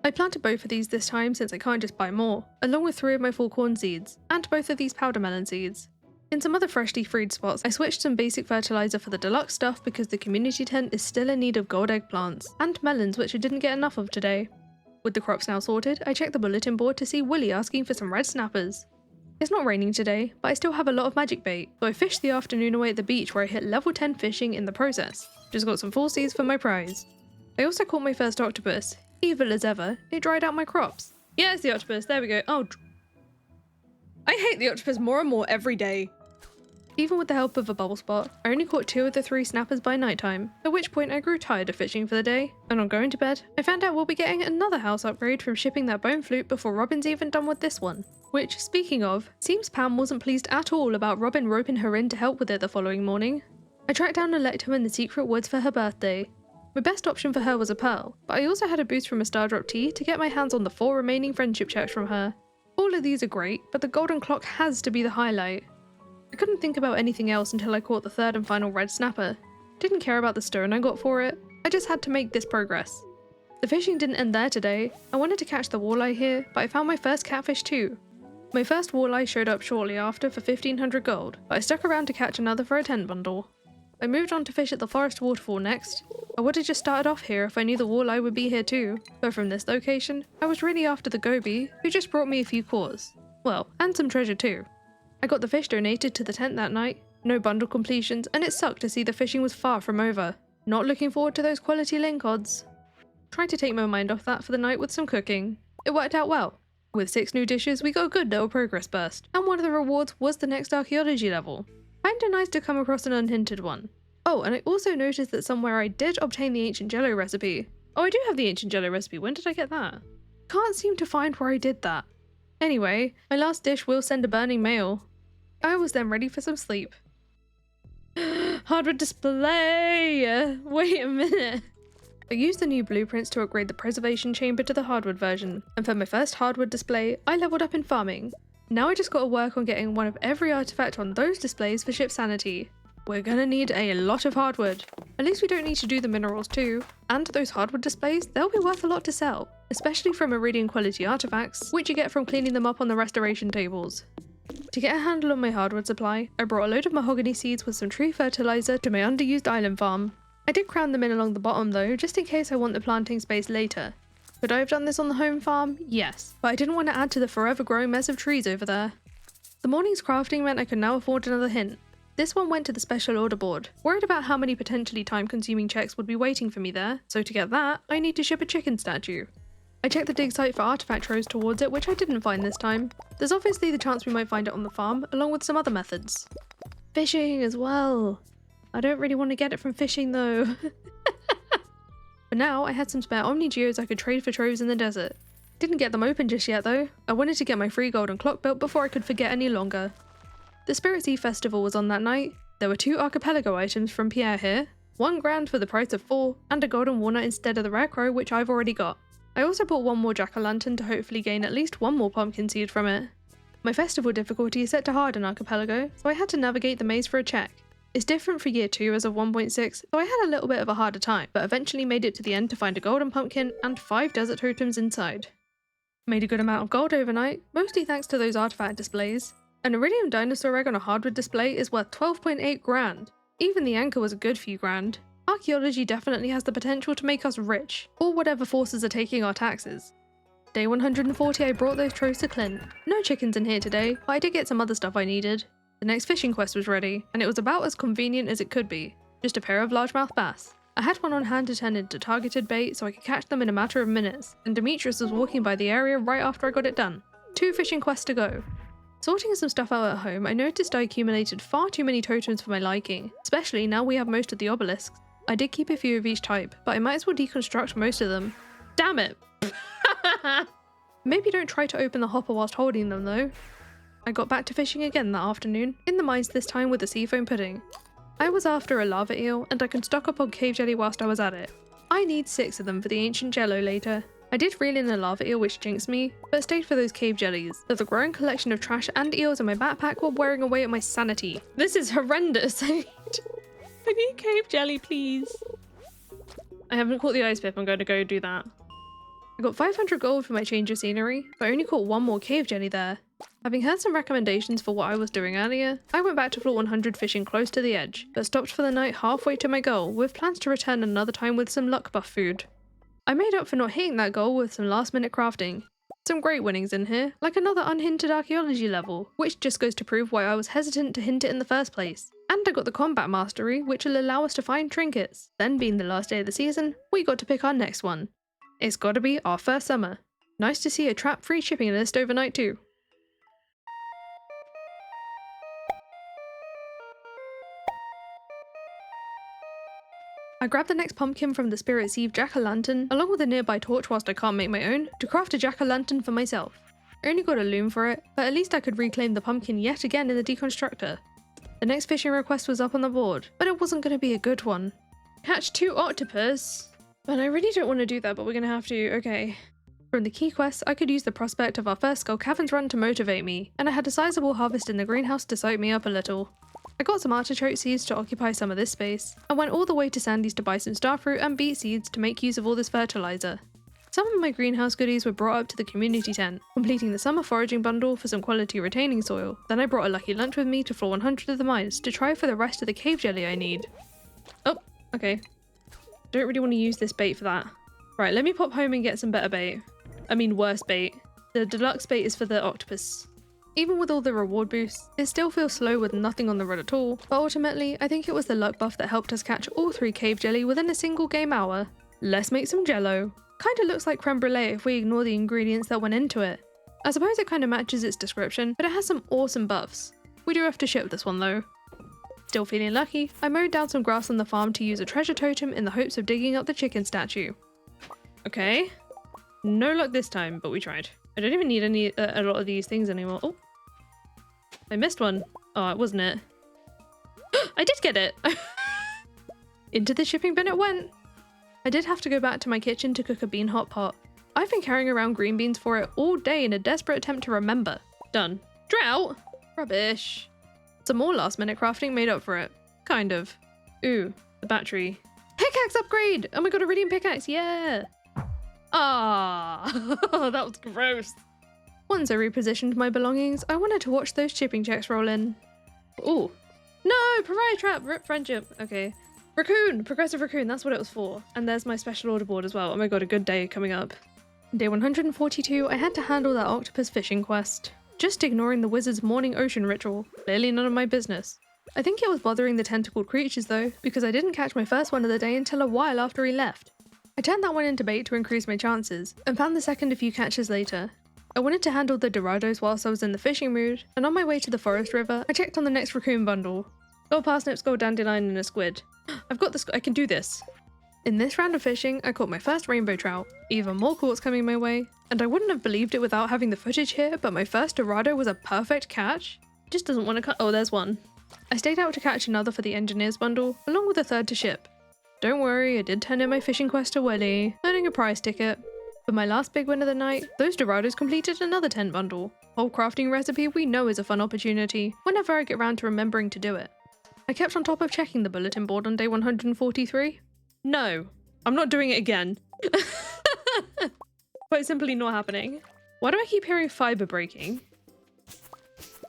I planted both of these this time since I can't just buy more, along with 3 of my full corn seeds, and both of these powder melon seeds. In some other freshly freed spots, I switched some basic fertilizer for the deluxe stuff because the community tent is still in need of gold egg plants, and melons which I didn't get enough of today. With the crops now sorted, I checked the bulletin board to see Willy asking for some red snappers. It's not raining today, but I still have a lot of magic bait, so I fished the afternoon away at the beach where I hit level 10 fishing in the process. Just got some full seeds for my prize. I also caught my first octopus. Evil as ever, it dried out my crops. Yeah, it's the octopus, there we go. Oh, I hate the octopus more and more every day. Even with the help of a bubble spot, I only caught 2 of the 3 snappers by nighttime, at which point I grew tired of fishing for the day, and on going to bed, I found out we'll be getting another house upgrade from shipping that bone flute before Robin's even done with this one. Which, speaking of, seems Pam wasn't pleased at all about Robin roping her in to help with it the following morning. I tracked down Alecto in the secret woods for her birthday. My best option for her was a pearl, but I also had a boost from a star drop tea to get my hands on the 4 remaining friendship checks from her. All of these are great, but the golden clock has to be the highlight. I couldn't think about anything else until I caught the 3rd and final red snapper. Didn't care about the stone I got for it, I just had to make this progress. The fishing didn't end there today. I wanted to catch the walleye here, but I found my first catfish too. My first walleye showed up shortly after for 1500 gold, but I stuck around to catch another for a 10 bundle. I moved on to fish at the forest waterfall next. I would have just started off here if I knew the walleye would be here too, but from this location, I was really after the goby, who just brought me a few cores. Well, and some treasure too. I got the fish donated to the tent that night, no bundle completions, and it sucked to see the fishing was far from over. Not looking forward to those quality link odds. Tried to take my mind off that for the night with some cooking. It worked out well. With 6 new dishes, we got a good little progress burst, and one of the rewards was the next archaeology level. Kinda nice to come across an unhindered one. Oh, and I also noticed that somewhere I did obtain the ancient jello recipe. Oh, I do have the ancient jello recipe. When did I get that? Can't seem to find where I did that. Anyway, my last dish will send a burning mail. I was then ready for some sleep. Hardwood display! Wait a minute. I used the new blueprints to upgrade the preservation chamber to the hardwood version, and for my first hardwood display, I leveled up in farming. Now I just gotta work on getting one of every artifact on those displays for ship sanity. We're gonna need a lot of hardwood. At least we don't need to do the minerals too. And those hardwood displays, they'll be worth a lot to sell, especially from iridium quality artifacts, which you get from cleaning them up on the restoration tables. To get a handle on my hardwood supply, I brought a load of mahogany seeds with some tree fertilizer to my underused island farm. I did crown them in along the bottom though, just in case I want the planting space later. Could I have done this on the home farm? Yes, but I didn't want to add to the forever growing mess of trees over there. The morning's crafting meant I could now afford another hint. This one went to the special order board, worried about how many potentially time-consuming checks would be waiting for me there, so to get that, I need to ship a chicken statue. I checked the dig site for artifact rows towards it, which I didn't find this time. There's obviously the chance we might find it on the farm, along with some other methods. Fishing as well. I don't really want to get it from fishing though. For now, I had some spare Omni Geos I could trade for troves in the desert. Didn't get them open just yet though. I wanted to get my free golden clock built before I could forget any longer. The Spirit Sea Festival was on that night. There were 2 Archipelago items from Pierre here, 1 grand for the price of 4, and a golden walnut instead of the rare crow, which I've already got. I also bought 1 more jack-o'-lantern to hopefully gain at least 1 more pumpkin seed from it. My festival difficulty is set to hard in Archipelago, so I had to navigate the maze for a check. It's different for year 2 as of 1.6, so I had a little bit of a harder time, but eventually made it to the end to find a golden pumpkin and 5 desert totems inside. Made a good amount of gold overnight, mostly thanks to those artifact displays. An iridium dinosaur egg on a hardwood display is worth 12.8 grand. Even the anchor was a good few grand. Archaeology definitely has the potential to make us rich, or whatever forces are taking our taxes. Day 140 I brought those troves to Clint. No chickens in here today, but I did get some other stuff I needed. The next fishing quest was ready, and it was about as convenient as it could be. Just a pair of largemouth bass. I had one on hand to turn into targeted bait so I could catch them in a matter of minutes, and Demetrius was walking by the area right after I got it done. 2 fishing quests to go. Sorting some stuff out at home, I noticed I accumulated far too many totems for my liking, especially now we have most of the obelisks. I did keep a few of each type, but I might as well deconstruct most of them. Damn it! Maybe don't try to open the hopper whilst holding them though. I got back to fishing again that afternoon, in the mines this time with a seafoam pudding. I was after a lava eel, and I can stock up on cave jelly whilst I was at it. I need 6 of them for the ancient jello later. I did reel in a lava eel which jinxed me, but stayed for those cave jellies. There's a growing collection of trash and eels in my backpack were wearing away at my sanity. This is horrendous. I need cave jelly, please. I haven't caught the ice pip, I'm going to go do that. I got 500 gold for my change of scenery, but I only caught 1 more cave jelly there. Having heard some recommendations for what I was doing earlier, I went back to floor 100 fishing close to the edge, but stopped for the night halfway to my goal, with plans to return another time with some luck buff food. I made up for not hitting that goal with some last minute crafting. Some great winnings in here, like another unhinted archaeology level, which just goes to prove why I was hesitant to hint it in the first place. And I got the combat mastery, which will allow us to find trinkets. Then being the last day of the season, we got to pick our next one. It's gotta be our first summer. Nice to see a trap-free shipping list overnight too. I grabbed the next pumpkin from the Spirit's Eve jack-o'-lantern, along with a nearby torch whilst I can't make my own, to craft a jack-o'-lantern for myself. I only got a loom for it, but at least I could reclaim the pumpkin yet again in the Deconstructor. The next fishing request was up on the board, but it wasn't going to be a good one. Catch 2 octopus? And I really don't want to do that, but we're going to have to, okay. From the key quests, I could use the prospect of our first Skull Caverns run to motivate me, and I had a sizable harvest in the greenhouse to psych me up a little. I got some artichoke seeds to occupy some of this space, and went all the way to Sandy's to buy some starfruit and beet seeds to make use of all this fertilizer. Some of my greenhouse goodies were brought up to the community tent, completing the summer foraging bundle for some quality retaining soil. Then I brought a lucky lunch with me to floor 100 of the mines to try for the rest of the cave jelly I need. Oh, okay. Don't really want to use this bait for that. Right, let me pop home and get some better bait. I mean worse bait. The deluxe bait is for the octopus. Even with all the reward boosts, it still feels slow with nothing on the rod at all, but ultimately, I think it was the luck buff that helped us catch all 3 cave jelly within a single game hour. Let's make some jello. Kinda looks like creme brulee if we ignore the ingredients that went into it. I suppose it kinda matches its description, but it has some awesome buffs. We do have to ship this one though. Still feeling lucky, I mowed down some grass on the farm to use a treasure totem in the hopes of digging up the chicken statue. Okay. No luck this time, but we tried. I don't even need a lot of these things anymore. Oh. I missed one. Oh, it wasn't it. I did get it! Into the shipping bin it went! I did have to go back to my kitchen to cook a bean hot pot. I've been carrying around green beans for it all day in a desperate attempt to remember. Done. Drought? Rubbish. Some more last minute crafting made up for it. Kind of. Ooh, the battery. Pickaxe upgrade! Oh my god, iridium pickaxe, yeah! Ah, that was gross. Once I repositioned my belongings, I wanted to watch those shipping checks roll in. Ooh. No, pariah trap, rip friendship. Okay. Raccoon, progressive raccoon, that's what it was for. And there's my special order board as well. Oh my god, a good day coming up. Day 142, I had to handle that octopus fishing quest. Just ignoring the wizard's morning ocean ritual. Clearly none of my business. I think it was bothering the tentacled creatures though, because I didn't catch my first one of the day until a while after he left. I turned that one into bait to increase my chances, and found the second a few catches later. I wanted to handle the Dorados whilst I was in the fishing mood, and on my way to the forest river, I checked on the next raccoon bundle. Gold parsnips, gold dandelion, and a squid. I've got this, I can do this. In this round of fishing, I caught my first rainbow trout, even more quartz coming my way, and I wouldn't have believed it without having the footage here, but my first Dorado was a perfect catch. Just doesn't want to cut. Oh, there's one. I stayed out to catch another for the engineer's bundle, along with a third to ship. Don't worry, I did turn in my fishing quest already, earning a prize ticket. For my last big win of the night, those Dorados completed another tent bundle. Whole crafting recipe we know is a fun opportunity, whenever I get round to remembering to do it. I kept on top of checking the bulletin board on day 143. No, I'm not doing it again. Quite simply not happening. Why do I keep hearing fiber breaking?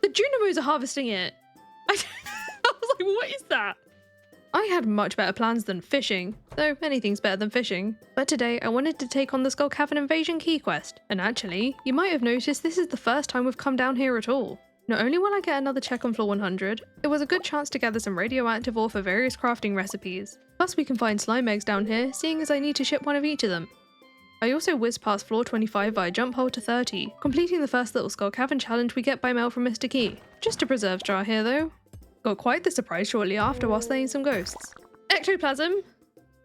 The Junimos are harvesting it! I was like, what is that? I had much better plans than fishing, though anything's better than fishing. But today I wanted to take on the Skull Cavern Invasion key quest, and actually, you might have noticed this is the first time we've come down here at all. Not only will I get another check on floor 100, it was a good chance to gather some radioactive ore for various crafting recipes. Plus we can find slime eggs down here, seeing as I need to ship one of each of them. I also whizzed past floor 25 via jump hole to 30, completing the first little Skull Cavern challenge we get by mail from Mr. Key. Just a preserves jar here though. Got quite the surprise shortly after while slaying some ghosts. Ectoplasm!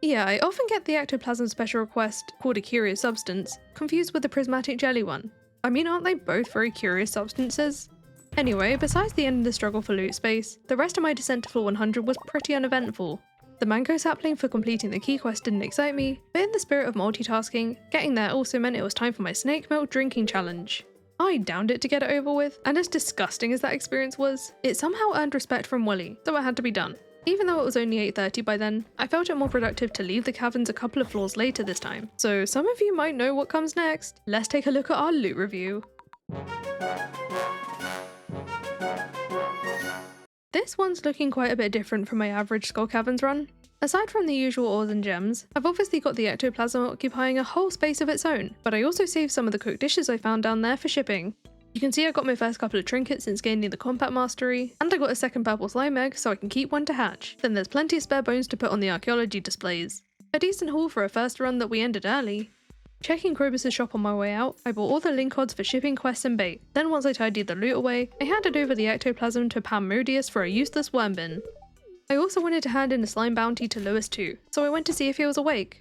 Yeah, I often get the ectoplasm special request, called a curious substance, confused with the prismatic jelly one. I mean, aren't they both very curious substances? Anyway, besides the end of the struggle for loot space, the rest of my descent to floor 100 was pretty uneventful. The mango sapling for completing the key quest didn't excite me, but in the spirit of multitasking, getting there also meant it was time for my snake milk drinking challenge. I downed it to get it over with, and as disgusting as that experience was, it somehow earned respect from Wooly, so it had to be done. Even though it was only 8:30 by then, I felt it more productive to leave the caverns a couple of floors later this time. So some of you might know what comes next. Let's take a look at our loot review. This one's looking quite a bit different from my average Skull Caverns run. Aside from the usual ores and gems, I've obviously got the ectoplasm occupying a whole space of its own, but I also saved some of the cooked dishes I found down there for shipping. You can see I got my first couple of trinkets since gaining the combat mastery, and I got a second purple slime egg so I can keep one to hatch. Then there's plenty of spare bones to put on the archaeology displays. A decent haul for a first run that we ended early. Checking Krobus' shop on my way out, I bought all the link odds for shipping quests and bait. Then once I tidied the loot away, I handed over the ectoplasm to Pam Modius for a useless worm bin. I also wanted to hand in a slime bounty to Lewis too, so I went to see if he was awake.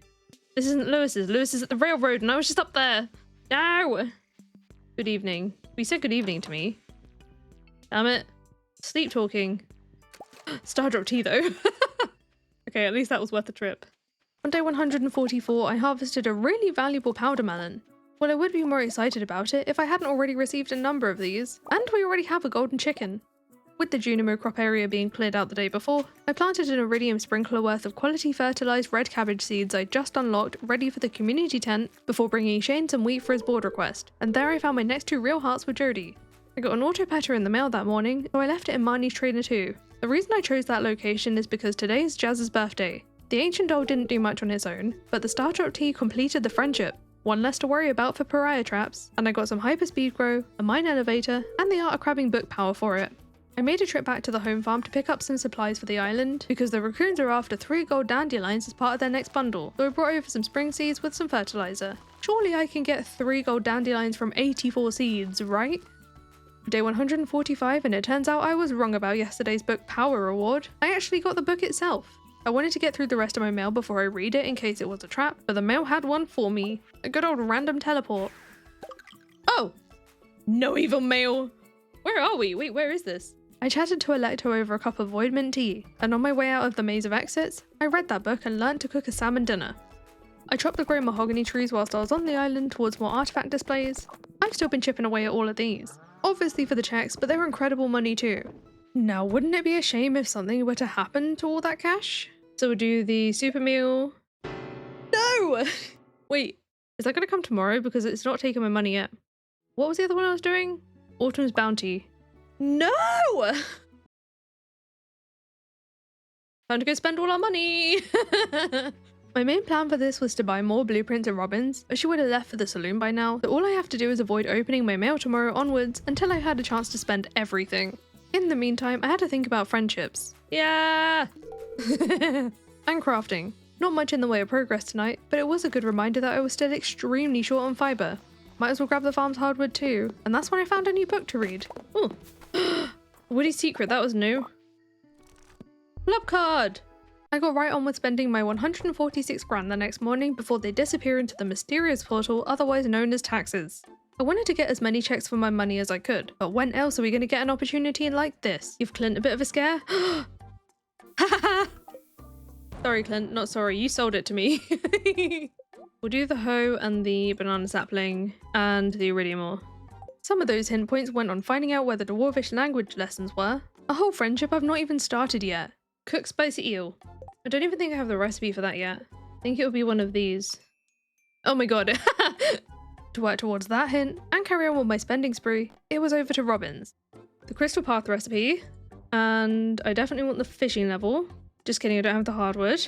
This isn't Lewis's. Lewis is at the railroad and I was just up there. No! Good evening. You said good evening to me. Damn it. Sleep talking. Stardrop tea though. Okay, at least that was worth the trip. On day 144, I harvested a really valuable powder melon. Well, I would be more excited about it if I hadn't already received a number of these, and we already have a golden chicken. With the Junimo crop area being cleared out the day before, I planted an iridium sprinkler worth of quality fertilised red cabbage seeds I just unlocked ready for the community tent before bringing Shane some wheat for his board request, and there I found my next 2 real hearts with Jody. I got an auto petter in the mail that morning, so I left it in Marnie's trainer too. The reason I chose that location is because today is Jazz's birthday. The ancient doll didn't do much on its own, but the Stardrop tea completed the friendship. One less to worry about for pariah traps, and I got some hyperspeed grow, a mine elevator, and the art of crabbing book power for it. I made a trip back to the home farm to pick up some supplies for the island, because the raccoons are after 3 gold dandelions as part of their next bundle, so I brought over some spring seeds with some fertilizer. Surely I can get 3 gold dandelions from 84 seeds, right? Day 145, and it turns out I was wrong about yesterday's book power reward. I actually got the book itself. I wanted to get through the rest of my mail before I read it in case it was a trap, but the mail had one for me. A good old random teleport. Oh! No evil mail! Where are we? Wait, where is this? I chatted to Electo over a cup of void mint tea, and on my way out of the maze of exits, I read that book and learnt to cook a salmon dinner. I chopped the grey mahogany trees whilst I was on the island towards more artifact displays. I've still been chipping away at all of these. Obviously for the checks, but they were incredible money too. Now, wouldn't it be a shame if something were to happen to all that cash? So we'll do the super meal. No! Wait, is that going to come tomorrow? Because it's not taking my money yet. What was the other one I was doing? Autumn's Bounty. No! Time to go spend all our money! My main plan for this was to buy more blueprints and robins, but she would have left for the saloon by now, so all I have to do is avoid opening my mail tomorrow onwards until I had a chance to spend everything. In the meantime, I had to think about friendships. Yeah! And crafting. Not much in the way of progress tonight, but it was a good reminder that I was still extremely short on fibre. Might as well grab the farm's hardwood too, and that's when I found a new book to read. Oh! Woody's Secret, that was new. Blob card! I got right on with spending my 146 grand the next morning before they disappear into the mysterious portal otherwise known as taxes. I wanted to get as many checks for my money as I could, but when else are we going to get an opportunity like this? Give Clint a bit of a scare? Sorry Clint, not sorry, you sold it to me. We'll do the hoe and the banana sapling and the iridium ore. Some of those hint points went on finding out where the dwarvish language lessons were. A whole friendship I've not even started yet. Cook spicy eel. I don't even think I have the recipe for that yet. I think it would be one of these. Oh my god. To work towards that hint and carry on with my spending spree, it was over to Robin's. The Crystal Path recipe, and I definitely want the fishing level. Just kidding, I don't have the hardwood.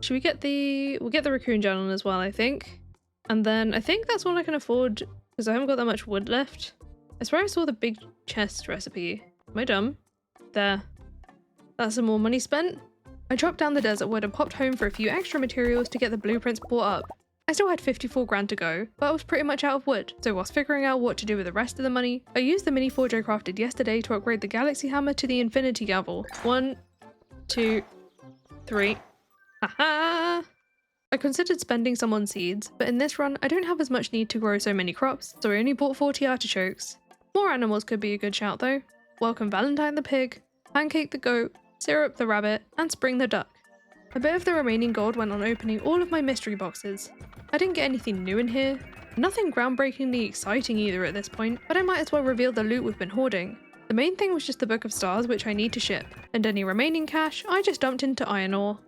Should we get we'll get the Raccoon journal as well, I think. And then I think that's all I can afford because I haven't got that much wood left. I swear I saw the big chest recipe. Am I dumb? There. That's some more money spent. I dropped down the desert wood and popped home for a few extra materials to get the blueprints bought up. I still had 54 grand to go, but I was pretty much out of wood, so whilst figuring out what to do with the rest of the money, I used the mini forge I crafted yesterday to upgrade the Galaxy Hammer to the Infinity Gavel. 1, 2, 3. Haha! I considered spending some on seeds, but in this run I don't have as much need to grow so many crops, so I only bought 40 artichokes. More animals could be a good shout though. Welcome Valentine the pig, Pancake the goat, Syrup the rabbit, and Spring the duck. A bit of the remaining gold went on opening all of my mystery boxes. I didn't get anything new in here, nothing groundbreakingly exciting either at this point, but I might as well reveal the loot we've been hoarding. The main thing was just the Book of Stars which I need to ship, and any remaining cash I just dumped into iron ore.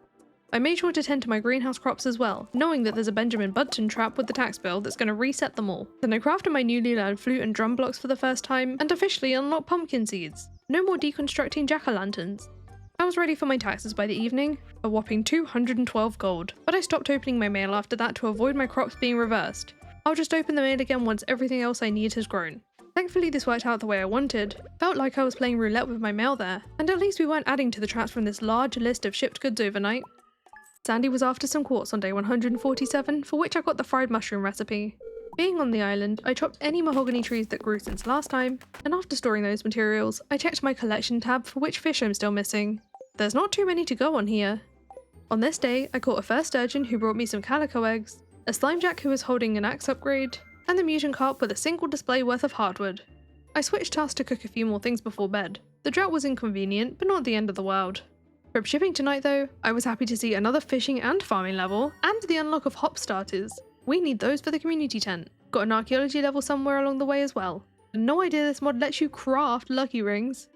I made sure to tend to my greenhouse crops as well, knowing that there's a Benjamin Button trap with the tax bill that's going to reset them all. Then I crafted my newly learned flute and drum blocks for the first time, and officially unlocked pumpkin seeds. No more deconstructing jack-o'-lanterns. I was ready for my taxes by the evening, a whopping 212 gold, but I stopped opening my mail after that to avoid my crops being reversed. I'll just open the mail again once everything else I need has grown. Thankfully this worked out the way I wanted. Felt like I was playing roulette with my mail there, and at least we weren't adding to the traps from this large list of shipped goods overnight. Sandy was after some quartz on day 147, for which I got the fried mushroom recipe. Being on the island, I chopped any mahogany trees that grew since last time, and after storing those materials, I checked my collection tab for which fish I'm still missing. There's not too many to go on here. On this day, I caught a first sturgeon who brought me some calico eggs, a slimejack who was holding an axe upgrade, and the mutant carp with a single display worth of hardwood. I switched tasks to cook a few more things before bed. The drought was inconvenient, but not the end of the world. From shipping tonight though, I was happy to see another fishing and farming level, and the unlock of hop starters. We need those for the community tent. Got an archaeology level somewhere along the way as well. No idea this mod lets you craft lucky rings.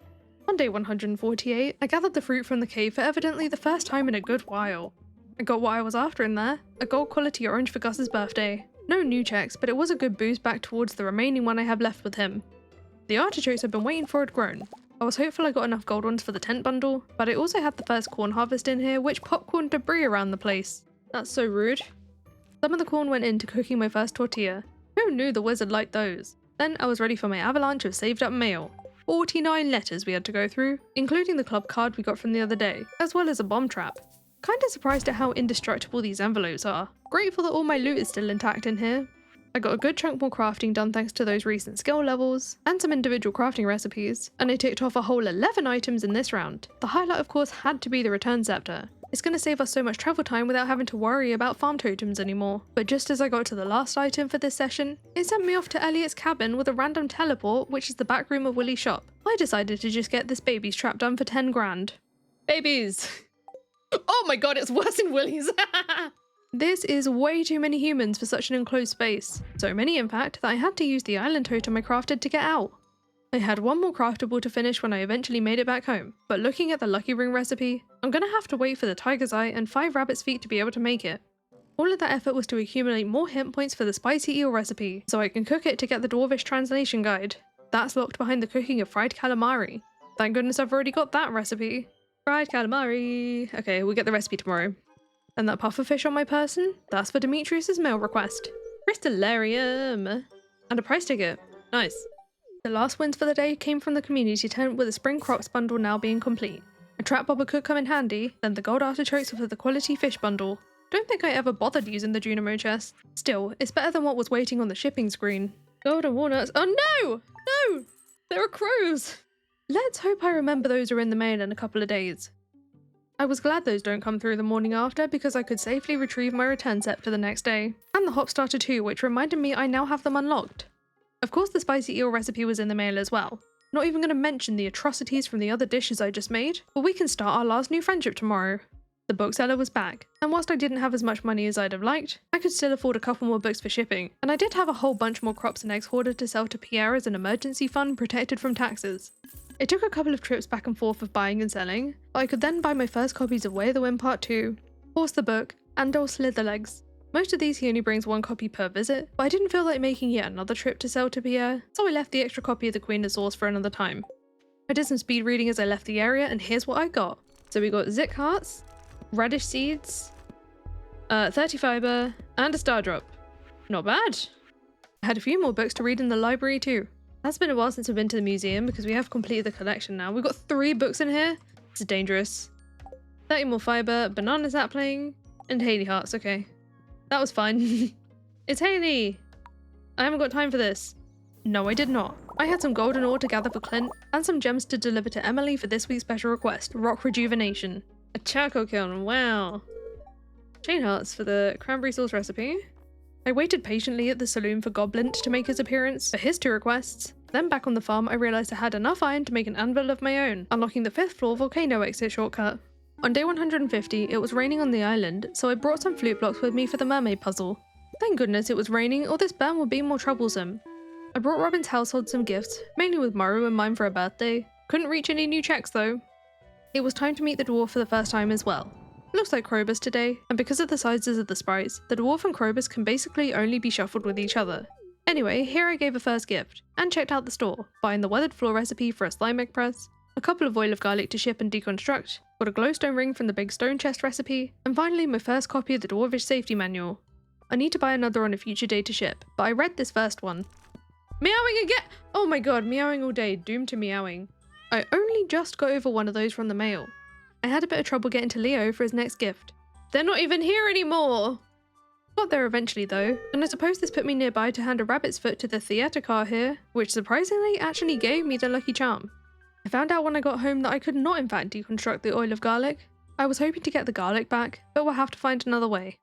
On day 148, I gathered the fruit from the cave for evidently the first time in a good while. I got what I was after in there, a gold quality orange for Gus's birthday. No new checks, but it was a good boost back towards the remaining one I have left with him. The artichokes I've been waiting for had grown. I was hopeful I got enough gold ones for the tent bundle, but I also had the first corn harvest in here, which popcorned debris around the place. That's so rude. Some of the corn went into cooking my first tortilla. Who knew the wizard liked those? Then I was ready for my avalanche of saved up mail. 49 letters we had to go through, including the club card we got from the other day, as well as a bomb trap. Kinda surprised at how indestructible these envelopes are. Grateful that all my loot is still intact in here. I got a good chunk more crafting done thanks to those recent skill levels, and some individual crafting recipes, and I ticked off a whole 11 items in this round. The highlight of course had to be the return scepter. It's going to save us so much travel time without having to worry about farm totems anymore. But just as I got to the last item for this session, it sent me off to Elliot's cabin with a random teleport, which is the back room of Willie's shop. I decided to just get this baby's trap done for 10 grand. Babies! Oh my god, it's worse than Willie's! This is way too many humans for such an enclosed space. So many in fact that I had to use the island totem I crafted to get out. I had one more craftable to finish when I eventually made it back home, but looking at the lucky ring recipe, I'm gonna have to wait for the tiger's eye and 5 rabbit's feet to be able to make it. All of that effort was to accumulate more hint points for the spicy eel recipe, so I can cook it to get the dwarvish translation guide. That's locked behind the cooking of fried calamari. Thank goodness I've already got that recipe. Fried calamari. Okay, we'll get the recipe tomorrow. And that pufferfish on my person? That's for Demetrius's mail request. Crystalarium! And a price ticket. Nice. The last wins for the day came from the community tent with the spring crops bundle now being complete. A trap bobber could come in handy, then the gold artichokes for the quality fish bundle. Don't think I ever bothered using the Junimo chest. Still, it's better than what was waiting on the shipping screen. Golden walnuts. Oh no! No! There are crows! Let's hope I remember those are in the mail in a couple of days. I was glad those don't come through the morning after because I could safely retrieve my return set for the next day. And the hop starter too, which reminded me I now have them unlocked. Of course the spicy eel recipe was in the mail as well. Not even going to mention the atrocities from the other dishes I just made, but we can start our last new friendship tomorrow. The bookseller was back, and whilst I didn't have as much money as I'd have liked, I could still afford a couple more books for shipping, and I did have a whole bunch more crops and eggs hoarded to sell to Pierre as an emergency fund protected from taxes. It took a couple of trips back and forth of buying and selling, but I could then buy my first copies of Way of the Wind Part 2, Horse the Book, and Old Slitherlegs. Most of these he only brings one copy per visit, but I didn't feel like making yet another trip to sell to Pierre, so I left the extra copy of the Queen of Swords for another time. I did some speed reading as I left the area, and here's what I got. So we got Zik Hearts, Radish Seeds, 30 Fiber, and a Star Drop. Not bad. I had a few more books to read in the library too. That's been a while since we've been to the museum because we have completed the collection now. We've got 3 books in here. This is dangerous. 30 more fiber, banana sapling, and Haley hearts. Okay. That was fun. It's Haley! I haven't got time for this. No, I did not. I had some golden ore to gather for Clint, and some gems to deliver to Emily for this week's special request, Rock Rejuvenation. A charcoal kiln, wow. Chain hearts for the cranberry sauce recipe. I waited patiently at the saloon for Goblin to make his appearance for his 2 requests. Then back on the farm I realised I had enough iron to make an anvil of my own, unlocking the 5th floor volcano exit shortcut. On day 150 it was raining on the island, so I brought some flute blocks with me for the mermaid puzzle. Thank goodness it was raining or this burn would be more troublesome. I brought Robin's household some gifts, mainly with Maru and mine for her birthday. Couldn't reach any new checks though. It was time to meet the dwarf for the first time as well. Looks like Krobus today, and because of the sizes of the sprites, the dwarf and Krobus can basically only be shuffled with each other. Anyway, here I gave a first gift, and checked out the store, buying the weathered floor recipe for a slime egg press, a couple of oil of garlic to ship and deconstruct, got a glowstone ring from the big stone chest recipe, and finally my first copy of the dwarvish safety manual. I need to buy another on a future day to ship, but I read this first one. Meowing again! Oh my god, meowing all day, doomed to meowing. I only just got over one of those from the mail. I had a bit of trouble getting to Leo for his next gift. They're not even here anymore! Got there eventually though, and I suppose this put me nearby to hand a rabbit's foot to the theatre car here, which surprisingly actually gave me the lucky charm. I found out when I got home that I could not in fact deconstruct the oil of garlic. I was hoping to get the garlic back, but we'll have to find another way.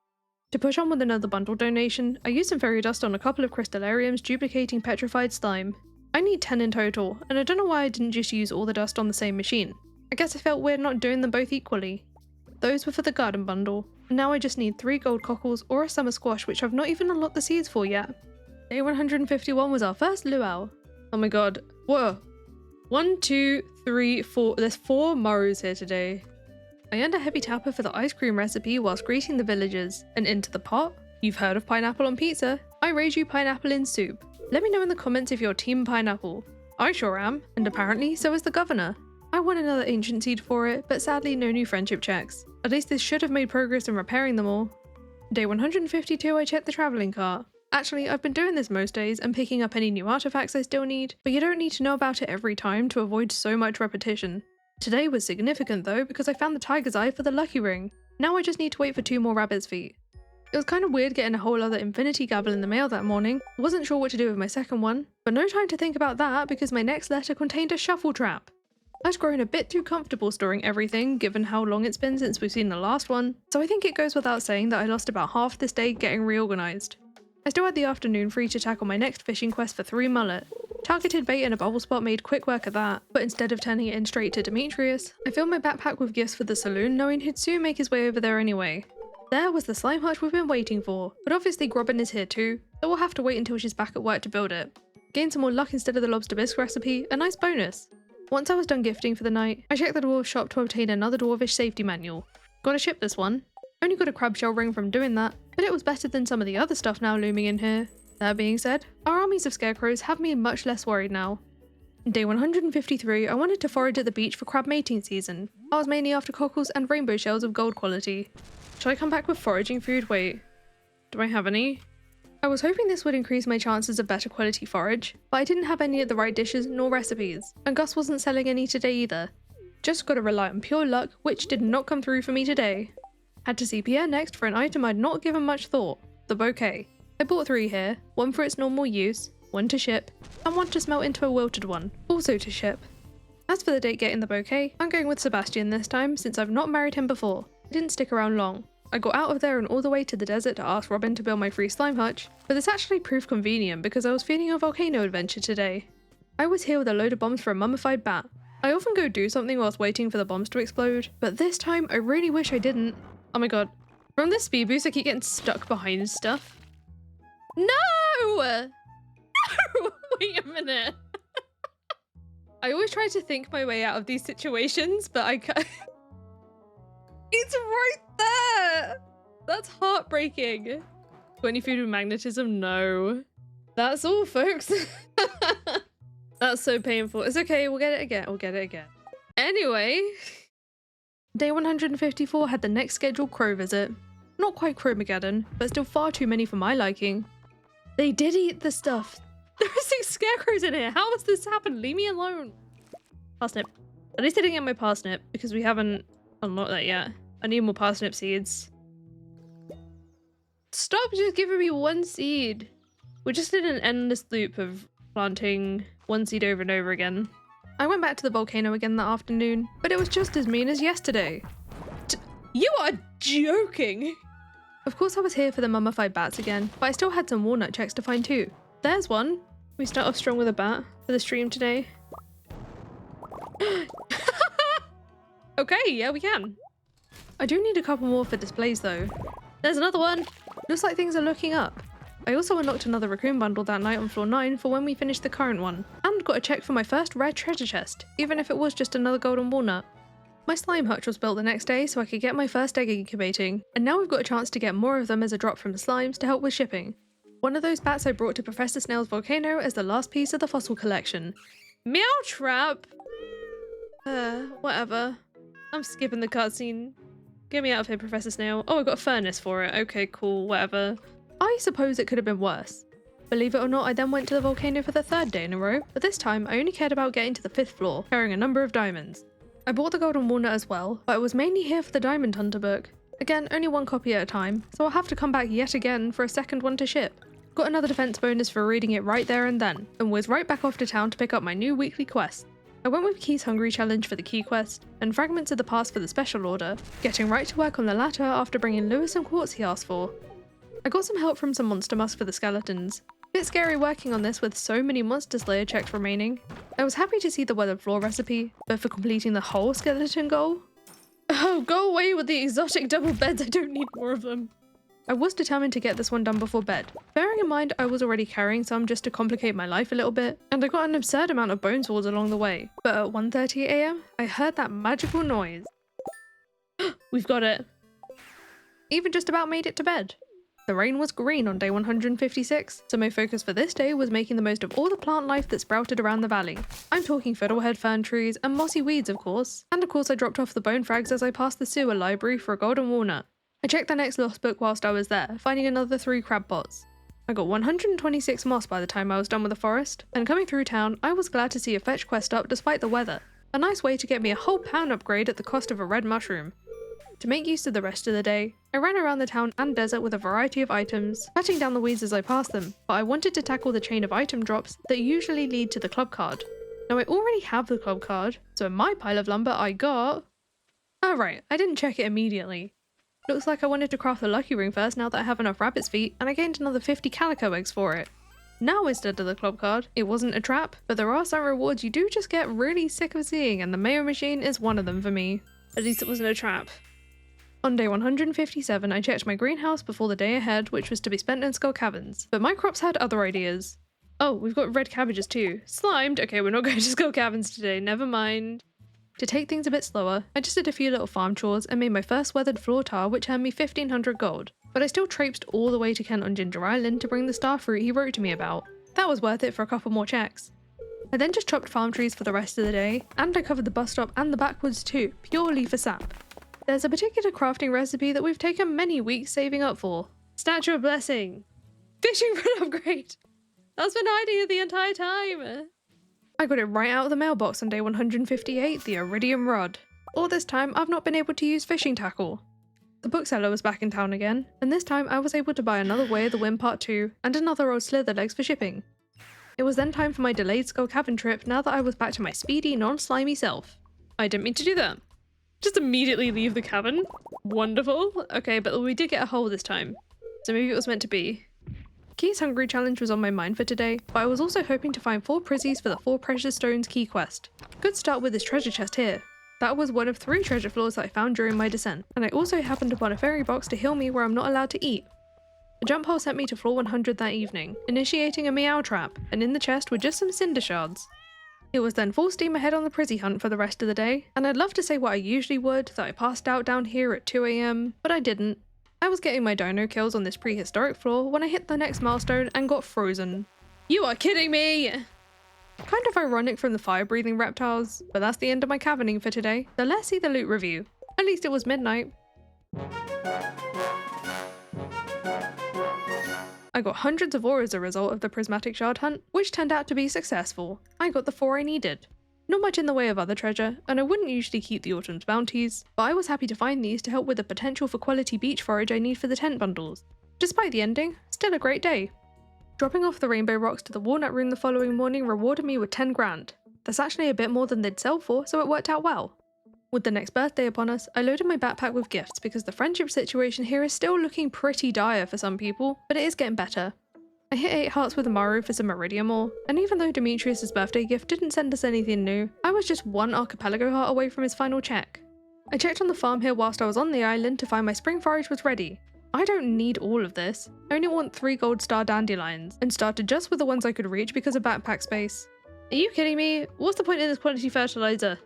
To push on with another bundle donation, I used some fairy dust on a couple of crystalariums duplicating petrified slime. I need 10 in total, and I don't know why I didn't just use all the dust on the same machine. I guess I felt weird not doing them both equally. Those were for the garden bundle, and now I just need 3 gold cockles or a summer squash, which I've not even unlocked the seeds for yet. Day 151 was our first luau. Oh my god. Whoa. 1, 2, 3, 4. There's 4 Morus here today. I earned a heavy tapper for the ice cream recipe whilst greeting the villagers. And into the pot? You've heard of pineapple on pizza. I raise you pineapple in soup. Let me know in the comments if you're team pineapple. I sure am, and apparently so is the governor. I want another ancient seed for it, but sadly no new friendship checks. At least this should have made progress in repairing them all. Day 152 I checked the travelling cart. Actually, I've been doing this most days and picking up any new artifacts I still need, but you don't need to know about it every time to avoid so much repetition. Today was significant though because I found the tiger's eye for the lucky ring. Now I just need to wait for 2 more rabbit's feet. It was kind of weird getting a whole other infinity gabble in the mail that morning. I wasn't sure what to do with my second one, but no time to think about that because my next letter contained a shuffle trap. I've grown a bit too comfortable storing everything given how long it's been since we've seen the last one, so I think it goes without saying that I lost about half this day getting reorganized. I still had the afternoon free to tackle my next fishing quest for 3 mullet. Targeted bait and a bubble spot made quick work of that, but instead of turning it in straight to Demetrius, I filled my backpack with gifts for the saloon knowing he'd soon make his way over there anyway. There was the slime hutch we've been waiting for, but obviously Grobbin is here too, so we'll have to wait until she's back at work to build it. Gain some more luck instead of the lobster bisque recipe, a nice bonus. Once I was done gifting for the night, I checked the dwarf shop to obtain another dwarvish safety manual. Gotta ship this one. Only got a crab shell ring from doing that, but it was better than some of the other stuff now looming in here. That being said, our armies of scarecrows have me much less worried now. Day 153, I wanted to forage at the beach for crab mating season. I was mainly after cockles and rainbow shells of gold quality. Should I come back with foraging food? Wait, do I have any? I was hoping this would increase my chances of better quality forage, but I didn't have any of the right dishes nor recipes, and Gus wasn't selling any today either. Just gotta rely on pure luck, which did not come through for me today. Had to see Pierre next for an item I'd not given much thought, the bouquet. I bought 3 here, 1 for its normal use, 1 to ship, and 1 to smelt into a wilted one, also to ship. As for the date getting the bouquet, I'm going with Sebastian this time since I've not married him before. I didn't stick around long. I got out of there and all the way to the desert to ask Robin to build my free slime hutch, but this actually proved convenient because I was feeling a volcano adventure today. I was here with a load of bombs for a mummified bat. I often go do something whilst waiting for the bombs to explode, but this time I really wish I didn't. Oh my god. From this speed boost I keep getting stuck behind stuff. No! No! Wait a minute. I always try to think my way out of these situations, but I can't. It's right there! That's heartbreaking. Got any food with magnetism? No. That's all, folks. That's so painful. It's okay, we'll get it again. We'll get it again. Anyway, day 154 had the next scheduled crow visit. Not quite Crowmageddon, but still far too many for my liking. They did eat the stuff. There are 6 scarecrows in here. How has this happened? Leave me alone. Parsnip. At least I didn't get my parsnip because we haven't unlocked that yet. I need more parsnip seeds. Stop just giving me 1 seed. We're just in an endless loop of planting 1 seed over and over again. I went back to the volcano again that afternoon, but it was just as mean as yesterday. You are joking! Of course I was here for the mummified bats again, but I still had some walnut checks to find too. There's one. We start off strong with a bat for the stream today. Okay, yeah, we can. I do need a couple more for displays though. There's another one. Looks like things are looking up. I also unlocked another raccoon bundle that night on floor 9 for when we finished the current one, and got a check for my first rare treasure chest, even if it was just another golden walnut. My slime hutch was built the next day so I could get my first egg incubating, and now we've got a chance to get more of them as a drop from the slimes to help with shipping. One of those bats I brought to Professor Snail's volcano as the last piece of the fossil collection. Meow trap! Whatever. I'm skipping the cutscene. Get me out of here, Professor Snail. Oh, I got a furnace for it. Okay, cool, whatever. I suppose it could have been worse. Believe it or not, I then went to the volcano for the 3rd day in a row, but this time I only cared about getting to the 5th floor, carrying a number of diamonds. I bought the golden walnut as well, but I was mainly here for the diamond hunter book. Again, only 1 copy at a time, so I'll have to come back yet again for a second one to ship. Got another defense bonus for reading it right there and then, and was right back off to town to pick up my new weekly quest. I went with Key's Hungry Challenge for the key quest, and Fragments of the Past for the special order, getting right to work on the latter after bringing Lewis some quartz he asked for. I got some help from some monster musk for the skeletons. Bit scary working on this with so many monster slayer checks remaining. I was happy to see the weathered floor recipe, but for completing the whole skeleton goal? Oh, go away with the exotic double beds, I don't need more of them. I was determined to get this one done before bed, bearing in mind I was already carrying some just to complicate my life a little bit, and I got an absurd amount of bone swords along the way. But at 1:30 AM, I heard that magical noise. We've got it. Even just about made it to bed. The rain was green on day 156, so my focus for this day was making the most of all the plant life that sprouted around the valley. I'm talking fiddlehead fern trees and mossy weeds, of course. And of course I dropped off the bone frags as I passed the sewer library for a golden walnut. I checked the next lost book whilst I was there, finding another 3 crab pots. I got 126 moss by the time I was done with the forest, and coming through town, I was glad to see a fetch quest up despite the weather. A nice way to get me a whole pound upgrade at the cost of a red mushroom. To make use of the rest of the day, I ran around the town and desert with a variety of items, cutting down the weeds as I passed them, but I wanted to tackle the chain of item drops that usually lead to the club card. Now I already have the club card, so in my pile of lumber I got... Oh right, I didn't check it immediately. Looks like I wanted to craft the lucky ring first now that I have enough rabbit's feet, and I gained another 50 calico eggs for it. Now instead of the club card, it wasn't a trap, but there are some rewards you do just get really sick of seeing, and the mayo machine is one of them for me. At least it wasn't a trap. On day 157, I checked my greenhouse before the day ahead, which was to be spent in skull caverns, but my crops had other ideas. Oh, we've got red cabbages too. Slimed? Okay, we're not going to skull caverns today, never mind. To take things a bit slower, I just did a few little farm chores and made my first weathered floor tile, which earned me 1500 gold. But I still traipsed all the way to Kent on Ginger Island to bring the star fruit he wrote to me about. That was worth it for a couple more checks. I then just chopped farm trees for the rest of the day, and I covered the bus stop and the backwoods too, purely for sap. There's a particular crafting recipe that we've taken many weeks saving up for. Statue of Blessing. Fishing rod upgrade. That's been hiding the entire time. I got it right out of the mailbox on day 158, the iridium rod. All this time, I've not been able to use fishing tackle. The bookseller was back in town again, and this time I was able to buy another Way of the Wind Part 2 and another old slither legs for shipping. It was then time for my delayed Skull Cavern trip now that I was back to my speedy, non-slimy self. I didn't mean to do that. Just immediately leave the cavern. Wonderful. Okay, but we did get a hole this time, so maybe it was meant to be. Key's Hungry Challenge was on my mind for today, but I was also hoping to find 4 prizzies for the 4 Precious Stones key quest. Good start with this treasure chest here. That was one of 3 treasure floors that I found during my descent, and I also happened upon a fairy box to heal me where I'm not allowed to eat. A jump hole sent me to floor 100 that evening, initiating a meow trap, and in the chest were just some cinder shards. It was then full steam ahead on the prizzy hunt for the rest of the day, and I'd love to say what I usually would, that I passed out down here at 2 AM, but I didn't. I was getting my dino kills on this prehistoric floor when I hit the next milestone and got frozen. You are kidding me! Kind of ironic from the fire-breathing reptiles, but that's the end of my caverning for today, so let's see the loot review. At least it was midnight. I got hundreds of ore as a result of the prismatic shard hunt, which turned out to be successful. I got the 4 I needed. Not much in the way of other treasure, and I wouldn't usually keep the autumn's bounties, but I was happy to find these to help with the potential for quality beach forage I need for the tent bundles. Despite the ending, still a great day. Dropping off the rainbow rocks to the walnut room the following morning rewarded me with 10 grand. That's actually a bit more than they'd sell for, so it worked out well. With the next birthday upon us, I loaded my backpack with gifts because the friendship situation here is still looking pretty dire for some people, but it is getting better. I hit 8 hearts with Amaru for some iridium ore, and even though Demetrius's birthday gift didn't send us anything new, I was just 1 archipelago heart away from his final check. I checked on the farm here whilst I was on the island to find my spring forage was ready. I don't need all of this, I only want 3 gold star dandelions, and started just with the ones I could reach because of backpack space. Are you kidding me? What's the point in this quality fertilizer?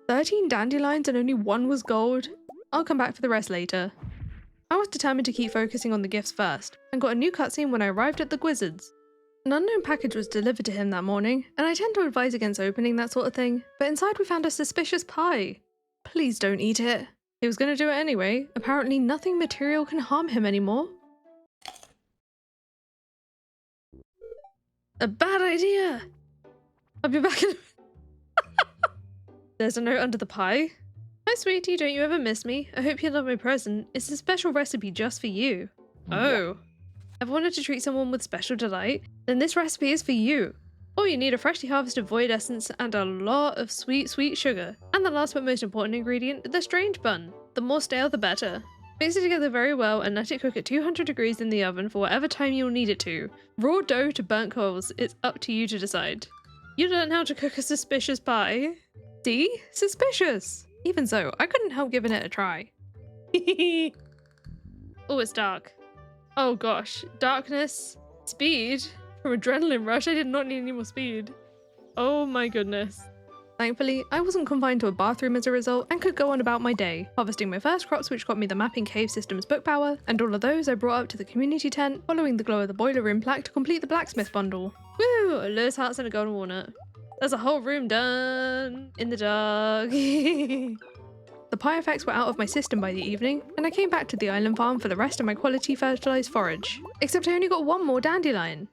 13 dandelions and only 1 was gold? I'll come back for the rest later. I was determined to keep focusing on the gifts first, and got a new cutscene when I arrived at the Gwizzards. An unknown package was delivered to him that morning, and I tend to advise against opening that sort of thing, but inside we found a suspicious pie. Please don't eat it. He was going to do it anyway. Apparently nothing material can harm him anymore. A bad idea! I'll be back in There's a note under the pie. Hi sweetie, don't you ever miss me? I hope you love my present. It's a special recipe just for you. Oh. I've wanted to treat someone with special delight? Then this recipe is for you. Or you need a freshly harvested void essence and a lot of sweet, sweet sugar. And the last but most important ingredient, the strange bun. The more stale, the better. Mix it together very well and let it cook at 200 degrees in the oven for whatever time you'll need it to. Raw dough to burnt coals, it's up to you to decide. You learn how to cook a suspicious pie. See? Suspicious! Even so, I couldn't help giving it a try. Oh, it's dark. Oh gosh, darkness, speed. From adrenaline rush, I did not need any more speed. Oh my goodness. Thankfully, I wasn't confined to a bathroom as a result and could go on about my day, harvesting my first crops which got me the mapping cave system's book power, and all of those I brought up to the community tent, following the glow of the boiler room plaque to complete the blacksmith bundle. Woo! A Lewis hearts and a golden walnut. There's a whole room done in the dark. The pie effects were out of my system by the evening, and I came back to the island farm for the rest of my quality fertilized forage. Except I only got one more dandelion.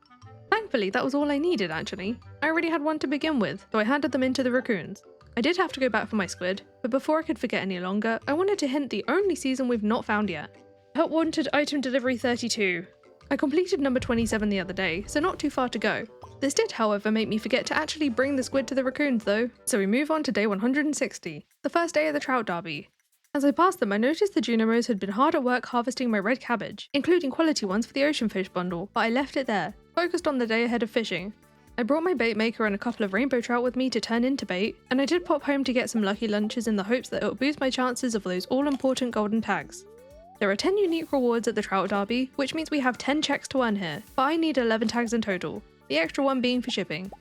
Thankfully, that was all I needed actually. I already had one to begin with, so I handed them in to the raccoons. I did have to go back for my squid, but before I could forget any longer, I wanted to hint the only season we've not found yet. Help wanted item delivery 32. I completed number 27 the other day, so not too far to go. This did, however, make me forget to actually bring the squid to the raccoons though, so we move on to day 160, the first day of the Trout Derby. As I passed them, I noticed the Junimos had been hard at work harvesting my red cabbage, including quality ones for the ocean fish bundle, but I left it there, focused on the day ahead of fishing. I brought my bait maker and a couple of rainbow trout with me to turn into bait, and I did pop home to get some lucky lunches in the hopes that it would boost my chances of those all-important golden tags. There are 10 unique rewards at the Trout Derby, which means we have 10 checks to earn here, but I need 11 tags in total, the extra one being for shipping.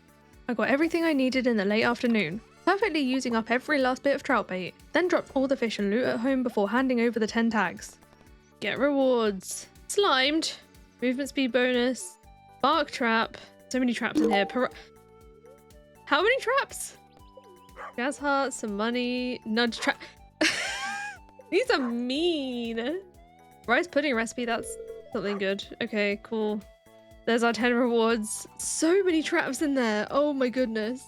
I got everything I needed in the late afternoon, perfectly using up every last bit of trout bait, then dropped all the fish and loot at home before handing over the 10 tags. Get rewards. Slimed. Movement speed bonus. Bark trap. So many traps in here. How many traps? Gas hearts, some money, nudge trap. These are mean. Rice pudding recipe, that's something good. Okay, cool. There's our 10 rewards. So many traps in there. Oh my goodness.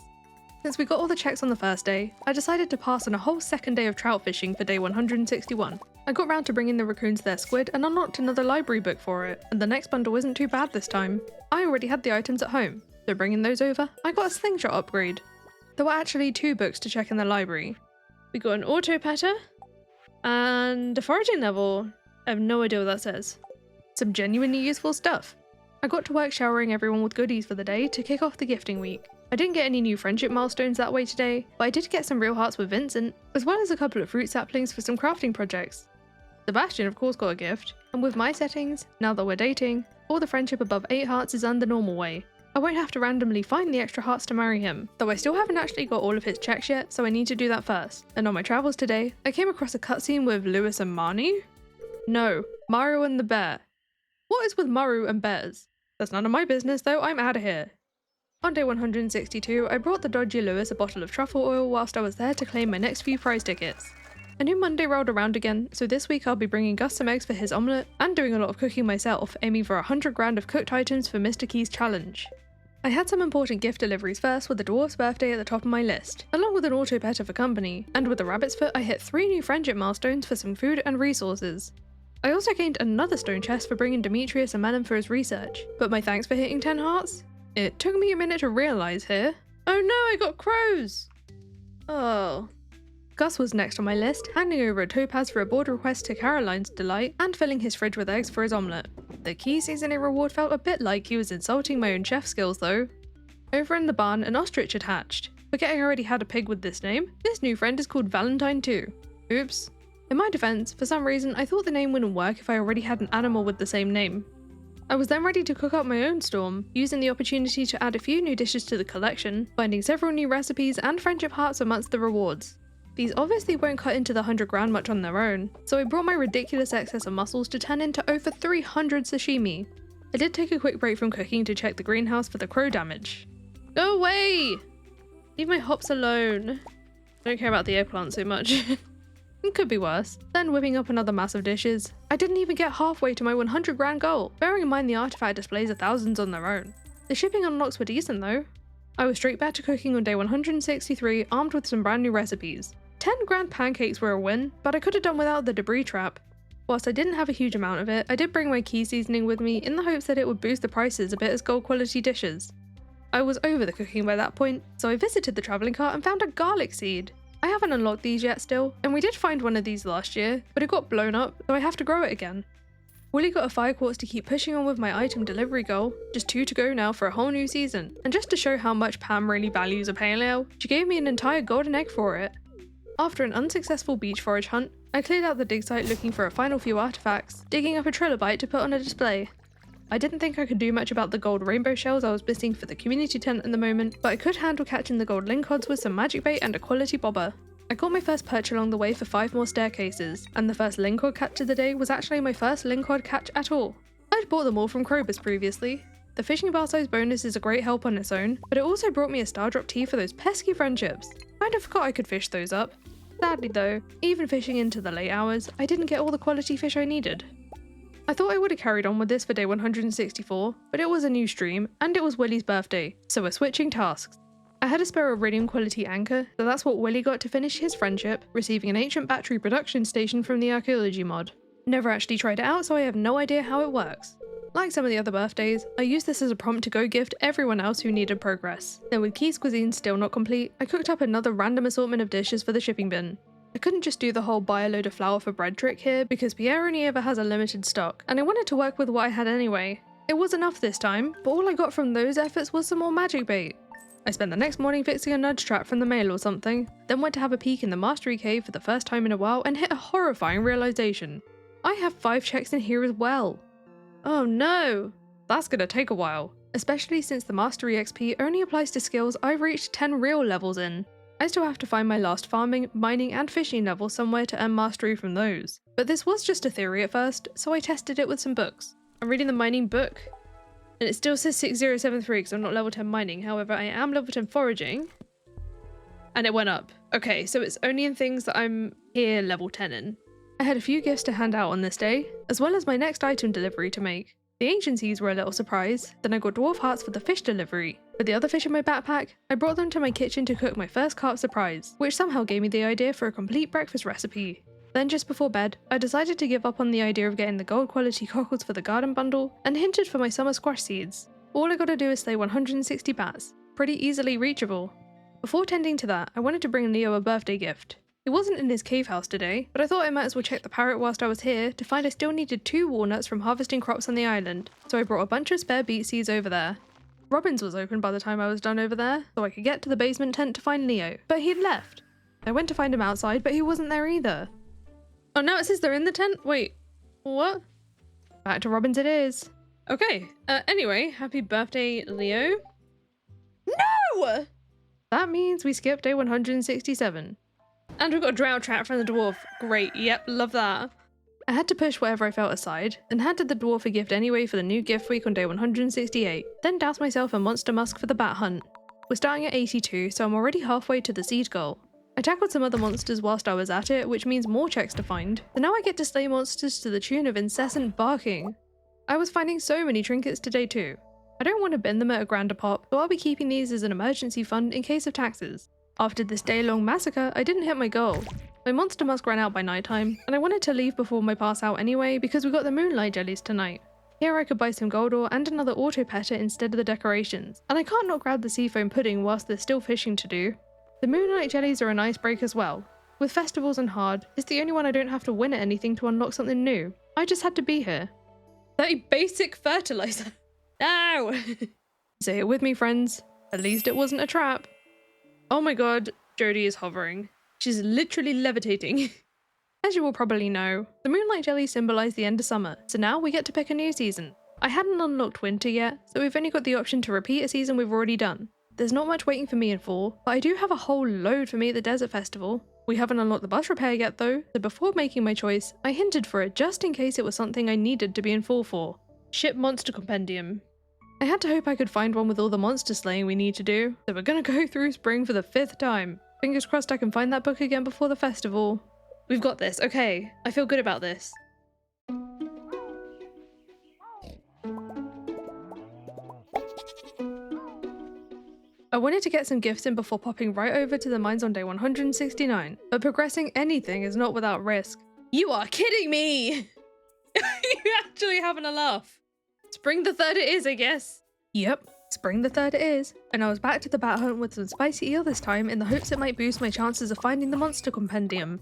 Since we got all the checks on the first day, I decided to pass on a whole second day of trout fishing for day 161. I got round to bringing the raccoons their squid and unlocked another library book for it, and the next bundle isn't too bad this time. I already had the items at home, so bringing those over, I got a slingshot upgrade. There were actually 2 books to check in the library. We got an auto petter and a foraging level. I have no idea what that says. Some genuinely useful stuff. I got to work showering everyone with goodies for the day to kick off the gifting week. I didn't get any new friendship milestones that way today, but I did get some real hearts with Vincent, as well as a couple of fruit saplings for some crafting projects. Sebastian of course got a gift, and with my settings, now that we're dating, all the friendship above 8 hearts is done the normal way. I won't have to randomly find the extra hearts to marry him, though I still haven't actually got all of his checks yet, so I need to do that first. And on my travels today, I came across a cutscene with Lewis and Marnie? No, Maru and the bear. What is with Maru and bears? That's none of my business though, I'm out of here. On day 162, I brought the dodgy Lewis a bottle of truffle oil whilst I was there to claim my next few prize tickets. A new Monday rolled around again, so this week I'll be bringing Gus some eggs for his omelette, and doing a lot of cooking myself, aiming for 100 grand of cooked items for Mr. Key's challenge. I had some important gift deliveries first, with the dwarf's birthday at the top of my list, along with an auto petter for company, and with the rabbit's foot I hit 3 new friendship milestones for some food and resources. I also gained another stone chest for bringing Demetrius a melon for his research, but my thanks for hitting 10 hearts? It took me a minute to realise here. Oh no, I got crows! Oh. Gus was next on my list, handing over a topaz for a board request to Caroline's delight, and filling his fridge with eggs for his omelette. The key seasoning reward felt a bit like he was insulting my own chef skills though. Over in the barn, an ostrich had hatched. Forgetting I already had a pig with this name, this new friend is called Valentine too. Oops. In my defense, for some reason I thought the name wouldn't work if I already had an animal with the same name. I was then ready to cook up my own storm, using the opportunity to add a few new dishes to the collection, finding several new recipes and friendship hearts amongst the rewards. These obviously won't cut into the 100 grand much on their own, so I brought my ridiculous excess of mussels to turn into over 300 sashimi. I did take a quick break from cooking to check the greenhouse for the crow damage. Go away! Leave my hops alone. I don't care about the eggplant so much. It could be worse. Then whipping up another mass of dishes. I didn't even get halfway to my 100 grand goal, bearing in mind the artifact displays are thousands on their own. The shipping unlocks were decent though. I was straight back to cooking on day 163, armed with some brand new recipes. 10 grand pancakes were a win, but I could have done without the debris trap. Whilst I didn't have a huge amount of it, I did bring my key seasoning with me in the hopes that it would boost the prices a bit as gold quality dishes. I was over the cooking by that point, so I visited the travelling cart and found a garlic seed. I haven't unlocked these yet still, and we did find one of these last year, but it got blown up, so I have to grow it again. Willy got a fire quartz to keep pushing on with my item delivery goal, just 2 to go now for a whole new season, and just to show how much Pam really values a pale ale, she gave me an entire golden egg for it. After an unsuccessful beach forage hunt, I cleared out the dig site looking for a final few artifacts, digging up a trilobite to put on a display. I didn't think I could do much about the gold rainbow shells I was missing for the community tent at the moment, but I could handle catching the gold linkods with some magic bait and a quality bobber. I got my first perch along the way for 5 more staircases, and the first linkod catch of the day was actually my first linkod catch at all. I'd bought them all from Kroger's previously. The fishing bar size bonus is a great help on its own, but it also brought me a star drop tea for those pesky friendships. Kind of forgot I could fish those up. Sadly though, even fishing into the late hours, I didn't get all the quality fish I needed. I thought I would have carried on with this for day 164, but it was a new stream, and it was Willy's birthday, so we're switching tasks. I had a spare iridium quality anchor, so that's what Willy got to finish his friendship, receiving an ancient battery production station from the archaeology mod. Never actually tried it out, so I have no idea how it works. Like some of the other birthdays, I used this as a prompt to go gift everyone else who needed progress. Then with Key's cuisine still not complete, I cooked up another random assortment of dishes for the shipping bin. I couldn't just do the whole buy a load of flour for bread trick here because Pierre only ever has a limited stock, and I wanted to work with what I had anyway. It was enough this time, but all I got from those efforts was some more magic bait. I spent the next morning fixing a nudge trap from the mail or something, then went to have a peek in the mastery cave for the first time in a while and hit a horrifying realization. I have 5 checks in here as well. Oh no! That's gonna take a while, especially since the mastery XP only applies to skills I've reached 10 real levels in. I still have to find my last farming, mining and fishing level somewhere to earn mastery from those. But this was just a theory at first, so I tested it with some books. I'm reading the mining book, and it still says 6073 because I'm not level 10 mining, however I am level 10 foraging. And it went up. Okay, so it's only in things that I'm here level 10 in. I had a few gifts to hand out on this day, as well as my next item delivery to make. The anciencies were a little surprise, then I got dwarf hearts for the fish delivery. With the other fish in my backpack, I brought them to my kitchen to cook my first carp surprise, which somehow gave me the idea for a complete breakfast recipe. Then just before bed, I decided to give up on the idea of getting the gold quality cockles for the garden bundle, and hinted for my summer squash seeds. All I gotta do is slay 160 bats, pretty easily reachable. Before tending to that, I wanted to bring Leo a birthday gift. He wasn't in his cave house today, but I thought I might as well check the parrot whilst I was here to find I still needed 2 walnuts from harvesting crops on the island, so I brought a bunch of spare beet seeds over there. Robin's was open by the time I was done over there, so I could get to the basement tent to find Leo, but he'd left. I went to find him outside, but he wasn't there either. Oh, now it says they're in the tent? Wait, what? Back to Robin's it is. Okay, anyway, happy birthday, Leo. No! That means we skipped day 167. And we've got a drought trap from the dwarf. Great, yep, love that. I had to push whatever I felt aside, and handed the dwarf a gift anyway for the new gift week on day 168, then doused myself a monster musk for the bat hunt. We're starting at 82, so I'm already halfway to the seed goal. I tackled some other monsters whilst I was at it, which means more checks to find, so now I get to slay monsters to the tune of incessant barking. I was finding so many trinkets today too. I don't want to bend them at a grand a pop, so I'll be keeping these as an emergency fund in case of taxes. After this day-long massacre, I didn't hit my goal. My monster musk ran out by nighttime, and I wanted to leave before my pass out anyway because we got the moonlight jellies tonight. Here I could buy some gold ore and another auto petter instead of the decorations, and I can't not grab the seafoam pudding whilst there's still fishing to do. The moonlight jellies are a nice break as well. With festivals and hard, it's the only one I don't have to win at anything to unlock something new. I just had to be here. 30 basic fertilizer. No! Say it with me, friends. At least it wasn't a trap. Oh my god, Jodie is hovering. She's literally levitating. As you will probably know, the moonlight jellies symbolise the end of summer, so now we get to pick a new season. I hadn't unlocked winter yet, so we've only got the option to repeat a season we've already done. There's not much waiting for me in fall, but I do have a whole load for me at the desert festival. We haven't unlocked the bus repair yet though, so before making my choice, I hinted for it just in case it was something I needed to be in fall for. Ship monster compendium. I had to hope I could find one with all the monster slaying we need to do, so we're gonna go through spring for the 5th time. Fingers crossed I can find that book again before the festival. We've got this, okay. I feel good about this. I wanted to get some gifts in before popping right over to the mines on day 169, but progressing anything is not without risk. You are kidding me! You're actually having a laugh. Spring the 3rd it is, I guess. Yep, Spring the 3rd it is, and I was back to the bat hunt with some spicy eel this time in the hopes it might boost my chances of finding the monster compendium.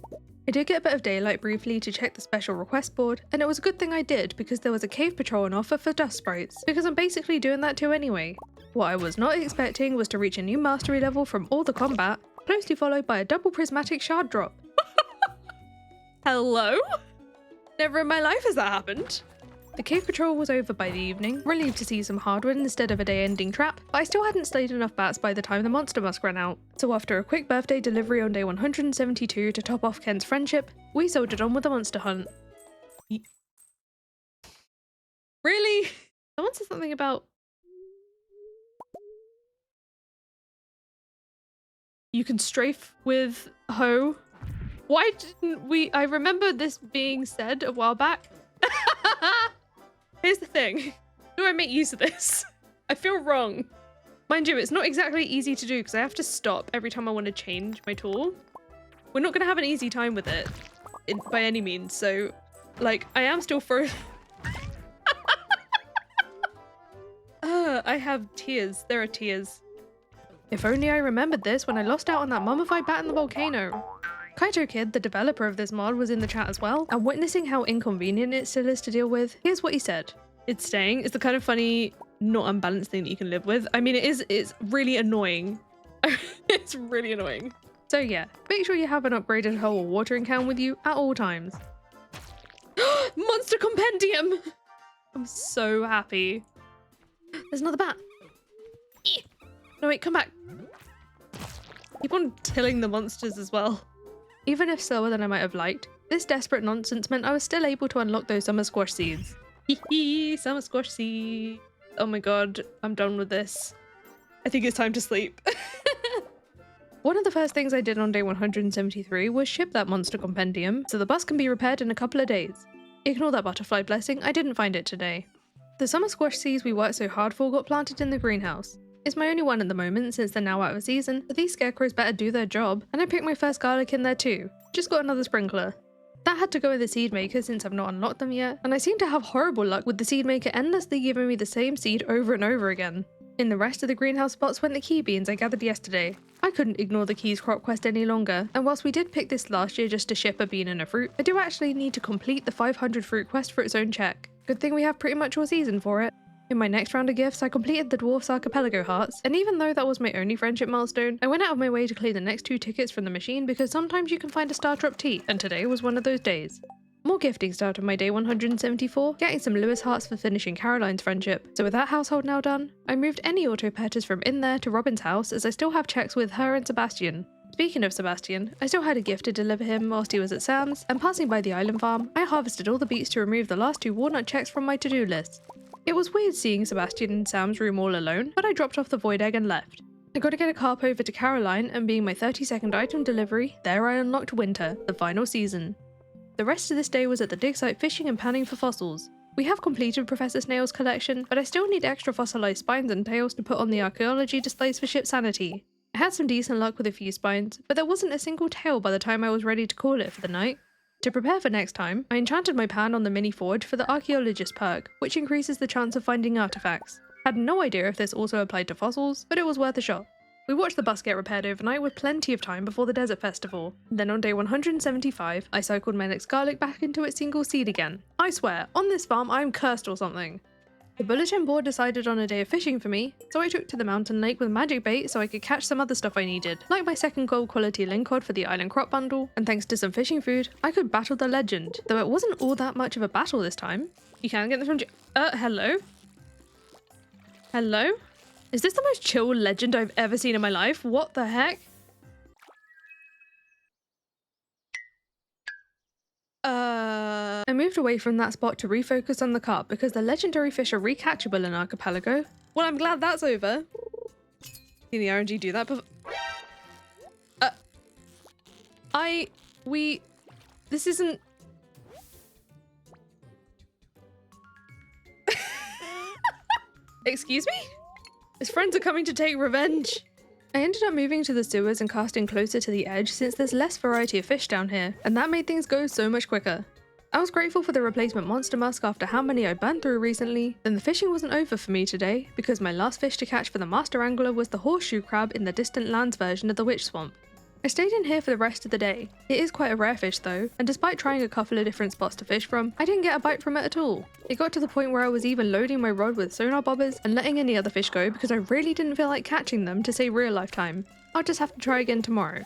I did get a bit of daylight briefly to check the special request board, and it was a good thing I did because there was a cave patrol on offer for dust sprites, because I'm basically doing that too anyway. What I was not expecting was to reach a new mastery level from all the combat, closely followed by a double prismatic shard drop. Hello? Never in my life has that happened. The cave patrol was over by the evening, relieved to see some hardwood instead of a day-ending trap, but I still hadn't slayed enough bats by the time the monster musk ran out. So after a quick birthday delivery on day 172 to top off Ken's friendship, we soldiered on with the monster hunt. Really? Someone said something about... You can strafe with hoe. Why didn't we... I remember this being said a while back. Here's the thing. Do I make use of this? I feel wrong. Mind you, it's not exactly easy to do because I have to stop every time I want to change my tool. We're not going to have an easy time with it by any means. So, like, I am still frozen. I have tears. There are tears. If only I remembered this when I lost out on that mummified bat in the volcano. Kaito Kid, the developer of this mod, was in the chat as well, and witnessing how inconvenient it still is to deal with, here's what he said. It's staying. It's the kind of funny, not unbalanced thing that you can live with. I mean, it's really annoying. It's really annoying. So yeah, make sure you have an upgraded hoe or watering can with you at all times. Monster Compendium! I'm so happy. There's another bat. No, wait, come back. Keep on killing the monsters as well. Even if slower than I might have liked, this desperate nonsense meant I was still able to unlock those summer squash seeds. Hee summer squash seeds. Oh my god, I'm done with this. I think it's time to sleep. One of the first things I did on day 173 was ship that monster compendium, so the bus can be repaired in a couple of days. Ignore that butterfly blessing, I didn't find it today. The summer squash seeds we worked so hard for got planted in the greenhouse. It's my only one at the moment since they're now out of season, but these scarecrows better do their job, and I picked my first garlic in there too. Just got another sprinkler. That had to go in the seed maker since I've not unlocked them yet, and I seem to have horrible luck with the seed maker endlessly giving me the same seed over and over again. In the rest of the greenhouse spots went the key beans I gathered yesterday. I couldn't ignore the keys crop quest any longer, and whilst we did pick this last year just to ship a bean and a fruit, I do actually need to complete the 500 fruit quest for its own check. Good thing we have pretty much all season for it. In my next round of gifts, I completed the Dwarf's Archipelago hearts, and even though that was my only friendship milestone, I went out of my way to clear the next 2 tickets from the machine because sometimes you can find a star drop tea, and today was one of those days. More gifting started my day 174, getting some Lewis hearts for finishing Caroline's friendship. So with that household now done, I moved any auto petters from in there to Robin's house as I still have checks with her and Sebastian. Speaking of Sebastian, I still had a gift to deliver him whilst he was at Sam's, and passing by the island farm, I harvested all the beets to remove the last 2 walnut checks from my to-do list. It was weird seeing Sebastian in Sam's room all alone, but I dropped off the void egg and left. I got to get a carp over to Caroline, and being my 32nd item delivery, there I unlocked Winter, the final season. The rest of this day was at the dig site fishing and panning for fossils. We have completed Professor Snail's collection, but I still need extra fossilized spines and tails to put on the archaeology displays for ship sanity. I had some decent luck with a few spines, but there wasn't a single tail by the time I was ready to call it for the night. To prepare for next time, I enchanted my pan on the mini forge for the archaeologist perk, which increases the chance of finding artifacts. Had no idea if this also applied to fossils, but it was worth a shot. We watched the bus get repaired overnight with plenty of time before the desert festival. Then on day 175, I cycled my next garlic back into its single seed again. I swear, on this farm I'm cursed or something. The bulletin board decided on a day of fishing for me, so I took to the mountain lake with magic bait so I could catch some other stuff I needed, like my second gold quality lingcod for the island crop bundle, and thanks to some fishing food, I could battle the legend, though it wasn't all that much of a battle this time. You can get this from hello? Hello? Is this the most chill legend I've ever seen in my life? What the heck? I moved away from that spot to refocus on the carp because the legendary fish are recatchable in Archipelago. Well, I'm glad that's over. Seen the RNG do that before. This isn't... Excuse me? His friends are coming to take revenge. I ended up moving to the sewers and casting closer to the edge since there's less variety of fish down here, and that made things go so much quicker. I was grateful for the replacement monster musk after how many I'd burned through recently. Then the fishing wasn't over for me today, because my last fish to catch for the master angler was the horseshoe crab in the distant lands version of the witch swamp. I stayed in here for the rest of the day. It is quite a rare fish though, and despite trying a couple of different spots to fish from, I didn't get a bite from it at all. It got to the point where I was even loading my rod with sonar bobbers and letting any other fish go because I really didn't feel like catching them to save real life time. I'll just have to try again tomorrow.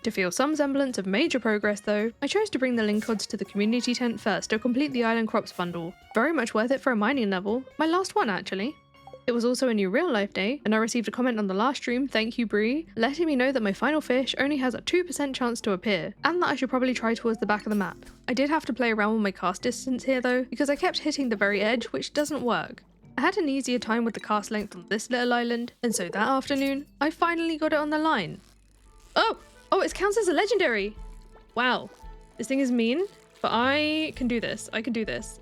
To feel some semblance of major progress though, I chose to bring the linkods to the community tent first to complete the island crops bundle. Very much worth it for a mining level, my last one actually. It was also a new real life day, and I received a comment on the last stream, thank you Bree, letting me know that my final fish only has a 2% chance to appear, and that I should probably try towards the back of the map. I did have to play around with my cast distance here though, because I kept hitting the very edge, which doesn't work. I had an easier time with the cast length on this little island, and so that afternoon, I finally got it on the line. Oh, it counts as a legendary! Wow, this thing is mean, but I can do this,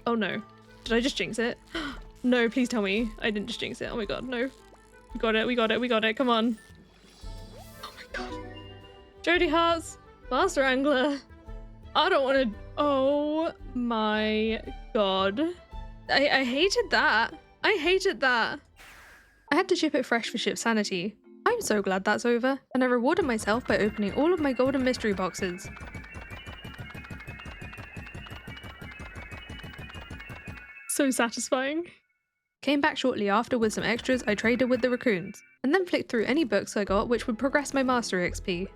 Oh no, did I just jinx it? No, please tell me I didn't just jinx it. Oh my god, no. We got it, come on. Oh my god. Jody Hearts, Master Angler. I don't want to... Oh my god. I hated that. I had to ship it fresh for ship sanity. I'm so glad that's over, and I rewarded myself by opening all of my golden mystery boxes. So satisfying. Came back shortly after with some extras I traded with the raccoons, and then flicked through any books I got which would progress my mastery XP.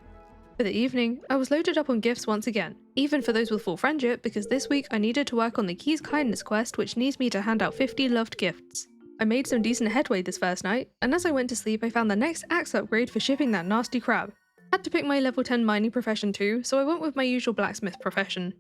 For the evening, I was loaded up on gifts once again, even for those with full friendship because this week I needed to work on the Key's Kindness quest which needs me to hand out 50 loved gifts. I made some decent headway this first night, and as I went to sleep I found the next axe upgrade for shipping that nasty crab. Had to pick my level 10 mining profession too, so I went with my usual blacksmith profession.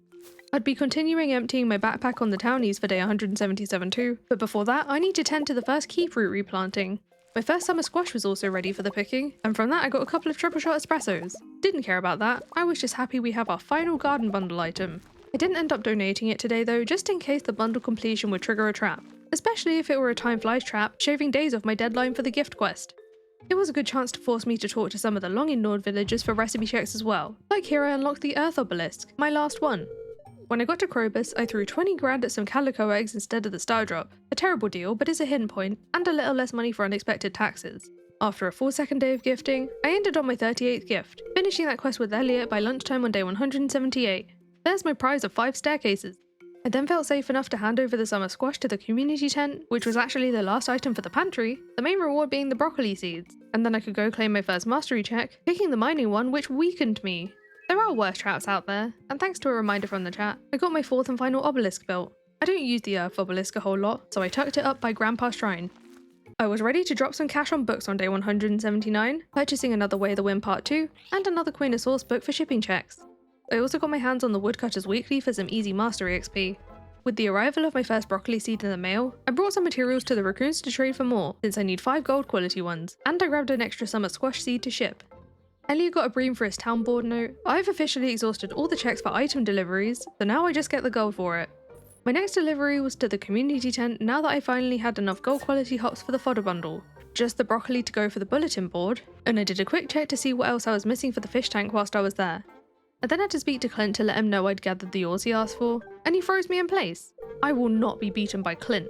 I'd be continuing emptying my backpack on the townies for day 177 too, but before that I need to tend to the first key fruit replanting. My first summer squash was also ready for the picking, and from that I got a couple of triple shot espressos. Didn't care about that, I was just happy we have our final garden bundle item. I didn't end up donating it today though, just in case the bundle completion would trigger a trap. Especially if it were a time flies trap, shaving days off my deadline for the gift quest. It was a good chance to force me to talk to some of the long-ignored villagers for recipe checks as well. Like here I unlocked the Earth Obelisk, my last one. When I got to Krobus, I threw 20 grand at some calico eggs instead of the star drop. A terrible deal, but it's a hidden point, and a little less money for unexpected taxes. After a full second day of gifting, I ended on my 38th gift, finishing that quest with Elliot by lunchtime on day 178. There's my prize of 5 staircases. I then felt safe enough to hand over the summer squash to the community tent, which was actually the last item for the pantry, the main reward being the broccoli seeds, and then I could go claim my first mastery check, picking the mining one which weakened me. There are worse traps out there, and thanks to a reminder from the chat, I got my 4th and final obelisk built. I don't use the Earth Obelisk a whole lot, so I tucked it up by Grandpa's shrine. I was ready to drop some cash on books on day 179, purchasing another Way of the Wind Part 2, and another Queen of Swords book for shipping checks. I also got my hands on the Woodcutter's Weekly for some easy mastery XP. With the arrival of my first broccoli seed in the mail, I brought some materials to the raccoons to trade for more, since I need 5 gold quality ones, and I grabbed an extra summer squash seed to ship. Elliot got a bream for his town board note. I've officially exhausted all the checks for item deliveries, so now I just get the gold for it. My next delivery was to the community tent now that I finally had enough gold quality hops for the fodder bundle. Just the broccoli to go for the bulletin board, and I did a quick check to see what else I was missing for the fish tank whilst I was there. I then had to speak to Clint to let him know I'd gathered the ores he asked for, and he froze me in place. I will not be beaten by Clint.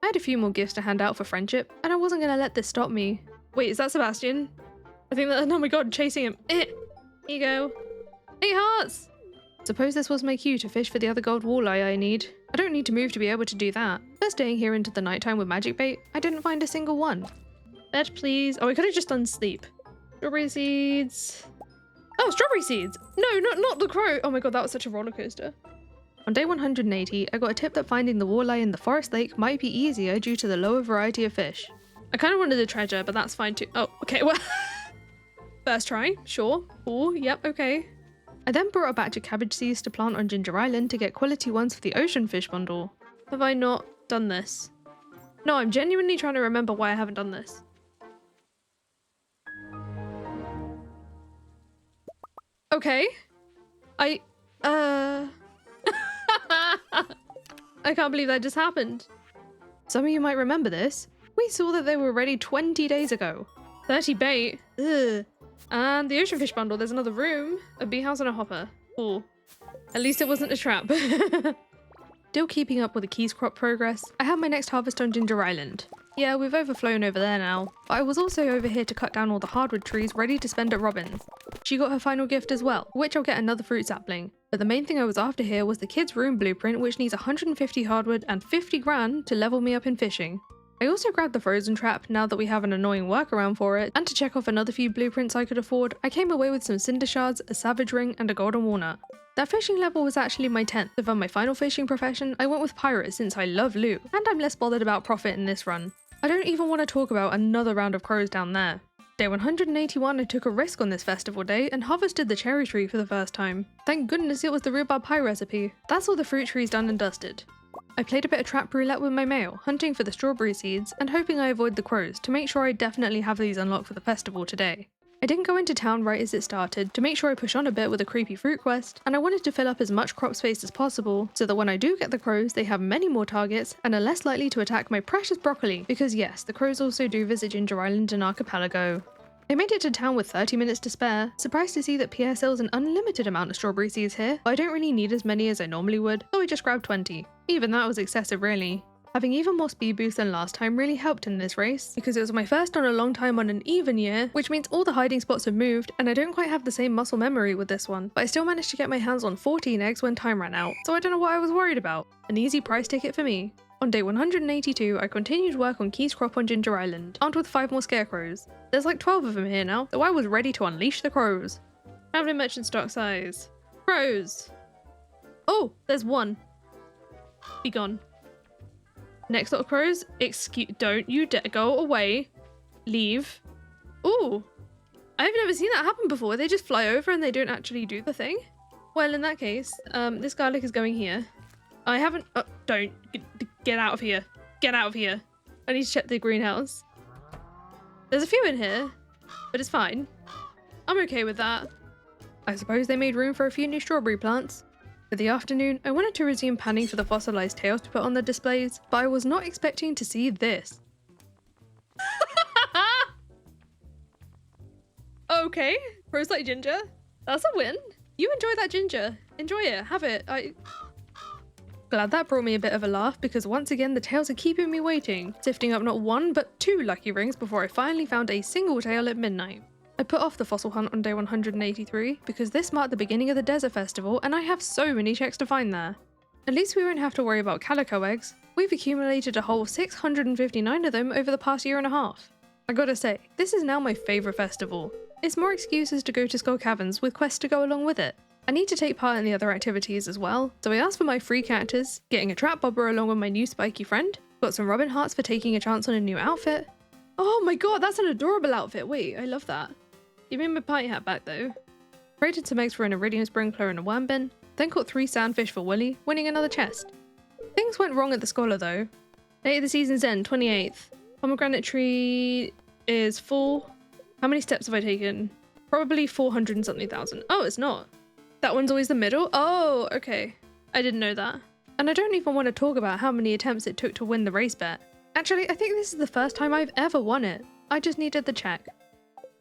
I had a few more gifts to hand out for friendship, and I wasn't gonna let this stop me. Wait, is that Sebastian? I think that- oh my god, chasing him. Here you go. 8 hearts! Suppose this was my cue to fish for the other gold walleye I need. I don't need to move to be able to do that. But staying here into the nighttime with magic bait, I didn't find a single one. Bed please. Oh, I could have just done sleep. Strawberry seeds. Oh, strawberry seeds! No, not the crow! Oh my god, that was such a roller coaster. On day 180, I got a tip that finding the walleye in the forest lake might be easier due to the lower variety of fish. I kind of wanted the treasure, but that's fine too. Oh, okay, well. First try, sure. Oh, yep, okay. I then brought a batch of cabbage seeds to plant on Ginger Island to get quality ones for the ocean fish bundle. Have I not done this? No, I'm genuinely trying to remember why I haven't done this. Okay. I can't believe that just happened. Some of you might remember this. We saw that they were ready 20 days ago. 30 bait. Ugh. And the ocean fish bundle, there's another room, a bee house and a hopper. Cool. At least it wasn't a trap. Still keeping up with the keys crop progress, I have my next harvest on Ginger Island. Yeah, we've overflown over there now, but I was also over here to cut down all the hardwood trees ready to spend at Robin's. She got her final gift as well, for which I'll get another fruit sapling. But the main thing I was after here was the kids' room blueprint, which needs 150 hardwood and 50 grand to level me up in fishing. I also grabbed the frozen trap now that we have an annoying workaround for it, and to check off another few blueprints I could afford, I came away with some cinder shards, a savage ring, and a golden walnut. That fishing level was actually my 10th, so for my final fishing profession, I went with pirate since I love loot, and I'm less bothered about profit in this run. I don't even want to talk about another round of crows down there. Day 181 I took a risk on this festival day and harvested the cherry tree for the first time. Thank goodness it was the rhubarb pie recipe. That's all the fruit trees done and dusted. I played a bit of trap roulette with my mail, hunting for the strawberry seeds and hoping I avoid the crows to make sure I definitely have these unlocked for the festival today. I didn't go into town right as it started to make sure I push on a bit with a creepy fruit quest, and I wanted to fill up as much crop space as possible so that when I do get the crows they have many more targets and are less likely to attack my precious broccoli, because yes, the crows also do visit Ginger Island and Archipelago. I made it to town with 30 minutes to spare, surprised to see that Pierre sells an unlimited amount of strawberry seeds here, but I don't really need as many as I normally would, so I just grabbed 20. Even that was excessive really. Having even more speed boost than last time really helped in this race, because it was my first on a long time on an even year, which means all the hiding spots have moved, and I don't quite have the same muscle memory with this one, but I still managed to get my hands on 14 eggs when time ran out, so I don't know what I was worried about. An easy price ticket for me. On day 182, I continued work on Keys Crop on Ginger Island, armed with 5 more scarecrows. There's like 12 of them here now, so I was ready to unleash the crows. Traveling merchant stock size. Crows! Oh, there's one. Be gone. Next lot of crows. Don't you dare go away. Leave. Ooh. I've never seen that happen before. They just fly over and they don't actually do the thing. Well, in that case, this garlic is going here. I haven't... Oh, don't. Get out of here. Get out of here. I need to check the greenhouse. There's a few in here, but it's fine. I'm okay with that. I suppose they made room for a few new strawberry plants. For the afternoon, I wanted to resume panning for the fossilized tails to put on the displays, but I was not expecting to see this. Okay, crows like ginger. That's a win. You enjoy that ginger. Enjoy it. Have it. Glad that brought me a bit of a laugh, because once again the tails are keeping me waiting, sifting up not 1 but 2 lucky rings before I finally found a single tail at midnight. I put off the fossil hunt on day 183 because this marked the beginning of the desert festival and I have so many checks to find there. At least we won't have to worry about calico eggs. We've accumulated a whole 659 of them over the past year and a half. I gotta say, this is now my favourite festival. It's more excuses to go to Skull Caverns with quests to go along with it. I need to take part in the other activities as well, so I asked for my free cactus, getting a trap bobber along with my new spiky friend, got some robin hearts for taking a chance on a new outfit. Oh my god, that's an adorable outfit. Wait, I love that. Give me my party hat back though. Traded some eggs for an iridium sprinkler and a worm bin, then caught 3 sandfish for Willy, winning another chest. Things went wrong at the Scholar though. Date of the season's end, 28th. Pomegranate tree is full. How many steps have I taken? Probably 400 and something thousand. Oh, it's not. That one's always the middle? Oh, okay. I didn't know that. And I don't even want to talk about how many attempts it took to win the race bet. Actually, I think this is the first time I've ever won it. I just needed the check.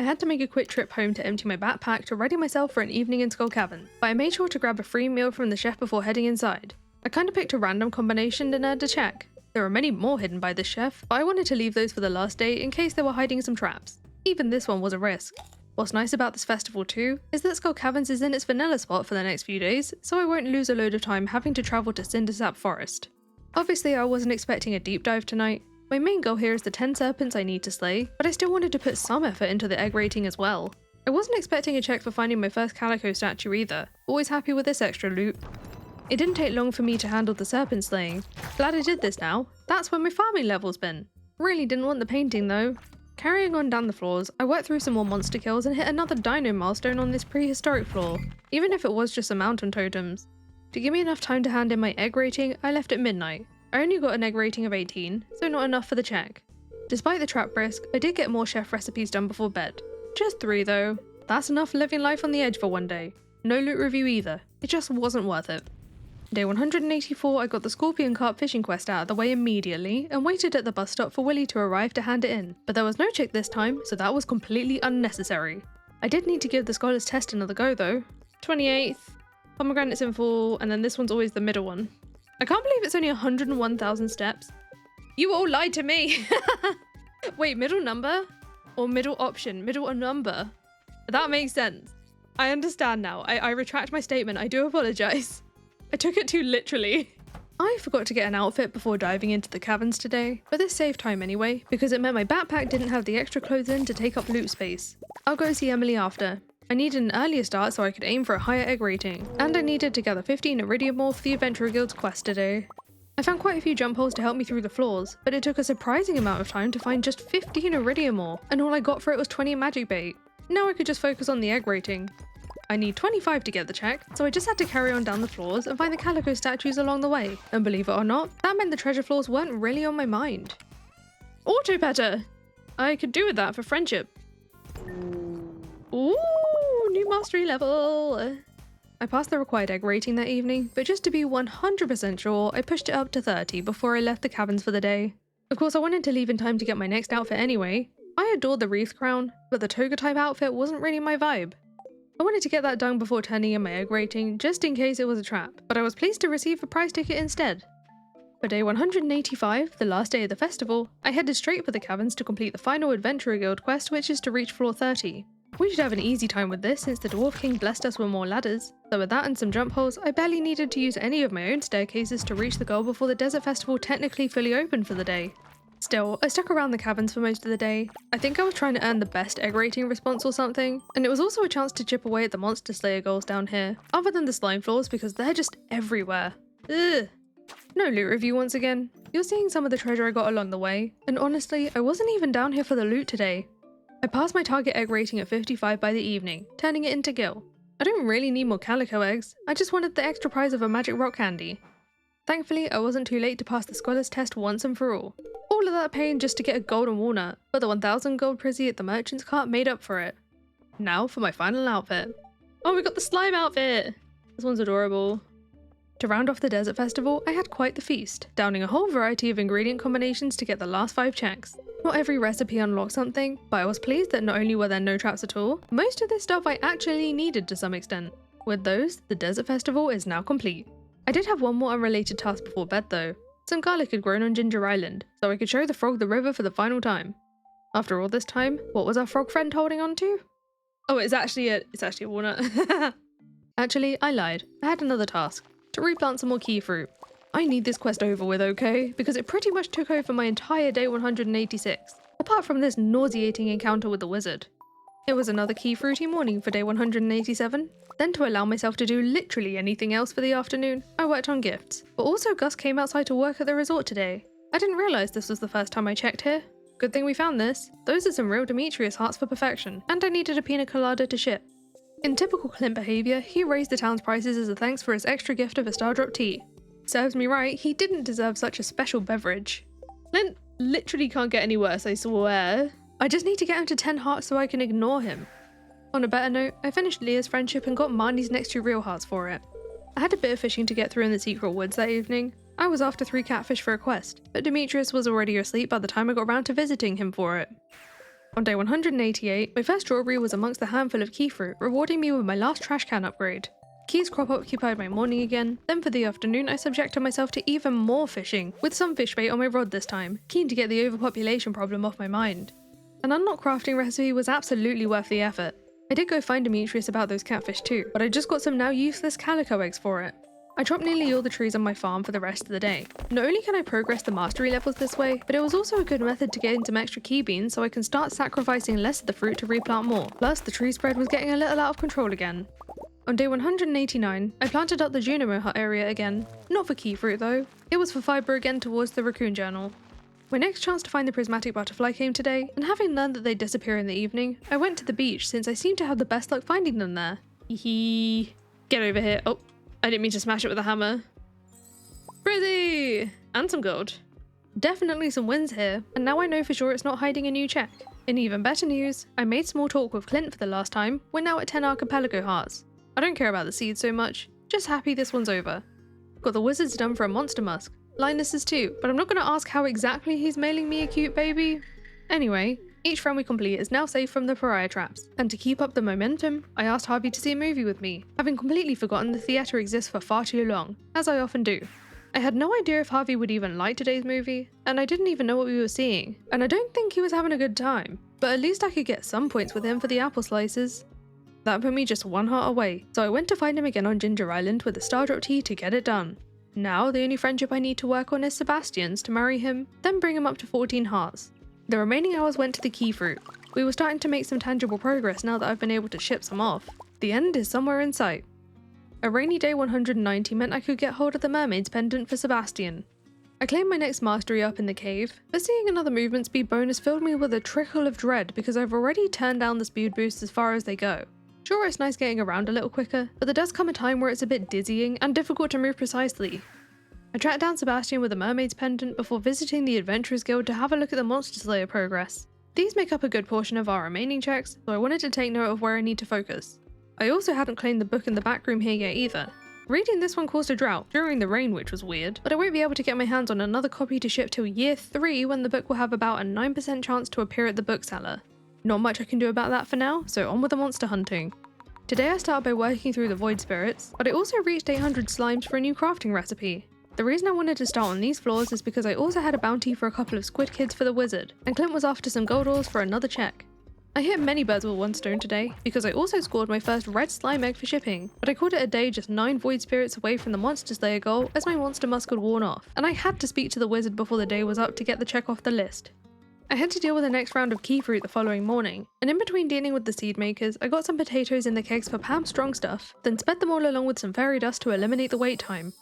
I had to make a quick trip home to empty my backpack to ready myself for an evening in Skull Cavern, but I made sure to grab a free meal from the chef before heading inside. I kinda picked a random combination and earned a check. There are many more hidden by this chef, but I wanted to leave those for the last day in case they were hiding some traps. Even this one was a risk. What's nice about this festival too, is that Skull Caverns is in its vanilla spot for the next few days, so I won't lose a load of time having to travel to Cindersap Forest. Obviously I wasn't expecting a deep dive tonight. My main goal here is the 10 serpents I need to slay, but I still wanted to put some effort into the egg rating as well. I wasn't expecting a check for finding my first calico statue either, always happy with this extra loot. It didn't take long for me to handle the serpent slaying. Glad I did this now. That's where my farming level's been. Really didn't want the painting though. Carrying on down the floors, I worked through some more monster kills and hit another dino milestone on this prehistoric floor, even if it was just some mountain totems. To give me enough time to hand in my egg rating, I left at midnight. I only got an egg rating of 18, so not enough for the check. Despite the trap risk, I did get more chef recipes done before bed. Just 3 though. That's enough living life on the edge for one day. No loot review either. It just wasn't worth it. Day 184, I got the scorpion carp fishing quest out of the way immediately and waited at the bus stop for Willy to arrive to hand it in, but there was no check this time, so that was completely unnecessary. I did need to give the Scholar's Test another go though. 28th, pomegranates in full, and then this one's always the middle one. I can't believe it's only 101,000 steps. You all lied to me! Wait, middle number? Or middle option? Middle or number? That makes sense. I understand now. I retract my statement. I do apologize. I took it too literally. I forgot to get an outfit before diving into the caverns today, but this saved time anyway, because it meant my backpack didn't have the extra clothes in to take up loot space. I'll go see Emily after. I needed an earlier start so I could aim for a higher egg rating, and I needed to gather 15 iridium ore for the Adventurer Guild's quest today. I found quite a few jump holes to help me through the floors, but it took a surprising amount of time to find just 15 iridium ore, and all I got for it was 20 magic bait. Now I could just focus on the egg rating. I need 25 to get the check, so I just had to carry on down the floors and find the calico statues along the way, and believe it or not, that meant the treasure floors weren't really on my mind. Auto petter! I could do with that for friendship. Ooh, new mastery level! I passed the required egg rating that evening, but just to be 100% sure, I pushed it up to 30 before I left the caverns for the day. Of course, I wanted to leave in time to get my next outfit anyway. I adored the wreath crown, but the toga type outfit wasn't really my vibe. I wanted to get that done before turning in my egg rating, just in case it was a trap, but I was pleased to receive a prize ticket instead. For day 185, the last day of the festival, I headed straight for the caverns to complete the final Adventurer Guild quest, which is to reach floor 30. We should have an easy time with this since the Dwarf King blessed us with more ladders, so with that and some jump holes, I barely needed to use any of my own staircases to reach the goal before the Desert Festival technically fully opened for the day. Still, I stuck around the caverns for most of the day. I think I was trying to earn the best egg rating response or something, and it was also a chance to chip away at the monster slayer goals down here, other than the slime floors because they're just everywhere. Ugh. No loot review once again. You're seeing some of the treasure I got along the way, and honestly, I wasn't even down here for the loot today. I passed my target egg rating at 55 by the evening, turning it into gil. I don't really need more calico eggs, I just wanted the extra prize of a magic rock candy. Thankfully, I wasn't too late to pass the Scholar's Test once and for all. All of that pain just to get a golden walnut, but the 1000 gold prizzy at the merchant's cart made up for it. Now for my final outfit. Oh, we got the slime outfit! This one's adorable. To round off the Desert Festival, I had quite the feast, downing a whole variety of ingredient combinations to get the last 5 checks. Not every recipe unlocked something, but I was pleased that not only were there no traps at all, most of this stuff I actually needed to some extent. With those, the Desert Festival is now complete. I did have one more unrelated task before bed though. Some garlic had grown on Ginger Island, so I could show the frog the river for the final time. After all this time, what was our frog friend holding on to? Oh, it's actually a walnut. Actually, I lied. I had another task. To replant some more key fruit. I need this quest over with, okay? Because it pretty much took over my entire day 186, apart from this nauseating encounter with the wizard. It was another key fruity morning for day 187. Then to allow myself to do literally anything else for the afternoon, I worked on gifts. But also Gus came outside to work at the resort today. I didn't realise this was the first time I checked here. Good thing we found this. Those are some real Demetrius hearts for perfection, and I needed a pina colada to ship. In typical Clint behaviour, he raised the town's prices as a thanks for his extra gift of a Stardrop tea. Serves me right, he didn't deserve such a special beverage. Clint literally can't get any worse, I swear. I just need to get him to 10 hearts so I can ignore him. On a better note, I finished Leah's friendship and got Marnie's next 2 real hearts for it. I had a bit of fishing to get through in the secret woods that evening. I was after 3 catfish for a quest, but Demetrius was already asleep by the time I got round to visiting him for it. On day 188, my first strawberry was amongst the handful of key fruit, rewarding me with my last trash can upgrade. Keys crop occupied my morning again, then for the afternoon I subjected myself to even more fishing, with some fish bait on my rod this time, keen to get the overpopulation problem off my mind. An unlocked crafting recipe was absolutely worth the effort. I did go find Demetrius about those catfish too, but I just got some now useless calico eggs for it. I chopped nearly all the trees on my farm for the rest of the day. Not only can I progress the mastery levels this way, but it was also a good method to get in some extra key beans so I can start sacrificing less of the fruit to replant more. Plus, the tree spread was getting a little out of control again. On day 189, I planted up the Junimo Hut area again. Not for key fruit though, it was for fibre again towards the Raccoon journal. My next chance to find the prismatic butterfly came today, and having learned that they disappear in the evening, I went to the beach since I seem to have the best luck finding them there. Hee. Get over here. Oh, I didn't mean to smash it with a hammer. Pretty! And some gold. Definitely some wins here, and now I know for sure it's not hiding a new check. In even better news, I made small talk with Clint for the last time. We're now at 10 Archipelago hearts. I don't care about the seeds so much, just happy this one's over. Got the wizards done for a monster musk. Linus is too, but I'm not going to ask how exactly he's mailing me a cute baby. Anyway, Each friend we complete is now safe from the pariah traps, and to keep up the momentum, I asked Harvey to see a movie with me, having completely forgotten the theatre exists for far too long, as I often do. I had no idea if Harvey would even like today's movie, and I didn't even know what we were seeing, and I don't think he was having a good time, but at least I could get some points with him for the apple slices. That put me just 1 heart away, so I went to find him again on Ginger Island with a Stardrop tea to get it done. Now, the only friendship I need to work on is Sebastian's to marry him, then bring him up to 14 hearts. The remaining hours went to the key fruit. We were starting to make some tangible progress now that I've been able to ship some off. The end is somewhere in sight. A rainy day 190 meant I could get hold of the mermaid's pendant for Sebastian. I claimed my next mastery up in the cave, but seeing another movement speed bonus filled me with a trickle of dread because I've already turned down the speed boost as far as they go. Sure, it's nice getting around a little quicker, but there does come a time where it's a bit dizzying and difficult to move precisely. I tracked down Sebastian with the mermaid's pendant before visiting the Adventurers Guild to have a look at the Monster Slayer progress. These make up a good portion of our remaining checks, so I wanted to take note of where I need to focus. I also hadn't claimed the book in the back room here yet either. Reading this one caused a drought during the rain, which was weird, but I won't be able to get my hands on another copy to ship till year 3 when the book will have about a 9% chance to appear at the bookseller. Not much I can do about that for now, so on with the monster hunting. Today I started by working through the void spirits, but I also reached 800 slimes for a new crafting recipe. The reason I wanted to start on these floors is because I also had a bounty for a couple of squid kids for the wizard, and Clint was after some gold ores for another check. I hit many birds with one stone today, because I also scored my first red slime egg for shipping, but I called it a day just 9 void spirits away from the monster slayer goal as my monster musk had worn off, and I had to speak to the wizard before the day was up to get the check off the list. I had to deal with the next round of key fruit the following morning, and in between dealing with the seed makers, I got some potatoes in the kegs for Pam's strong stuff, then sped them all along with some fairy dust to eliminate the wait time.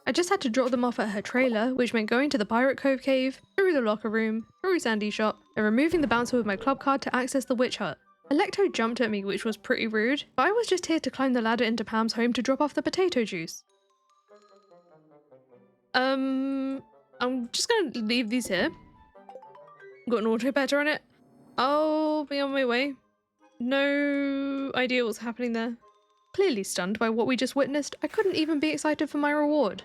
I just had to drop them off at her trailer, which meant going to the Pirate Cove cave, through the locker room, through Sandy's shop, and removing the bouncer with my club card to access the witch hut. Electo jumped at me, which was pretty rude, but I was just here to climb the ladder into Pam's home to drop off the potato juice. I'm just gonna leave these here. Got an auto petter on it. I'll be on my way. No idea what's happening there. Clearly stunned by what we just witnessed, I couldn't even be excited for my reward.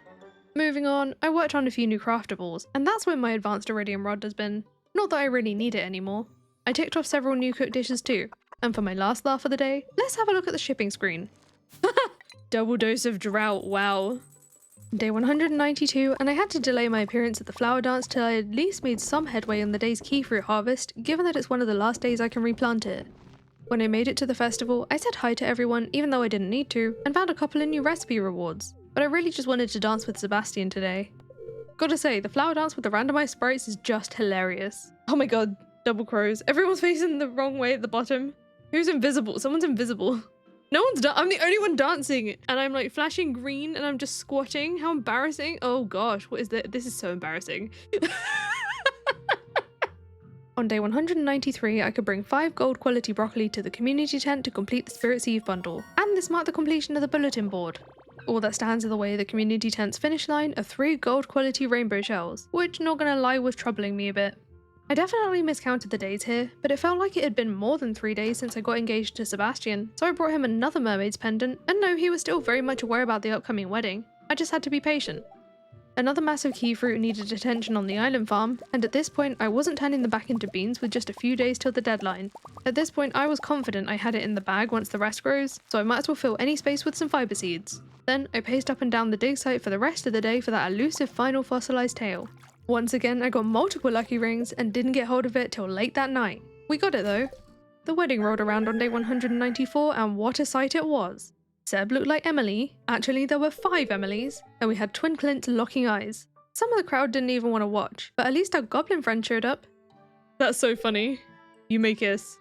Moving on, I worked on a few new craftables, and that's where my advanced iridium rod has been. Not that I really need it anymore. I ticked off several new cooked dishes too. And for my last laugh of the day, let's have a look at the shipping screen. Double dose of drought, wow. Day 192, and I had to delay my appearance at the flower dance till I at least made some headway on the day's key fruit harvest, given that it's one of the last days I can replant it. When I made it to the festival, I said hi to everyone even though I didn't need to, and found a couple of new recipe rewards, but I really just wanted to dance with Sebastian today. Gotta say, the flower dance with the randomized sprites is just hilarious. Oh my god, double crows. Everyone's facing the wrong way at the bottom. Who's invisible? Someone's invisible. No one's I'm the only one dancing, and I'm like flashing green and I'm just squatting. How embarrassing. Oh gosh, what is that? This is so embarrassing. On day 193, I could bring 5 gold quality broccoli to the community tent to complete the Spirit's Eve bundle, and this marked the completion of the bulletin board. All that stands in the way of the community tent's finish line are 3 gold quality rainbow shells, which, not gonna lie, was troubling me a bit. I definitely miscounted the days here, but it felt like it had been more than 3 days since I got engaged to Sebastian, so I brought him another mermaid's pendant, and no, he was still very much aware about the upcoming wedding. I just had to be patient. Another massive key fruit needed attention on the island farm, and at this point I wasn't turning them back into beans with just a few days till the deadline. At this point I was confident I had it in the bag once the rest grows, so I might as well fill any space with some fiber seeds. Then I paced up and down the dig site for the rest of the day for that elusive final fossilized tail. Once again I got multiple lucky rings and didn't get hold of it till late that night. We got it though. The wedding rolled around on day 194 and what a sight it was. Seb looked like Emily. Actually, there were 5 Emilys, and we had twin Clints locking eyes. Some of the crowd didn't even want to watch, but at least our goblin friend showed up. That's so funny. You may kiss.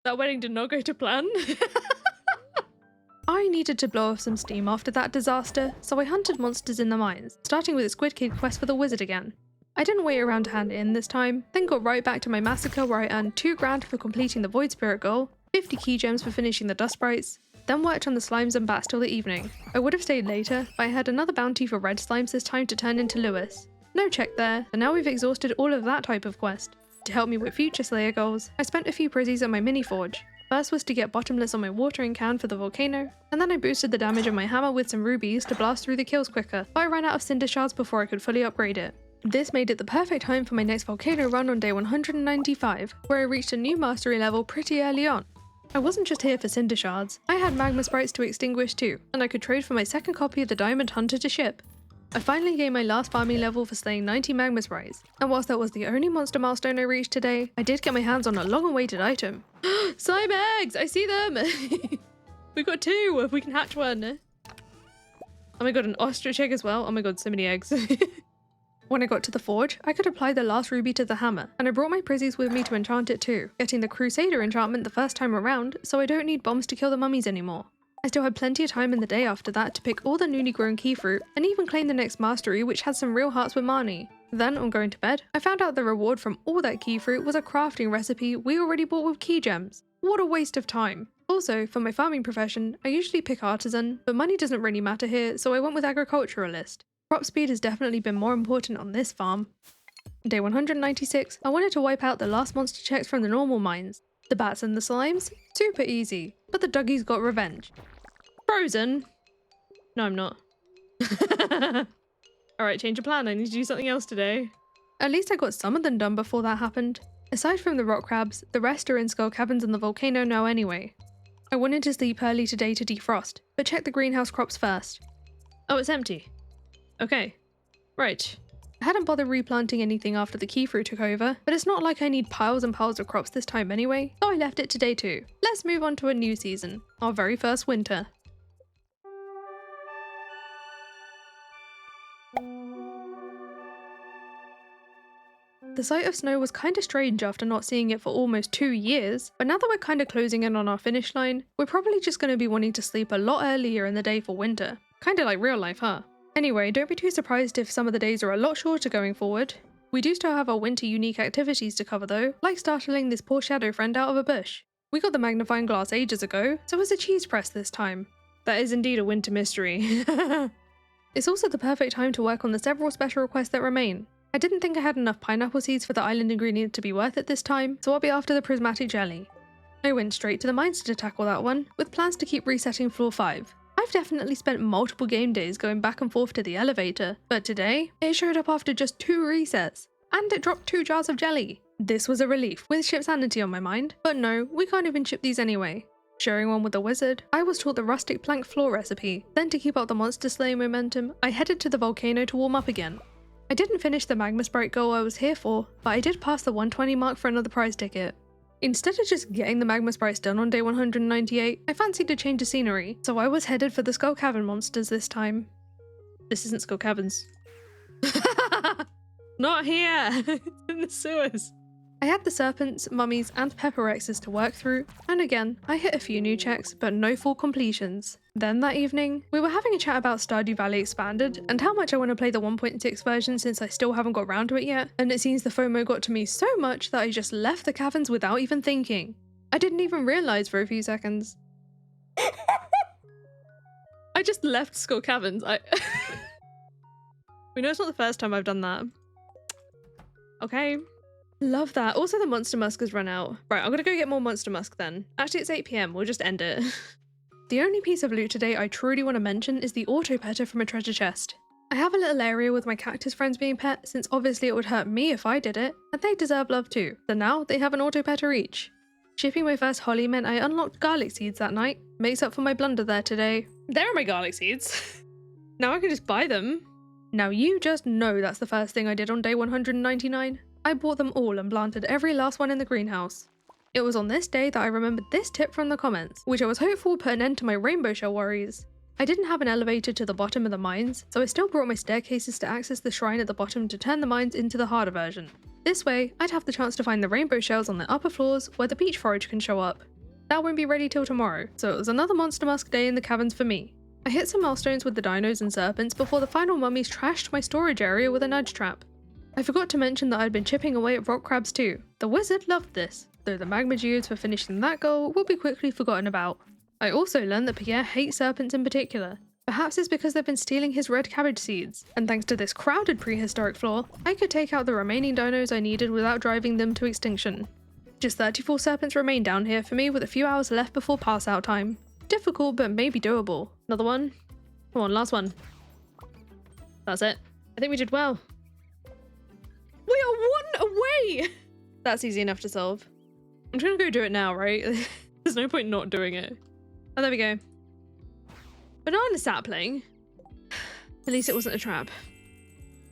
That wedding did not go to plan. I needed to blow off some steam after that disaster, so I hunted monsters in the mines, starting with a Squid Kid quest for the wizard again. I didn't wait around to hand it in this time, then got right back to my massacre where I earned 2 grand for completing the Void Spirit goal, 50 key gems for finishing the dust sprites, then worked on the slimes and bats till the evening. I would have stayed later, but I had another bounty for red slimes this time to turn into Lewis. No check there, and now we've exhausted all of that type of quest. To help me with future Slayer goals, I spent a few prizzies on my mini forge. First was to get bottomless on my watering can for the volcano, and then I boosted the damage of my hammer with some rubies to blast through the kills quicker, but I ran out of cinder shards before I could fully upgrade it. This made it the perfect time for my next volcano run on day 195, where I reached a new mastery level pretty early on. I wasn't just here for cinder shards, I had magma sprites to extinguish too, and I could trade for my second copy of the Diamond Hunter to ship. I finally gained my last farming level for slaying 90 magma sprites, and whilst that was the only monster milestone I reached today, I did get my hands on a long-awaited item. Slime eggs! I see them! We got 2! We can hatch one! Oh my god, an ostrich egg as well? Oh my god, so many eggs. When I got to the forge, I could apply the last ruby to the hammer, and I brought my prizzies with me to enchant it too, getting the Crusader enchantment the first time around, so I don't need bombs to kill the mummies anymore. I still had plenty of time in the day after that to pick all the newly grown key fruit, and even claim the next mastery which had some real hearts with Marnie. Then, on going to bed, I found out the reward from all that key fruit was a crafting recipe we already bought with key gems. What a waste of time. Also, for my farming profession, I usually pick artisan, but money doesn't really matter here, so I went with agriculturalist. Crop speed has definitely been more important on this farm. Day 196, I wanted to wipe out the last monster checks from the normal mines. The bats and the slimes? Super easy, but the duggies got revenge. Frozen? No, I'm not. Alright, change of plan, I need to do something else today. At least I got some of them done before that happened. Aside from the rock crabs, the rest are in skull caverns in the volcano now anyway. I wanted to sleep early today to defrost, but check the greenhouse crops first. Oh, it's empty. Okay. Right. I hadn't bothered replanting anything after the key fruit took over, but it's not like I need piles and piles of crops this time anyway, so I left it to day 2. Let's move on to a new season, our very first winter. The sight of snow was kinda strange after not seeing it for almost 2 years, but now that we're kinda closing in on our finish line, we're probably just gonna be wanting to sleep a lot earlier in the day for winter. Kinda like real life, huh? Anyway, don't be too surprised if some of the days are a lot shorter going forward. We do still have our winter unique activities to cover though, like startling this poor shadow friend out of a bush. We got the magnifying glass ages ago, so it's a cheese press this time. That is indeed a winter mystery. It's also the perfect time to work on the several special requests that remain. I didn't think I had enough pineapple seeds for the island ingredient to be worth it this time, so I'll be after the prismatic jelly. I went straight to the mines to tackle that one, with plans to keep resetting floor 5. I've definitely spent multiple game days going back and forth to the elevator, but today, it showed up after just 2 resets, and it dropped 2 jars of jelly. This was a relief, with ship sanity on my mind, but no, we can't even ship these anyway. Sharing one with the wizard, I was taught the rustic plank floor recipe, then to keep up the monster slaying momentum, I headed to the volcano to warm up again. I didn't finish the magma sprite goal I was here for, but I did pass the 120 mark for another prize ticket. Instead of just getting the magma sprites done on day 198, I fancied a change of scenery, so I was headed for the Skull Cavern monsters this time. This isn't Skull Caverns. Not here! It's in the sewers. I had the serpents, mummies, and pepperexes to work through, and again, I hit a few new checks, but no full completions. Then that evening, we were having a chat about Stardew Valley Expanded, and how much I want to play the 1.6 version since I still haven't got round to it yet, and it seems the FOMO got to me so much that I just left the caverns without even thinking. I didn't even realise for a few seconds. I just left Skull Caverns. We know it's not the first time I've done that. Okay. Love that. Also, the Monster Musk has run out. Right, I'm gonna go get more Monster Musk then. Actually, it's 8 PM. We'll just end it. The only piece of loot today I truly want to mention is the auto petter from a treasure chest. I have a little area with my cactus friends being pet, since obviously it would hurt me if I did it, and they deserve love too. So now they have an auto petter each. Shipping my first holly meant I unlocked garlic seeds that night. Makes up for my blunder there today. There are my garlic seeds. Now I can just buy them. Now you just know that's the first thing I did on day 199. I bought them all and planted every last one in the greenhouse. It was on this day that I remembered this tip from the comments, which I was hopeful would put an end to my rainbow shell worries. I didn't have an elevator to the bottom of the mines, so I still brought my staircases to access the shrine at the bottom to turn the mines into the harder version. This way, I'd have the chance to find the rainbow shells on the upper floors where the beach forage can show up. That won't be ready till tomorrow, so it was another Monster Musk day in the caverns for me. I hit some milestones with the dinos and serpents before the final mummies trashed my storage area with a nudge trap. I forgot to mention that I'd been chipping away at rock crabs too. The wizard loved this, though the magma geodes for finishing that goal will be quickly forgotten about. I also learned that Pierre hates serpents in particular. Perhaps it's because they've been stealing his red cabbage seeds, and thanks to this crowded prehistoric floor, I could take out the remaining dinos I needed without driving them to extinction. Just 34 serpents remain down here for me with a few hours left before pass out time. Difficult, but maybe doable. Another one? Come on, last one. That's it. I think we did well. one away! That's easy enough to solve. I'm just gonna go do it now, right? There's no point not doing it. Oh, there we go. Banana sapling? At least it wasn't a trap.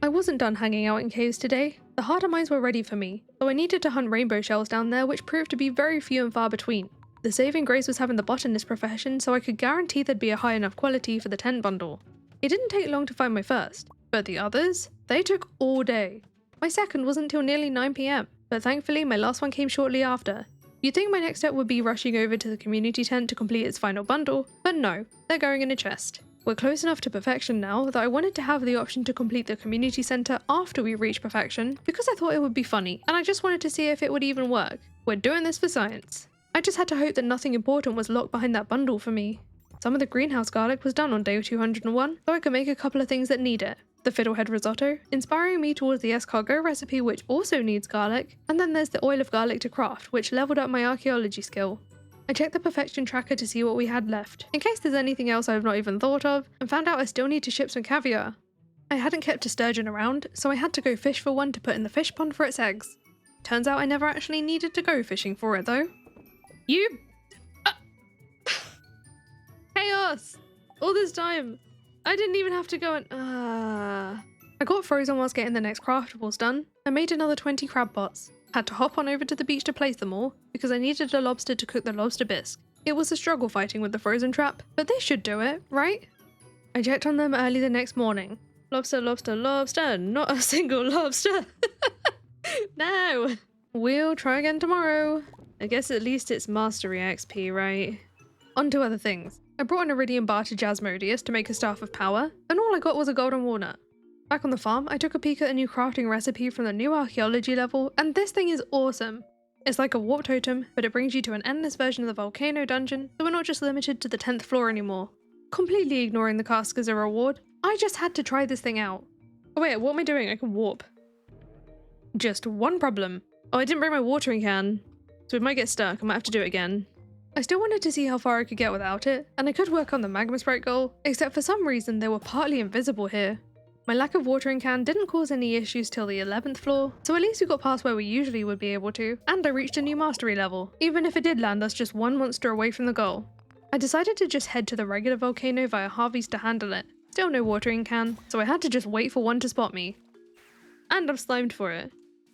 I wasn't done hanging out in caves today. The harder mines were ready for me, so I needed to hunt rainbow shells down there, which proved to be very few and far between. The saving grace was having the botanist profession, so I could guarantee there'd be a high enough quality for the tent bundle. It didn't take long to find my first, but the others? They took all day. My second wasn't until nearly 9 PM, but thankfully my last one came shortly after. You'd think my next step would be rushing over to the community tent to complete its final bundle, but no, they're going in a chest. We're close enough to perfection now that I wanted to have the option to complete the community center after we reach perfection because I thought it would be funny and I just wanted to see if it would even work. We're doing this for science. I just had to hope that nothing important was locked behind that bundle for me. Some of the greenhouse garlic was done on day 201, so I could make a couple of things that need it. The fiddlehead risotto, inspiring me towards the escargot recipe which also needs garlic, and then there's the oil of garlic to craft, which leveled up my archaeology skill. I checked the perfection tracker to see what we had left, in case there's anything else I've not even thought of, and found out I still need to ship some caviar. I hadn't kept a sturgeon around, so I had to go fish for one to put in the fish pond for its eggs. Turns out I never actually needed to go fishing for it though. You... Chaos! All this time! I didn't even have to go and... I got frozen whilst getting the next craftables done. I made another 20 crab pots. Had to hop on over to the beach to place them all, because I needed a lobster to cook the lobster bisque. It was a struggle fighting with the frozen trap, but this should do it, right? I checked on them early the next morning. Lobster, lobster, lobster, not a single lobster! No! We'll try again tomorrow. I guess at least it's mastery XP, right? On to other things. I brought an iridium bar to Jasmodius to make a staff of power, and all I got was a golden walnut. Back on the farm, I took a peek at a new crafting recipe from the new archaeology level, and this thing is awesome. It's like a warp totem, but it brings you to an endless version of the Volcano dungeon, so we're not just limited to the 10th floor anymore. Completely ignoring the cask as a reward, I just had to try this thing out. Oh wait, what am I doing? I can warp. Just one problem. Oh, I didn't bring my watering can, so it might get stuck. I might have to do it again. I still wanted to see how far I could get without it, and I could work on the magma sprite goal, except for some reason they were partly invisible here. My lack of watering can didn't cause any issues till the 11th floor, so at least we got past where we usually would be able to, and I reached a new mastery level, even if it did land us just one monster away from the goal. I decided to just head to the regular volcano via Harvey's to handle it. Still no watering can, so I had to just wait for one to spot me. And I'm slimed for it.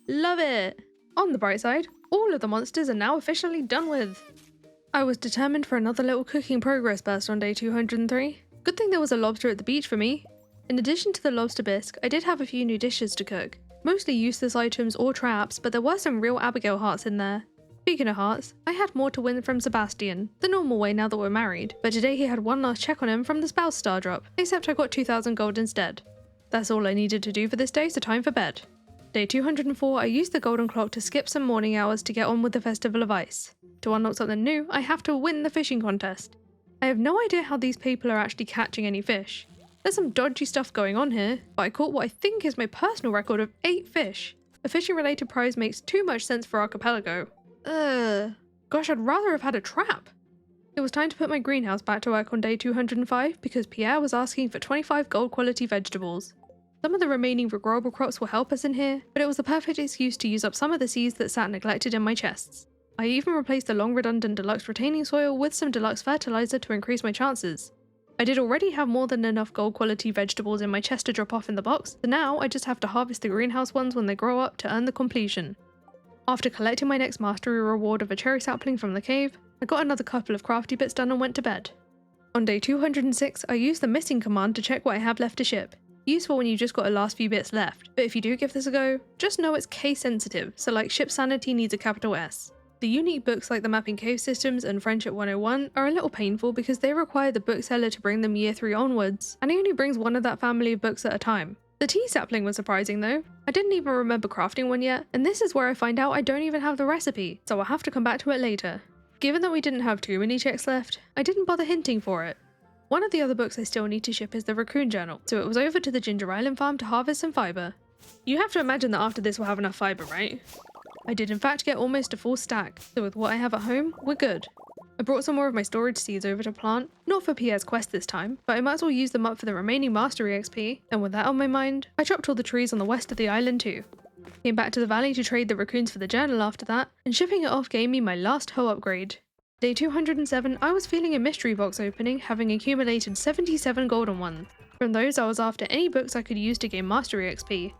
Love it! On the bright side, all of the monsters are now officially done with. I was determined for another little cooking progress burst on day 203. Good thing there was a lobster at the beach for me. In addition to the lobster bisque, I did have a few new dishes to cook. Mostly useless items or traps, but there were some real Abigail hearts in there. Speaking of hearts, I had more to win from Sebastian, the normal way now that we're married, but today he had one last check on him from the spouse star drop, except I got 2,000 gold instead. That's all I needed to do for this day, so time for bed. Day 204, I used the golden clock to skip some morning hours to get on with the Festival of Ice. To unlock something new, I have to win the fishing contest. I have no idea how these people are actually catching any fish. There's some dodgy stuff going on here, but I caught what I think is my personal record of 8 fish. A fishing related prize makes too much sense for Archipelago. Gosh, I'd rather have had a trap. It was time to put my greenhouse back to work on day 205 because Pierre was asking for 25 gold quality vegetables. Some of the remaining regrowable crops will help us in here, but it was the perfect excuse to use up some of the seeds that sat neglected in my chests. I even replaced the long redundant deluxe retaining soil with some deluxe fertilizer to increase my chances. I did already have more than enough gold quality vegetables in my chest to drop off in the box, so now I just have to harvest the greenhouse ones when they grow up to earn the completion. After collecting my next mastery reward of a cherry sapling from the cave, I got another couple of crafty bits done and went to bed. On day 206, I used the missing command to check what I have left to ship. Useful when you just got a last few bits left, but if you do give this a go, just know it's case sensitive, so like ship sanity needs a capital S. The unique books like the Mapping Cave Systems and Friendship 101 are a little painful because they require the bookseller to bring them year 3 onwards, and he only brings one of that family of books at a time. The tea sapling was surprising though. I didn't even remember crafting one yet, and this is where I find out I don't even have the recipe, so I'll have to come back to it later. Given that we didn't have too many checks left, I didn't bother hinting for it. One of the other books I still need to ship is the Raccoon journal, so it was over to the Ginger Island farm to harvest some fibre. You have to imagine that after this we'll have enough fibre, right? I did in fact get almost a full stack, so with what I have at home, we're good. I brought some more of my storage seeds over to plant, not for Pierre's quest this time, but I might as well use them up for the remaining mastery XP, and with that on my mind, I chopped all the trees on the west of the island too. Came back to the valley to trade the raccoons for the journal after that, and shipping it off gave me my last hoe upgrade. Day 207, I was feeling a mystery box opening, having accumulated 77 golden ones. From those, I was after any books I could use to gain mastery XP.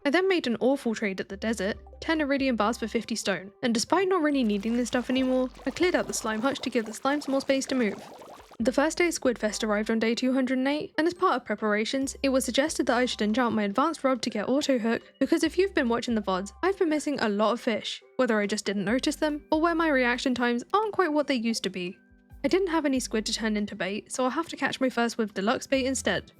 I then made an awful trade at the desert, 10 iridium bars for 50 stone, and despite not really needing this stuff anymore, I cleared out the slime hutch to give the slimes more space to move. The first day Squidfest arrived on day 208, and as part of preparations, it was suggested that I should enchant my advanced rod to get auto hook, because if you've been watching the VODs, I've been missing a lot of fish, whether I just didn't notice them, or where my reaction times aren't quite what they used to be. I didn't have any squid to turn into bait, so I'll have to catch my first with deluxe bait instead.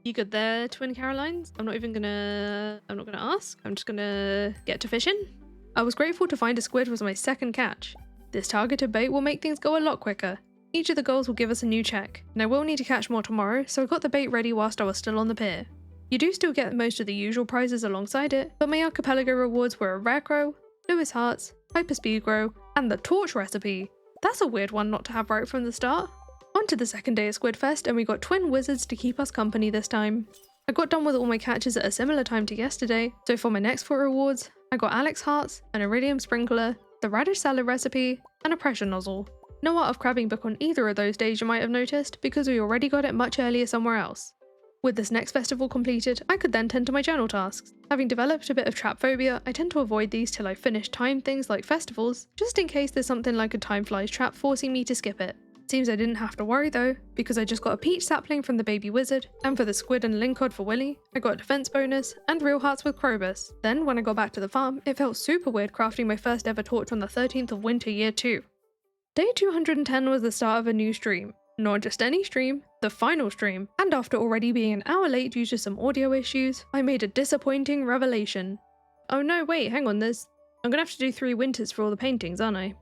You good there, Twin Carolines? I'm not gonna ask, I'm just gonna get to fishing. I was grateful to find a squid was my second catch. This targeted bait will make things go a lot quicker. Each of the goals will give us a new check, and I will need to catch more tomorrow, so I got the bait ready whilst I was still on the pier. You do still get most of the usual prizes alongside it, but my Archipelago rewards were a Scarecrow, Lewis Hearts, Hyper Speed Grow, and the Torch recipe. That's a weird one not to have right from the start. On to the second day of Squidfest, and we got twin wizards to keep us company this time. I got done with all my catches at a similar time to yesterday, so for my next 4 rewards, I got Alex Hearts, an Iridium Sprinkler, the Radish Salad recipe, and a Pressure Nozzle. No Art of Crabbing book on either of those days you might have noticed, because we already got it much earlier somewhere else. With this next festival completed, I could then tend to my journal tasks. Having developed a bit of trap phobia, I tend to avoid these till I finish timed things like festivals, just in case there's something like a time flies trap forcing me to skip it. Seems I didn't have to worry though, because I just got a peach sapling from the baby wizard, and for the squid and lingcod for Willy, I got a defense bonus, and real hearts with Krobus. Then when I got back to the farm, it felt super weird crafting my first ever torch on the 13th of winter year 2. Day 210 was the start of a new stream. Not just any stream, the final stream, and after already being an hour late due to some audio issues, I made a disappointing revelation. Oh no, wait, hang on, I'm gonna have to do 3 winters for all the paintings, aren't I?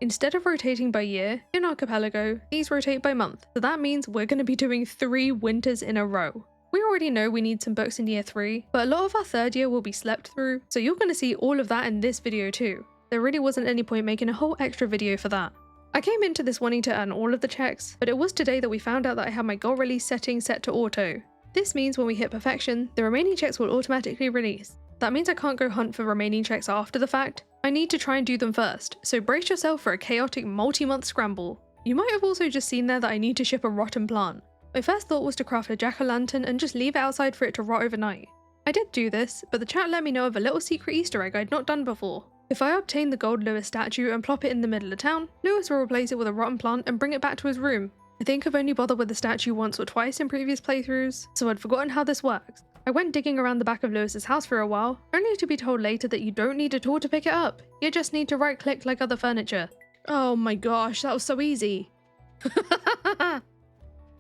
Instead of rotating by year, in Archipelago, these rotate by month, so that means we're gonna be doing 3 winters in a row. We already know we need some books in year 3, but a lot of our 3rd year will be slept through, so you're gonna see all of that in this video too. There really wasn't any point making a whole extra video for that. I came into this wanting to earn all of the checks, but it was today that we found out that I had my goal release setting set to auto. This means when we hit perfection, the remaining checks will automatically release. That means I can't go hunt for remaining checks after the fact. I need to try and do them first, so brace yourself for a chaotic multi-month scramble. You might have also just seen there that I need to ship a rotten plant. My first thought was to craft a jack-o'-lantern and just leave it outside for it to rot overnight. I did do this, but the chat let me know of a little secret Easter egg I'd not done before. If I obtain the gold Lewis statue and plop it in the middle of town, Lewis will replace it with a rotten plant and bring it back to his room. I think I've only bothered with the statue once or twice in previous playthroughs, so I'd forgotten how this works. I went digging around the back of Lewis's house for a while, only to be told later that you don't need a tool to pick it up, you just need to right click like other furniture. Oh my gosh, that was so easy.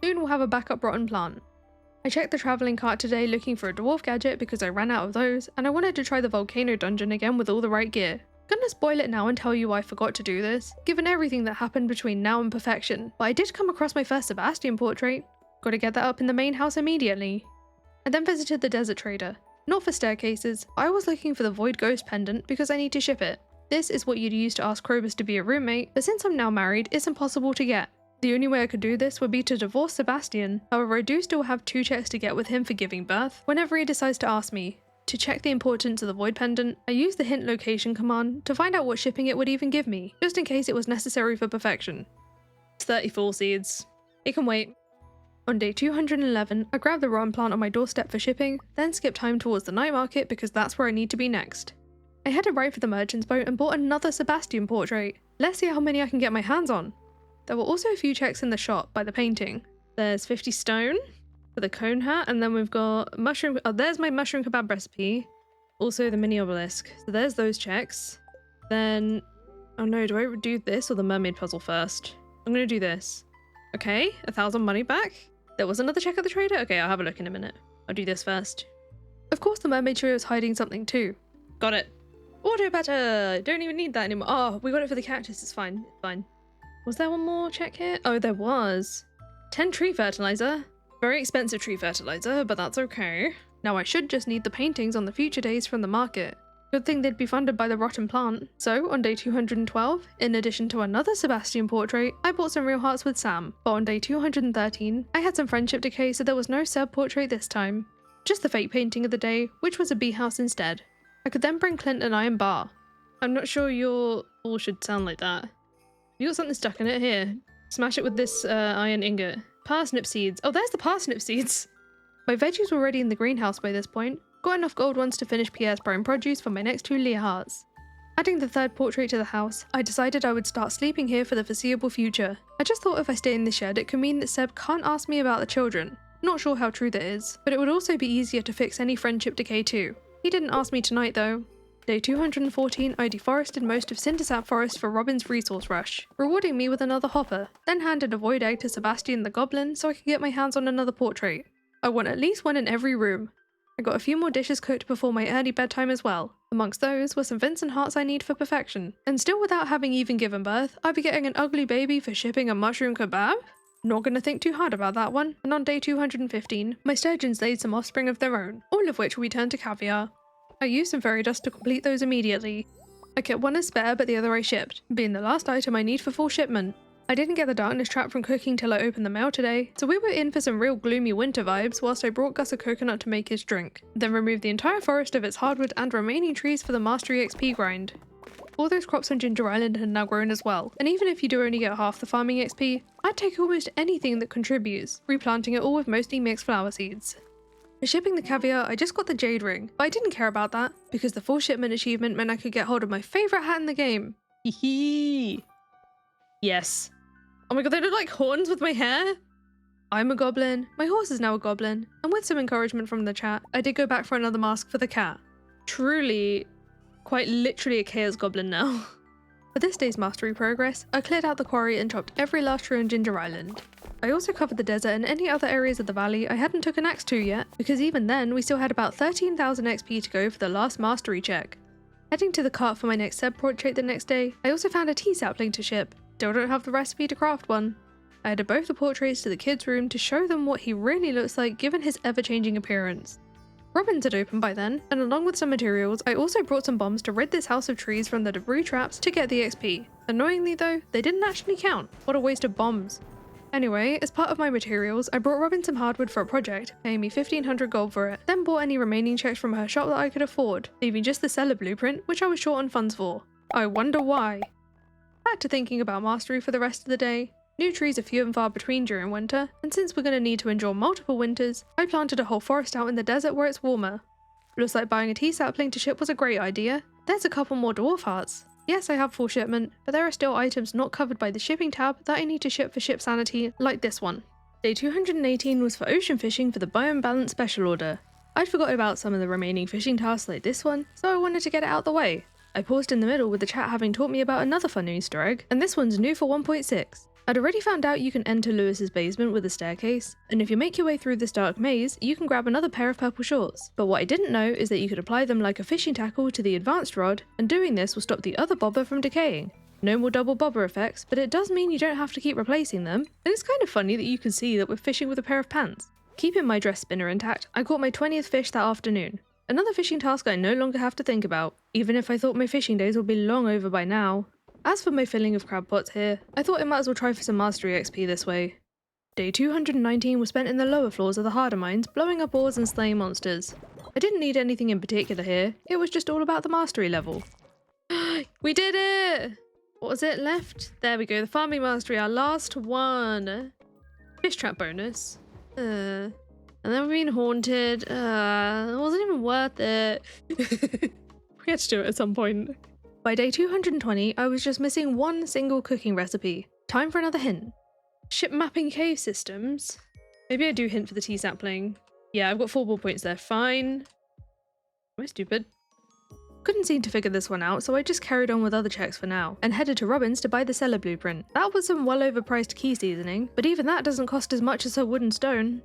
Soon we'll have a backup rotten plant. I checked the travelling cart today looking for a dwarf gadget because I ran out of those, and I wanted to try the Volcano dungeon again with all the right gear. Gonna spoil it now and tell you I forgot to do this, given everything that happened between now and perfection, but I did come across my first Sebastian portrait. Gotta get that up in the main house immediately. I then visited the desert trader. Not for staircases, I was looking for the Void Ghost pendant because I need to ship it. This is what you'd use to ask Krobus to be a roommate, but since I'm now married, it's impossible to get. The only way I could do this would be to divorce Sebastian, however I do still have 2 checks to get with him for giving birth, whenever he decides to ask me. To check the importance of the Void Pendant, I used the hint location command to find out what shipping it would even give me, just in case it was necessary for perfection. It's 34 seeds. It can wait. On day 211, I grabbed the rotten plant on my doorstep for shipping, then skipped home towards the night market because that's where I need to be next. I headed right for the merchant's boat and bought another Sebastian portrait. Let's see how many I can get my hands on. There were also a few checks in the shop by the painting. There's 50 stone for the cone hat, and then we've got mushroom. Oh, there's my mushroom kebab recipe. Also the mini obelisk. So there's those checks. Then, oh no, do I do this or the mermaid puzzle first? I'm gonna do this. Okay, 1,000 money back. There was another check at the trader? Okay, I'll have a look in a minute. I'll do this first. Of course the mermaid trio is hiding something too. Got it. Auto batter! Don't even need that anymore. Oh, we got it for the cactus, it's fine, it's fine. Was there one more check here? Oh, there was. 10 tree fertilizer. Very expensive tree fertilizer, but that's okay. Now I should just need the paintings on the future days from the market. Good thing they'd be funded by the rotten plant. So, on day 212, in addition to another Sebastian portrait, I bought some real hearts with Sam. But on day 213, I had some friendship decay, so there was no Seb portrait this time. Just the fake painting of the day, which was a bee house instead. I could then bring Clint an iron bar. I'm not sure your all should sound like that. You got something stuck in it? Here. Smash it with this iron ingot. Parsnip seeds. Oh, there's the parsnip seeds! My veggies were already in the greenhouse by this point. Got enough gold ones to finish Pierre's prime produce for my next 2 liahas. Adding the third portrait to the house, I decided I would start sleeping here for the foreseeable future. I just thought if I stay in the shed it could mean that Seb can't ask me about the children. Not sure how true that is, but it would also be easier to fix any friendship decay too. He didn't ask me tonight though. Day 214, I deforested most of Cindersap Forest for Robin's resource rush, rewarding me with another hopper, then handed a void egg to Sebastian the Goblin so I could get my hands on another portrait. I want at least one in every room. I got a few more dishes cooked before my early bedtime as well. Amongst those were some Vincent hearts I need for perfection. And still without having even given birth, I'd be getting an ugly baby for shipping a mushroom kebab? Not gonna think too hard about that one. And on day 215, my sturgeons laid some offspring of their own, all of which we turned to caviar. I used some fairy dust to complete those immediately. I kept one as spare but the other I shipped, being the last item I need for full shipment. I didn't get the darkness trap from cooking till I opened the mail today, so we were in for some real gloomy winter vibes whilst I brought Gus a coconut to make his drink, then removed the entire forest of its hardwood and remaining trees for the Mastery XP grind. All those crops on Ginger Island had now grown as well, and even if you do only get half the farming XP, I'd take almost anything that contributes, replanting it all with mostly mixed flower seeds. For shipping the caviar, I just got the jade ring, but I didn't care about that, because the full shipment achievement meant I could get hold of my favourite hat in the game. Hee. Yes. Oh my god, they look like horns with my hair! I'm a goblin, my horse is now a goblin, and with some encouragement from the chat, I did go back for another mask for the cat. Truly, quite literally a chaos goblin now. For this day's mastery progress, I cleared out the quarry and chopped every last tree on Ginger Island. I also covered the desert and any other areas of the valley I hadn't took an axe to yet, because even then we still had about 13,000 XP to go for the last mastery check. Heading to the cart for my next Seb portrait the next day, I also found a tea sapling to ship. Still don't have the recipe to craft one. I added both the portraits to the kids' room to show them what he really looks like given his ever-changing appearance. Robin's had opened by then, and along with some materials, I also brought some bombs to rid this house of trees from the debris traps to get the XP. Annoyingly though, they didn't actually count. What a waste of bombs. Anyway, as part of my materials, I brought Robin some hardwood for a project, paying me 1500 gold for it, then bought any remaining checks from her shop that I could afford, leaving just the seller blueprint, which I was short on funds for. I wonder why. Back to thinking about mastery for the rest of the day. New trees are few and far between during winter, and since we're going to need to endure multiple winters, I planted a whole forest out in the desert where it's warmer. Looks like buying a tea sapling to ship was a great idea. There's a couple more dwarf hearts. Yes, I have full shipment, but there are still items not covered by the shipping tab that I need to ship for ship sanity, like this one. Day 218 was for ocean fishing for the Biome Balance special order. I'd forgotten about some of the remaining fishing tasks like this one, so I wanted to get it out the way. I paused in the middle with the chat having taught me about another fun Easter egg, and this one's new for 1.6. I'd already found out you can enter Lewis's basement with a staircase, and if you make your way through this dark maze, you can grab another pair of purple shorts. But what I didn't know is that you could apply them like a fishing tackle to the advanced rod, and doing this will stop the other bobber from decaying. No more double bobber effects, but it does mean you don't have to keep replacing them, and it's kind of funny that you can see that we're fishing with a pair of pants. Keeping my dress spinner intact, I caught my 20th fish that afternoon. Another fishing task I no longer have to think about, even if I thought my fishing days would be long over by now. As for my filling of crab pots here, I thought I might as well try for some mastery XP this way. Day 219 was spent in the lower floors of the harder mines, blowing up ores and slaying monsters. I didn't need anything in particular here, it was just all about the mastery level. We did it! What was it left? There we go, the farming mastery, our last one. Fish trap bonus. And then we've been haunted. It wasn't even worth it. We had to do it at some point. By day 220, I was just missing one single cooking recipe. Time for another hint. Ship mapping cave systems? Maybe I do hint for the tea sapling. Yeah, I've got 4 ball points there, fine. Am I stupid? Couldn't seem to figure this one out, so I just carried on with other checks for now, and headed to Robin's to buy the cellar blueprint. That was some well overpriced key seasoning, but even that doesn't cost as much as a wooden stone.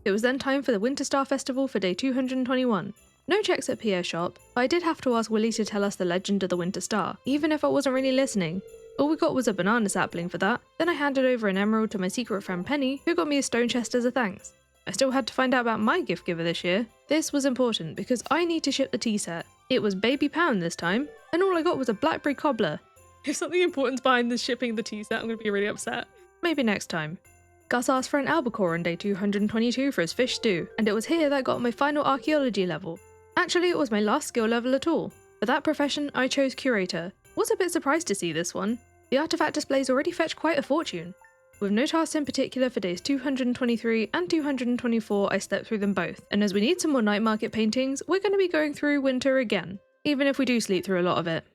It was then time for the Winter Star Festival for day 221. No checks at Pierre's shop, but I did have to ask Willie to tell us the legend of the Winter Star, even if I wasn't really listening. All we got was a banana sapling for that, then I handed over an emerald to my secret friend Penny, who got me a stone chest as a thanks. I still had to find out about my gift giver this year. This was important because I need to ship the tea set. It was baby pound this time, and all I got was a blackberry cobbler. If something important's behind the shipping the tea set, I'm going to be really upset. Maybe next time. Gus asked for an albacore on day 222 for his fish stew, and it was here that I got my final archaeology level. Actually, it was my last skill level at all. For that profession, I chose curator. Was a bit surprised to see this one. The artifact displays already fetched quite a fortune. With no tasks in particular for days 223 and 224, I slept through them both, and as we need some more night market paintings, we're going to be going through winter again, even if we do sleep through a lot of it.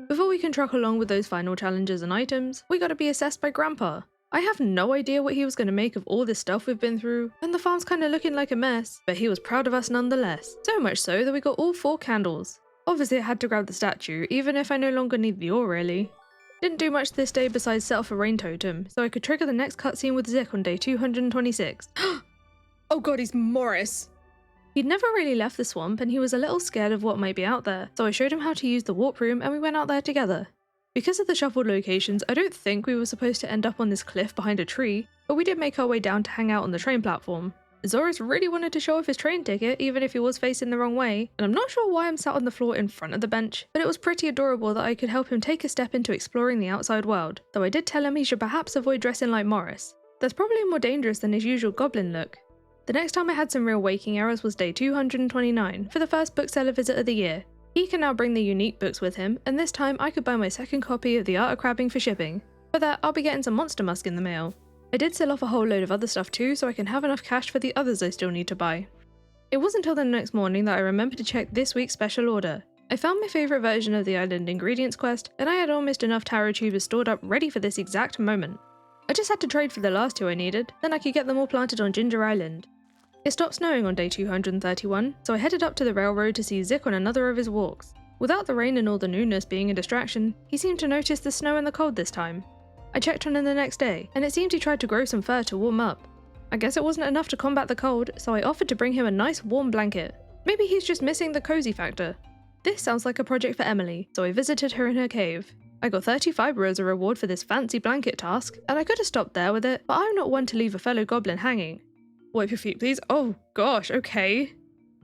Before we can truck along with those final challenges and items, we gotta be assessed by Grandpa. I have no idea what he was going to make of all this stuff we've been through, and the farm's kinda looking like a mess, but he was proud of us nonetheless. So much so that we got all 4 candles. Obviously I had to grab the statue, even if I no longer need the ore really. Didn't do much this day besides set off a rain totem, so I could trigger the next cutscene with Zik on day 226. Oh god, he's Morris! He'd never really left the swamp and he was a little scared of what might be out there, so I showed him how to use the warp room and we went out there together. Because of the shuffled locations, I don't think we were supposed to end up on this cliff behind a tree, but we did make our way down to hang out on the train platform. Zorus really wanted to show off his train ticket even if he was facing the wrong way, and I'm not sure why I'm sat on the floor in front of the bench, but it was pretty adorable that I could help him take a step into exploring the outside world, though I did tell him he should perhaps avoid dressing like Morris. That's probably more dangerous than his usual goblin look. The next time I had some real waking errors was day 229 for the first bookseller visit of the year. He can now bring the unique books with him, and this time I could buy my second copy of The Art of Crabbing for shipping. For that, I'll be getting some monster musk in the mail. I did sell off a whole load of other stuff too, so I can have enough cash for the others I still need to buy. It wasn't until the next morning that I remembered to check this week's special order. I found my favourite version of the Island Ingredients quest, and I had almost enough taro tubers stored up ready for this exact moment. I just had to trade for the last 2 I needed, then I could get them all planted on Ginger Island. It stopped snowing on day 231, so I headed up to the railroad to see Zik on another of his walks. Without the rain and all the newness being a distraction, he seemed to notice the snow and the cold this time. I checked on him the next day, and it seemed he tried to grow some fur to warm up. I guess it wasn't enough to combat the cold, so I offered to bring him a nice warm blanket. Maybe he's just missing the cozy factor. This sounds like a project for Emily, so I visited her in her cave. I got 30 fiber as a reward for this fancy blanket task, and I could have stopped there with it, but I'm not one to leave a fellow goblin hanging. Wipe your feet, please. Oh gosh, okay.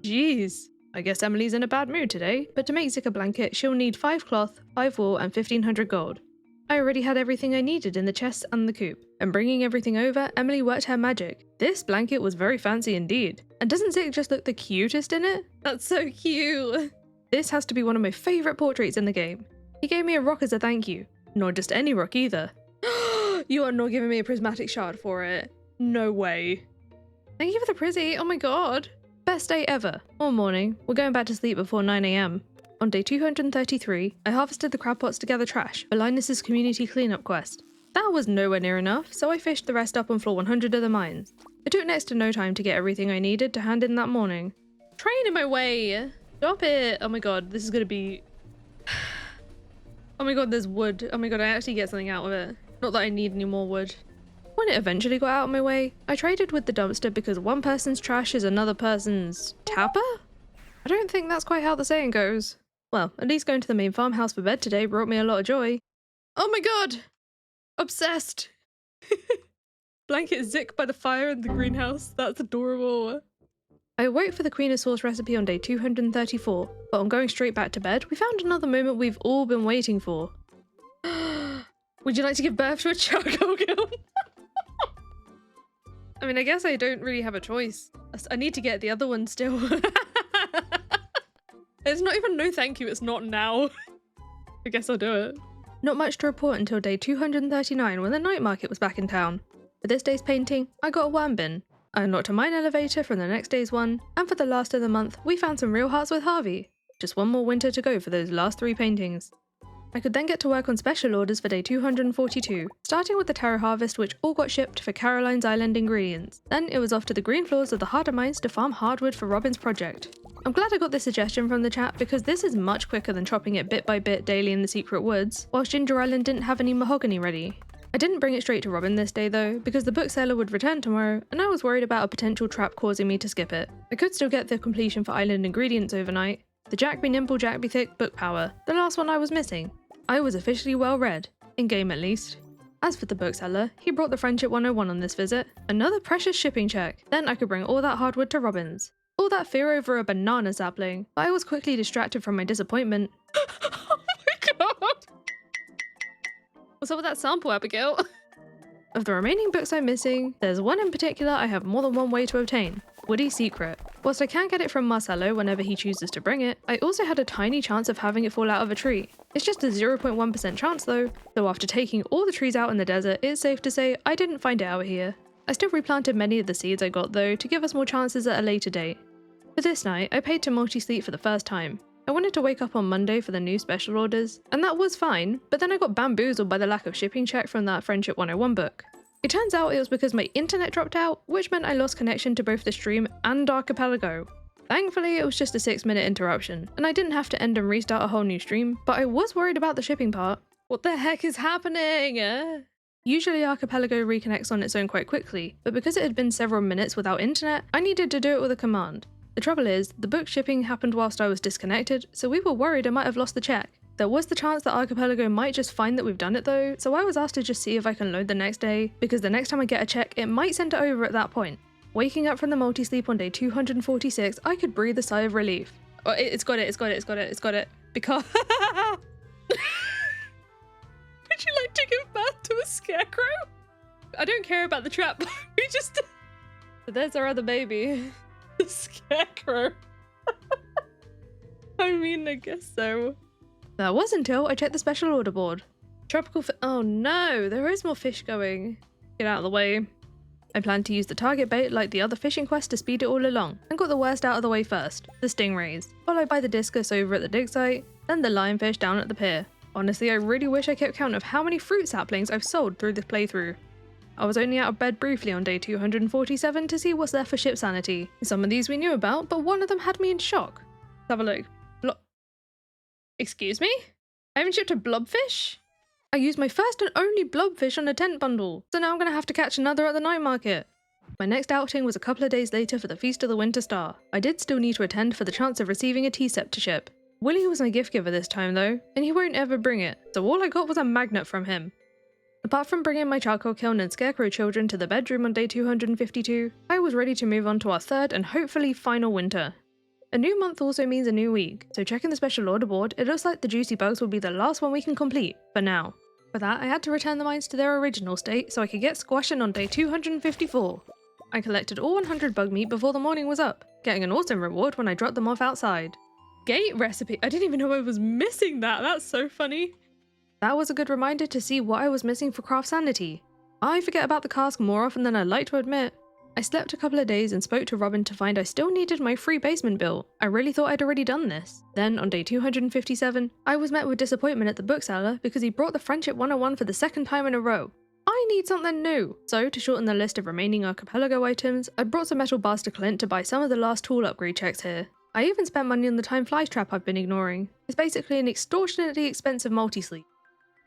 Jeez. I guess Emily's in a bad mood today, but to make Zik a blanket, she'll need 5 cloth, 5 wool, and 1500 gold. I already had everything I needed in the chest and the coop, and bringing everything over, Emily worked her magic. This blanket was very fancy indeed. And doesn't Zik just look the cutest in it? That's so cute. This has to be one of my favourite portraits in the game. He gave me a rock as a thank you. Not just any rock either. You are not giving me a prismatic shard for it. No way. Thank you for the prizzy, oh my god. Best day ever. All morning, we're going back to sleep before 9 AM. On day 233, I harvested the crab pots to gather trash for Linus's community cleanup quest. That was nowhere near enough, so I fished the rest up on floor 100 of the mines. It took next to no time to get everything I needed to hand in that morning. Train in my way! Stop it! Oh my god, this is gonna be... Oh my god, there's wood. Oh my god, I actually get something out of it. Not that I need any more wood. When it eventually got out of my way, I traded with the dumpster because one person's trash is another person's... tapper? I don't think that's quite how the saying goes. Well, at least going to the main farmhouse for bed today brought me a lot of joy. Oh my god! Obsessed! Blanket Zik by the fire in the greenhouse. That's adorable. I awoke for the Queen of Sauce recipe on day 234, but on going straight back to bed, we found another moment we've all been waiting for. Would you like to give birth to a charcoal kiln? I mean, I guess I don't really have a choice. I need to get the other one still. It's not even no thank you, it's not now. I guess I'll do it. Not much to report until day 239 when the night market was back in town. For this day's painting, I got a worm bin. I unlocked a mine elevator from the next day's one, and for the last of the month, we found some real hearts with Harvey. Just one more winter to go for those last 3 paintings. I could then get to work on special orders for day 242, starting with the taro harvest which all got shipped for Caroline's Island Ingredients. Then it was off to the green floors of the harder mines to farm hardwood for Robin's project. I'm glad I got this suggestion from the chat because this is much quicker than chopping it bit by bit daily in the secret woods, whilst Ginger Island didn't have any mahogany ready. I didn't bring it straight to Robin this day though, because the bookseller would return tomorrow, and I was worried about a potential trap causing me to skip it. I could still get the completion for Island Ingredients overnight. The Jack be nimble, Jack be thick book power, the last one I was missing. I was officially well read, in-game at least. As for the bookseller, he brought the Friendship 101 on this visit, another precious shipping check, then I could bring all that hardwood to Robin's. All that fear over a banana sapling, but I was quickly distracted from my disappointment. What's up with that sample, Abigail? Of the remaining books I'm missing, there's one in particular I have more than one way to obtain. Woody Secret. Whilst I can get it from Marcelo whenever he chooses to bring it, I also had a tiny chance of having it fall out of a tree. It's just a 0.1% chance though, so after taking all the trees out in the desert, it's safe to say I didn't find it out here. I still replanted many of the seeds I got though to give us more chances at a later date. For this night, I paid to multi-sleep for the first time. I wanted to wake up on Monday for the new special orders, and that was fine, but then I got bamboozled by the lack of shipping check from that Friendship 101 book. It turns out it was because my internet dropped out, which meant I lost connection to both the stream and Archipelago. Thankfully, it was just a 6-minute interruption, and I didn't have to end and restart a whole new stream, but I was worried about the shipping part. What the heck is happening? Usually Archipelago reconnects on its own quite quickly, but because it had been several minutes without internet, I needed to do it with a command. The trouble is, the book shipping happened whilst I was disconnected, so we were worried I might have lost the check. There was the chance that Archipelago might just find that we've done it though, so I was asked to just see if I can load the next day, because the next time I get a check, it might send it over at that point. Waking up from the multi-sleep on day 246, I could breathe a sigh of relief. Oh, it's got it. Because... Would you like to give birth to a scarecrow? I don't care about the trap. We just... So there's our other baby. The scarecrow. I mean, I guess so. That was until I checked the special order board. Tropical oh no, there is more fish going. Get out of the way. I planned to use the target bait like the other fishing quest to speed it all along, and got the worst out of the way first, the stingrays, followed by the discus over at the dig site, then the lionfish down at the pier. Honestly, I really wish I kept count of how many fruit saplings I've sold through this playthrough. I was only out of bed briefly on day 247 to see what's there for ship sanity. Some of these we knew about, but one of them had me in shock. Let's have a look. Excuse me? I haven't shipped a blobfish? I used my first and only blobfish on a tent bundle, so now I'm gonna have to catch another at the night market. My next outing was a couple of days later for the Feast of the Winter Star. I did still need to attend for the chance of receiving a tea scepter ship. Willie was my gift giver this time though, and he won't ever bring it, so all I got was a magnet from him. Apart from bringing my charcoal kiln and scarecrow children to the bedroom on day 252, I was ready to move on to our third and hopefully final winter. A new month also means a new week, so checking the special order board, it looks like the juicy bugs will be the last one we can complete, for now. For that, I had to return the mines to their original state so I could get squashing on day 254. I collected all 100 bug meat before the morning was up, getting an awesome reward when I dropped them off outside. Gate recipe, I didn't even know I was missing that, that's so funny. That was a good reminder to see what I was missing for craft sanity. I forget about the cask more often than I'd like to admit. I slept a couple of days and spoke to Robin to find I still needed my free basement built. I really thought I'd already done this. Then, on day 257, I was met with disappointment at the bookseller because he brought the Friendship 101 for the second time in a row. I need something new! So, to shorten the list of remaining Archipelago items, I brought some metal bars to Clint to buy some of the last tool upgrade checks here. I even spent money on the time flies trap I've been ignoring. It's basically an extortionately expensive multi-sleep.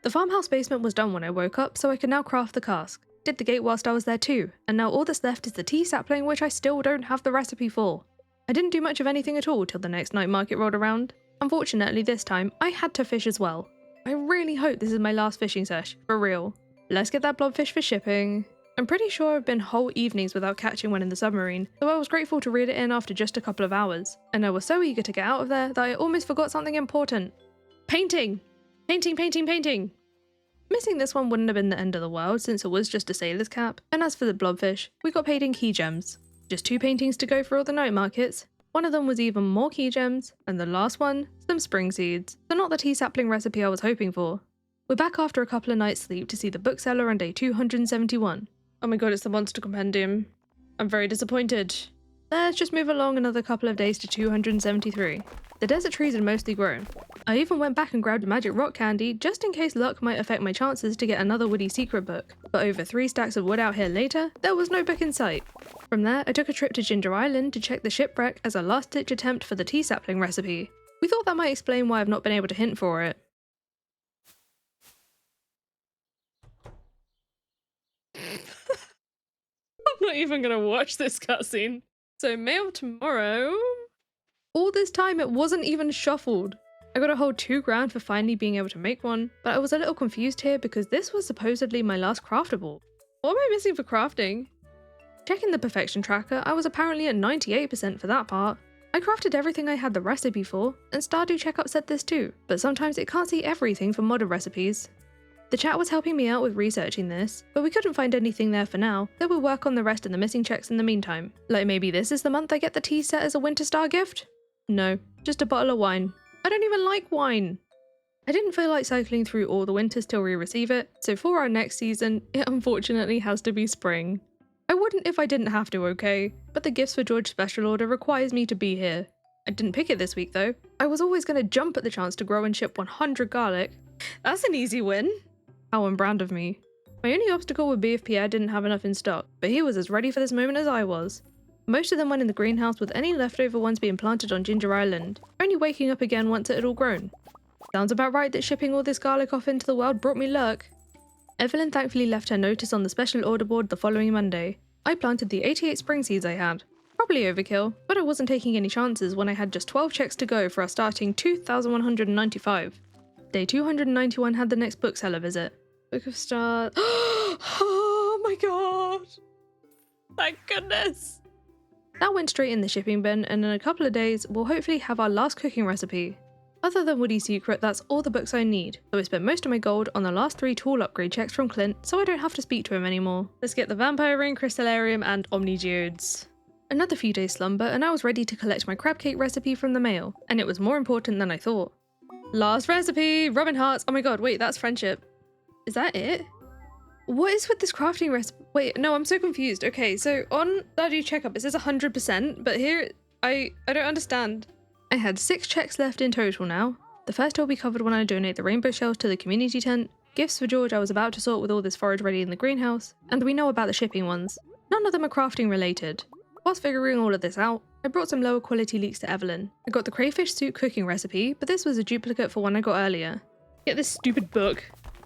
The farmhouse basement was done when I woke up, so I could now craft the cask. Did the gate whilst I was there too, and now all that's left is the tea sapling, which I still don't have the recipe for. I didn't do much of anything at all till the next night market rolled around. Unfortunately this time, I had to fish as well. I really hope this is my last fishing sesh, for real. Let's get that blobfish for shipping. I'm pretty sure I've been whole evenings without catching one in the submarine, so I was grateful to reel it in after just a couple of hours. And I was so eager to get out of there that I almost forgot something important. Painting! Painting! Missing this one wouldn't have been the end of the world since it was just a sailor's cap, and as for the blobfish, we got paid in key gems. Just 2 paintings to go for all the night markets. One of them was even more key gems, and the last one, some spring seeds, so not the tea sapling recipe I was hoping for. We're back after a couple of nights sleep to see the bookseller on day 271. Oh my god, it's the monster compendium. I'm very disappointed. Let's just move along another couple of days to 273. The desert trees had mostly grown. I even went back and grabbed a magic rock candy just in case luck might affect my chances to get another Woody Secret book, but over 3 stacks of wood out here later, there was no book in sight. From there, I took a trip to Ginger Island to check the shipwreck as a last-ditch attempt for the tea sapling recipe. We thought that might explain why I've not been able to hint for it. I'm not even gonna watch this cutscene. So mail tomorrow. All this time it wasn't even shuffled. I got a whole $2 grand for finally being able to make one, but I was a little confused here because this was supposedly my last craftable. What am I missing for crafting? Checking the perfection tracker, I was apparently at 98% for that part. I crafted everything I had the recipe for, and Stardew Checkup said this too, but sometimes it can't see everything for modded recipes. The chat was helping me out with researching this, but we couldn't find anything there for now, so we'll work on the rest of the missing checks in the meantime. Like maybe this is the month I get the tea set as a winter star gift? No, just a bottle of wine. I don't even like wine. I didn't feel like cycling through all the winters till we receive it, so for our next season, it unfortunately has to be spring. I wouldn't if I didn't have to, okay? But the Gifts for George special order requires me to be here. I didn't pick it this week though. I was always going to jump at the chance to grow and ship 100 garlic. That's an easy win. How on brand of me. My only obstacle would be if Pierre didn't have enough in stock, but he was as ready for this moment as I was. Most of them went in the greenhouse with any leftover ones being planted on Ginger Island, only waking up again once it had all grown. Sounds about right that shipping all this garlic off into the world brought me luck. Evelyn thankfully left her notice on the special order board the following Monday. I planted the 88 spring seeds I had. Probably overkill, but I wasn't taking any chances when I had just 12 checks to go for our starting 2,195. Day 291 had the next bookseller visit. Book of Stars. Oh my god! Thank goodness! That went straight in the shipping bin, and in a couple of days, we'll hopefully have our last cooking recipe. Other than Woody's Secret, that's all the books I need, so I spent most of my gold on the last 3 tool upgrade checks from Clint, so I don't have to speak to him anymore. Let's get the Vampire Ring, Crystalarium, and Omni Geodes. Another few days slumber, and I was ready to collect my crab cake recipe from the mail, and it was more important than I thought. Last recipe! Robin Hearts! Oh my god, wait, that's friendship. Is that it? What is with this crafting recipe? Wait, no, I'm so confused. Okay, so on Stardew Checkup, it says 100%, but here, I don't understand. I had 6 checks left in total now. The first will be covered when I donate the rainbow shells to the community tent, Gifts for George I was about to sort with all this forage ready in the greenhouse, and we know about the shipping ones. None of them are crafting related. Whilst figuring all of this out, I brought some lower quality leeks to Evelyn. I got the crayfish soup cooking recipe, but this was a duplicate for one I got earlier. Get this stupid book.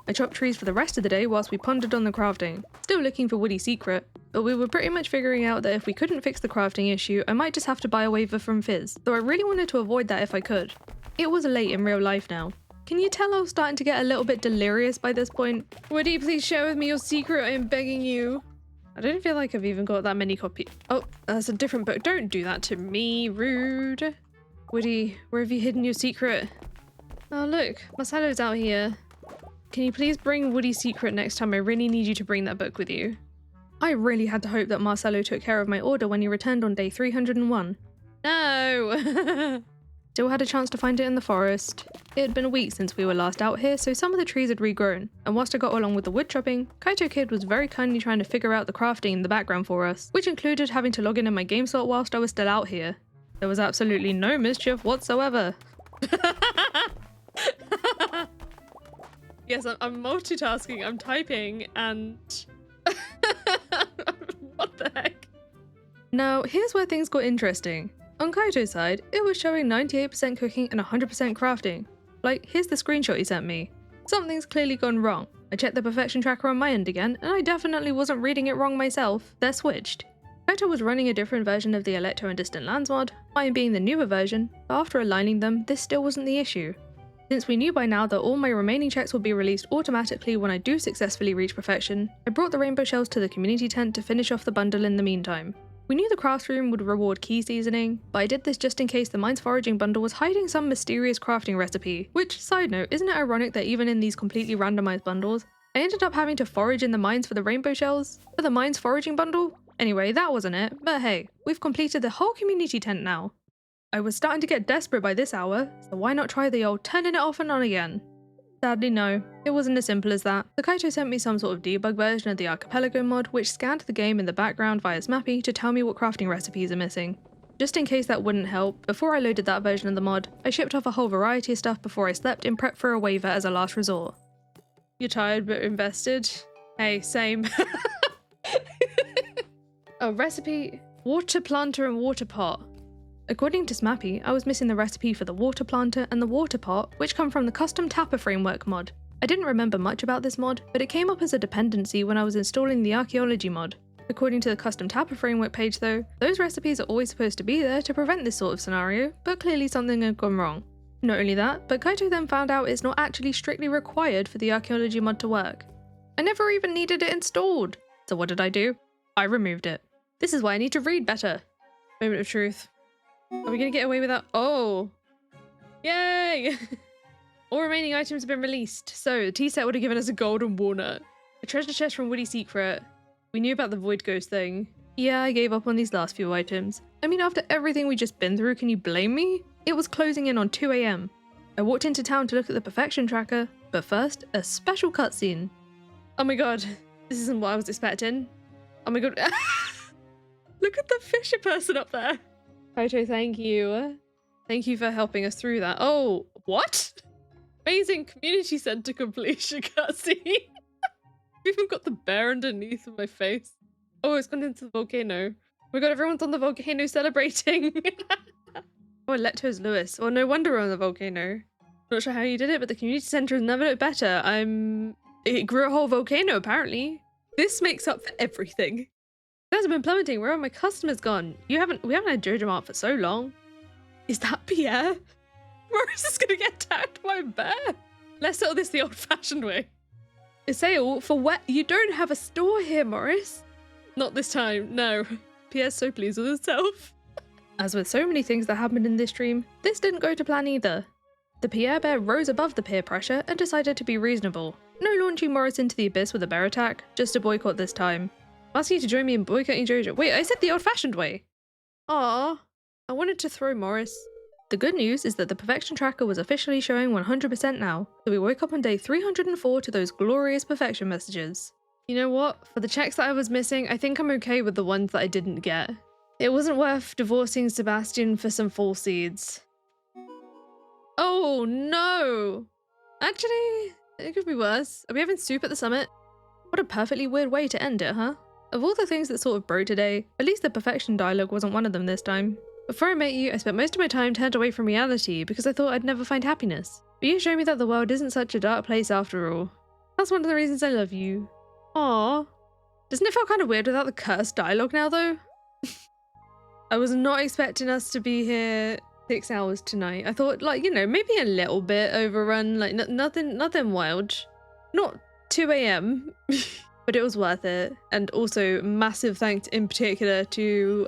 I chopped trees for the rest of the day whilst we pondered on the crafting, still looking for Woody's Secret, but we were pretty much figuring out that if we couldn't fix the crafting issue, I might just have to buy a waiver from Fizz, though I really wanted to avoid that if I could. It was late in real life now. Can you tell I was starting to get a little bit delirious by this point? Woody, please share with me your secret, I am begging you. I don't feel like I've even got that many copies. Oh, that's a different book. Don't do that to me, rude. Woody, where have you hidden your secret? Oh look, Marcelo's out here. Can you please bring Woody's Secret next time? I really need you to bring that book with you. I really had to hope that Marcelo took care of my order when he returned on day 301. No! Still had a chance to find it in the forest. It had been a week since we were last out here, so some of the trees had regrown, and whilst I got along with the wood chopping, Kaito Kid was very kindly trying to figure out the crafting in the background for us, which included having to log in my game slot whilst I was still out here. There was absolutely no mischief whatsoever. Yes, I'm multitasking, I'm typing, and... What the heck? Now, here's where things got interesting. On Kaito's side, it was showing 98% cooking and 100% crafting. Like, here's the screenshot he sent me. Something's clearly gone wrong. I checked the perfection tracker on my end again, and I definitely wasn't reading it wrong myself. They're switched. Kaito was running a different version of the Electro and Distant Lands mod, mine being the newer version, but after aligning them, this still wasn't the issue. Since we knew by now that all my remaining checks would be released automatically when I do successfully reach perfection, I brought the rainbow shells to the community tent to finish off the bundle in the meantime. We knew the craft room would reward key seasoning, but I did this just in case the Mines Foraging bundle was hiding some mysterious crafting recipe, which, side note, isn't it ironic that even in these completely randomized bundles, I ended up having to forage in the mines for the rainbow shells? For the Mines Foraging bundle? Anyway, that wasn't it, but hey, we've completed the whole community tent now. I was starting to get desperate by this hour, so why not try the old turning it off and on again? Sadly no, it wasn't as simple as that. The Kaito sent me some sort of debug version of the Archipelago mod which scanned the game in the background via Smappy to tell me what crafting recipes are missing. Just in case that wouldn't help, before I loaded that version of the mod, I shipped off a whole variety of stuff before I slept in prep for a waiver as a last resort. You're tired but invested? Hey, same. Oh, recipe, water planter and water pot. According to Smappy, I was missing the recipe for the water planter and the water pot, which come from the custom Tapper framework mod. I didn't remember much about this mod, but it came up as a dependency when I was installing the archaeology mod. According to the custom Tapper framework page though, those recipes are always supposed to be there to prevent this sort of scenario, but clearly something had gone wrong. Not only that, but Kaito then found out it's not actually strictly required for the archaeology mod to work. I never even needed it installed. So what did I do? I removed it. This is why I need to read better. Moment of truth. Are we gonna get away with that? Oh! Yay! All remaining items have been released. So the tea set would have given us a golden walnut. A treasure chest from Woody Secret. We knew about the void ghost thing. Yeah, I gave up on these last few items. I mean, after everything we just been through, can you blame me? It was closing in on 2 AM. I walked into town to look at the perfection tracker, but first, a special cutscene. Oh my god, this isn't what I was expecting. Oh my god. Look at the fisher person up there. Kaito, thank you. Thank you for helping us through that. Oh, what? Amazing community center completion cutscene. I've even got the bear underneath of my face. Oh, it's gone into the volcano. Oh my god, everyone's on the volcano celebrating. Oh, Lecto's Lewis. Well, no wonder we're on the volcano. Not sure how you did it, but the community center has never looked better. It grew a whole volcano, apparently. This makes up for everything. There's been plummeting. Where are my customers gone? We haven't had Jojo Mart for so long. Is that Pierre? Morris is gonna get attacked by a bear. Let's settle this the old-fashioned way. A sale for what? You don't have a store here, Morris. Not this time, no. Pierre's so pleased with himself. As with so many things that happened in this stream, this didn't go to plan either. The Pierre bear rose above the peer pressure and decided to be reasonable. No launching Morris into the abyss with a bear attack, just a boycott this time. I'm asking you to join me in boycotting Jojo. Wait, I said the old-fashioned way. Aww, I wanted to throw Morris. The good news is that the perfection tracker was officially showing 100% now, so we woke up on day 304 to those glorious perfection messages. You know what? For the checks that I was missing, I think I'm okay with the ones that I didn't get. It wasn't worth divorcing Sebastian for some false seeds. Oh no! Actually, it could be worse. Are we having soup at the summit? What a perfectly weird way to end it, huh? Of all the things that sort of broke today, at least the perfection dialogue wasn't one of them this time. Before I met you, I spent most of my time turned away from reality because I thought I'd never find happiness. But you showed me that the world isn't such a dark place after all. That's one of the reasons I love you. Aww. Doesn't it feel kind of weird without the cursed dialogue now, though? I was not expecting us to be here 6 hours tonight. I thought, like, you know, maybe a little bit overrun, like nothing wild. Not 2 AM, but it was worth it. And also massive thanks in particular to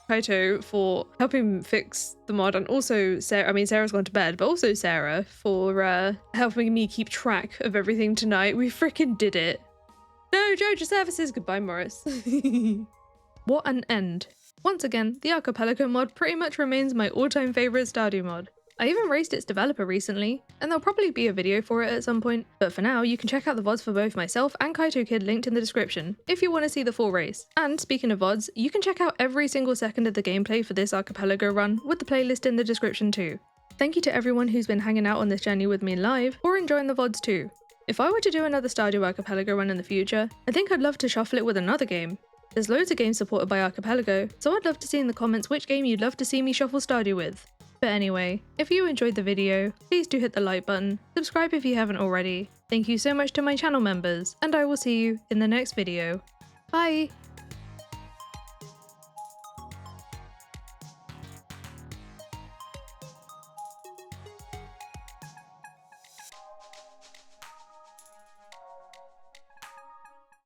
Kaito for helping fix the mod, and also Sarah. I mean, Sarah's gone to bed, but also Sarah for helping me keep track of everything tonight. We freaking did it. No, Jojo services. Goodbye, Morris. What an end. Once again, the Archipelago mod pretty much remains my all-time favourite Stardew mod. I even raced its developer recently, and there'll probably be a video for it at some point, but for now you can check out the VODs for both myself and Kaito Kid linked in the description, if you want to see the full race. And speaking of VODs, you can check out every single second of the gameplay for this Archipelago run, with the playlist in the description too. Thank you to everyone who's been hanging out on this journey with me live, or enjoying the VODs too. If I were to do another Stardew Archipelago run in the future, I think I'd love to shuffle it with another game. There's loads of games supported by Archipelago, so I'd love to see in the comments which game you'd love to see me shuffle Stardew with. But anyway, if you enjoyed the video, please do hit the like button, subscribe if you haven't already. Thank you so much to my channel members, and I will see you in the next video. Bye!